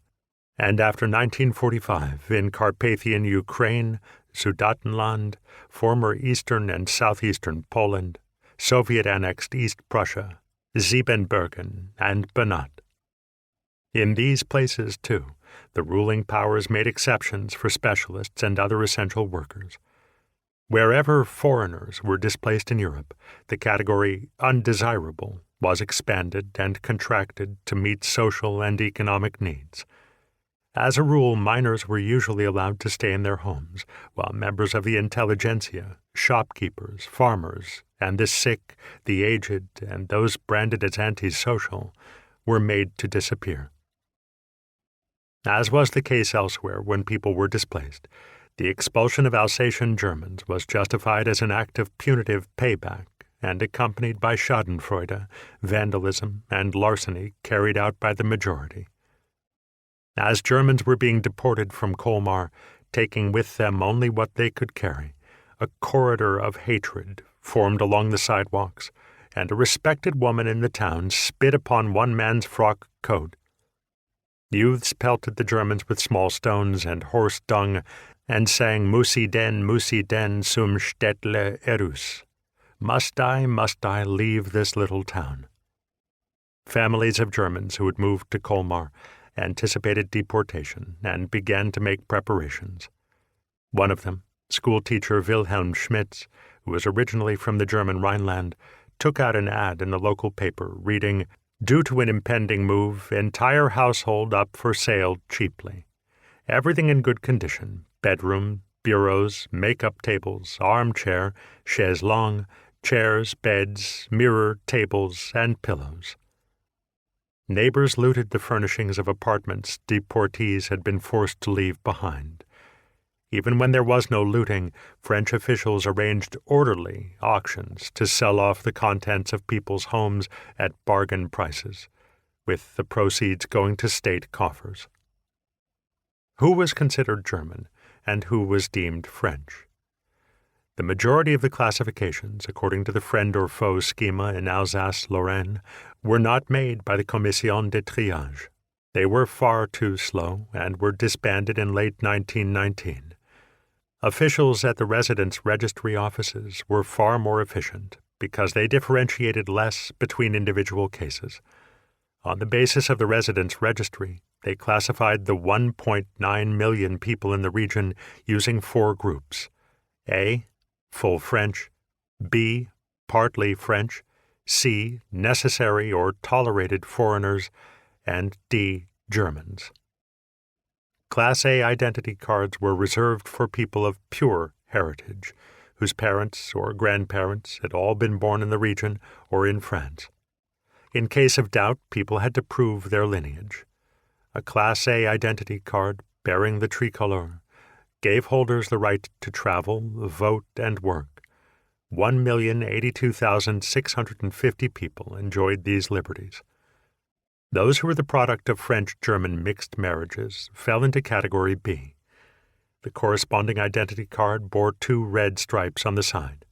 and after 1945 in Carpathian Ukraine, Sudetenland, former eastern and southeastern Poland, Soviet-annexed East Prussia, Siebenbürgen, and Banat. In these places, too, the ruling powers made exceptions for specialists and other essential workers. Wherever foreigners were displaced in Europe, the category undesirable was expanded and contracted to meet social and economic needs. As a rule, minors were usually allowed to stay in their homes, while members of the intelligentsia, shopkeepers, farmers, and the sick, the aged, and those branded as antisocial were made to disappear. As was the case elsewhere when people were displaced, the expulsion of Alsatian Germans was justified as an act of punitive payback and accompanied by schadenfreude, vandalism, and larceny carried out by the majority. As Germans were being deported from Colmar, taking with them only what they could carry, a corridor of hatred formed along the sidewalks, and a respected woman in the town spit upon one man's frock coat. Youths pelted the Germans with small stones and horse dung and sang Musi den zum Städtle Erus. Must I leave this little town? Families of Germans who had moved to Colmar anticipated deportation and began to make preparations. One of them, schoolteacher Wilhelm Schmitz, who was originally from the German Rhineland, took out an ad in the local paper reading, "Due to an impending move, entire household up for sale cheaply. Everything in good condition, bedroom, bureaus, make-up tables, armchair, chaise longue, chairs, beds, mirror, tables, and pillows." Neighbors looted the furnishings of apartments deportees had been forced to leave behind. Even when there was no looting, French officials arranged orderly auctions to sell off the contents of people's homes at bargain prices, with the proceeds going to state coffers. Who was considered German and who was deemed French? The majority of the classifications, according to the friend or foe schema in Alsace-Lorraine, were not made by the Commission de Triage. They were far too slow and were disbanded in late 1919. Officials at the residence registry offices were far more efficient because they differentiated less between individual cases. On the basis of the residence registry, they classified the 1.9 million people in the region using 4 groups: A, full French; B, partly French; C, necessary or tolerated foreigners; and D, Germans. Class A identity cards were reserved for people of pure heritage, whose parents or grandparents had all been born in the region or in France. In case of doubt, people had to prove their lineage. A Class A identity card bearing the tricolor gave holders the right to travel, vote, and work. 1,082,650 people enjoyed these liberties. Those who were the product of French-German mixed marriages fell into Category B. The corresponding identity card bore 2 red stripes on the side.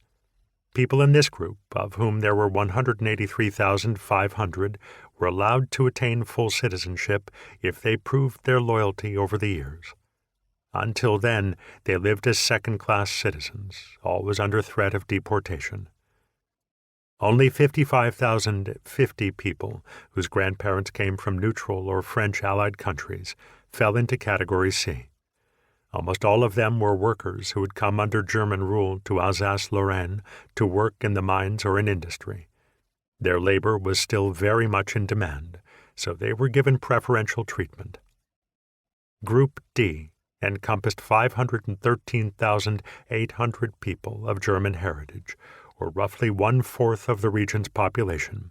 People in this group, of whom there were 183,500, were allowed to attain full citizenship if they proved their loyalty over the years. Until then, they lived as second-class citizens, always under threat of deportation. Only 55,050 people, whose grandparents came from neutral or French Allied countries, fell into Category C. Almost all of them were workers who had come under German rule to Alsace-Lorraine to work in the mines or in industry. Their labor was still very much in demand, so they were given preferential treatment. Group D encompassed 513,800 people of German heritage, or roughly 1/4 of the region's population.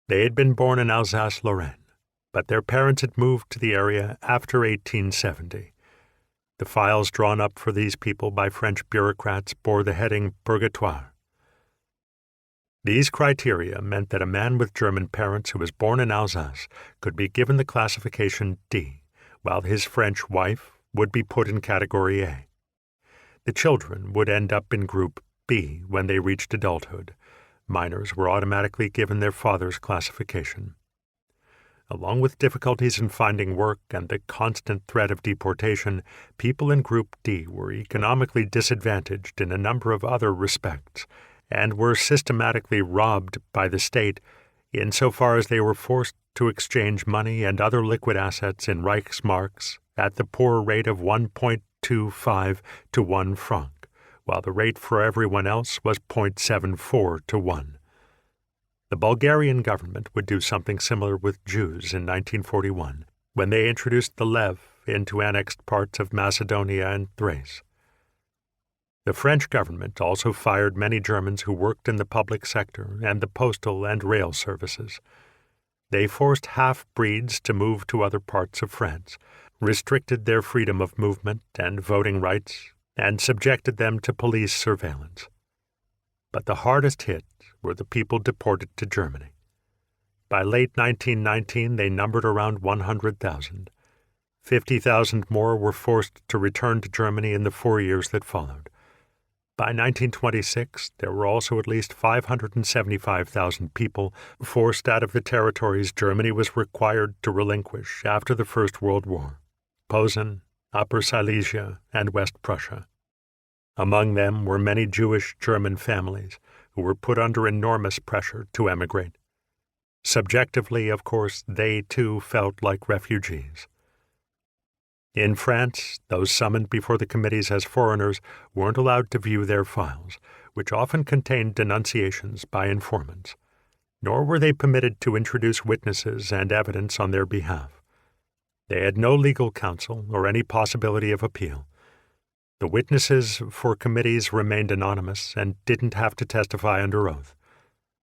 They had been born in Alsace-Lorraine, but their parents had moved to the area after 1870. The files drawn up for these people by French bureaucrats bore the heading Purgatoire. These criteria meant that a man with German parents who was born in Alsace could be given the classification D, while his French wife would be put in Category A. The children would end up in Group B when they reached adulthood. Minors were automatically given their father's classification. Along with difficulties in finding work and the constant threat of deportation, people in Group D were economically disadvantaged in a number of other respects, and were systematically robbed by the state insofar as they were forced to exchange money and other liquid assets in Reichsmarks at the poor rate of 1.25 to 1 franc, while the rate for everyone else was 0.74 to 1. The Bulgarian government would do something similar with Jews in 1941, when they introduced the lev into annexed parts of Macedonia and Thrace. The French government also fired many Germans who worked in the public sector and the postal and rail services. They forced half-breeds to move to other parts of France, restricted their freedom of movement and voting rights, and subjected them to police surveillance. But the hardest hit were the people deported to Germany. By late 1919, they numbered around 100,000. 50,000 more were forced to return to Germany in the 4 years that followed. By 1926, there were also at least 575,000 people forced out of the territories Germany was required to relinquish after the First World War: Posen, Upper Silesia, and West Prussia. Among them were many Jewish German families who were put under enormous pressure to emigrate. Subjectively, of course, they too felt like refugees. In France, those summoned before the committees as foreigners weren't allowed to view their files, which often contained denunciations by informants, nor were they permitted to introduce witnesses and evidence on their behalf. They had no legal counsel or any possibility of appeal. The witnesses for committees remained anonymous and didn't have to testify under oath.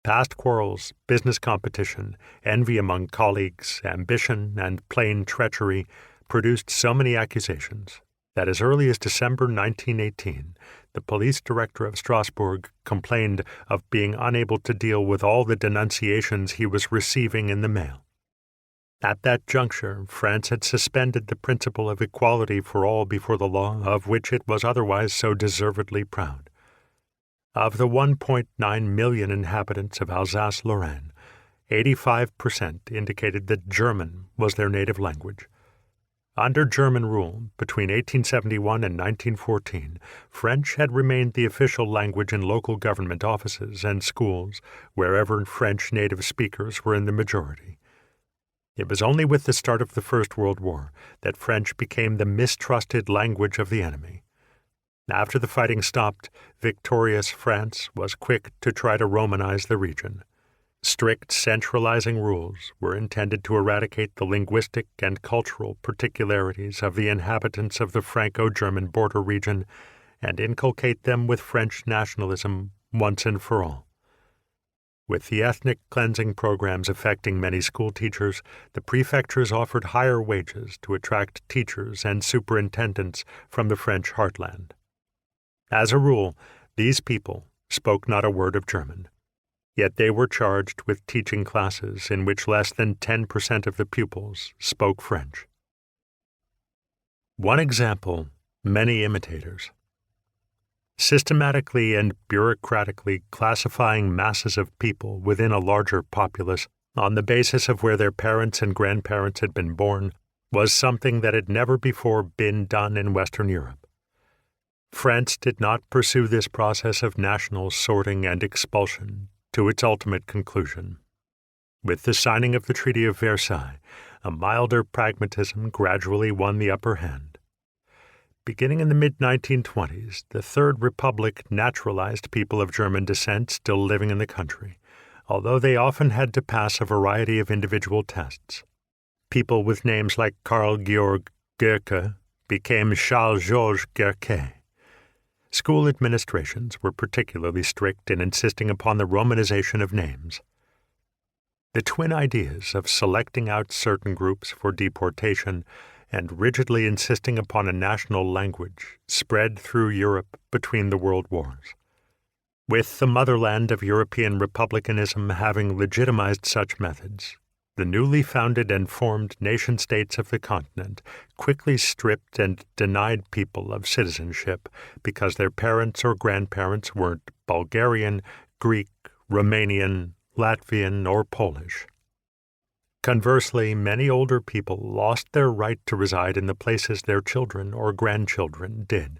Past quarrels, business competition, envy among colleagues, ambition, and plain treachery produced so many accusations that as early as December 1918, the police director of Strasbourg complained of being unable to deal with all the denunciations he was receiving in the mail. At that juncture, France had suspended the principle of equality for all before the law, of which it was otherwise so deservedly proud. Of the 1.9 million inhabitants of Alsace-Lorraine, 85% indicated that German was their native language. Under German rule, between 1871 and 1914, French had remained the official language in local government offices and schools wherever French native speakers were in the majority. It was only with the start of the First World War that French became the mistrusted language of the enemy. After the fighting stopped, victorious France was quick to try to Romanize the region. Strict centralizing rules were intended to eradicate the linguistic and cultural particularities of the inhabitants of the Franco-German border region and inculcate them with French nationalism once and for all. With the ethnic cleansing programs affecting many school teachers, the prefectures offered higher wages to attract teachers and superintendents from the French heartland. As a rule, these people spoke not a word of German, yet they were charged with teaching classes in which less than 10% of the pupils spoke French. One example, many imitators. Systematically and bureaucratically classifying masses of people within a larger populace on the basis of where their parents and grandparents had been born was something that had never before been done in Western Europe. France did not pursue this process of national sorting and expulsion to its ultimate conclusion. With the signing of the Treaty of Versailles, a milder pragmatism gradually won the upper hand. Beginning in the mid-1920s, the Third Republic naturalized people of German descent still living in the country, although they often had to pass a variety of individual tests. People with names like Karl Georg Goethe became Charles-Georges Goethe. School administrations were particularly strict in insisting upon the romanization of names. The twin ideas of selecting out certain groups for deportation and rigidly insisting upon a national language spread through Europe between the world wars. With the motherland of European republicanism having legitimized such methods, the newly founded and formed nation-states of the continent quickly stripped and denied people of citizenship because their parents or grandparents weren't Bulgarian, Greek, Romanian, Latvian, or Polish. Conversely, many older people lost their right to reside in the places their children or grandchildren did.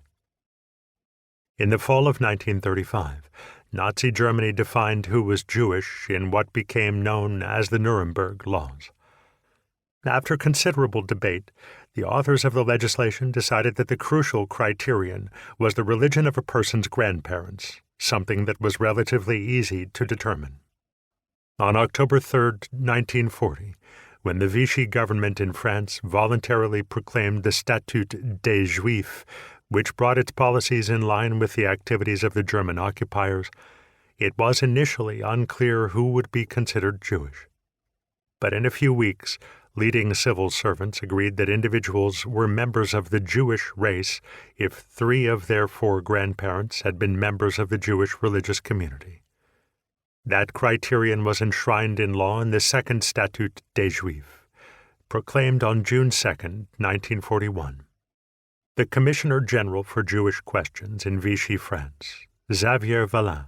In the fall of 1935, Nazi Germany defined who was Jewish in what became known as the Nuremberg Laws. After considerable debate, the authors of the legislation decided that the crucial criterion was the religion of a person's grandparents, something that was relatively easy to determine. On October 3, 1940, when the Vichy government in France voluntarily proclaimed the Statut des Juifs, which brought its policies in line with the activities of the German occupiers, it was initially unclear who would be considered Jewish. But in a few weeks, leading civil servants agreed that individuals were members of the Jewish race if 3 of their 4 grandparents had been members of the Jewish religious community. That criterion was enshrined in law in the Second Statut des Juifs, proclaimed on June 2, 1941. The Commissioner General for Jewish Questions in Vichy France, Xavier Valin,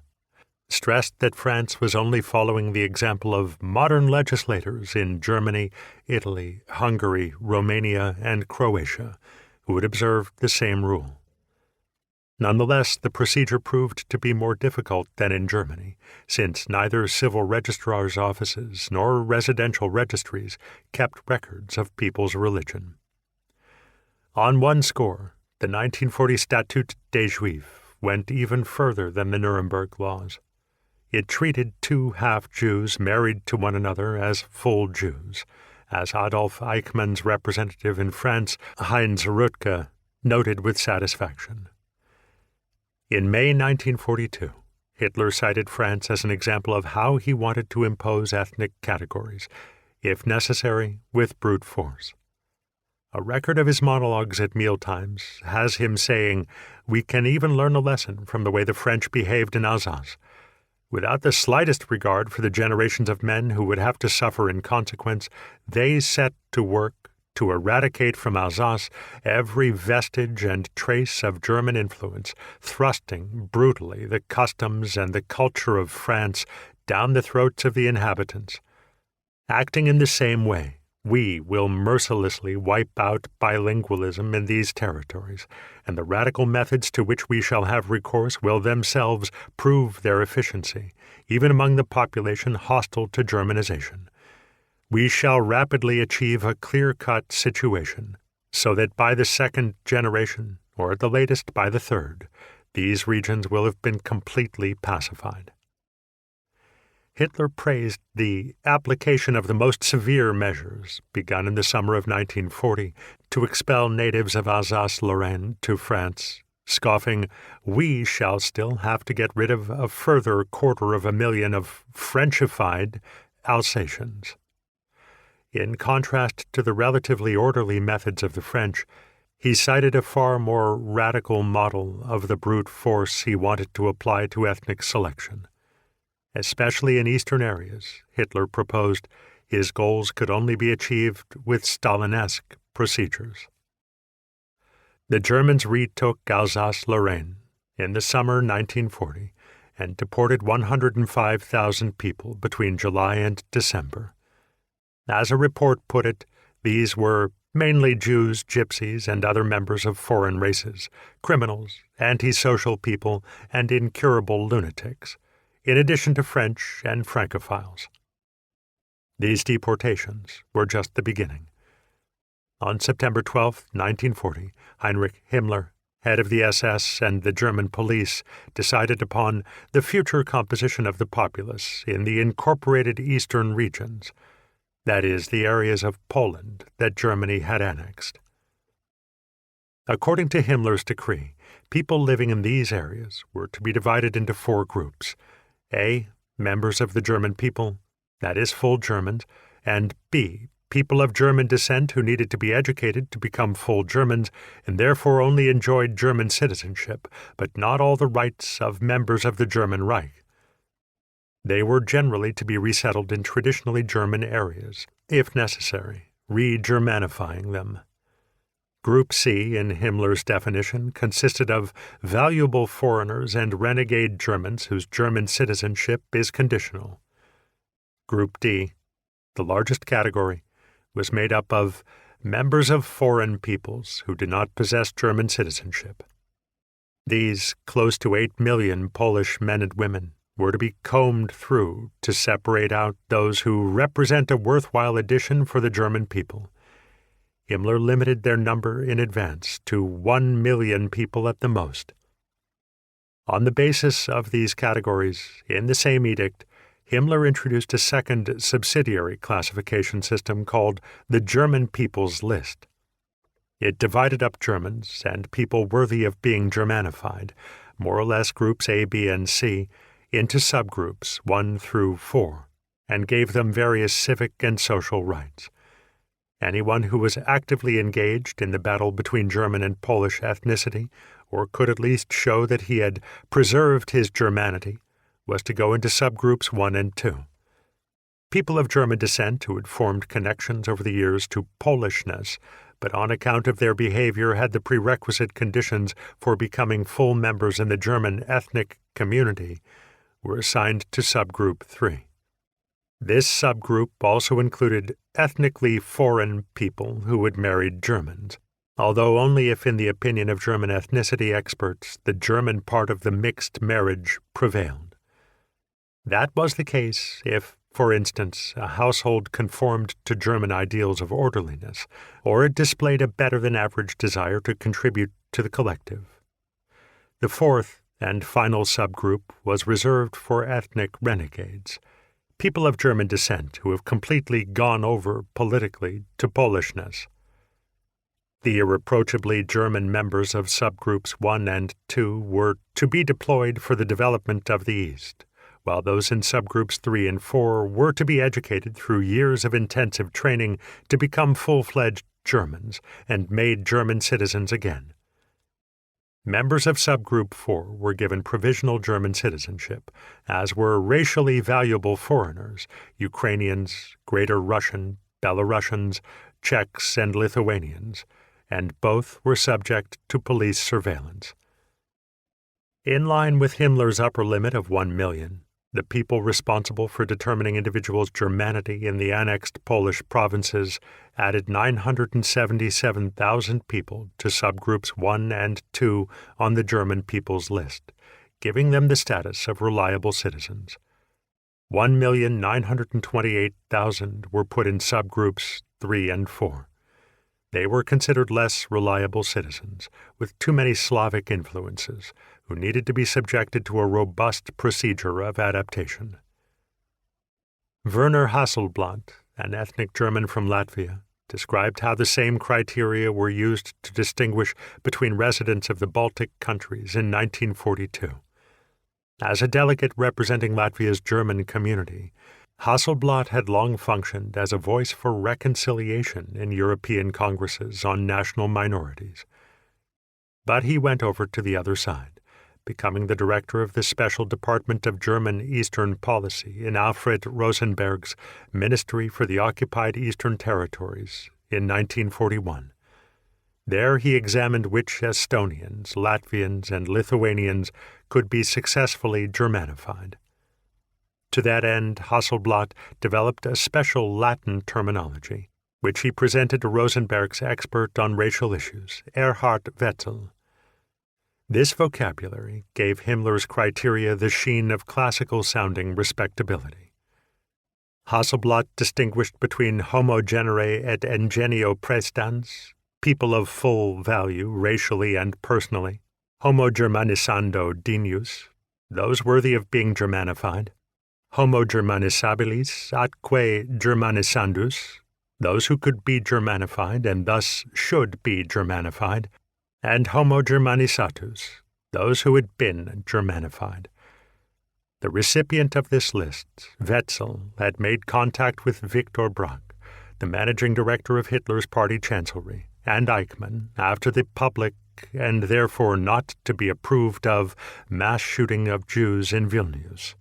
stressed that France was only following the example of modern legislators in Germany, Italy, Hungary, Romania, and Croatia, who had observed the same rule. Nonetheless, the procedure proved to be more difficult than in Germany, since neither civil registrar's offices nor residential registries kept records of people's religion. On one score, the 1940 Statut des Juifs went even further than the Nuremberg laws. It treated 2 half-Jews married to one another as full Jews, as Adolf Eichmann's representative in France, Heinz Rüttke, noted with satisfaction. In May 1942, Hitler cited France as an example of how he wanted to impose ethnic categories, if necessary, with brute force. A record of his monologues at mealtimes has him saying, "We can even learn a lesson from the way the French behaved in Alsace." Without the slightest regard for the generations of men who would have to suffer in consequence, they set to work to eradicate from Alsace every vestige and trace of German influence, thrusting brutally the customs and the culture of France down the throats of the inhabitants. Acting in the same way, we will mercilessly wipe out bilingualism in these territories, and the radical methods to which we shall have recourse will themselves prove their efficiency, even among the population hostile to Germanization. We shall rapidly achieve a clear-cut situation, so that by the 2nd generation, or at the latest by the 3rd, these regions will have been completely pacified. Hitler praised the application of the most severe measures, begun in the summer of 1940, to expel natives of Alsace-Lorraine to France, scoffing, "We shall still have to get rid of a further 250,000 of Frenchified Alsatians." In contrast to the relatively orderly methods of the French, he cited a far more radical model of the brute force he wanted to apply to ethnic selection. Especially in eastern areas, Hitler proposed, his goals could only be achieved with Stalinesque procedures. The Germans retook Alsace-Lorraine in the summer 1940 and deported 105,000 people between July and December. As a report put it, these were mainly Jews, gypsies, and other members of foreign races, criminals, antisocial people, and incurable lunatics, in addition to French and Francophiles. These deportations were just the beginning. On September 12, 1940, Heinrich Himmler, head of the SS and the German police, decided upon the future composition of the populace in the incorporated eastern regions, that is, the areas of Poland that Germany had annexed. According to Himmler's decree, people living in these areas were to be divided into 4 groups: A, members of the German people, that is, full Germans, and B, people of German descent who needed to be educated to become full Germans and therefore only enjoyed German citizenship, but not all the rights of members of the German Reich. They were generally to be resettled in traditionally German areas, if necessary, re-Germanifying them. Group C, in Himmler's definition, consisted of valuable foreigners and renegade Germans whose German citizenship is conditional. Group D, the largest category, was made up of members of foreign peoples who did not possess German citizenship. These close to 8 million Polish men and women were to be combed through to separate out those who represent a worthwhile addition for the German people. Himmler limited their number in advance to 1 million people at the most. On the basis of these categories, in the same edict, Himmler introduced a second subsidiary classification system called the German People's List. It divided up Germans and people worthy of being Germanified, more or less groups A, B, and C, into subgroups 1 through 4, and gave them various civic and social rights. Anyone who was actively engaged in the battle between German and Polish ethnicity, or could at least show that he had preserved his Germanity, was to go into subgroups 1 and 2. People of German descent who had formed connections over the years to Polishness, but on account of their behavior had the prerequisite conditions for becoming full members in the German ethnic community, were assigned to subgroup 3. This subgroup also included ethnically foreign people who had married Germans, although only if, in the opinion of German ethnicity experts, the German part of the mixed marriage prevailed. That was the case if, for instance, a household conformed to German ideals of orderliness, or it displayed a better-than-average desire to contribute to the collective. The fourth and final subgroup was reserved for ethnic renegades, people of German descent who have completely gone over politically to Polishness. The irreproachably German members of subgroups 1 and 2 were to be deployed for the development of the East, while those in subgroups 3 and 4 were to be educated through years of intensive training to become full-fledged Germans and made German citizens again. Members of subgroup 4 were given provisional German citizenship, as were racially valuable foreigners, Ukrainians, Greater Russian, Belarusians, Czechs, and Lithuanians, and both were subject to police surveillance. In line with Himmler's upper limit of 1 million, the people responsible for determining individuals' Germanity in the annexed Polish provinces added 977,000 people to subgroups 1 and 2 on the German People's List, giving them the status of reliable citizens. 1,928,000 were put in subgroups 3 and 4. They were considered less reliable citizens, with too many Slavic influences, who needed to be subjected to a robust procedure of adaptation. Werner Hasselblatt, an ethnic German from Latvia, described how the same criteria were used to distinguish between residents of the Baltic countries in 1942. As a delegate representing Latvia's German community, Hasselblad had long functioned as a voice for reconciliation in European congresses on national minorities. But he went over to the other side, becoming the director of the Special Department of German Eastern Policy in Alfred Rosenberg's Ministry for the Occupied Eastern Territories in 1941. There he examined which Estonians, Latvians, and Lithuanians could be successfully Germanified. To that end, Hasselblad developed a special Latin terminology, which he presented to Rosenberg's expert on racial issues, Erhard Wetzel. This vocabulary gave Himmler's criteria the sheen of classical-sounding respectability. Hasselblad distinguished between homo genere et ingenio praestans, people of full value racially and personally, homo germanisando dignus, those worthy of being Germanified, homo germanisabilis atque germanisandus, those who could be Germanified and thus should be Germanified, and homo germanisatus, those who had been Germanified. The recipient of this list, Wetzel, had made contact with Viktor Brack, the managing director of Hitler's party chancellery, and Eichmann after the public and therefore not to be approved of mass shooting of Jews in Vilnius.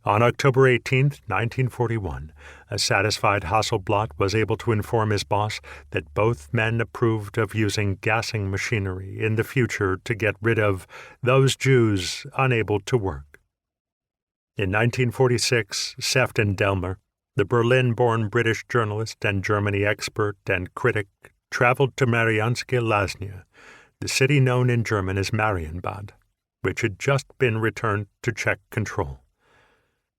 On October 18, 1941, a satisfied Hasselblad was able to inform his boss that both men approved of using gassing machinery in the future to get rid of those Jews unable to work. In 1946, Sefton Delmer, the Berlin-born British journalist and Germany expert and critic, traveled to Mariánske Lázně, the city known in German as Marienbad, which had just been returned to Czech control.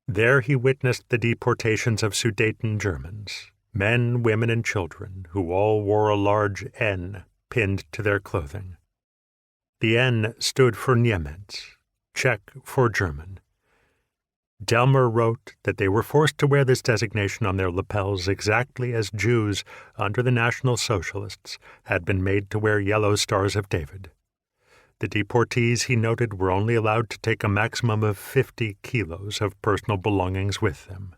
There he witnessed the deportations of Sudeten Germans, men, women, and children, who all wore a large N pinned to their clothing. The N stood for Niemec, Czech for German. Delmer wrote that they were forced to wear this designation on their lapels exactly as Jews under the National Socialists had been made to wear yellow Stars of David. The deportees, he noted, were only allowed to take a maximum of 50 kilos of personal belongings with them.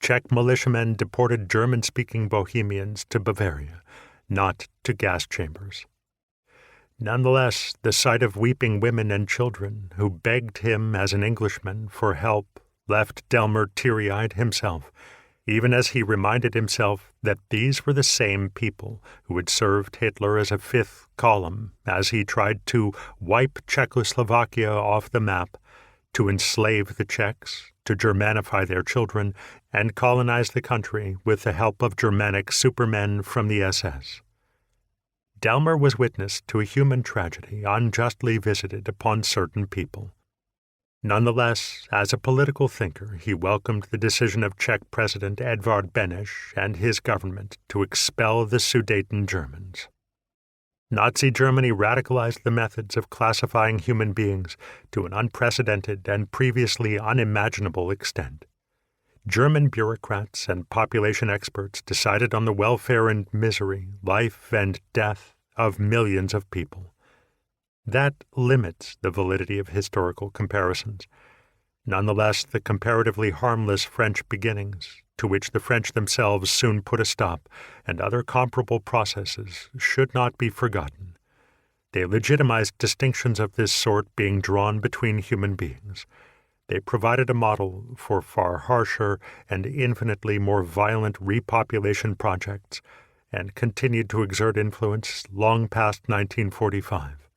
Czech militiamen deported German-speaking Bohemians to Bavaria, not to gas chambers. Nonetheless, the sight of weeping women and children who begged him as an Englishman for help left Delmer teary-eyed himself, even as he reminded himself that these were the same people who had served Hitler as a fifth column as he tried to wipe Czechoslovakia off the map, to enslave the Czechs, to Germanify their children, and colonize the country with the help of Germanic supermen from the SS. Delmer was witness to a human tragedy unjustly visited upon certain people. Nonetheless, as a political thinker, he welcomed the decision of Czech President Edvard Beneš and his government to expel the Sudeten Germans. Nazi Germany radicalized the methods of classifying human beings to an unprecedented and previously unimaginable extent. German bureaucrats and population experts decided on the welfare and misery, life and death of millions of people. That limits the validity of historical comparisons. Nonetheless, the comparatively harmless French beginnings, to which the French themselves soon put a stop, and other comparable processes should not be forgotten. They legitimized distinctions of this sort being drawn between human beings. They provided a model for far harsher and infinitely more violent repopulation projects, and continued to exert influence long past 1945.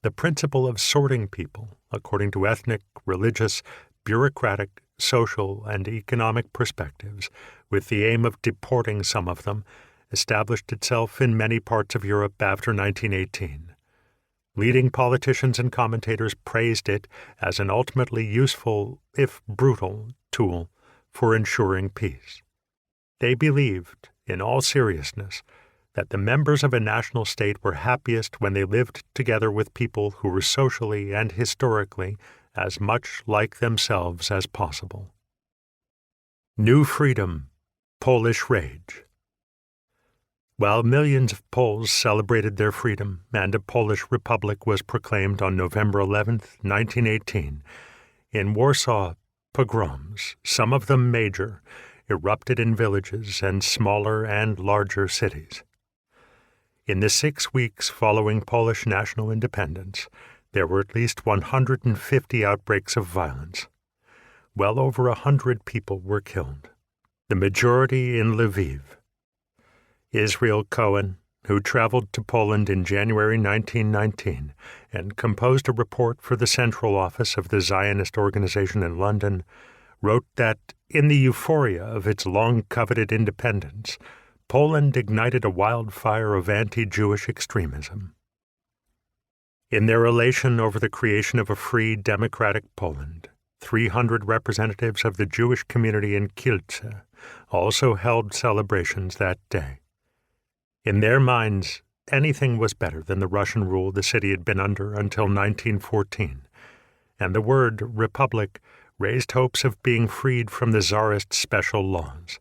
The principle of sorting people according to ethnic, religious, bureaucratic, social, and economic perspectives, with the aim of deporting some of them, established itself in many parts of Europe after 1918. Leading politicians and commentators praised it as an ultimately useful, if brutal, tool for ensuring peace. They believed, in all seriousness, that the members of a national state were happiest when they lived together with people who were socially and historically as much like themselves as possible. New freedom, Polish Rage. While millions of Poles celebrated their freedom and a Polish Republic was proclaimed on November 11, 1918, in Warsaw, pogroms, some of them major, erupted in villages and smaller and larger cities. In the 6 weeks following Polish national independence, there were at least 150 outbreaks of violence. Well over 100 people were killed, the majority in Lviv. Israel Cohen, who traveled to Poland in January 1919 and composed a report for the Central Office of the Zionist Organization in London, wrote that, in the euphoria of its long-coveted independence, Poland ignited a wildfire of anti-Jewish extremism. In their elation over the creation of a free, democratic Poland, 300 representatives of the Jewish community in Kielce also held celebrations that day. In their minds, anything was better than the Russian rule the city had been under until 1914, and the word republic raised hopes of being freed from the Tsarist special laws.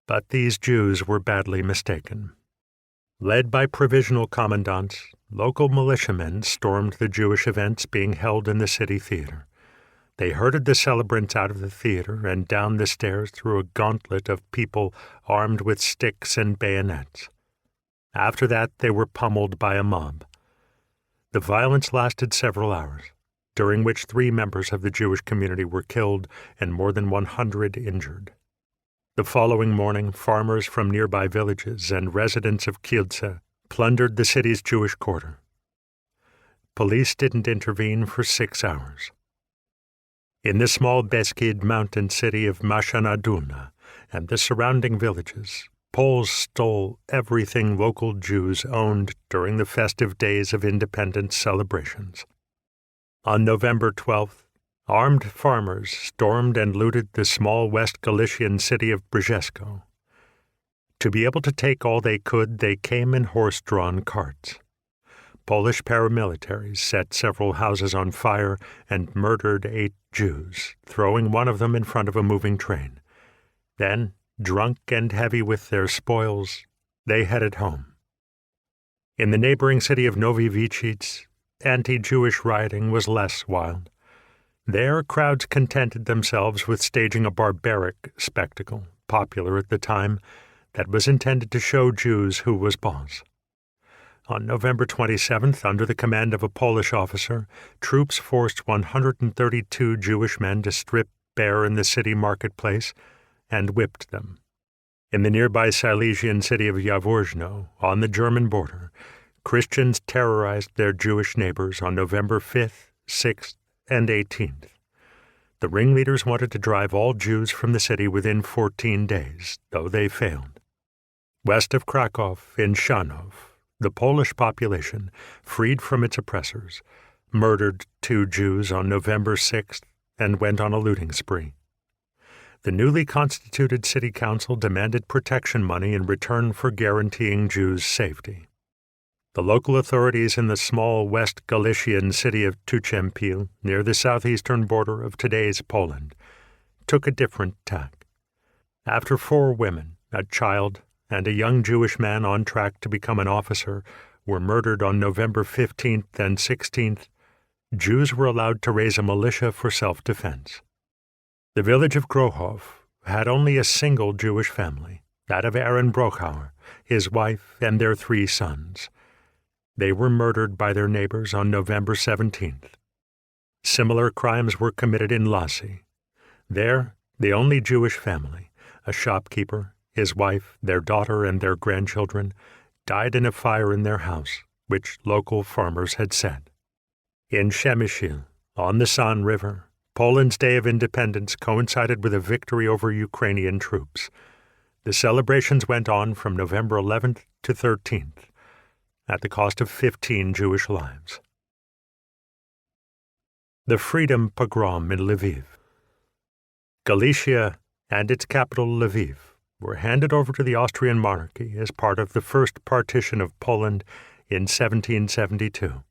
But these Jews were badly mistaken. Led by provisional commandants, local militiamen stormed the Jewish events being held in the city theater. They herded the celebrants out of the theater and down the stairs through a gauntlet of people armed with sticks and bayonets. After that, they were pummeled by a mob. The violence lasted several hours, during which 3 members of the Jewish community were killed and more than 100 injured. The following morning, farmers from nearby villages and residents of Kielce plundered the city's Jewish quarter. Police didn't intervene for 6 hours. In the small Beskid mountain city of Mashanadulna and the surrounding villages, Poles stole everything local Jews owned during the festive days of independence celebrations. On November 12th, armed farmers stormed and looted the small West Galician city of Brzesko. To be able to take all they could, they came in horse-drawn carts. Polish paramilitaries set several houses on fire and murdered 8 Jews, throwing one of them in front of a moving train. Then, drunk and heavy with their spoils, they headed home. In the neighboring city of Novi Vichits, anti-Jewish rioting was less wild. There, crowds contented themselves with staging a barbaric spectacle, popular at the time, that was intended to show Jews who was boss. On November 27th, under the command of a Polish officer, troops forced 132 Jewish men to strip bare in the city marketplace and whipped them. In the nearby Silesian city of Jaworzno, on the German border, Christians terrorized their Jewish neighbors on November 5th, 6th, and 18th. The ringleaders wanted to drive all Jews from the city within 14 days, though they failed. West of Krakow, in Szanów, the Polish population, freed from its oppressors, murdered 2 Jews on November 6th and went on a looting spree. The newly constituted city council demanded protection money in return for guaranteeing Jews' safety. The local authorities in the small West Galician city of Tuchempil, near the southeastern border of today's Poland, took a different tack. After 4 women, a child, and a young Jewish man on track to become an officer were murdered on November 15th and 16th, Jews were allowed to raise a militia for self-defense. The village of Grochow had only a single Jewish family, that of Aaron Brochauer, his wife, and their 3 sons. They were murdered by their neighbors on November 17th. Similar crimes were committed in Lassi. There, the only Jewish family, a shopkeeper, his wife, their daughter, and their grandchildren, died in a fire in their house, which local farmers had set. In Przemyśl, on the San River, Poland's Day of Independence coincided with a victory over Ukrainian troops. The celebrations went on from November 11th to 13th, at the cost of 15 Jewish lives. The Freedom Pogrom in Lviv. Galicia and its capital Lviv were handed over to the Austrian monarchy as part of the first partition of Poland in 1772.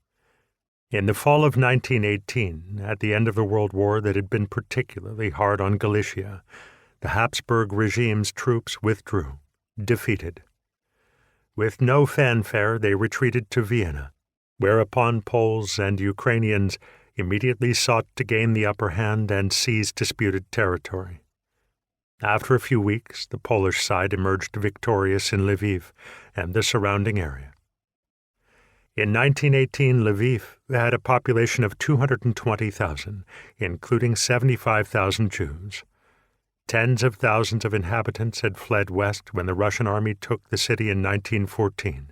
In the fall of 1918, at the end of the World War that had been particularly hard on Galicia, the Habsburg regime's troops withdrew, defeated. With no fanfare, they retreated to Vienna, whereupon Poles and Ukrainians immediately sought to gain the upper hand and seize disputed territory. After a few weeks, the Polish side emerged victorious in Lviv and the surrounding area. In 1918, Lviv had a population of 220,000, including 75,000 Jews. Tens of thousands of inhabitants had fled west when the Russian army took the city in 1914.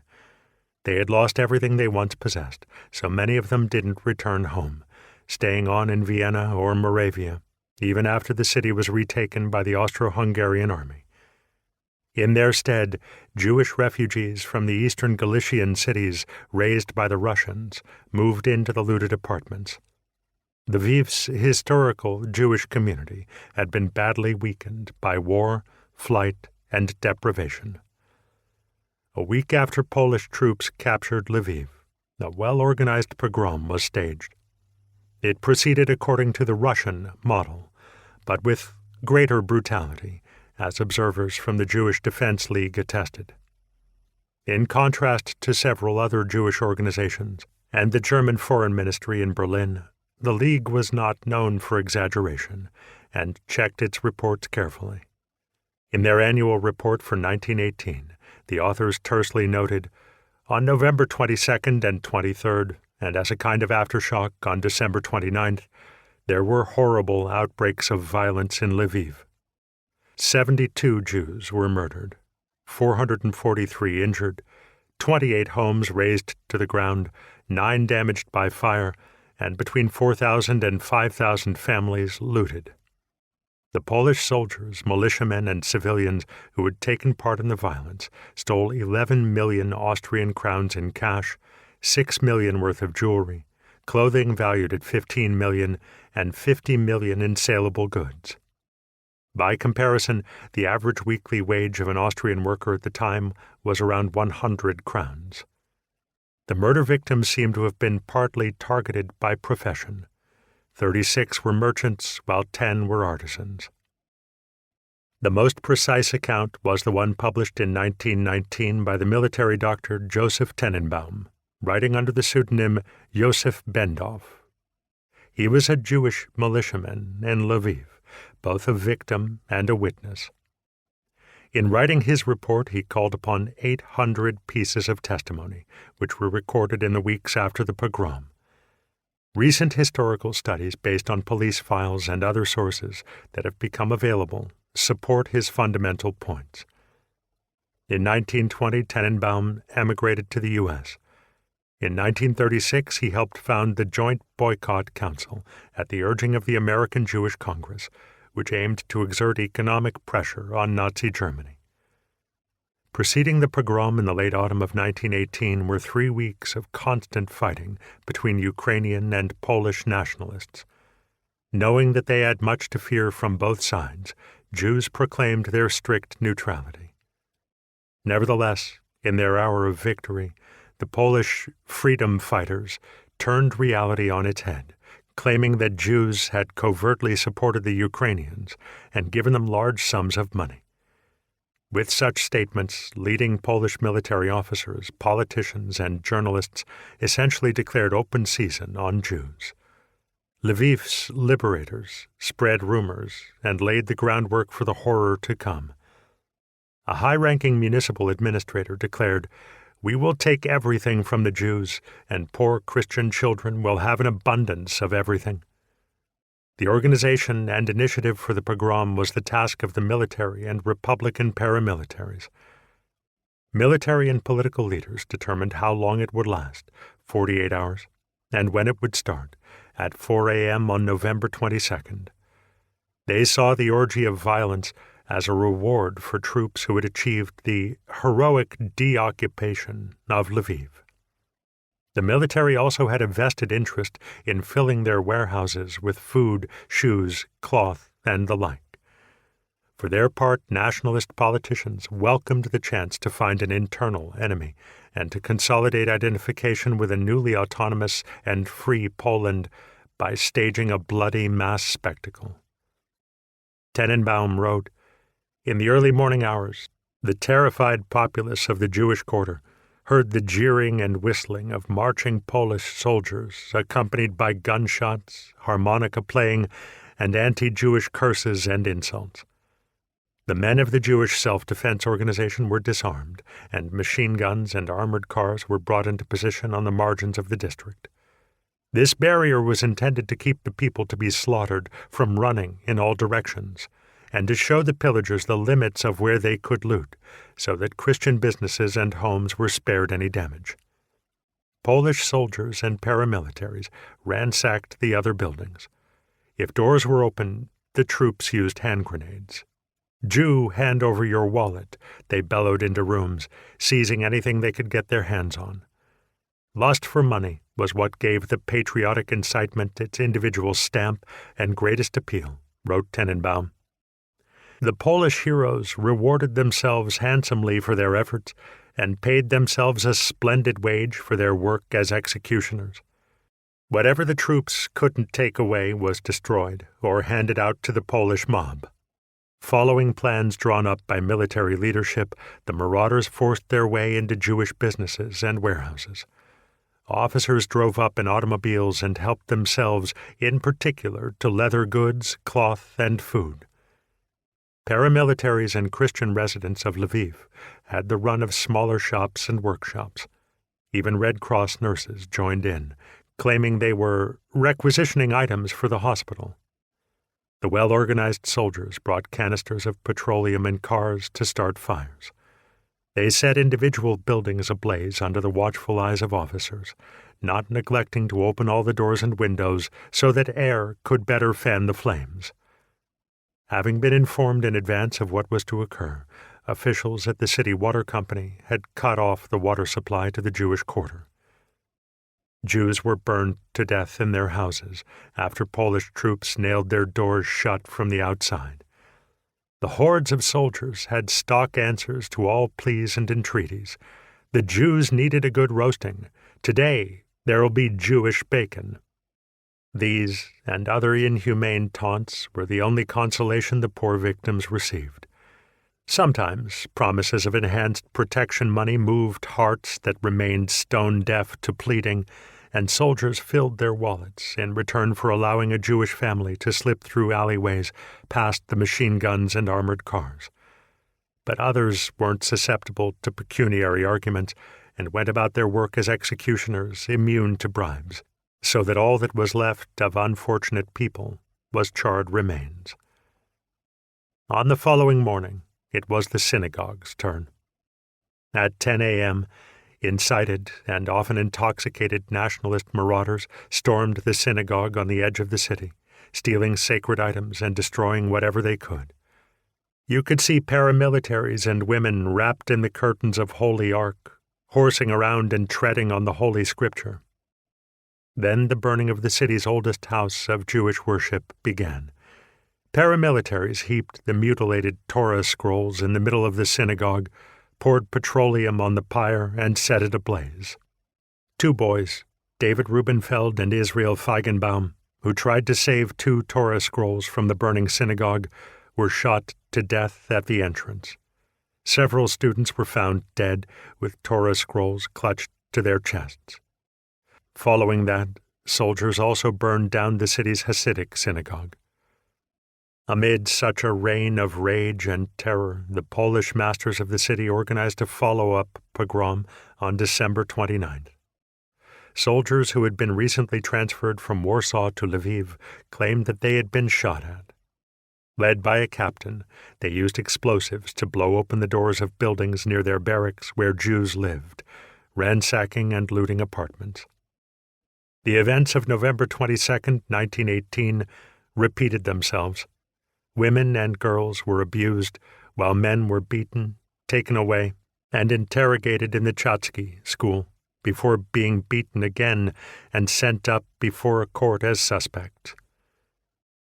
They had lost everything they once possessed, so many of them didn't return home, staying on in Vienna or Moravia, even after the city was retaken by the Austro-Hungarian army. In their stead, Jewish refugees from the eastern Galician cities razed by the Russians moved into the looted apartments. Lviv's historical Jewish community had been badly weakened by war, flight, and deprivation. A week after Polish troops captured Lviv, a well-organized pogrom was staged. It proceeded according to the Russian model, but with greater brutality, as observers from the Jewish Defense League attested. In contrast to several other Jewish organizations and the German Foreign Ministry in Berlin, the League was not known for exaggeration and checked its reports carefully. In their annual report for 1918, the authors tersely noted, on November 22nd and 23rd, and as a kind of aftershock on December 29th, there were horrible outbreaks of violence in Lviv. 72 Jews were murdered, 443 injured, 28 homes razed to the ground, 9 damaged by fire, and between 4,000 and 5,000 families looted. The Polish soldiers, militiamen, and civilians who had taken part in the violence stole 11 million Austrian crowns in cash, 6 million worth of jewelry, clothing valued at 15 million, and 50 million in saleable goods. By comparison, the average weekly wage of an Austrian worker at the time was around 100 crowns. The murder victims seem to have been partly targeted by profession. 36 were merchants, while 10 were artisans. The most precise account was the one published in 1919 by the military doctor Joseph Tenenbaum, writing under the pseudonym Josef Bendow. He was a Jewish militiaman in Lviv, both a victim and a witness. In writing his report, he called upon 800 pieces of testimony, which were recorded in the weeks after the pogrom. Recent historical studies based on police files and other sources that have become available support his fundamental points. In 1920, Tenenbaum emigrated to the U.S. In 1936, he helped found the Joint Boycott Council at the urging of the American Jewish Congress, which aimed to exert economic pressure on Nazi Germany. Preceding the pogrom in the late autumn of 1918 were 3 weeks of constant fighting between Ukrainian and Polish nationalists. Knowing that they had much to fear from both sides, Jews proclaimed their strict neutrality. Nevertheless, in their hour of victory, the Polish freedom fighters turned reality on its head, claiming that Jews had covertly supported the Ukrainians and given them large sums of money. With such statements, leading Polish military officers, politicians, and journalists essentially declared open season on Jews. Lviv's liberators spread rumors and laid the groundwork for the horror to come. A high-ranking municipal administrator declared, "We will take everything from the Jews, and poor Christian children will have an abundance of everything." The organization and initiative for the pogrom was the task of the military and Republican paramilitaries. Military and political leaders determined how long it would last, 48 hours, and when it would start, at 4 a.m. on November 22nd. They saw the orgy of violence as a reward for troops who had achieved the heroic deoccupation of Lviv. The military also had a vested interest in filling their warehouses with food, shoes, cloth, and the like. For their part, nationalist politicians welcomed the chance to find an internal enemy and to consolidate identification with a newly autonomous and free Poland by staging a bloody mass spectacle. Tenenbaum wrote, In the early morning hours, the terrified populace of the Jewish quarter heard the jeering and whistling of marching Polish soldiers, accompanied by gunshots, harmonica playing, and anti-Jewish curses and insults. The men of the Jewish Self-Defense Organization were disarmed, and machine guns and armored cars were brought into position on the margins of the district. This barrier was intended to keep the people to be slaughtered from running in all directions, and to show the pillagers the limits of where they could loot, so that Christian businesses and homes were spared any damage. Polish soldiers and paramilitaries ransacked the other buildings. If doors were open, the troops used hand grenades. "Jew, hand over your wallet," they bellowed into rooms, seizing anything they could get their hands on. Lust for money was what gave the patriotic incitement its individual stamp and greatest appeal, wrote Tenenbaum. The Polish heroes rewarded themselves handsomely for their efforts and paid themselves a splendid wage for their work as executioners. Whatever the troops couldn't take away was destroyed or handed out to the Polish mob. Following plans drawn up by military leadership, the marauders forced their way into Jewish businesses and warehouses. Officers drove up in automobiles and helped themselves, in particular, to leather goods, cloth, and food. Paramilitaries and Christian residents of Lviv had the run of smaller shops and workshops. Even Red Cross nurses joined in, claiming they were requisitioning items for the hospital. The well-organized soldiers brought canisters of petroleum in cars to start fires. They set individual buildings ablaze under the watchful eyes of officers, not neglecting to open all the doors and windows so that air could better fan the flames. Having been informed in advance of what was to occur, officials at the city water company had cut off the water supply to the Jewish quarter. Jews were burned to death in their houses after Polish troops nailed their doors shut from the outside. The hordes of soldiers had stock answers to all pleas and entreaties. The Jews needed a good roasting. Today there will be Jewish bacon. These and other inhumane taunts were the only consolation the poor victims received. Sometimes promises of enhanced protection money moved hearts that remained stone-deaf to pleading, and soldiers filled their wallets in return for allowing a Jewish family to slip through alleyways past the machine guns and armored cars. But others weren't susceptible to pecuniary arguments and went about their work as executioners immune to bribes, so that all that was left of unfortunate people was charred remains. On the following morning, it was the synagogue's turn. At 10 a.m., incited and often intoxicated nationalist marauders stormed the synagogue on the edge of the city, stealing sacred items and destroying whatever they could. You could see paramilitaries and women wrapped in the curtains of Holy Ark, horsing around and treading on the Holy Scripture. Then the burning of the city's oldest house of Jewish worship began. Paramilitaries heaped the mutilated Torah scrolls in the middle of the synagogue, poured petroleum on the pyre, and set it ablaze. Two boys, David Rubenfeld and Israel Feigenbaum, who tried to save 2 Torah scrolls from the burning synagogue, were shot to death at the entrance. Several students were found dead with Torah scrolls clutched to their chests. Following that, soldiers also burned down the city's Hasidic synagogue. Amid such a reign of rage and terror, the Polish masters of the city organized a follow-up pogrom on December 29th. Soldiers who had been recently transferred from Warsaw to Lviv claimed that they had been shot at. Led by a captain, they used explosives to blow open the doors of buildings near their barracks where Jews lived, ransacking and looting apartments. The events of November 22, 1918, repeated themselves. Women and girls were abused, while men were beaten, taken away, and interrogated in the Chatsky school before being beaten again and sent up before a court as suspects.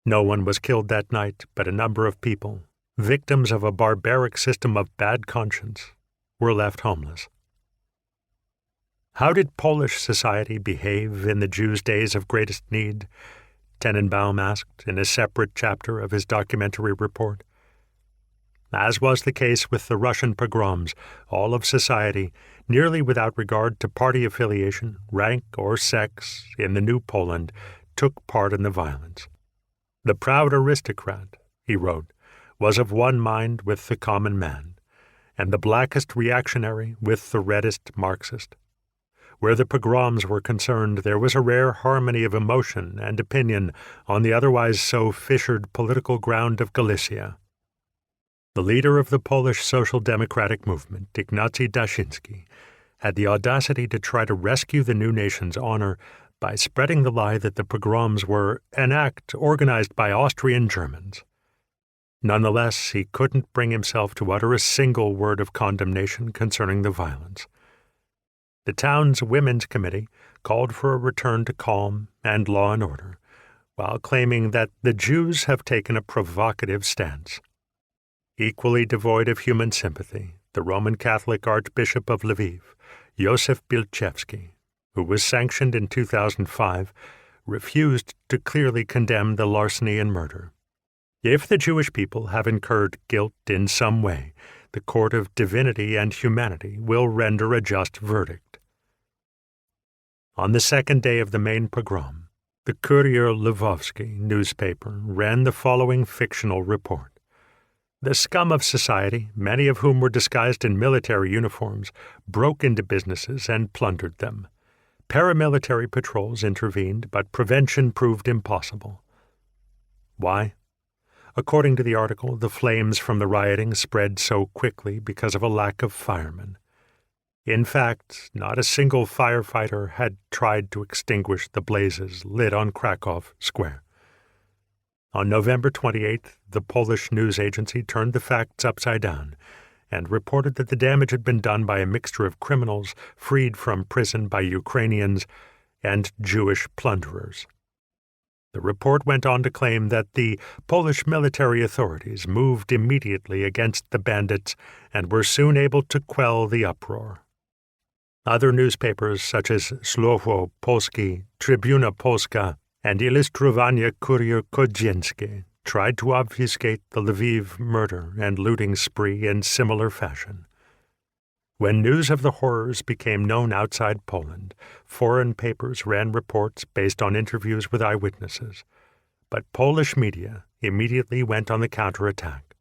No one was killed that night, but a number of people, victims of a barbaric system of bad conscience, were left homeless. How did Polish society behave in the Jews' days of greatest need? Tenenbaum asked in a separate chapter of his documentary report. As was the case with the Russian pogroms, all of society, nearly without regard to party affiliation, rank, or sex, in the New Poland, took part in the violence. "The proud aristocrat," he wrote, "was of one mind with the common man, and the blackest reactionary with the reddest Marxist. Where the pogroms were concerned, there was a rare harmony of emotion and opinion on the otherwise so fissured political ground of Galicia." The leader of the Polish social democratic movement, Ignacy Daszyński, had the audacity to try to rescue the new nation's honor by spreading the lie that the pogroms were an act organized by Austrian Germans. Nonetheless, he couldn't bring himself to utter a single word of condemnation concerning the violence. The town's women's committee called for a return to calm and law and order, while claiming that the Jews have taken a provocative stance. Equally devoid of human sympathy, the Roman Catholic Archbishop of Lviv, Józef Bielczewski, who was sanctioned in 2005, refused to clearly condemn the larceny and murder. If the Jewish people have incurred guilt in some way, the court of divinity and humanity will render a just verdict. On the second day of the main pogrom, the Kurier Lvovsky newspaper ran the following fictional report. The scum of society, many of whom were disguised in military uniforms, broke into businesses and plundered them. Paramilitary patrols intervened, but prevention proved impossible. Why? According to the article, the flames from the rioting spread so quickly because of a lack of firemen. In fact, not a single firefighter had tried to extinguish the blazes lit on Krakow Square. On November 28th, the Polish news agency turned the facts upside down and reported that the damage had been done by a mixture of criminals freed from prison by Ukrainians and Jewish plunderers. The report went on to claim that the Polish military authorities moved immediately against the bandits and were soon able to quell the uproar. Other newspapers such as Słowo Polskie, Tribuna Polska, and Ilustrowanie Kurier Codzienski tried to obfuscate the Lviv murder and looting spree in similar fashion. When news of the horrors became known outside Poland, foreign papers ran reports based on interviews with eyewitnesses, but Polish media immediately went on the counterattack.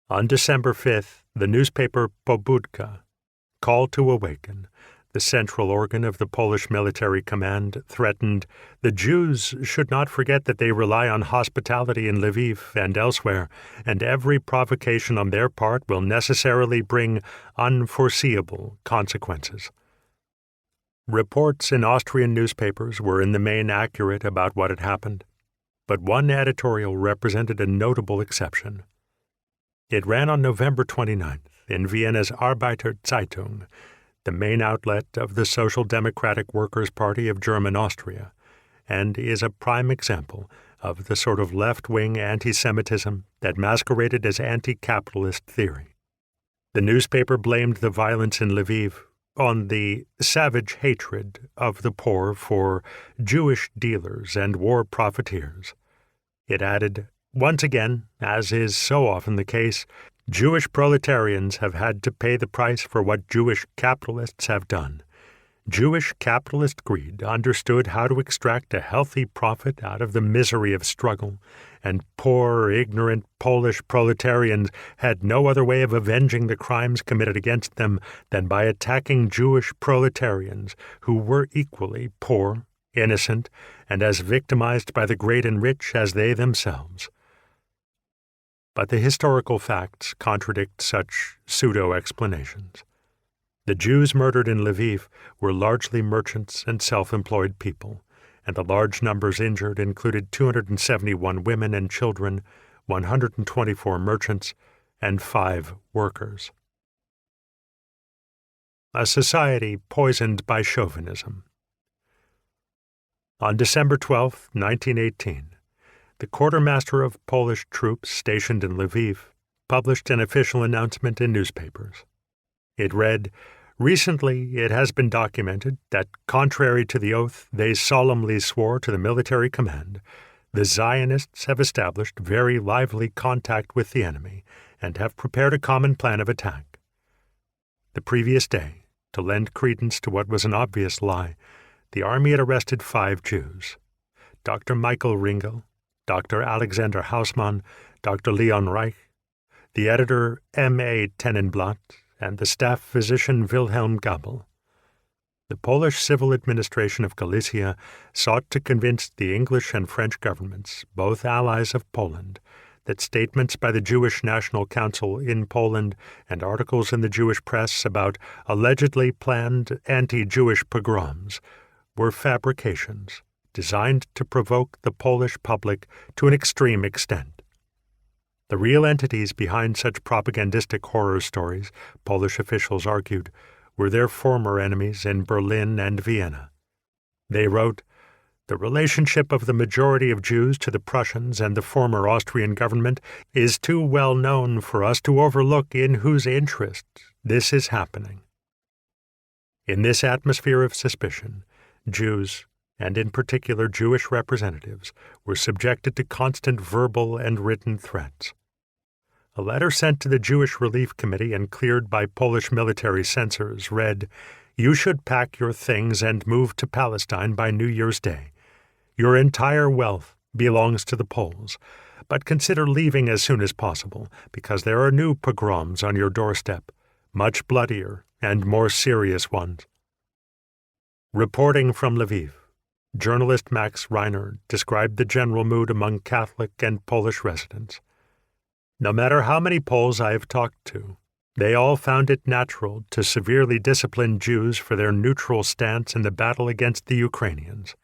On December 5th, the newspaper Pobudka, Call to Awaken, the central organ of the Polish military command, threatened, "The Jews should not forget that they rely on hospitality in Lviv and elsewhere, and every provocation on their part will necessarily bring unforeseeable consequences." Reports in Austrian newspapers were in the main accurate about what had happened, but one editorial represented a notable exception. It ran on November 29th in Vienna's Arbeiter Zeitung, the main outlet of the Social Democratic Workers' Party of German Austria, and is a prime example of the sort of left-wing anti-Semitism that masqueraded as anti-capitalist theory. The newspaper blamed the violence in Lviv on the savage hatred of the poor for Jewish dealers and war profiteers. It added, "Once again, as is so often the case, Jewish proletarians have had to pay the price for what Jewish capitalists have done. Jewish capitalist greed understood how to extract a healthy profit out of the misery of struggle, and poor, ignorant Polish proletarians had no other way of avenging the crimes committed against them than by attacking Jewish proletarians who were equally poor, innocent, and as victimized by the great and rich as they themselves." But the historical facts contradict such pseudo-explanations. The Jews murdered in Lviv were largely merchants and self-employed people, and the large numbers injured included 271 women and children, 124 merchants, and 5 workers. A society poisoned by chauvinism. On December 12, 1918, the quartermaster of Polish troops stationed in Lviv published an official announcement in newspapers. It read, "Recently it has been documented that, contrary to the oath they solemnly swore to the military command, the Zionists have established very lively contact with the enemy and have prepared a common plan of attack. The previous day, to lend credence to what was an obvious lie, the army had arrested 5 Jews: Dr. Michael Ringel, Dr. Alexander Hausmann, Dr. Leon Reich, the editor M.A. Tenenblatt, and the staff physician Wilhelm Gabel. The Polish civil administration of Galicia sought to convince the English and French governments, both allies of Poland, that statements by the Jewish National Council in Poland and articles in the Jewish press about allegedly planned anti-Jewish pogroms were fabrications designed to provoke the Polish public to an extreme extent. The real entities behind such propagandistic horror stories, Polish officials argued, were their former enemies in Berlin and Vienna. They wrote, "The relationship of the majority of Jews to the Prussians and the former Austrian government is too well known for us to overlook in whose interest this is happening." In this atmosphere of suspicion, Jews, and in particular Jewish representatives, were subjected to constant verbal and written threats. A letter sent to the Jewish Relief Committee and cleared by Polish military censors read, "You should pack your things and move to Palestine by New Year's Day. Your entire wealth belongs to the Poles, but consider leaving as soon as possible, because there are new pogroms on your doorstep, much bloodier and more serious ones." Reporting from Lviv, journalist Max Reiner described the general mood among Catholic and Polish residents. "No matter how many Poles I have talked to, they all found it natural to severely discipline Jews for their neutral stance in the battle against the Ukrainians."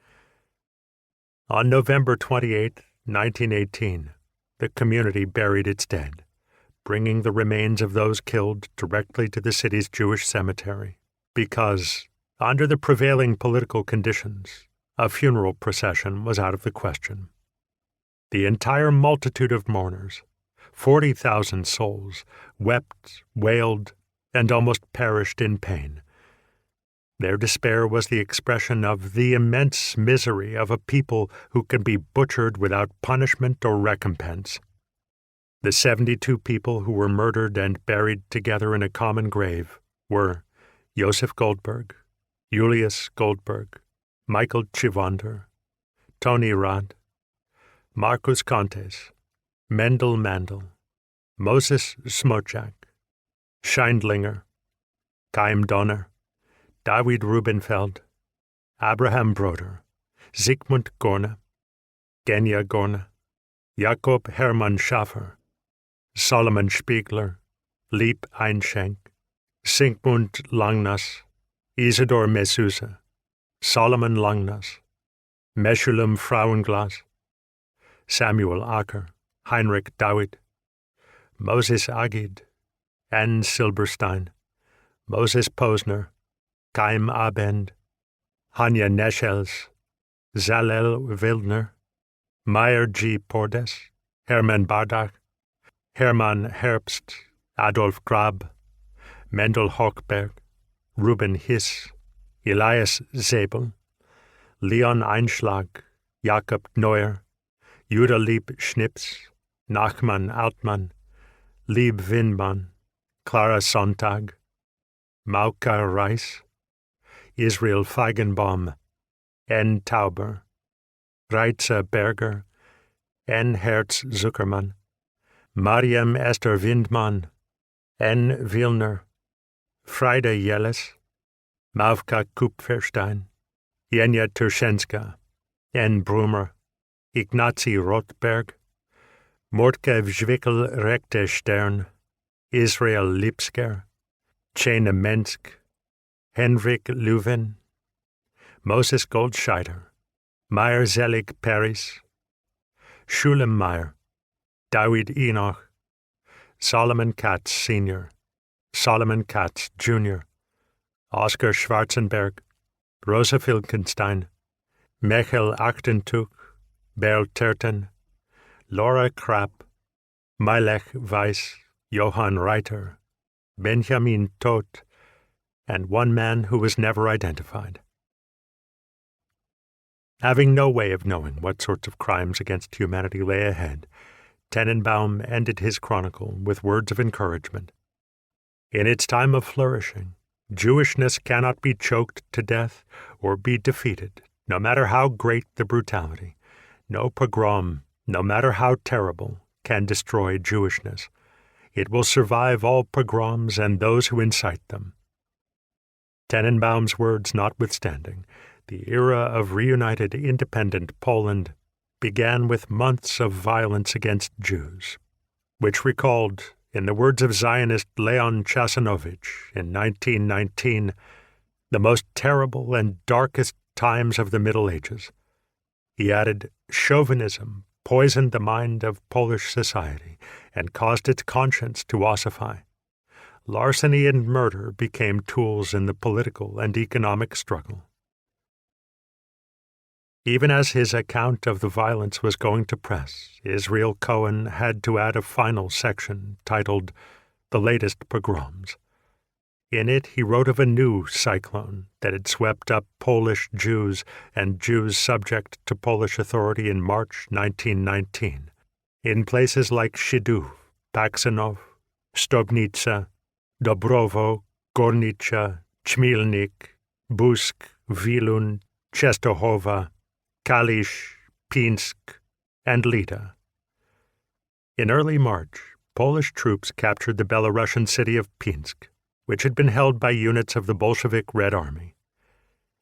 On November 28, 1918, the community buried its dead, bringing the remains of those killed directly to the city's Jewish cemetery, because, under the prevailing political conditions, a funeral procession was out of the question. The entire multitude of mourners, 40,000 souls, wept, wailed, and almost perished in pain. Their despair was the expression of the immense misery of a people who can be butchered without punishment or recompense. The 72 people who were murdered and buried together in a common grave were Joseph Goldberg, Julius Goldberg, Michael Chivander, Tony Rad, Marcus Contes, Mendel Mandel, Moses Smojak, Scheindlinger, Chaim Donner, David Rubenfeld, Abraham Broder, Zygmunt Gorne, Genya Gorne, Jakob Hermann Schaffer, Solomon Spiegler, Lieb Einschenk, Sigmund Langnas, Isidor Messusa, Solomon Langnas, Meshulem Frauenglas, Samuel Acker, Heinrich Dawid, Moses Agid, Anne Silberstein, Moses Posner, Chaim Abend, Hanya Neschels, Zalel Wildner, Meyer G. Pordes, Hermann Bardach, Hermann Herbst, Adolf Grab, Mendel Hochberg, Ruben Hiss, Elias Zebel, Leon Einschlag, Jakob Neuer, Judah Lieb Schnips, Nachman Altmann, Lieb Windmann, Clara Sontag, Mauka Reis, Israel Feigenbaum, N. Tauber, Reitzer Berger, N. Herz Zuckermann, Mariam Esther Windmann, N. Wilner, Freida Jeles, Mavka Kupferstein, Jenya Turchenska, N. Brumer, Ignacy Rothberg, Mordke Zwickel Rechte Stern, Israel Lipsker, Chena Mensk, Henrik Leuven, Moses Goldscheider, Meyer Zelig Paris, Schulem Meyer, David Enoch, Solomon Katz Sr., Solomon Katz Jr., Oskar Schwarzenberg, Rosa Filkenstein, Michael Achtentuch, Berl Terten, Laura Krapp, Mailech Weiss, Johann Reiter, Benjamin Todt, and one man who was never identified. Having no way of knowing what sorts of crimes against humanity lay ahead, Tenenbaum ended his chronicle with words of encouragement. In its time of flourishing, Jewishness cannot be choked to death or be defeated, no matter how great the brutality. No pogrom, no matter how terrible, can destroy Jewishness. It will survive all pogroms and those who incite them. Tenenbaum's words notwithstanding, the era of reunited independent Poland began with months of violence against Jews, which recalled, in the words of Zionist Leon Chasanovich in 1919, the most terrible and darkest times of the Middle Ages. He added, chauvinism poisoned the mind of Polish society and caused its conscience to ossify. Larceny and murder became tools in the political and economic struggle. Even as his account of the violence was going to press, Israel Cohen had to add a final section titled The Latest Pogroms. In it, he wrote of a new cyclone that had swept up Polish Jews and Jews subject to Polish authority in March 1919, in places like Szydłów, Paksanów, Stobnica, Dobrowo, Gornicza, Chmielnik, Busk, Wilun, Częstochowa, Kalisz, Pinsk, and Lida. In early March, Polish troops captured the Belarusian city of Pinsk, which had been held by units of the Bolshevik Red Army.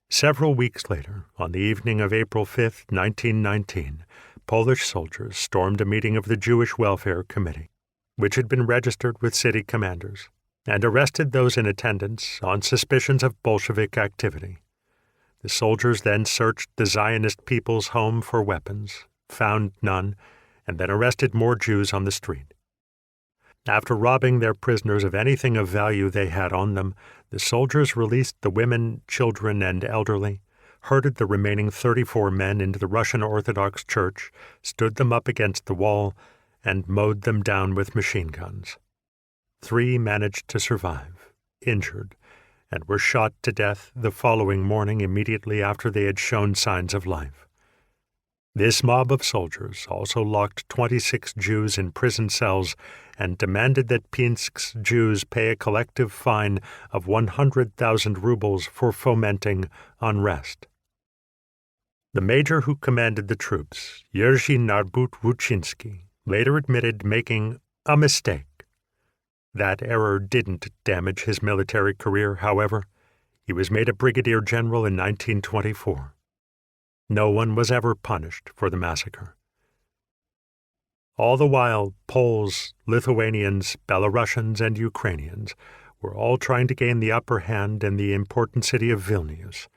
Several weeks later, on the evening of April 5, 1919, Polish soldiers stormed a meeting of the Jewish Welfare Committee, which had been registered with city commanders, and arrested those in attendance on suspicions of Bolshevik activity. The soldiers then searched the Zionist People's Home for weapons, found none, and then arrested more Jews on the street. After robbing their prisoners of anything of value they had on them, the soldiers released the women, children, and elderly, herded the remaining 34 men into the Russian Orthodox Church, stood them up against the wall, and mowed them down with machine guns. 3 managed to survive, injured, and were shot to death the following morning immediately after they had shown signs of life. This mob of soldiers also locked 26 Jews in prison cells and demanded that Pinsk's Jews pay a collective fine of 100,000 rubles for fomenting unrest. The major who commanded the troops, Jerzy Narbut-Wuczyński, later admitted making a mistake. That error didn't damage his military career, however. He was made a brigadier general in 1924. No one was ever punished for the massacre. All the while, Poles, Lithuanians, Belarusians, and Ukrainians were all trying to gain the upper hand in the important city of Vilnius.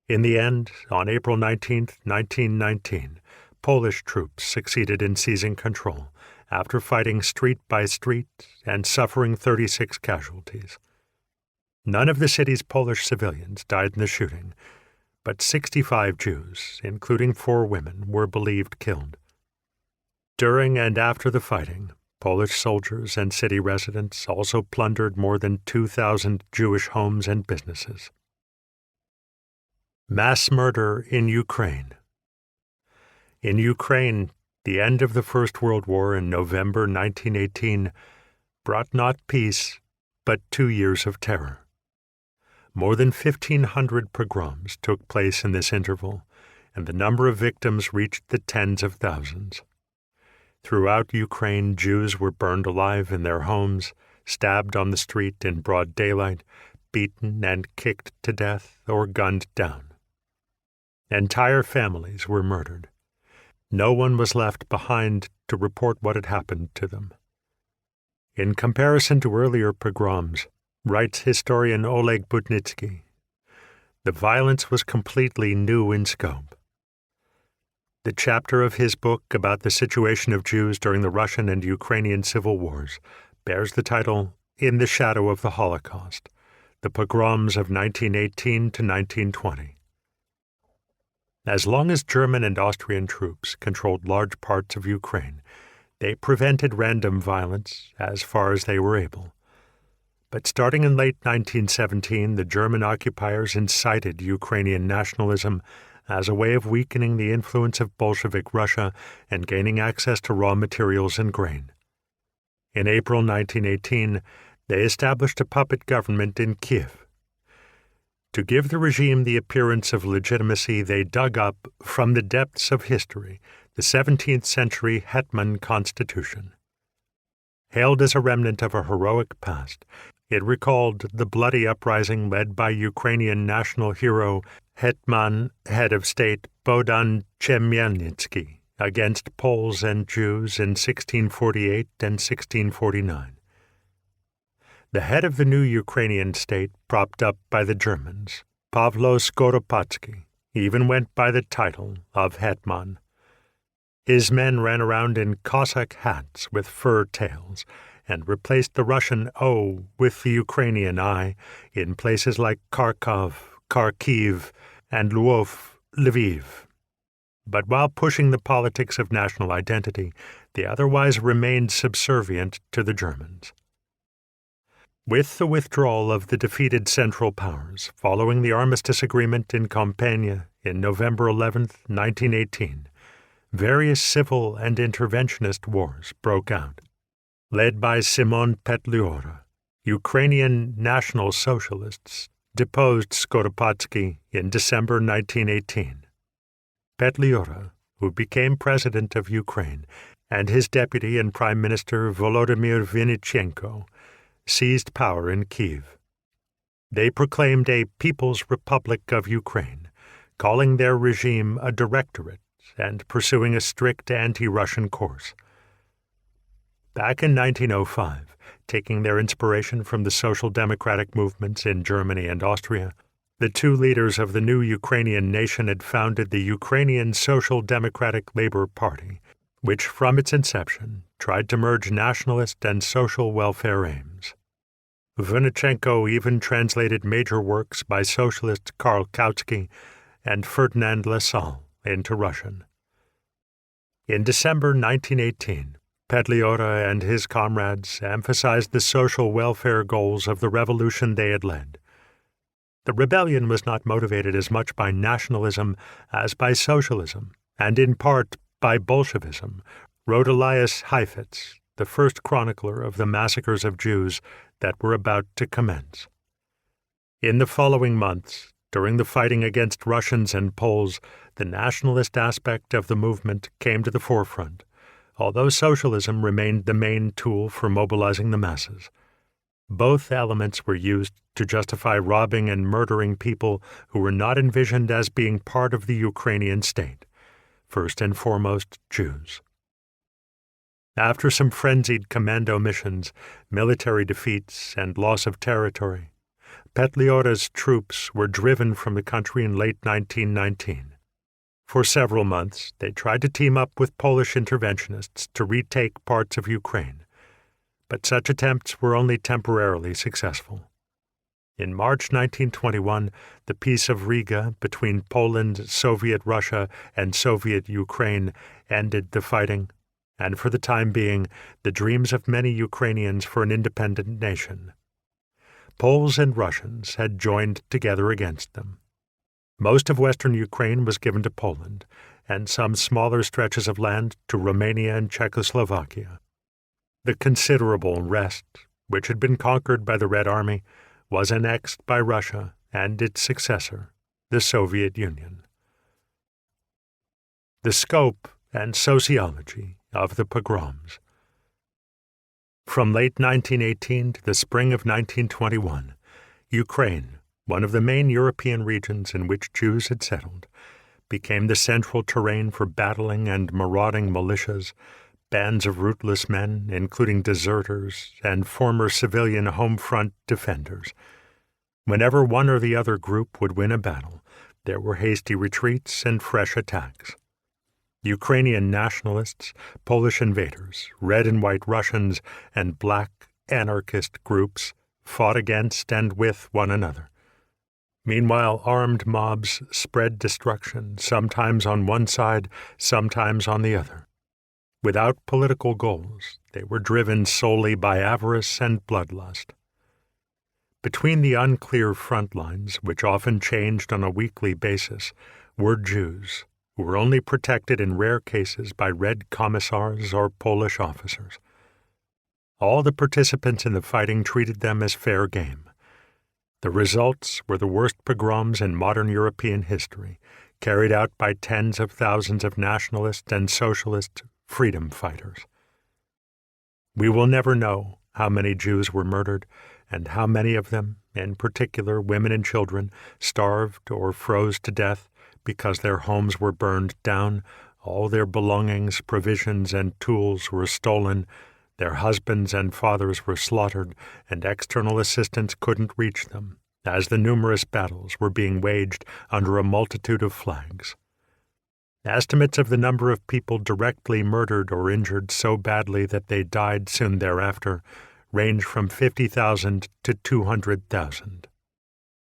In the end, on April 19, 1919, Polish troops succeeded in seizing control, after fighting street by street and suffering 36 casualties. None of the city's Polish civilians died in the shooting, but 65 Jews, including 4 women, were believed killed. During and after the fighting, Polish soldiers and city residents also plundered more than 2,000 Jewish homes and businesses. Mass murder in Ukraine. In Ukraine, the end of the First World War in November 1918 brought not peace, but 2 years of terror. More than 1,500 pogroms took place in this interval, and the number of victims reached the tens of thousands. Throughout Ukraine, Jews were burned alive in their homes, stabbed on the street in broad daylight, beaten and kicked to death or gunned down. Entire families were murdered. No one was left behind to report what had happened to them. In comparison to earlier pogroms, writes historian Oleg Budnitsky, the violence was completely new in scope. The chapter of his book about the situation of Jews during the Russian and Ukrainian civil wars bears the title In the Shadow of the Holocaust, The Pogroms of 1918 to 1920. As long as German and Austrian troops controlled large parts of Ukraine, they prevented random violence as far as they were able. But starting in late 1917, the German occupiers incited Ukrainian nationalism as a way of weakening the influence of Bolshevik Russia and gaining access to raw materials and grain. In April 1918, they established a puppet government in Kiev. To give the regime the appearance of legitimacy, they dug up, from the depths of history, the 17th century Hetman Constitution. Hailed as a remnant of a heroic past, it recalled the bloody uprising led by Ukrainian national hero Hetman, head of state Bogdan Chmelnytsky, against Poles and Jews in 1648 and 1649. The head of the new Ukrainian state, propped up by the Germans, Pavlo Skoropadsky, even went by the title of Hetman. His men ran around in Cossack hats with fur tails and replaced the Russian O with the Ukrainian I in places like Kharkov, Kharkiv, and Lviv. But while pushing the politics of national identity, they otherwise remained subservient to the Germans. With the withdrawal of the defeated Central Powers following the armistice agreement in Compiègne in November 11, 1918, various civil and interventionist wars broke out. Led by Simon Petliura, Ukrainian National Socialists deposed Skoropadsky in December 1918. Petliura, who became president of Ukraine, and his deputy and Prime Minister Volodymyr Vinnychenko seized power in Kyiv. They proclaimed a People's Republic of Ukraine, calling their regime a directorate and pursuing a strict anti-Russian course. Back in 1905, taking their inspiration from the social democratic movements in Germany and Austria, the two leaders of the new Ukrainian nation had founded the Ukrainian Social Democratic Labor Party, which from its inception tried to merge nationalist and social welfare aims. Vinnychenko even translated major works by socialist Karl Kautsky and Ferdinand Lassalle into Russian. In December 1918, Petliura and his comrades emphasized the social welfare goals of the revolution they had led. The rebellion was not motivated as much by nationalism as by socialism, and in part by Bolshevism, wrote Elias Heifetz, the first chronicler of the massacres of Jews that were about to commence. In the following months, during the fighting against Russians and Poles, the nationalist aspect of the movement came to the forefront, although socialism remained the main tool for mobilizing the masses. Both elements were used to justify robbing and murdering people who were not envisioned as being part of the Ukrainian state, first and foremost Jews. After some frenzied commando missions, military defeats, and loss of territory, Petliura's troops were driven from the country in late 1919. For several months, they tried to team up with Polish interventionists to retake parts of Ukraine, but such attempts were only temporarily successful. In March 1921, the Peace of Riga between Poland, Soviet Russia, and Soviet Ukraine ended the fighting, and for the time being, the dreams of many Ukrainians for an independent nation. Poles and Russians had joined together against them. Most of western Ukraine was given to Poland, and some smaller stretches of land to Romania and Czechoslovakia. The considerable rest, which had been conquered by the Red Army, was annexed by Russia and its successor, the Soviet Union. The scope and sociology of the pogroms. From late 1918 to the spring of 1921, Ukraine, one of the main European regions in which Jews had settled, became the central terrain for battling and marauding militias, bands of rootless men, including deserters and former civilian home front defenders. Whenever one or the other group would win a battle, there were hasty retreats and fresh attacks. Ukrainian nationalists, Polish invaders, red and white Russians, and black anarchist groups fought against and with one another. Meanwhile, armed mobs spread destruction, sometimes on one side, sometimes on the other. Without political goals, they were driven solely by avarice and bloodlust. Between the unclear front lines, which often changed on a weekly basis, were Jews, who were only protected in rare cases by Red Commissars or Polish officers. All the participants in the fighting treated them as fair game. The results were the worst pogroms in modern European history, carried out by tens of thousands of nationalist and socialist freedom fighters. We will never know how many Jews were murdered, and how many of them, in particular women and children, starved or froze to death because their homes were burned down, all their belongings, provisions, and tools were stolen, their husbands and fathers were slaughtered, and external assistance couldn't reach them, as the numerous battles were being waged under a multitude of flags. Estimates of the number of people directly murdered or injured so badly that they died soon thereafter range from 50,000 to 200,000.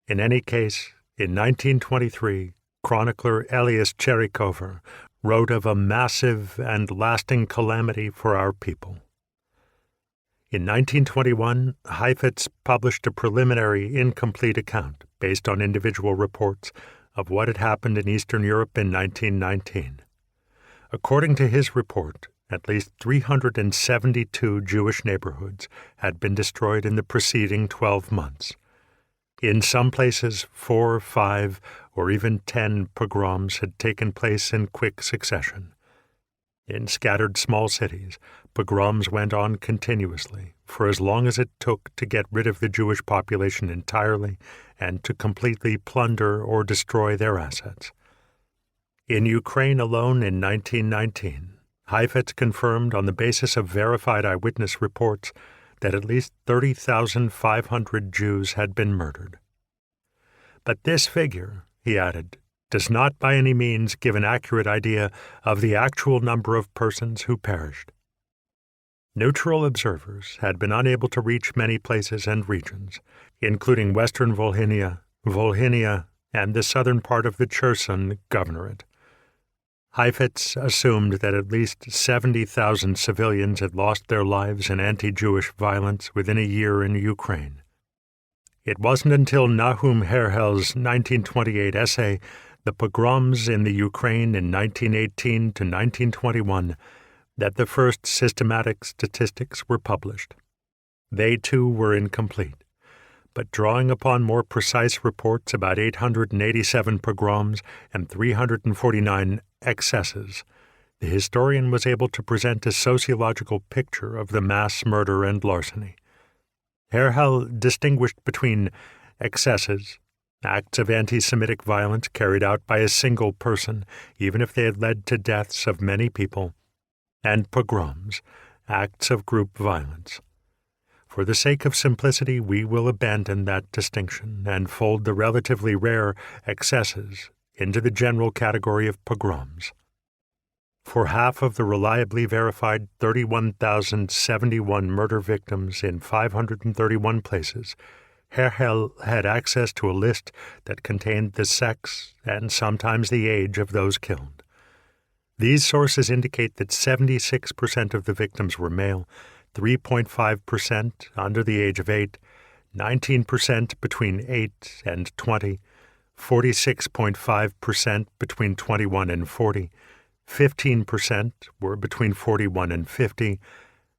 In any case, in 1923, chronicler Elias Cherikover wrote of a massive and lasting calamity for our people. In 1921, Heifetz published a preliminary, incomplete account, based on individual reports, of what had happened in Eastern Europe in 1919. According to his report, at least 372 Jewish neighborhoods had been destroyed in the preceding 12 months. In some places, 4, 5, or even 10 pogroms had taken place in quick succession. In scattered small cities, pogroms went on continuously for as long as it took to get rid of the Jewish population entirely and to completely plunder or destroy their assets. In Ukraine alone in 1919, Heifetz confirmed on the basis of verified eyewitness reports that at least 30,500 Jews had been murdered. But this figure, he added, does not by any means give an accurate idea of the actual number of persons who perished. Neutral observers had been unable to reach many places and regions, including western Volhynia, and the southern part of the Cherson Governorate. Heifetz assumed that at least 70,000 civilians had lost their lives in anti-Jewish violence within a year in Ukraine. It wasn't until Nahum Herhel's 1928 essay, The Pogroms in the Ukraine in 1918 to 1921, that the first systematic statistics were published. They, too, were incomplete, but drawing upon more precise reports about 887 pogroms and 349 excesses, the historian was able to present a sociological picture of the mass murder and larceny. Herhel distinguished between excesses, acts of anti-Semitic violence carried out by a single person, even if they had led to deaths of many people, and pogroms, acts of group violence. For the sake of simplicity, we will abandon that distinction and fold the relatively rare excesses into the general category of pogroms. For half of the reliably verified 31,071 murder victims in 531 places, Herhel had access to a list that contained the sex and sometimes the age of those killed. These sources indicate that 76% of the victims were male, 3.5% under the age of 8, 19% between 8 and 20, 46.5% between 21 and 40, 15% were between 41 and 50,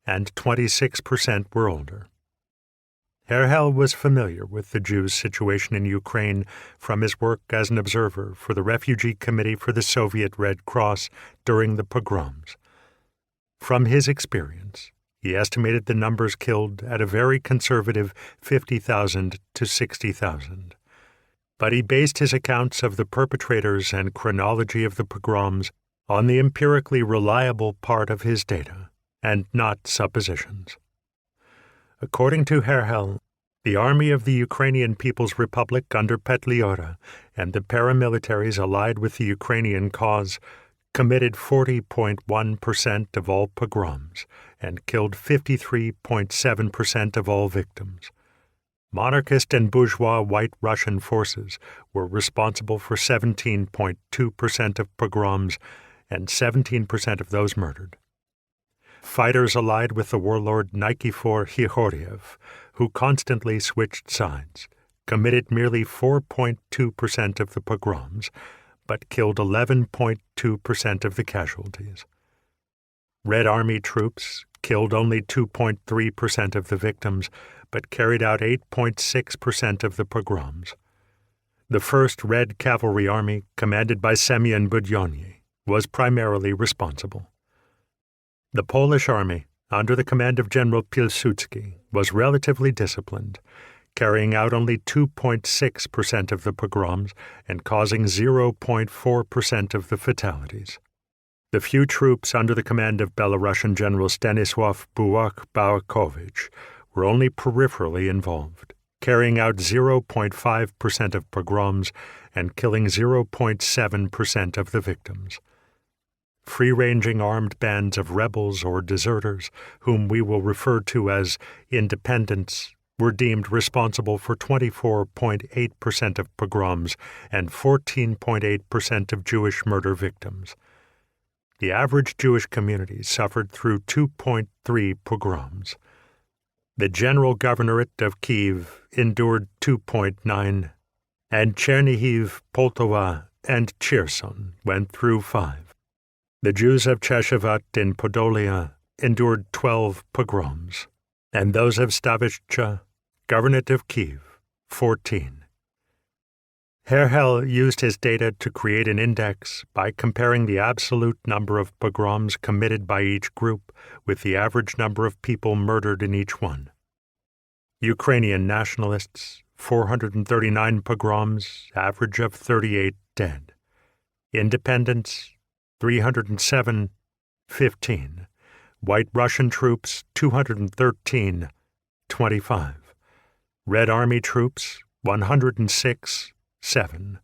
and 26% were older. Herhel was familiar with the Jews' situation in Ukraine from his work as an observer for the Refugee Committee for the Soviet Red Cross during the pogroms. From his experience, he estimated the numbers killed at a very conservative 50,000 to 60,000. But he based his accounts of the perpetrators and chronology of the pogroms on the empirically reliable part of his data, and not suppositions. According to Herhel, the army of the Ukrainian People's Republic under Petliura and the paramilitaries allied with the Ukrainian cause committed 40.1% of all pogroms and killed 53.7% of all victims. Monarchist and bourgeois white Russian forces were responsible for 17.2% of pogroms and 17% of those murdered. Fighters allied with the warlord Nikifor Hihoriev, who constantly switched sides, committed merely 4.2% of the pogroms, but killed 11.2% of the casualties. Red Army troops killed only 2.3% of the victims, but carried out 8.6% of the pogroms. The 1st Red Cavalry Army, commanded by Semyon Budyonny, was primarily responsible. The Polish Army, under the command of General Pilsudski, was relatively disciplined, carrying out only 2.6% of the pogroms and causing 0.4% of the fatalities. The few troops under the command of Belarusian General Stanisław Bułak-Bałachowicz were only peripherally involved, carrying out 0.5% of pogroms and killing 0.7% of the victims. Free-ranging armed bands of rebels or deserters, whom we will refer to as independents, were deemed responsible for 24.8% of pogroms and 14.8% of Jewish murder victims. The average Jewish community suffered through 2.3 pogroms. The General Governorate of Kyiv endured 2.9, and Chernihiv, Poltava, and Cherson went through 5. The Jews of Cheshivat in Podolia endured 12 pogroms, and those of Stavishcha, Governorate of Kyiv, 14. Herhel used his data to create an index by comparing the absolute number of pogroms committed by each group with the average number of people murdered in each one. Ukrainian nationalists, 439 pogroms, average of 38 dead. Independents, 307, 15. White Russian troops, 213, 25. Red Army troops, 106, 7.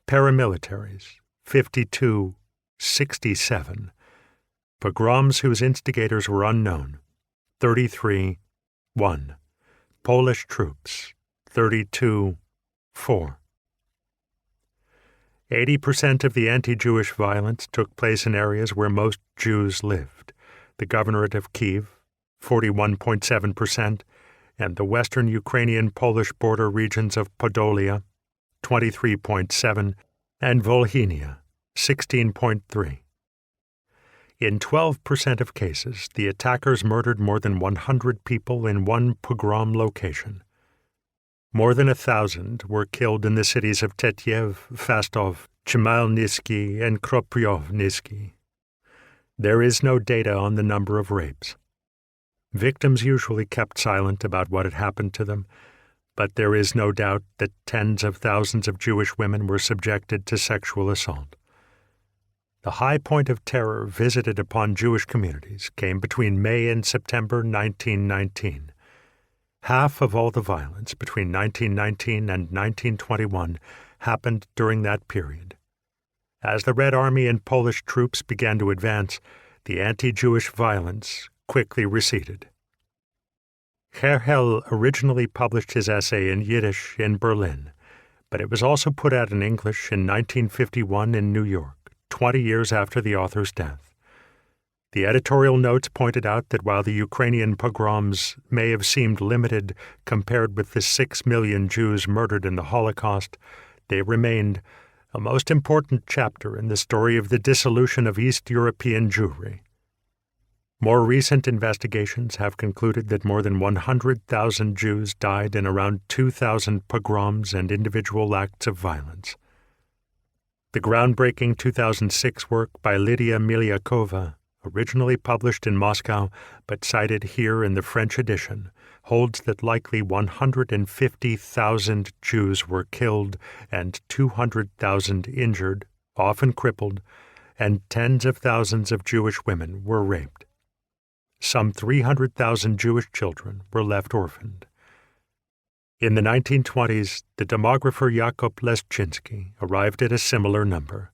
Paramilitaries, 52, 67. Pogroms whose instigators were unknown, 33, 1. Polish troops, 32, 4. 80% of the anti-Jewish violence took place in areas where most Jews lived, the Governorate of Kyiv, 41.7%, and the western Ukrainian Polish border regions of Podolia, 23.7%, and Volhynia, 16.3%. In 12% of cases, the attackers murdered more than 100 people in one pogrom location. More than 1,000 were killed in the cities of Tetyev, Fastov, Chmyelnitsky, and Kropyvnitsky. There is no data on the number of rapes. Victims usually kept silent about what had happened to them, but there is no doubt that tens of thousands of Jewish women were subjected to sexual assault. The high point of terror visited upon Jewish communities came between May and September 1919. Half of all the violence between 1919 and 1921 happened during that period. As the Red Army and Polish troops began to advance, the anti-Jewish violence quickly receded. Herhel originally published his essay in Yiddish in Berlin, but it was also put out in English in 1951 in New York, 20 years after the author's death. The editorial notes pointed out that while the Ukrainian pogroms may have seemed limited compared with the 6 million Jews murdered in the Holocaust, they remained a most important chapter in the story of the dissolution of East European Jewry. More recent investigations have concluded that more than 100,000 Jews died in around 2,000 pogroms and individual acts of violence. The groundbreaking 2006 work by Lydia Miliakova, originally published in Moscow but cited here in the French edition, holds that likely 150,000 Jews were killed and 200,000 injured, often crippled, and tens of thousands of Jewish women were raped. Some 300,000 Jewish children were left orphaned. In the 1920s, the demographer Yakov Leszczynski arrived at a similar number.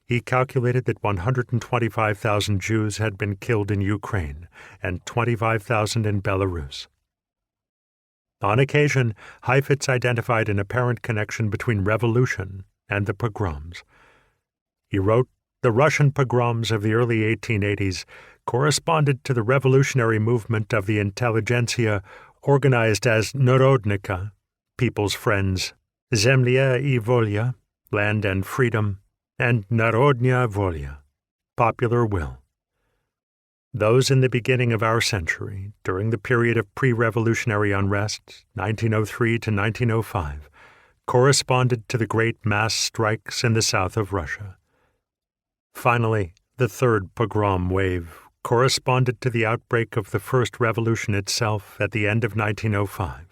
He calculated that 125,000 Jews had been killed in Ukraine and 25,000 in Belarus. On occasion, Heifetz identified an apparent connection between revolution and the pogroms. He wrote, "The Russian pogroms of the early 1880s corresponded to the revolutionary movement of the intelligentsia organized as Narodnika, People's Friends, Zemlya i Volya, Land and Freedom, and Narodnya Volya, popular will. Those in the beginning of our century, during the period of pre-revolutionary unrest, 1903 to 1905, corresponded to the great mass strikes in the south of Russia. Finally, the third pogrom wave corresponded to the outbreak of the first revolution itself at the end of 1905.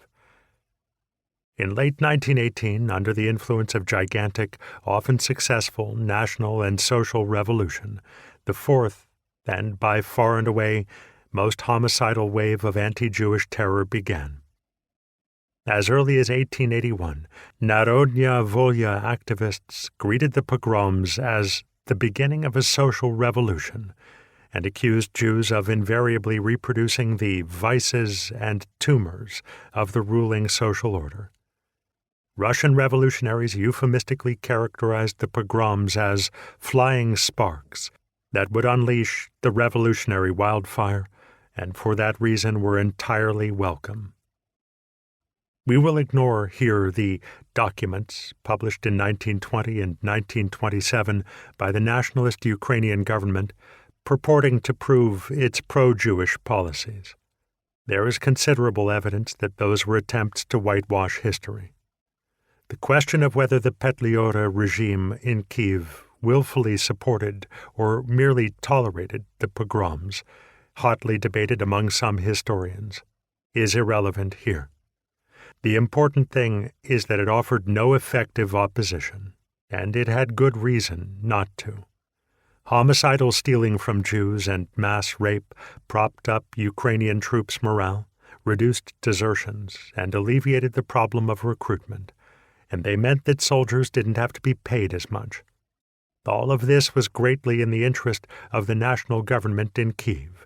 In late 1918, under the influence of gigantic, often successful national and social revolution, the fourth, and by far and away most homicidal wave of anti-Jewish terror began. As early as 1881, Narodnya Volya activists greeted the pogroms as the beginning of a social revolution and accused Jews of invariably reproducing the vices and tumors of the ruling social order. Russian revolutionaries euphemistically characterized the pogroms as flying sparks that would unleash the revolutionary wildfire, and for that reason were entirely welcome. We will ignore here the documents published in 1920 and 1927 by the nationalist Ukrainian government purporting to prove its pro-Jewish policies. There is considerable evidence that those were attempts to whitewash history. The question of whether the Petliura regime in Kiev willfully supported or merely tolerated the pogroms, hotly debated among some historians, is irrelevant here. The important thing is that it offered no effective opposition, and it had good reason not to. Homicidal stealing from Jews and mass rape propped up Ukrainian troops' morale, reduced desertions, and alleviated the problem of recruitment, and they meant that soldiers didn't have to be paid as much. All of this was greatly in the interest of the national government in Kiev.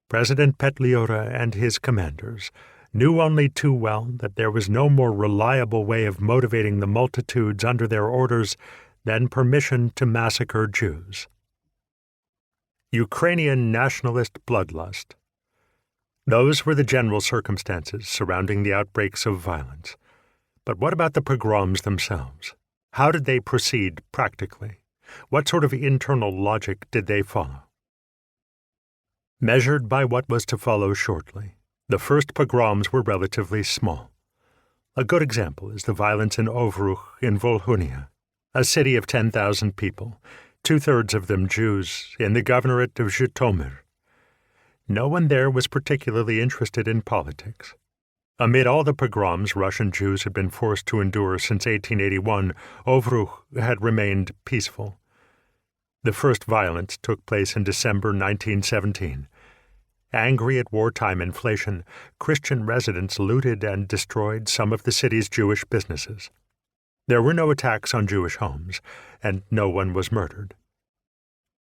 President Petliura and his commanders knew only too well that there was no more reliable way of motivating the multitudes under their orders than permission to massacre Jews. Ukrainian nationalist bloodlust. Those were the general circumstances surrounding the outbreaks of violence. But what about the pogroms themselves? How did they proceed practically? What sort of internal logic did they follow? Measured by what was to follow shortly, the first pogroms were relatively small. A good example is the violence in Ovruch in Volhynia, a city of 10,000 people, 2/3 of them Jews, in the governorate of Zhytomyr. No one there was particularly interested in politics. Amid all the pogroms Russian Jews had been forced to endure since 1881, Ovruch had remained peaceful. The first violence took place in December 1917. Angry at wartime inflation, Christian residents looted and destroyed some of the city's Jewish businesses. There were no attacks on Jewish homes, and no one was murdered.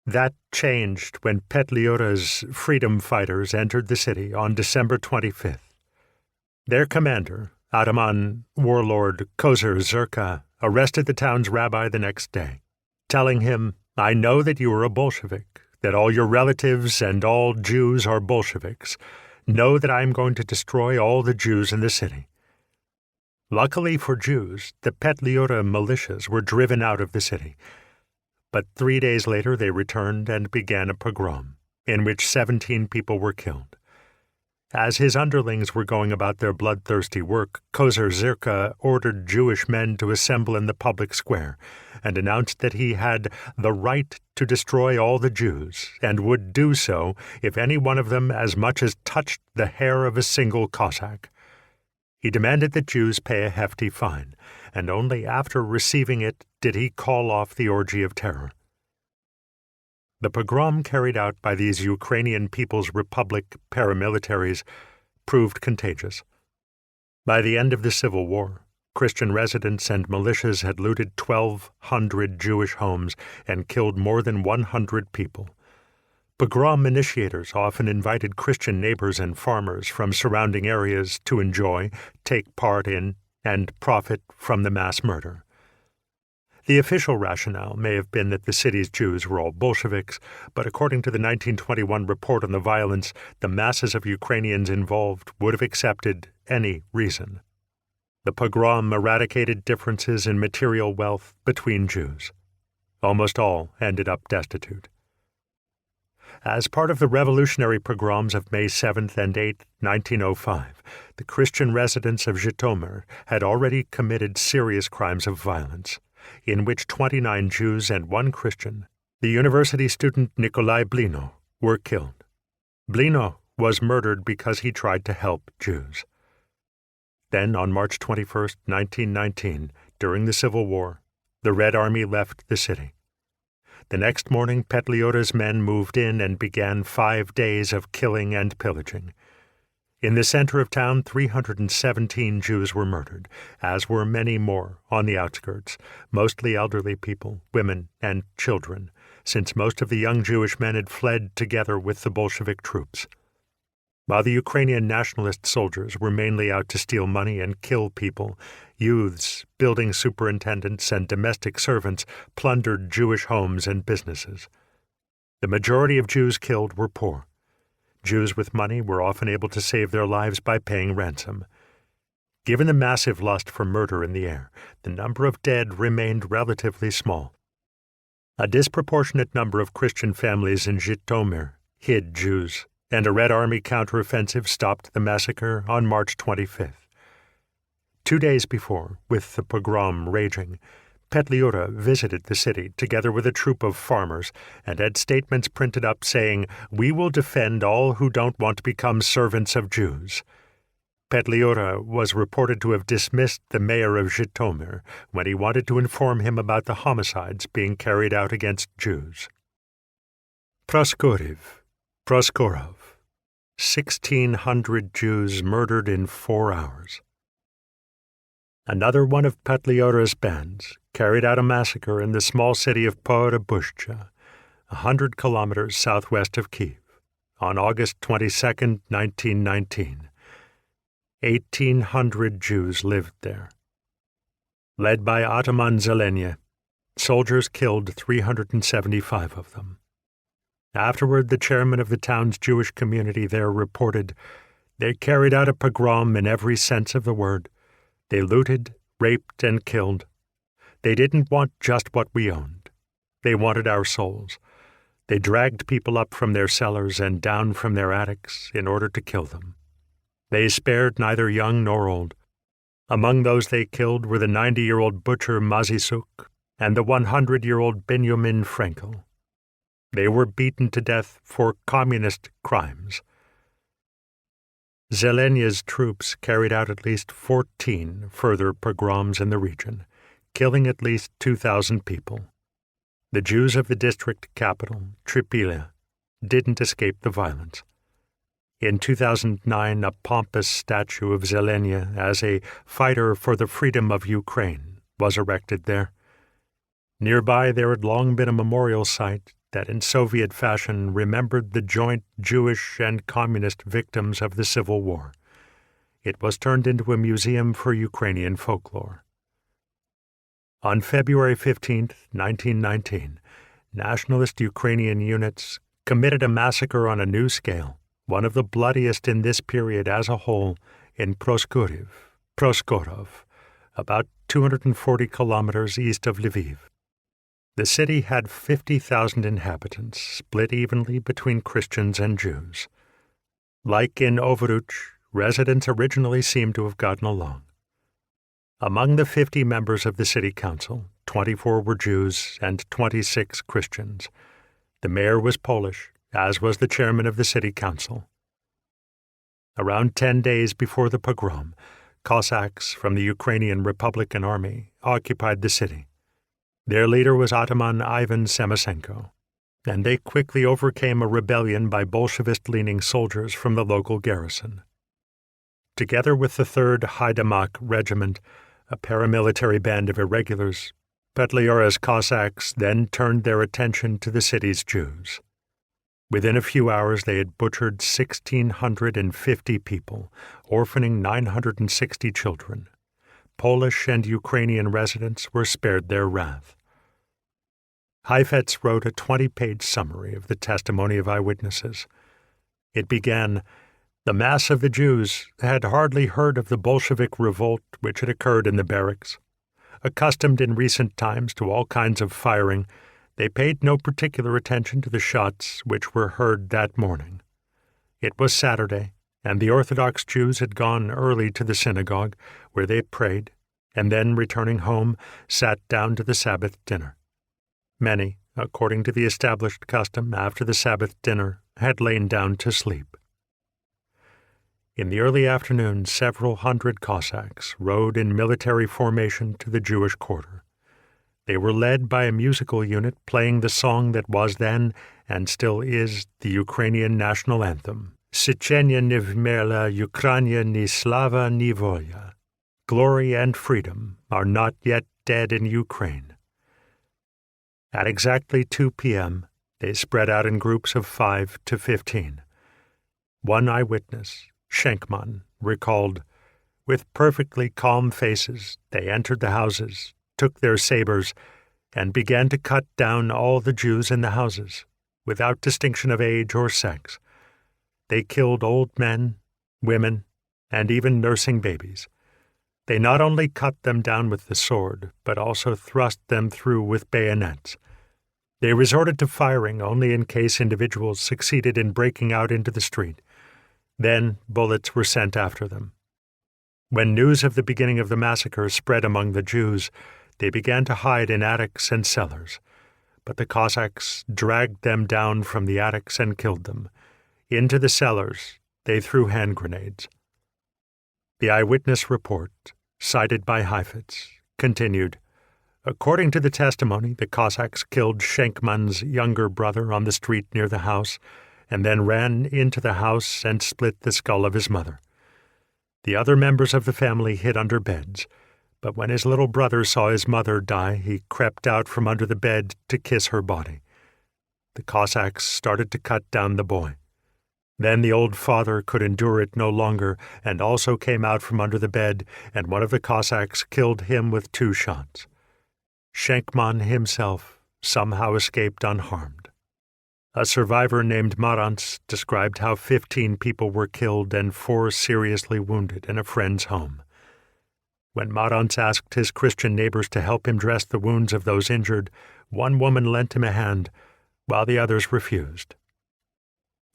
That changed when Petliura's freedom fighters entered the city on December 25th. Their commander, Ataman warlord Kozer Zerka, arrested the town's rabbi the next day, telling him, "I know that you are a Bolshevik, that all your relatives and all Jews are Bolsheviks. Know that I am going to destroy all the Jews in the city." Luckily for Jews, the Petliura militias were driven out of the city. But 3 days later they returned and began a pogrom, in which 17 people were killed. As his underlings were going about their bloodthirsty work, Kozer Zerka ordered Jewish men to assemble in the public square and announced that he had the right to destroy all the Jews and would do so if any one of them as much as touched the hair of a single Cossack. He demanded that Jews pay a hefty fine, and only after receiving it did he call off the orgy of terror. The pogrom carried out by these Ukrainian People's Republic paramilitaries proved contagious. By the end of the Civil War, Christian residents and militias had looted 1,200 Jewish homes and killed more than 100 people. Pogrom initiators often invited Christian neighbors and farmers from surrounding areas to enjoy, take part in, and profit from the mass murder. The official rationale may have been that the city's Jews were all Bolsheviks, but according to the 1921 report on the violence, the masses of Ukrainians involved would have accepted any reason. The pogrom eradicated differences in material wealth between Jews. Almost all ended up destitute. As part of the revolutionary pogroms of May 7th and 8th, 1905, the Christian residents of Zhytomyr had already committed serious crimes of violence, in which 29 Jews and 1 Christian, the university student Nikolai Blino, were killed. Blino was murdered because he tried to help Jews. Then, on March 21, 1919, during the Civil War, the Red Army left the city. The next morning, Petliora's men moved in and began 5 days of killing and pillaging. In the center of town, 317 Jews were murdered, as were many more on the outskirts, mostly elderly people, women, and children, since most of the young Jewish men had fled together with the Bolshevik troops. While the Ukrainian nationalist soldiers were mainly out to steal money and kill people, youths, building superintendents, and domestic servants plundered Jewish homes and businesses. The majority of Jews killed were poor. Jews with money were often able to save their lives by paying ransom. Given the massive lust for murder in the air, the number of dead remained relatively small. A disproportionate number of Christian families in Zhytomyr hid Jews, and a Red Army counteroffensive stopped the massacre on March 25th. 2 days before, with the pogrom raging, Petliura visited the city together with a troop of farmers and had statements printed up saying, "We will defend all who don't want to become servants of Jews." Petliura was reported to have dismissed the mayor of Zhytomyr when he wanted to inform him about the homicides being carried out against Jews. Proskorov. 1,600 Jews murdered in 4 hours. Another one of Petliura's bands carried out a massacre in the small city of Porebushcha, 100 kilometers southwest of Kyiv, on August 22, 1919. 1,800 Jews lived there. Led by Ataman Zelenya, soldiers killed 375 of them. Afterward, the chairman of the town's Jewish community there reported, "They carried out a pogrom in every sense of the word. They looted, raped, and killed. They didn't want just what we owned. They wanted our souls. They dragged people up from their cellars and down from their attics in order to kill them. They spared neither young nor old. Among those they killed were the 90-year-old butcher Mazisuk and the 100-year-old Benjamin Frankel. They were beaten to death for communist crimes." Zelenya's troops carried out at least 14 further pogroms in the region, killing at least 2,000 people. The Jews of the district capital, Tripila, didn't escape the violence. In 2009, a pompous statue of Zelenya as a fighter for the freedom of Ukraine was erected there. Nearby, there had long been a memorial site that in Soviet fashion remembered the joint Jewish and communist victims of the Civil War. It was turned into a museum for Ukrainian folklore. On February 15, 1919, nationalist Ukrainian units committed a massacre on a new scale, one of the bloodiest in this period as a whole, in Proskorov, about 240 kilometers east of Lviv. The city had 50,000 inhabitants, split evenly between Christians and Jews. Like in Overuch, residents originally seemed to have gotten along. Among the 50 members of the city council, 24 were Jews and 26 Christians. The mayor was Polish, as was the chairman of the city council. Around 10 days before the pogrom, Cossacks from the Ukrainian Republican Army occupied the city. Their leader was Ataman Ivan Semasenko, and they quickly overcame a rebellion by Bolshevist-leaning soldiers from the local garrison. Together with the 3rd Haidamak Regiment, a paramilitary band of irregulars, Petliura's Cossacks then turned their attention to the city's Jews. Within a few hours they had butchered 1,650 people, orphaning 960 children. Polish and Ukrainian residents were spared their wrath. Heifetz wrote a 20-page summary of the testimony of eyewitnesses. It began, "The mass of the Jews had hardly heard of the Bolshevik revolt which had occurred in the barracks. Accustomed in recent times to all kinds of firing, They paid no particular attention to the shots which were heard that morning. It was Saturday, and the Orthodox Jews had gone early to the synagogue, where they prayed, and then, returning home, sat down to the Sabbath dinner. Many, according to the established custom after the Sabbath dinner, had lain down to sleep. In the early afternoon, several hundred Cossacks rode in military formation to the Jewish quarter. They were led by a musical unit playing the song that was then, and still is, the Ukrainian national anthem, Sichenia ni vmerla Ukraina ni slava ni volya. Glory and freedom are not yet dead in Ukraine. At exactly 2 p.m., they spread out in groups of 5 to 15. One eyewitness, Schenkman, recalled, "With perfectly calm faces, they entered the houses, took their sabers, and began to cut down all the Jews in the houses, without distinction of age or sex. They killed old men, women, and even nursing babies. They not only cut them down with the sword, but also thrust them through with bayonets. They resorted to firing only in case individuals succeeded in breaking out into the street. Then bullets were sent after them. When news of the beginning of the massacre spread among the Jews, they began to hide in attics and cellars. But the Cossacks dragged them down from the attics and killed them. Into the cellars they threw hand grenades." The eyewitness report, cited by Heifetz, continued, "According to the testimony, the Cossacks killed Schenkman's younger brother on the street near the house, and then ran into the house and split the skull of his mother. The other members of the family hid under beds, but when his little brother saw his mother die, he crept out from under the bed to kiss her body. The Cossacks started to cut down the boy. Then the old father could endure it no longer and also came out from under the bed, and one of the Cossacks killed him with 2 shots. Schenkman himself somehow escaped unharmed. A survivor named Marantz described how 15 people were killed and 4 seriously wounded in a friend's home. When Marantz asked his Christian neighbors to help him dress the wounds of those injured, one woman lent him a hand, while the others refused.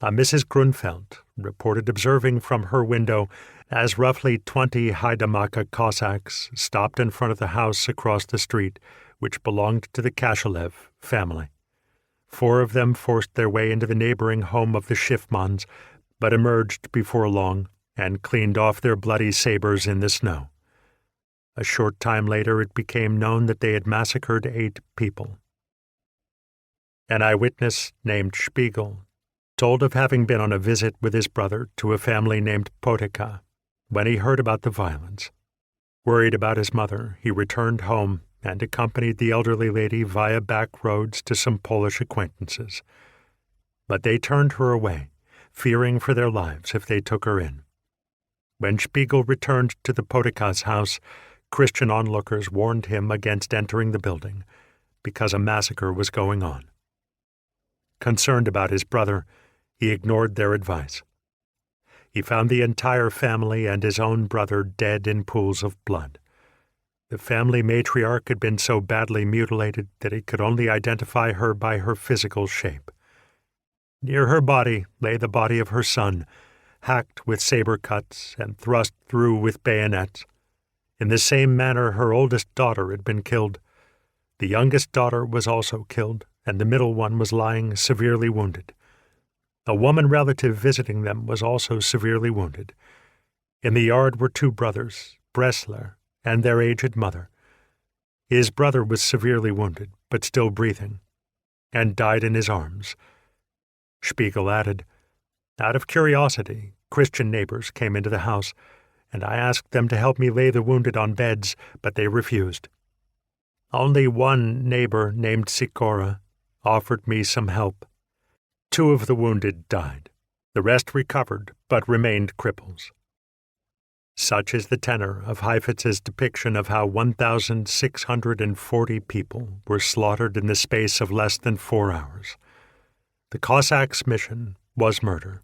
A Mrs. Grunfeld reported observing from her window as roughly 20 Haidamaka Cossacks stopped in front of the house across the street, which belonged to the Kashalev family. 4 of them forced their way into the neighboring home of the Schiffmans, but emerged before long and cleaned off their bloody sabers in the snow. A short time later it became known that they had massacred 8 people. An eyewitness named Spiegel told of having been on a visit with his brother to a family named Potyka when he heard about the violence. Worried about his mother, he returned home and accompanied the elderly lady via back roads to some Polish acquaintances. But they turned her away, fearing for their lives if they took her in. When Spiegel returned to the Potykas' house, Christian onlookers warned him against entering the building because a massacre was going on. Concerned about his brother, he ignored their advice. He found the entire family and his own brother dead in pools of blood. The family matriarch had been so badly mutilated that he could only identify her by her physical shape. Near her body lay the body of her son, hacked with saber cuts and thrust through with bayonets. In the same manner her oldest daughter had been killed. The youngest daughter was also killed, and the middle one was lying severely wounded. A woman relative visiting them was also severely wounded. In the yard were 2 brothers, Bressler, and their aged mother. His brother was severely wounded, but still breathing, and died in his arms. Spiegel added, "Out of curiosity, Christian neighbors came into the house, and I asked them to help me lay the wounded on beds, but they refused. Only one neighbor named Sikora offered me some help. 2 of the wounded died. The rest recovered, but remained cripples." Such is the tenor of Heifetz's depiction of how 1,640 people were slaughtered in the space of less than 4 hours. The Cossacks' mission was murder.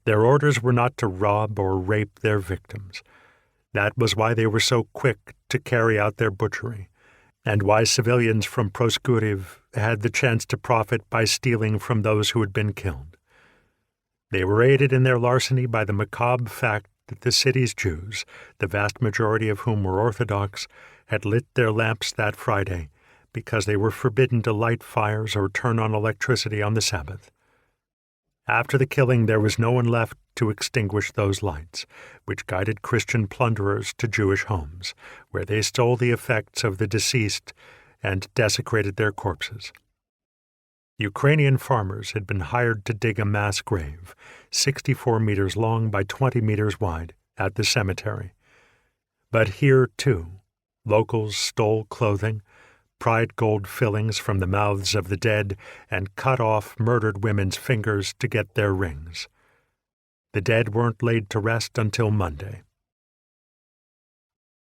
Their orders were not to rob or rape their victims. That was why they were so quick to carry out their butchery. and why civilians from Proskuriv had the chance to profit by stealing from those who had been killed. They were aided in their larceny by the macabre fact that the city's Jews, the vast majority of whom were Orthodox, had lit their lamps that Friday because they were forbidden to light fires or turn on electricity on the Sabbath. After the killing, there was no one left to extinguish those lights, which guided Christian plunderers to Jewish homes, where they stole the effects of the deceased and desecrated their corpses. Ukrainian farmers had been hired to dig a mass grave, 64 meters long by 20 meters wide, at the cemetery. But here, too, locals stole clothing, pried gold fillings from the mouths of the dead, and cut off murdered women's fingers to get their rings. The dead weren't laid to rest until Monday.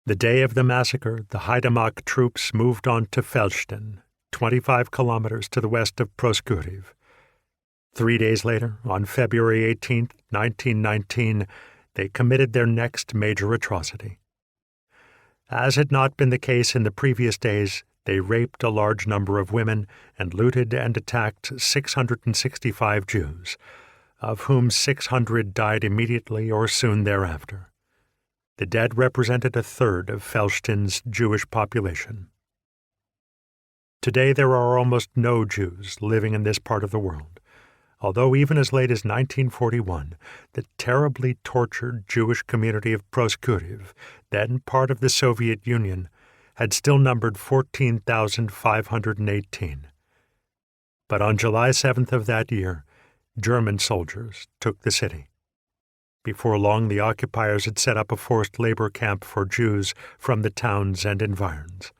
The day of the massacre, the Haidamach troops moved on to Felshtin, 25 kilometers to the west of Proskuriv. 3 days later, on February 18, 1919, they committed their next major atrocity. As had not been the case in the previous days, they raped a large number of women and looted and attacked 665 Jews, of whom 600 died immediately or soon thereafter. The dead represented a third of Felshtin's Jewish population. Today there are almost no Jews living in this part of the world, although even as late as 1941, the terribly tortured Jewish community of Proskuriv, then part of the Soviet Union, had still numbered 14,518. But on July 7th of that year, German soldiers took the city. Before long, the occupiers had set up a forced labor camp for Jews from the towns and environs.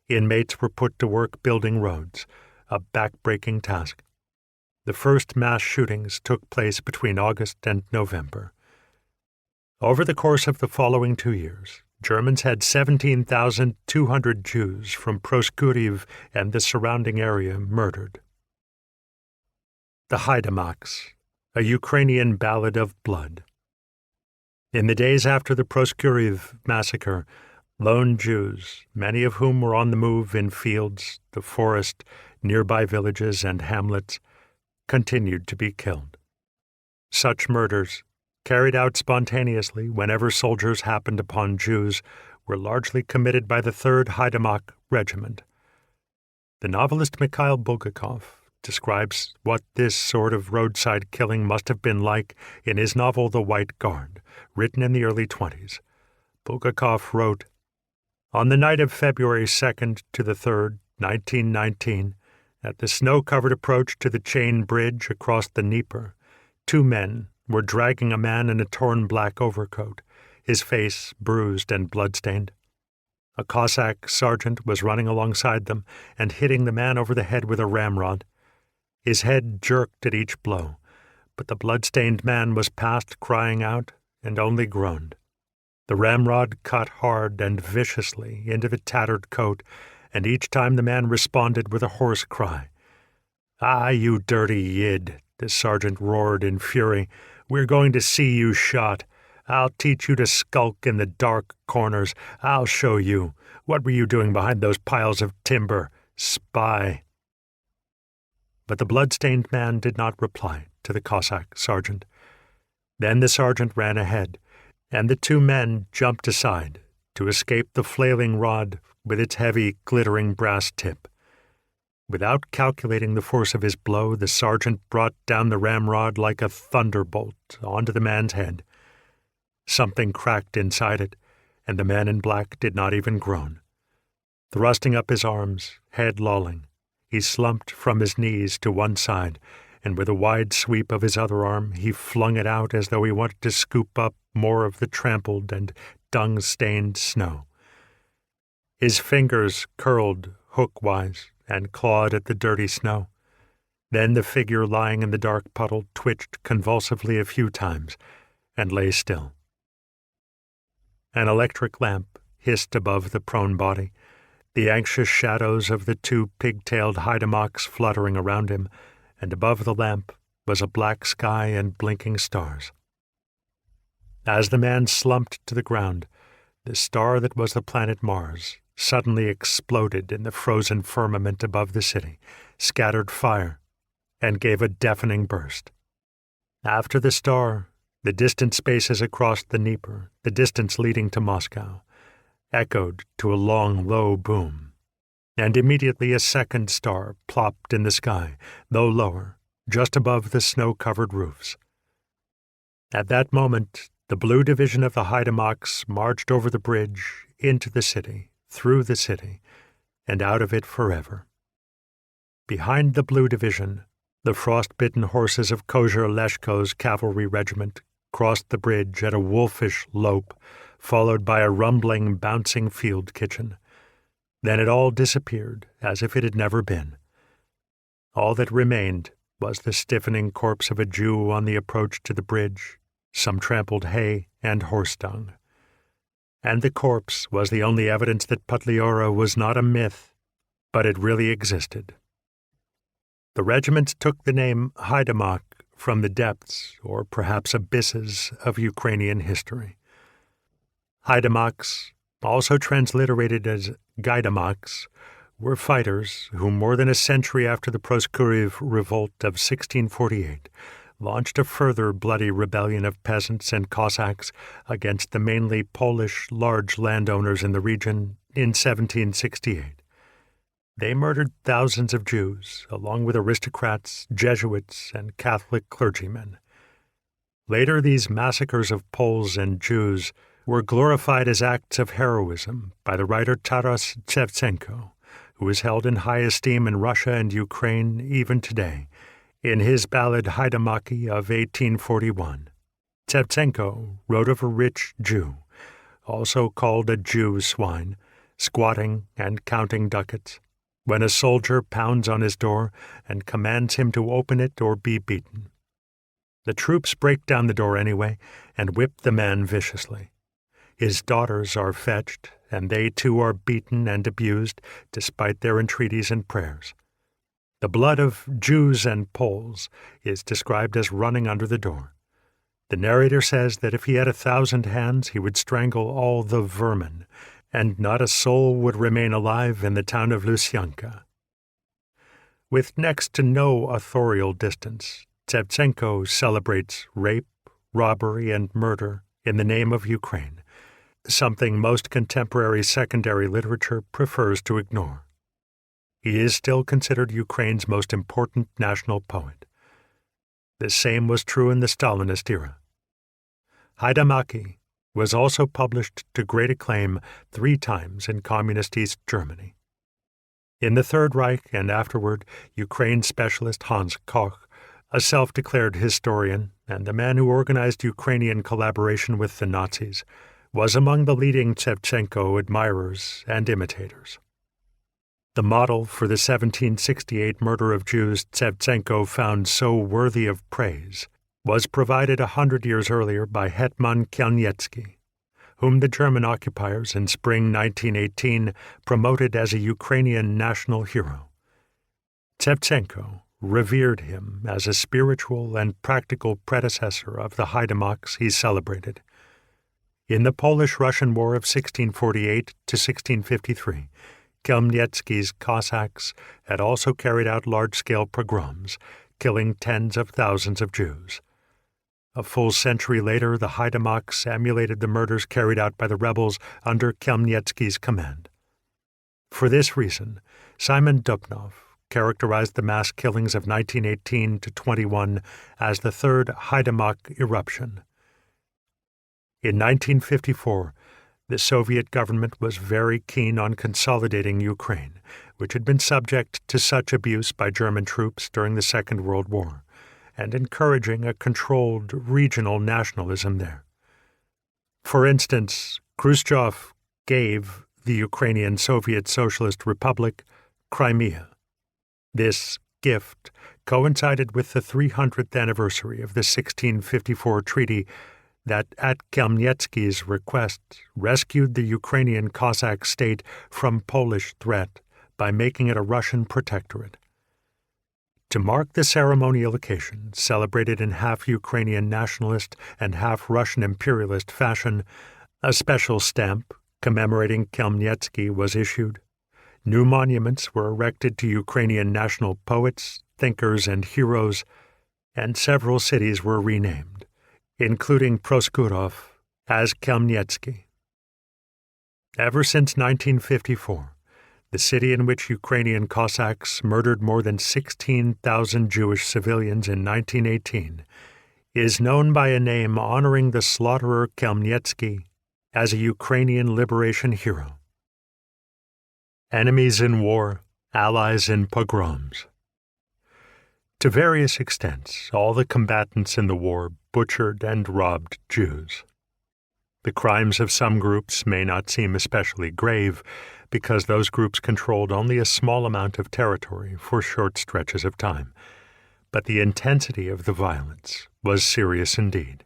Inmates were put to work building roads, a back-breaking task. The first mass shootings took place between August and November. Over the course of the following 2 years, Germans had 17,200 Jews from Proskuriv and the surrounding area murdered. The Haidamachs, a Ukrainian ballad of blood. In the days after the Proskuriv massacre, lone Jews, many of whom were on the move in fields, the forest, nearby villages and hamlets, continued to be killed. Such murders, carried out spontaneously whenever soldiers happened upon Jews, were largely committed by the 3rd Haidamach Regiment. The novelist Mikhail Bulgakov describes what this sort of roadside killing must have been like in his novel The White Guard, written in the early 20s. Bulgakov wrote, "On the night of February 2nd to the 3rd, 1919, at the snow-covered approach to the chain bridge across the Dnieper, 2 men were dragging a man in a torn black overcoat, his face bruised and blood-stained. A Cossack sergeant was running alongside them and hitting the man over the head with a ramrod. His head jerked at each blow, but the blood-stained man was past crying out and only groaned. The ramrod cut hard and viciously into the tattered coat, and each time the man responded with a hoarse cry. 'Ah, you dirty Yid,' the sergeant roared in fury. 'We're going to see you shot. I'll teach you to skulk in the dark corners. I'll show you. What were you doing behind those piles of timber? Spy.' But the blood-stained man did not reply to the Cossack sergeant. Then the sergeant ran ahead, and the 2 men jumped aside to escape the flailing rod with its heavy, glittering brass tip. Without calculating the force of his blow, the sergeant brought down the ramrod like a thunderbolt onto the man's head. Something cracked inside it, and the man in black did not even groan. Thrusting up his arms, head lolling, he slumped from his knees to one side, and with a wide sweep of his other arm, he flung it out as though he wanted to scoop up more of the trampled and dung-stained snow. His fingers curled hookwise and clawed at the dirty snow. Then the figure lying in the dark puddle twitched convulsively a few times and lay still. An electric lamp hissed above the prone body, the anxious shadows of the 2 pig-tailed Haidamachs fluttering around him, and above the lamp was a black sky and blinking stars. As the man slumped to the ground, the star that was the planet Mars suddenly exploded in the frozen firmament above the city, scattered fire, and gave a deafening burst. After the star, the distant spaces across the Dnieper, the distance leading to Moscow, echoed to a long, low boom, and immediately a second star plopped in the sky, though lower, just above the snow-covered roofs. At that moment, the blue division of the Haidamaks marched over the bridge, into the city, through the city, and out of it forever. Behind the blue division, the frost-bitten horses of Kozher Leshko's cavalry regiment crossed the bridge at a wolfish lope, followed by a rumbling, bouncing field kitchen. Then it all disappeared, as if it had never been. All that remained was the stiffening corpse of a Jew on the approach to the bridge, some trampled hay and horse dung. And the corpse was the only evidence that Putliora was not a myth, but it really existed. The regiment took the name Haidamak from the depths, or perhaps abysses, of Ukrainian history. Haidamaks, also transliterated as Gaidamaks, were fighters who, more than a century after the Proskuriv Revolt of 1648, launched a further bloody rebellion of peasants and Cossacks against the mainly Polish large landowners in the region in 1768. They murdered thousands of Jews, along with aristocrats, Jesuits, and Catholic clergymen. Later, these massacres of Poles and Jews were glorified as acts of heroism by the writer Taras Shevchenko, who is held in high esteem in Russia and Ukraine even today. In his ballad Haidamaki of 1841, Shevchenko wrote of a rich Jew, also called a Jew swine, squatting and counting ducats, when a soldier pounds on his door and commands him to open it or be beaten. The troops break down the door anyway and whip the man viciously. His daughters are fetched, and they too are beaten and abused despite their entreaties and prayers. The blood of Jews and Poles is described as running under the door. The narrator says that if he had 1,000 hands, he would strangle all the vermin, and not a soul would remain alive in the town of Lysyanka. With next to no authorial distance, Shevchenko celebrates rape, robbery, and murder in the name of Ukraine, something most contemporary secondary literature prefers to ignore. He is still considered Ukraine's most important national poet. The same was true in the Stalinist era. Haidamaki was also published to great acclaim 3 times in Communist East Germany. In the Third Reich and afterward, Ukraine specialist Hans Koch, a self-declared historian and the man who organized Ukrainian collaboration with the Nazis, was among the leading Shevchenko admirers and imitators. The model for the 1768 murder of Jews Shevchenko found so worthy of praise was provided 100 years earlier by Hetman Khmelnytsky, whom the German occupiers in spring 1918 promoted as a Ukrainian national hero. Shevchenko revered him as a spiritual and practical predecessor of the Haidamaks he celebrated. In the Polish-Russian War of 1648 to 1653, Khmelnytsky's Cossacks had also carried out large-scale pogroms, killing tens of thousands of Jews. A full century later, the Haidamaks emulated the murders carried out by the rebels under Khmelnytsky's command. For this reason, Simon Dubnow characterized the mass killings of 1918 to 21 as the third Haidamak eruption. In 1954, the Soviet government was very keen on consolidating Ukraine, which had been subject to such abuse by German troops during the Second World War, and encouraging a controlled regional nationalism there. For instance, Khrushchev gave the Ukrainian Soviet Socialist Republic Crimea. This gift coincided with the 300th anniversary of the 1654 treaty that, at Khmelnytsky's request, rescued the Ukrainian Cossack state from Polish threat by making it a Russian protectorate. To mark the ceremonial occasion, celebrated in half Ukrainian nationalist and half Russian imperialist fashion, a special stamp, commemorating Khmelnytsky was issued. New monuments were erected to Ukrainian national poets, thinkers, and heroes, and several cities were renamed, including Proskurov as Khmelnytsky. Ever since 1954, the city in which Ukrainian Cossacks murdered more than 16,000 Jewish civilians in 1918, is known by a name honoring the slaughterer Khmelnytsky as a Ukrainian liberation hero. Enemies in war, allies in pogroms. To various extents, all the combatants in the war butchered and robbed Jews. The crimes of some groups may not seem especially grave because those groups controlled only a small amount of territory for short stretches of time, but the intensity of the violence was serious indeed.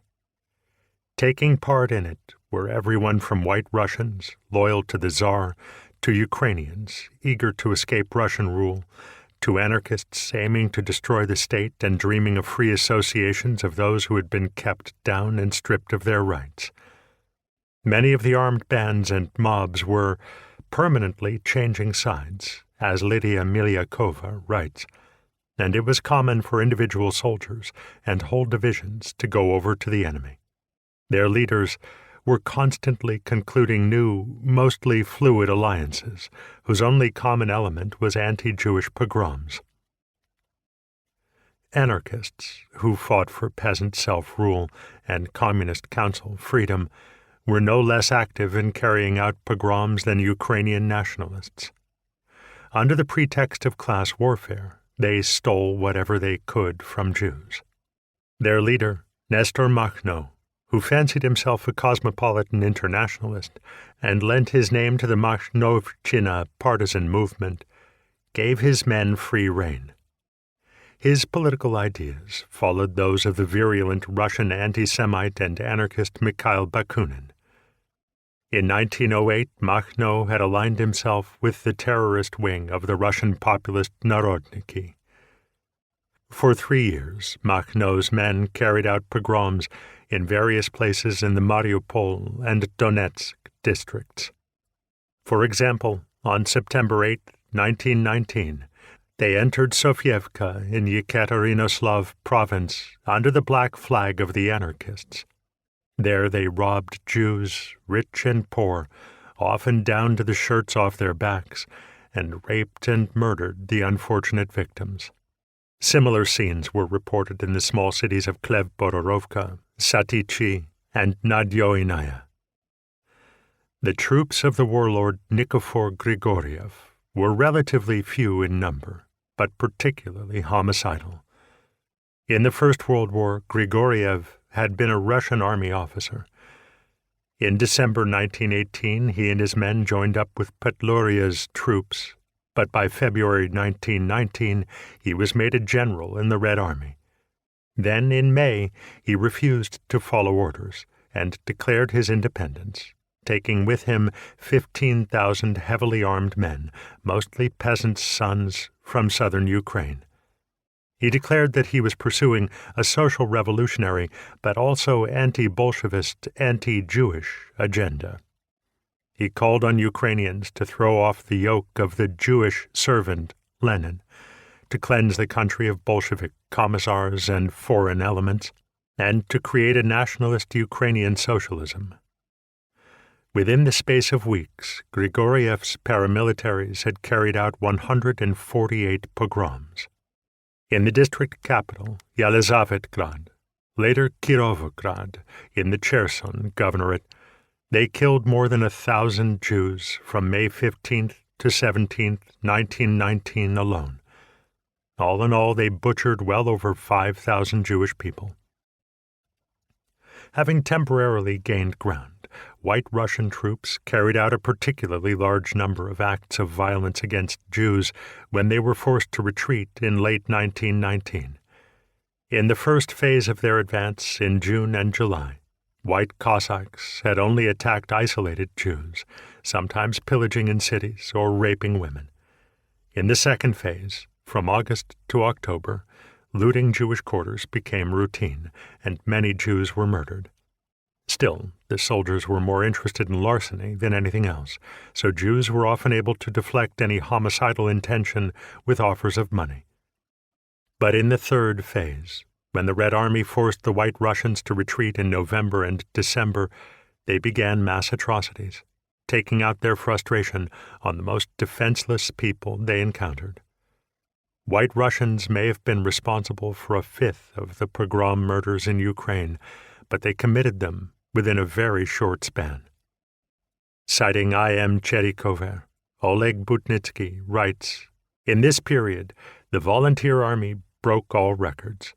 Taking part in it were everyone from White Russians, loyal to the Tsar, to Ukrainians, eager to escape Russian rule, to anarchists aiming to destroy the state and dreaming of free associations of those who had been kept down and stripped of their rights. Many of the armed bands and mobs were permanently changing sides, as Lydia Milyakova writes, and it was common for individual soldiers and whole divisions to go over to the enemy. Their leaders were constantly concluding new, mostly fluid alliances, whose only common element was anti-Jewish pogroms. Anarchists, who fought for peasant self-rule and communist council freedom, were no less active in carrying out pogroms than Ukrainian nationalists. Under the pretext of class warfare, they stole whatever they could from Jews. Their leader, Nestor Makhno, who fancied himself a cosmopolitan internationalist and lent his name to the Makhnovщina partisan movement, gave his men free rein. His political ideas followed those of the virulent Russian anti-Semite and anarchist Mikhail Bakunin. In 1908, Makhno had aligned himself with the terrorist wing of the Russian populist Narodniki. For 3 years, Makhno's men carried out pogroms in various places in the Mariupol and Donetsk districts. For example, on September 8, 1919, they entered Sofievka in Yekaterinoslav province under the black flag of the anarchists. There they robbed Jews, rich and poor, often down to the shirts off their backs, and raped and murdered the unfortunate victims. Similar scenes were reported in the small cities of Klev-Bodorovka, Satichi, and Nadyoinaya. The troops of the warlord Nikifor Grigoriev were relatively few in number, but particularly homicidal. In the First World War, Grigoriev had been a Russian army officer. In December 1918, he and his men joined up with Petluria's troops, but by February 1919, he was made a general in the Red Army. Then, in May, he refused to follow orders and declared his independence, taking with him 15,000 heavily armed men, mostly peasants' sons from southern Ukraine. He declared that he was pursuing a social revolutionary but also anti-Bolshevist, anti-Jewish agenda. He called on Ukrainians to throw off the yoke of the Jewish servant, Lenin, to cleanse the country of Bolshevik commissars and foreign elements, and to create a nationalist Ukrainian socialism. Within the space of weeks, Grigoriev's paramilitaries had carried out 148 pogroms. In the district capital, Yelizavetgrad, later Kirovograd, in the Cherson governorate, they killed more than 1,000 Jews from May 15th to 17th, 1919 alone. All in all, they butchered well over 5,000 Jewish people. Having temporarily gained ground, White Russian troops carried out a particularly large number of acts of violence against Jews when they were forced to retreat in late 1919. In the first phase of their advance in June and July, White Cossacks had only attacked isolated Jews, sometimes pillaging in cities or raping women. In the second phase, from August to October, looting Jewish quarters became routine, and many Jews were murdered. Still, the soldiers were more interested in larceny than anything else, so Jews were often able to deflect any homicidal intention with offers of money. But in the third phase, when the Red Army forced the White Russians to retreat in November and December, they began mass atrocities, taking out their frustration on the most defenseless people they encountered. White Russians may have been responsible for a fifth of the pogrom murders in Ukraine, but they committed them within a very short span. Citing I.M. Cherikover, Oleg Butnitsky writes, "In this period, the volunteer army broke all records.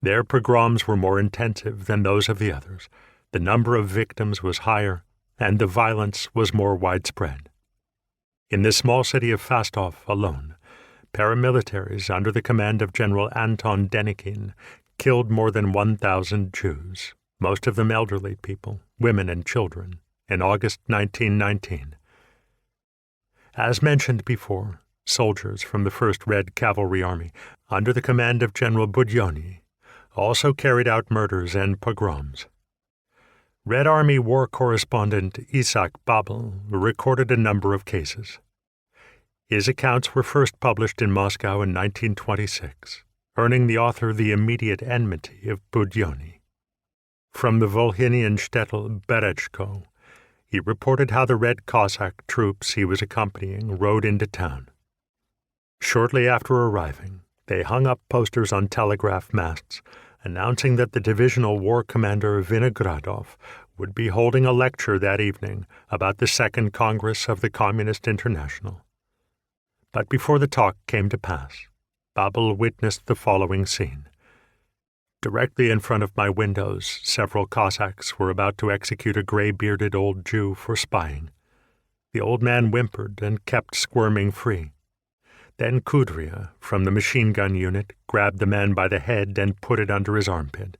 Their pogroms were more intensive than those of the others, the number of victims was higher, and the violence was more widespread. In the small city of Fastov alone, paramilitaries under the command of General Anton Denikin killed more than 1,000 Jews, most of them elderly people, women and children, in August 1919. As mentioned before, soldiers from the 1st Red Cavalry Army, under the command of General Budyonny, also carried out murders and pogroms. Red Army war correspondent Isaac Babel recorded a number of cases. His accounts were first published in Moscow in 1926, earning the author the immediate enmity of Budyonny. From the Volhynian shtetl Berechko, he reported how the Red Cossack troops he was accompanying rode into town. Shortly after arriving, they hung up posters on telegraph masts announcing that the divisional war commander Vinogradov would be holding a lecture that evening about the Second Congress of the Communist International. But before the talk came to pass, Babel witnessed the following scene. Directly in front of my windows, several Cossacks were about to execute a gray-bearded old Jew for spying. The old man whimpered and kept squirming free. Then Kudrya, from the machine-gun unit, grabbed the man by the head and put it under his armpit.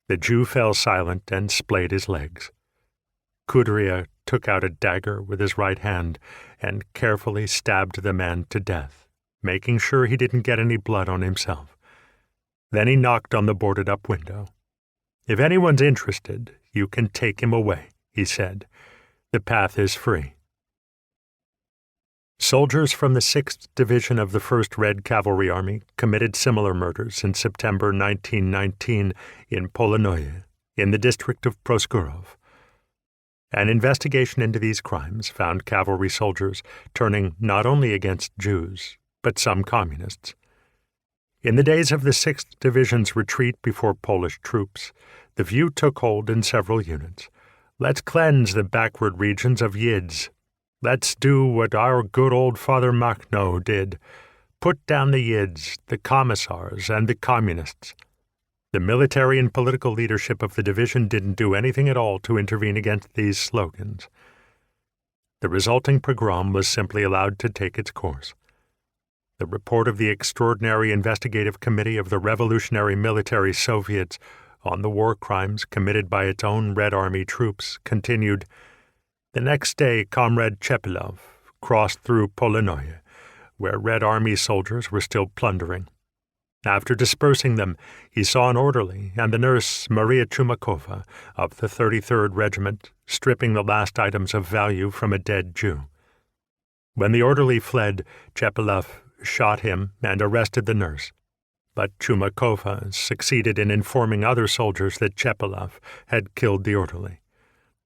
The Jew fell silent and splayed his legs. Kudrya took out a dagger with his right hand and carefully stabbed the man to death, making sure he didn't get any blood on himself. Then he knocked on the boarded-up window. "If anyone's interested, you can take him away," he said. "The path is free." Soldiers from the 6th Division of the 1st Red Cavalry Army committed similar murders in September 1919 in Polonoye, in the district of Proskurov. An investigation into these crimes found cavalry soldiers turning not only against Jews, but some communists. In the days of the 6th Division's retreat before Polish troops, the view took hold in several units. Let's cleanse the backward regions of Yids. Let's do what our good old Father Makhno did. Put down the Yids, the commissars, and the communists. The military and political leadership of the division didn't do anything at all to intervene against these slogans. The resulting pogrom was simply allowed to take its course. The report of the Extraordinary Investigative Committee of the Revolutionary Military Soviets on the war crimes committed by its own Red Army troops continued. The next day, Comrade Chepilov crossed through Polonoye, where Red Army soldiers were still plundering. After dispersing them, he saw an orderly and the nurse Maria Chumakova of the 33rd Regiment stripping the last items of value from a dead Jew. When the orderly fled, Chepilov shot him and arrested the nurse. But Chumakova succeeded in informing other soldiers that Chepilov had killed the orderly.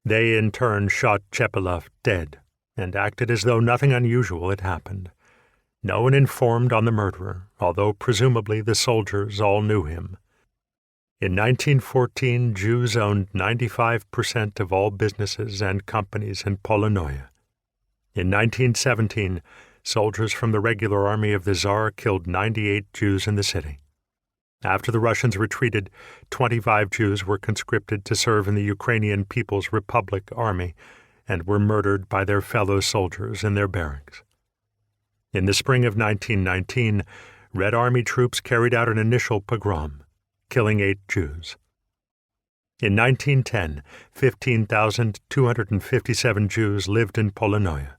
They in turn shot Chepilov dead and acted as though nothing unusual had happened. No one informed on the murderer, although presumably the soldiers all knew him. In 1914, Jews owned 95% of all businesses and companies in Polonoye. In 1917, soldiers from the regular army of the Tsar killed 98 Jews in the city. After the Russians retreated, 25 Jews were conscripted to serve in the Ukrainian People's Republic Army and were murdered by their fellow soldiers in their barracks. In the spring of 1919, Red Army troops carried out an initial pogrom, killing 8 Jews. In 1910, 15,257 Jews lived in Polonoye.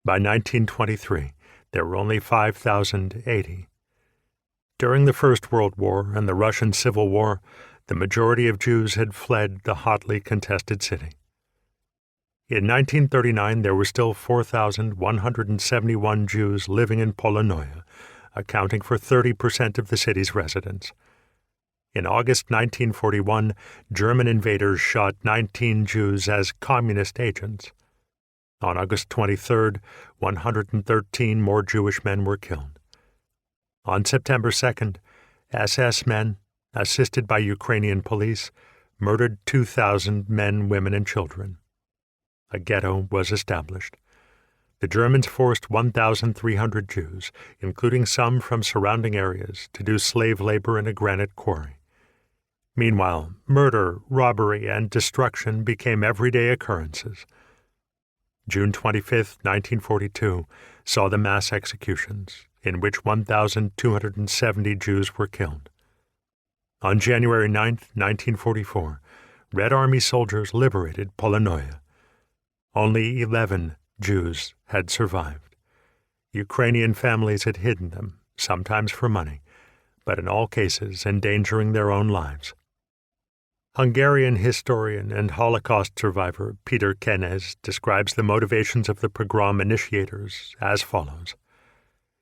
By 1923, there were only 5,080. During the First World War and the Russian Civil War, the majority of Jews had fled the hotly contested city. In 1939, there were still 4,171 Jews living in Polonia, accounting for 30% of the city's residents. In August 1941, German invaders shot 19 Jews as communist agents. On August 23rd, 113 more Jewish men were killed. On September 2nd, SS men, assisted by Ukrainian police, murdered 2,000 men, women, and children. A ghetto was established. The Germans forced 1,300 Jews, including some from surrounding areas, to do slave labor in a granite quarry. Meanwhile, murder, robbery, and destruction became everyday occurrences. June 25, 1942, saw the mass executions, in which 1,270 Jews were killed. On January 9, 1944, Red Army soldiers liberated Polonia. Only 11 Jews had survived. Ukrainian families had hidden them, sometimes for money, but in all cases endangering their own lives. Hungarian historian and Holocaust survivor Peter Kenez describes the motivations of the pogrom initiators as follows.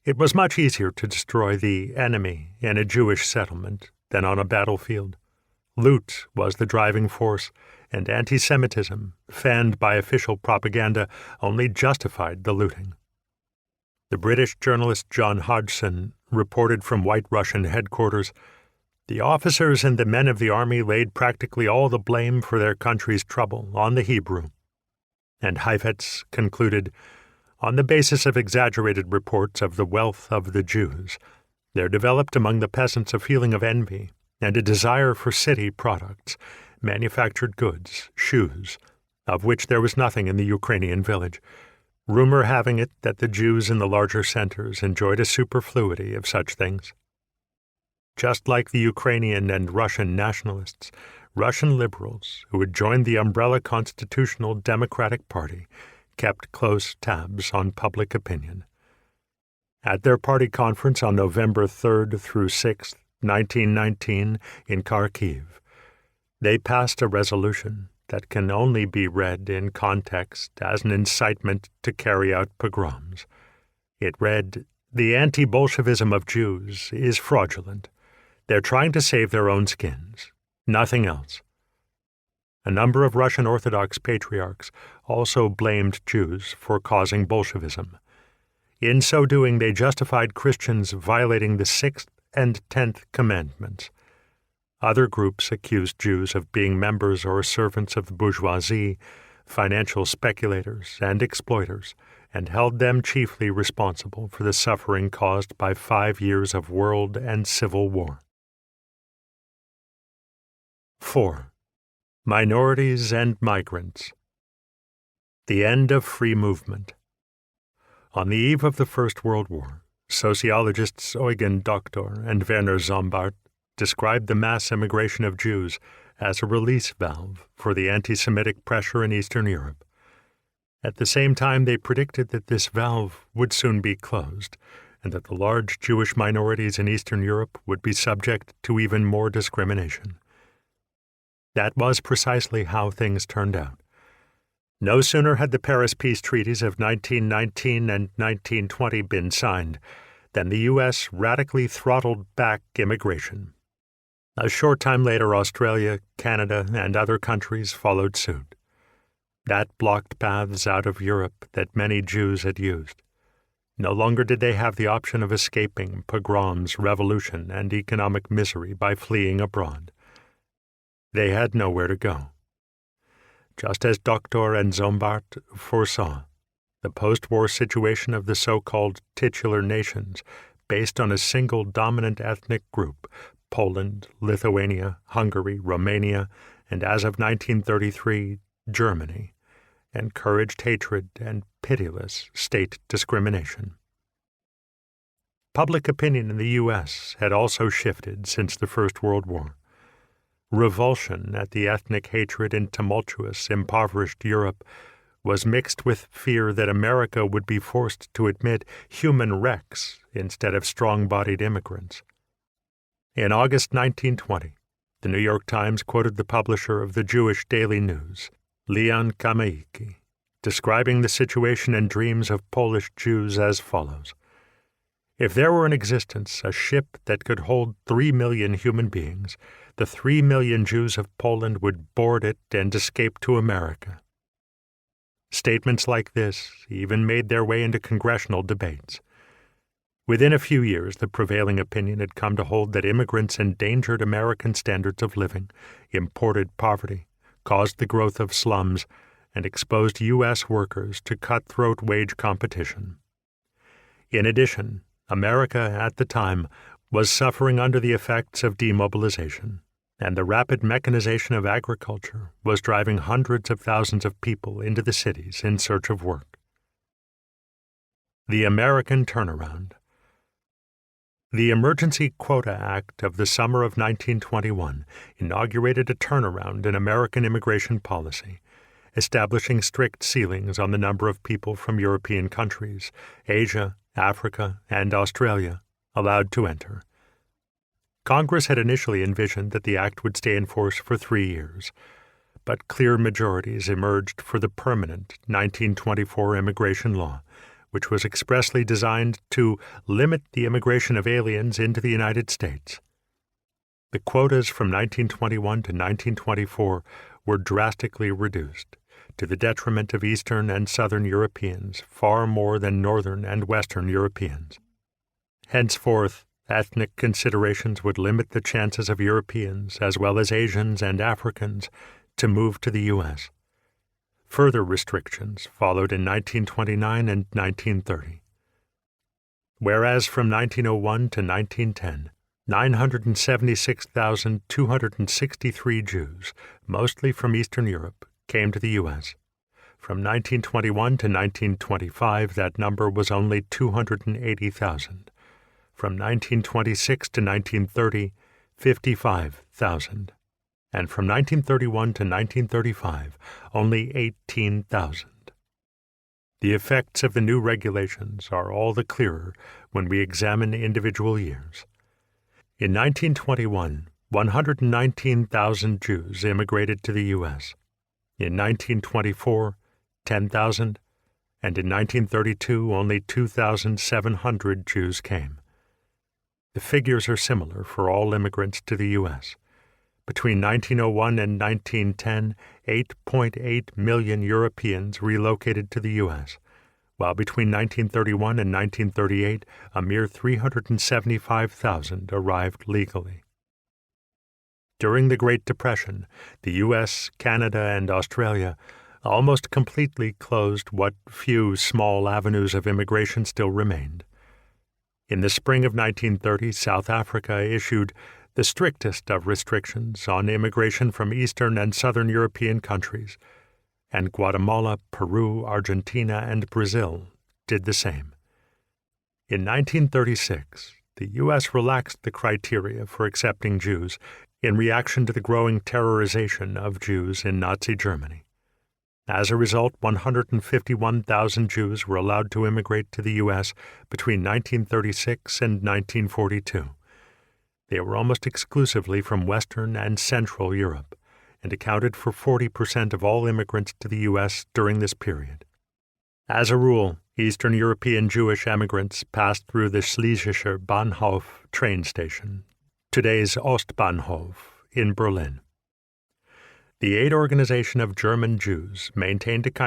It was much easier to destroy the enemy in a Jewish settlement than on a battlefield. Loot was the driving force, and anti-Semitism, fanned by official propaganda, only justified the looting. The British journalist John Hodgson reported from White Russian headquarters, "The officers and the men of the army laid practically all the blame for their country's trouble on the Hebrew." And Heifetz concluded, "On the basis of exaggerated reports of the wealth of the Jews, there developed among the peasants a feeling of envy and a desire for city products, manufactured goods, shoes, of which there was nothing in the Ukrainian village, rumor having it that the Jews in the larger centers enjoyed a superfluity of such things." Just like the Ukrainian and Russian nationalists, Russian liberals, who had joined the umbrella Constitutional Democratic Party, kept close tabs on public opinion. At their party conference on November 3rd through 6th, 1919, in Kharkiv, they passed a resolution that can only be read in context as an incitement to carry out pogroms. It read, "The anti-Bolshevism of Jews is fraudulent. They're trying to save their own skins, nothing else." A number of Russian Orthodox patriarchs also blamed Jews for causing Bolshevism. In so doing, they justified Christians violating the 6th and 10th commandments. Other groups accused Jews of being members or servants of the bourgeoisie, financial speculators, and exploiters, and held them chiefly responsible for the suffering caused by 5 years of world and civil war. 4. Minorities and migrants. The end of free movement. On the eve of the First World War, sociologists Eugen Doktor and Werner Sombart described the mass immigration of Jews as a release valve for the anti-Semitic pressure in Eastern Europe. At the same time, they predicted that this valve would soon be closed, and that the large Jewish minorities in Eastern Europe would be subject to even more discrimination. That was precisely how things turned out. No sooner had the Paris Peace Treaties of 1919 and 1920 been signed than the U.S. radically throttled back immigration. A short time later, Australia, Canada, and other countries followed suit. That blocked paths out of Europe that many Jews had used. No longer did they have the option of escaping pogroms, revolution, and economic misery by fleeing abroad. They had nowhere to go. Just as Doktor and Sombart foresaw, the post-war situation of the so-called titular nations, based on a single dominant ethnic group, Poland, Lithuania, Hungary, Romania, and as of 1933, Germany, encouraged hatred and pitiless state discrimination. Public opinion in the U.S. had also shifted since the First World War. Revulsion at the ethnic hatred in tumultuous, impoverished Europe was mixed with fear that America would be forced to admit human wrecks instead of strong-bodied immigrants. In August 1920, The New York Times quoted the publisher of the Jewish Daily News, Leon Kamaiki, describing the situation and dreams of Polish Jews as follows. If there were in existence a ship that could hold 3 million human beings, the 3 million Jews of Poland would board it and escape to America. Statements like this even made their way into congressional debates. Within a few years, the prevailing opinion had come to hold that immigrants endangered American standards of living, imported poverty, caused the growth of slums, and exposed U.S. workers to cutthroat wage competition. In addition, America at the time was suffering under the effects of demobilization, and the rapid mechanization of agriculture was driving hundreds of thousands of people into the cities in search of work. The American Turnaround. The Emergency Quota Act of the summer of 1921 inaugurated a turnaround in American immigration policy, establishing strict ceilings on the number of people from European countries, Asia, Africa, and Australia allowed to enter. Congress had initially envisioned that the act would stay in force for 3 years, but clear majorities emerged for the permanent 1924 immigration law, which was expressly designed to limit the immigration of aliens into the United States. The quotas from 1921 to 1924 were drastically reduced, to the detriment of Eastern and Southern Europeans far more than Northern and Western Europeans. Henceforth, ethnic considerations would limit the chances of Europeans, as well as Asians and Africans, to move to the U.S. Further restrictions followed in 1929 and 1930. Whereas from 1901 to 1910, 976,263 Jews, mostly from Eastern Europe, came to the U.S. From 1921 to 1925, that number was only 280,000. From 1926 to 1930, 55,000. And from 1931 to 1935, only 18,000. The effects of the new regulations are all the clearer when we examine individual years. In 1921, 119,000 Jews immigrated to the U.S. In 1924, 10,000, and in 1932, only 2,700 Jews came. The figures are similar for all immigrants to the U.S. Between 1901 and 1910, 8.8 million Europeans relocated to the U.S., while between 1931 and 1938, a mere 375,000 arrived legally. During the Great Depression, the U.S., Canada, and Australia almost completely closed what few small avenues of immigration still remained. In the spring of 1930, South Africa issued the strictest of restrictions on immigration from Eastern and Southern European countries, and Guatemala, Peru, Argentina, and Brazil did the same. In 1936, the U.S. relaxed the criteria for accepting Jews in reaction to the growing terrorization of Jews in Nazi Germany. As a result, 151,000 Jews were allowed to immigrate to the U.S. between 1936 and 1942. They were almost exclusively from Western and Central Europe and accounted for 40% of all immigrants to the U.S. during this period. As a rule, Eastern European Jewish emigrants passed through the Schlesischer Bahnhof train station, today's Ostbahnhof, in Berlin. The Aid Organization of German Jews maintained a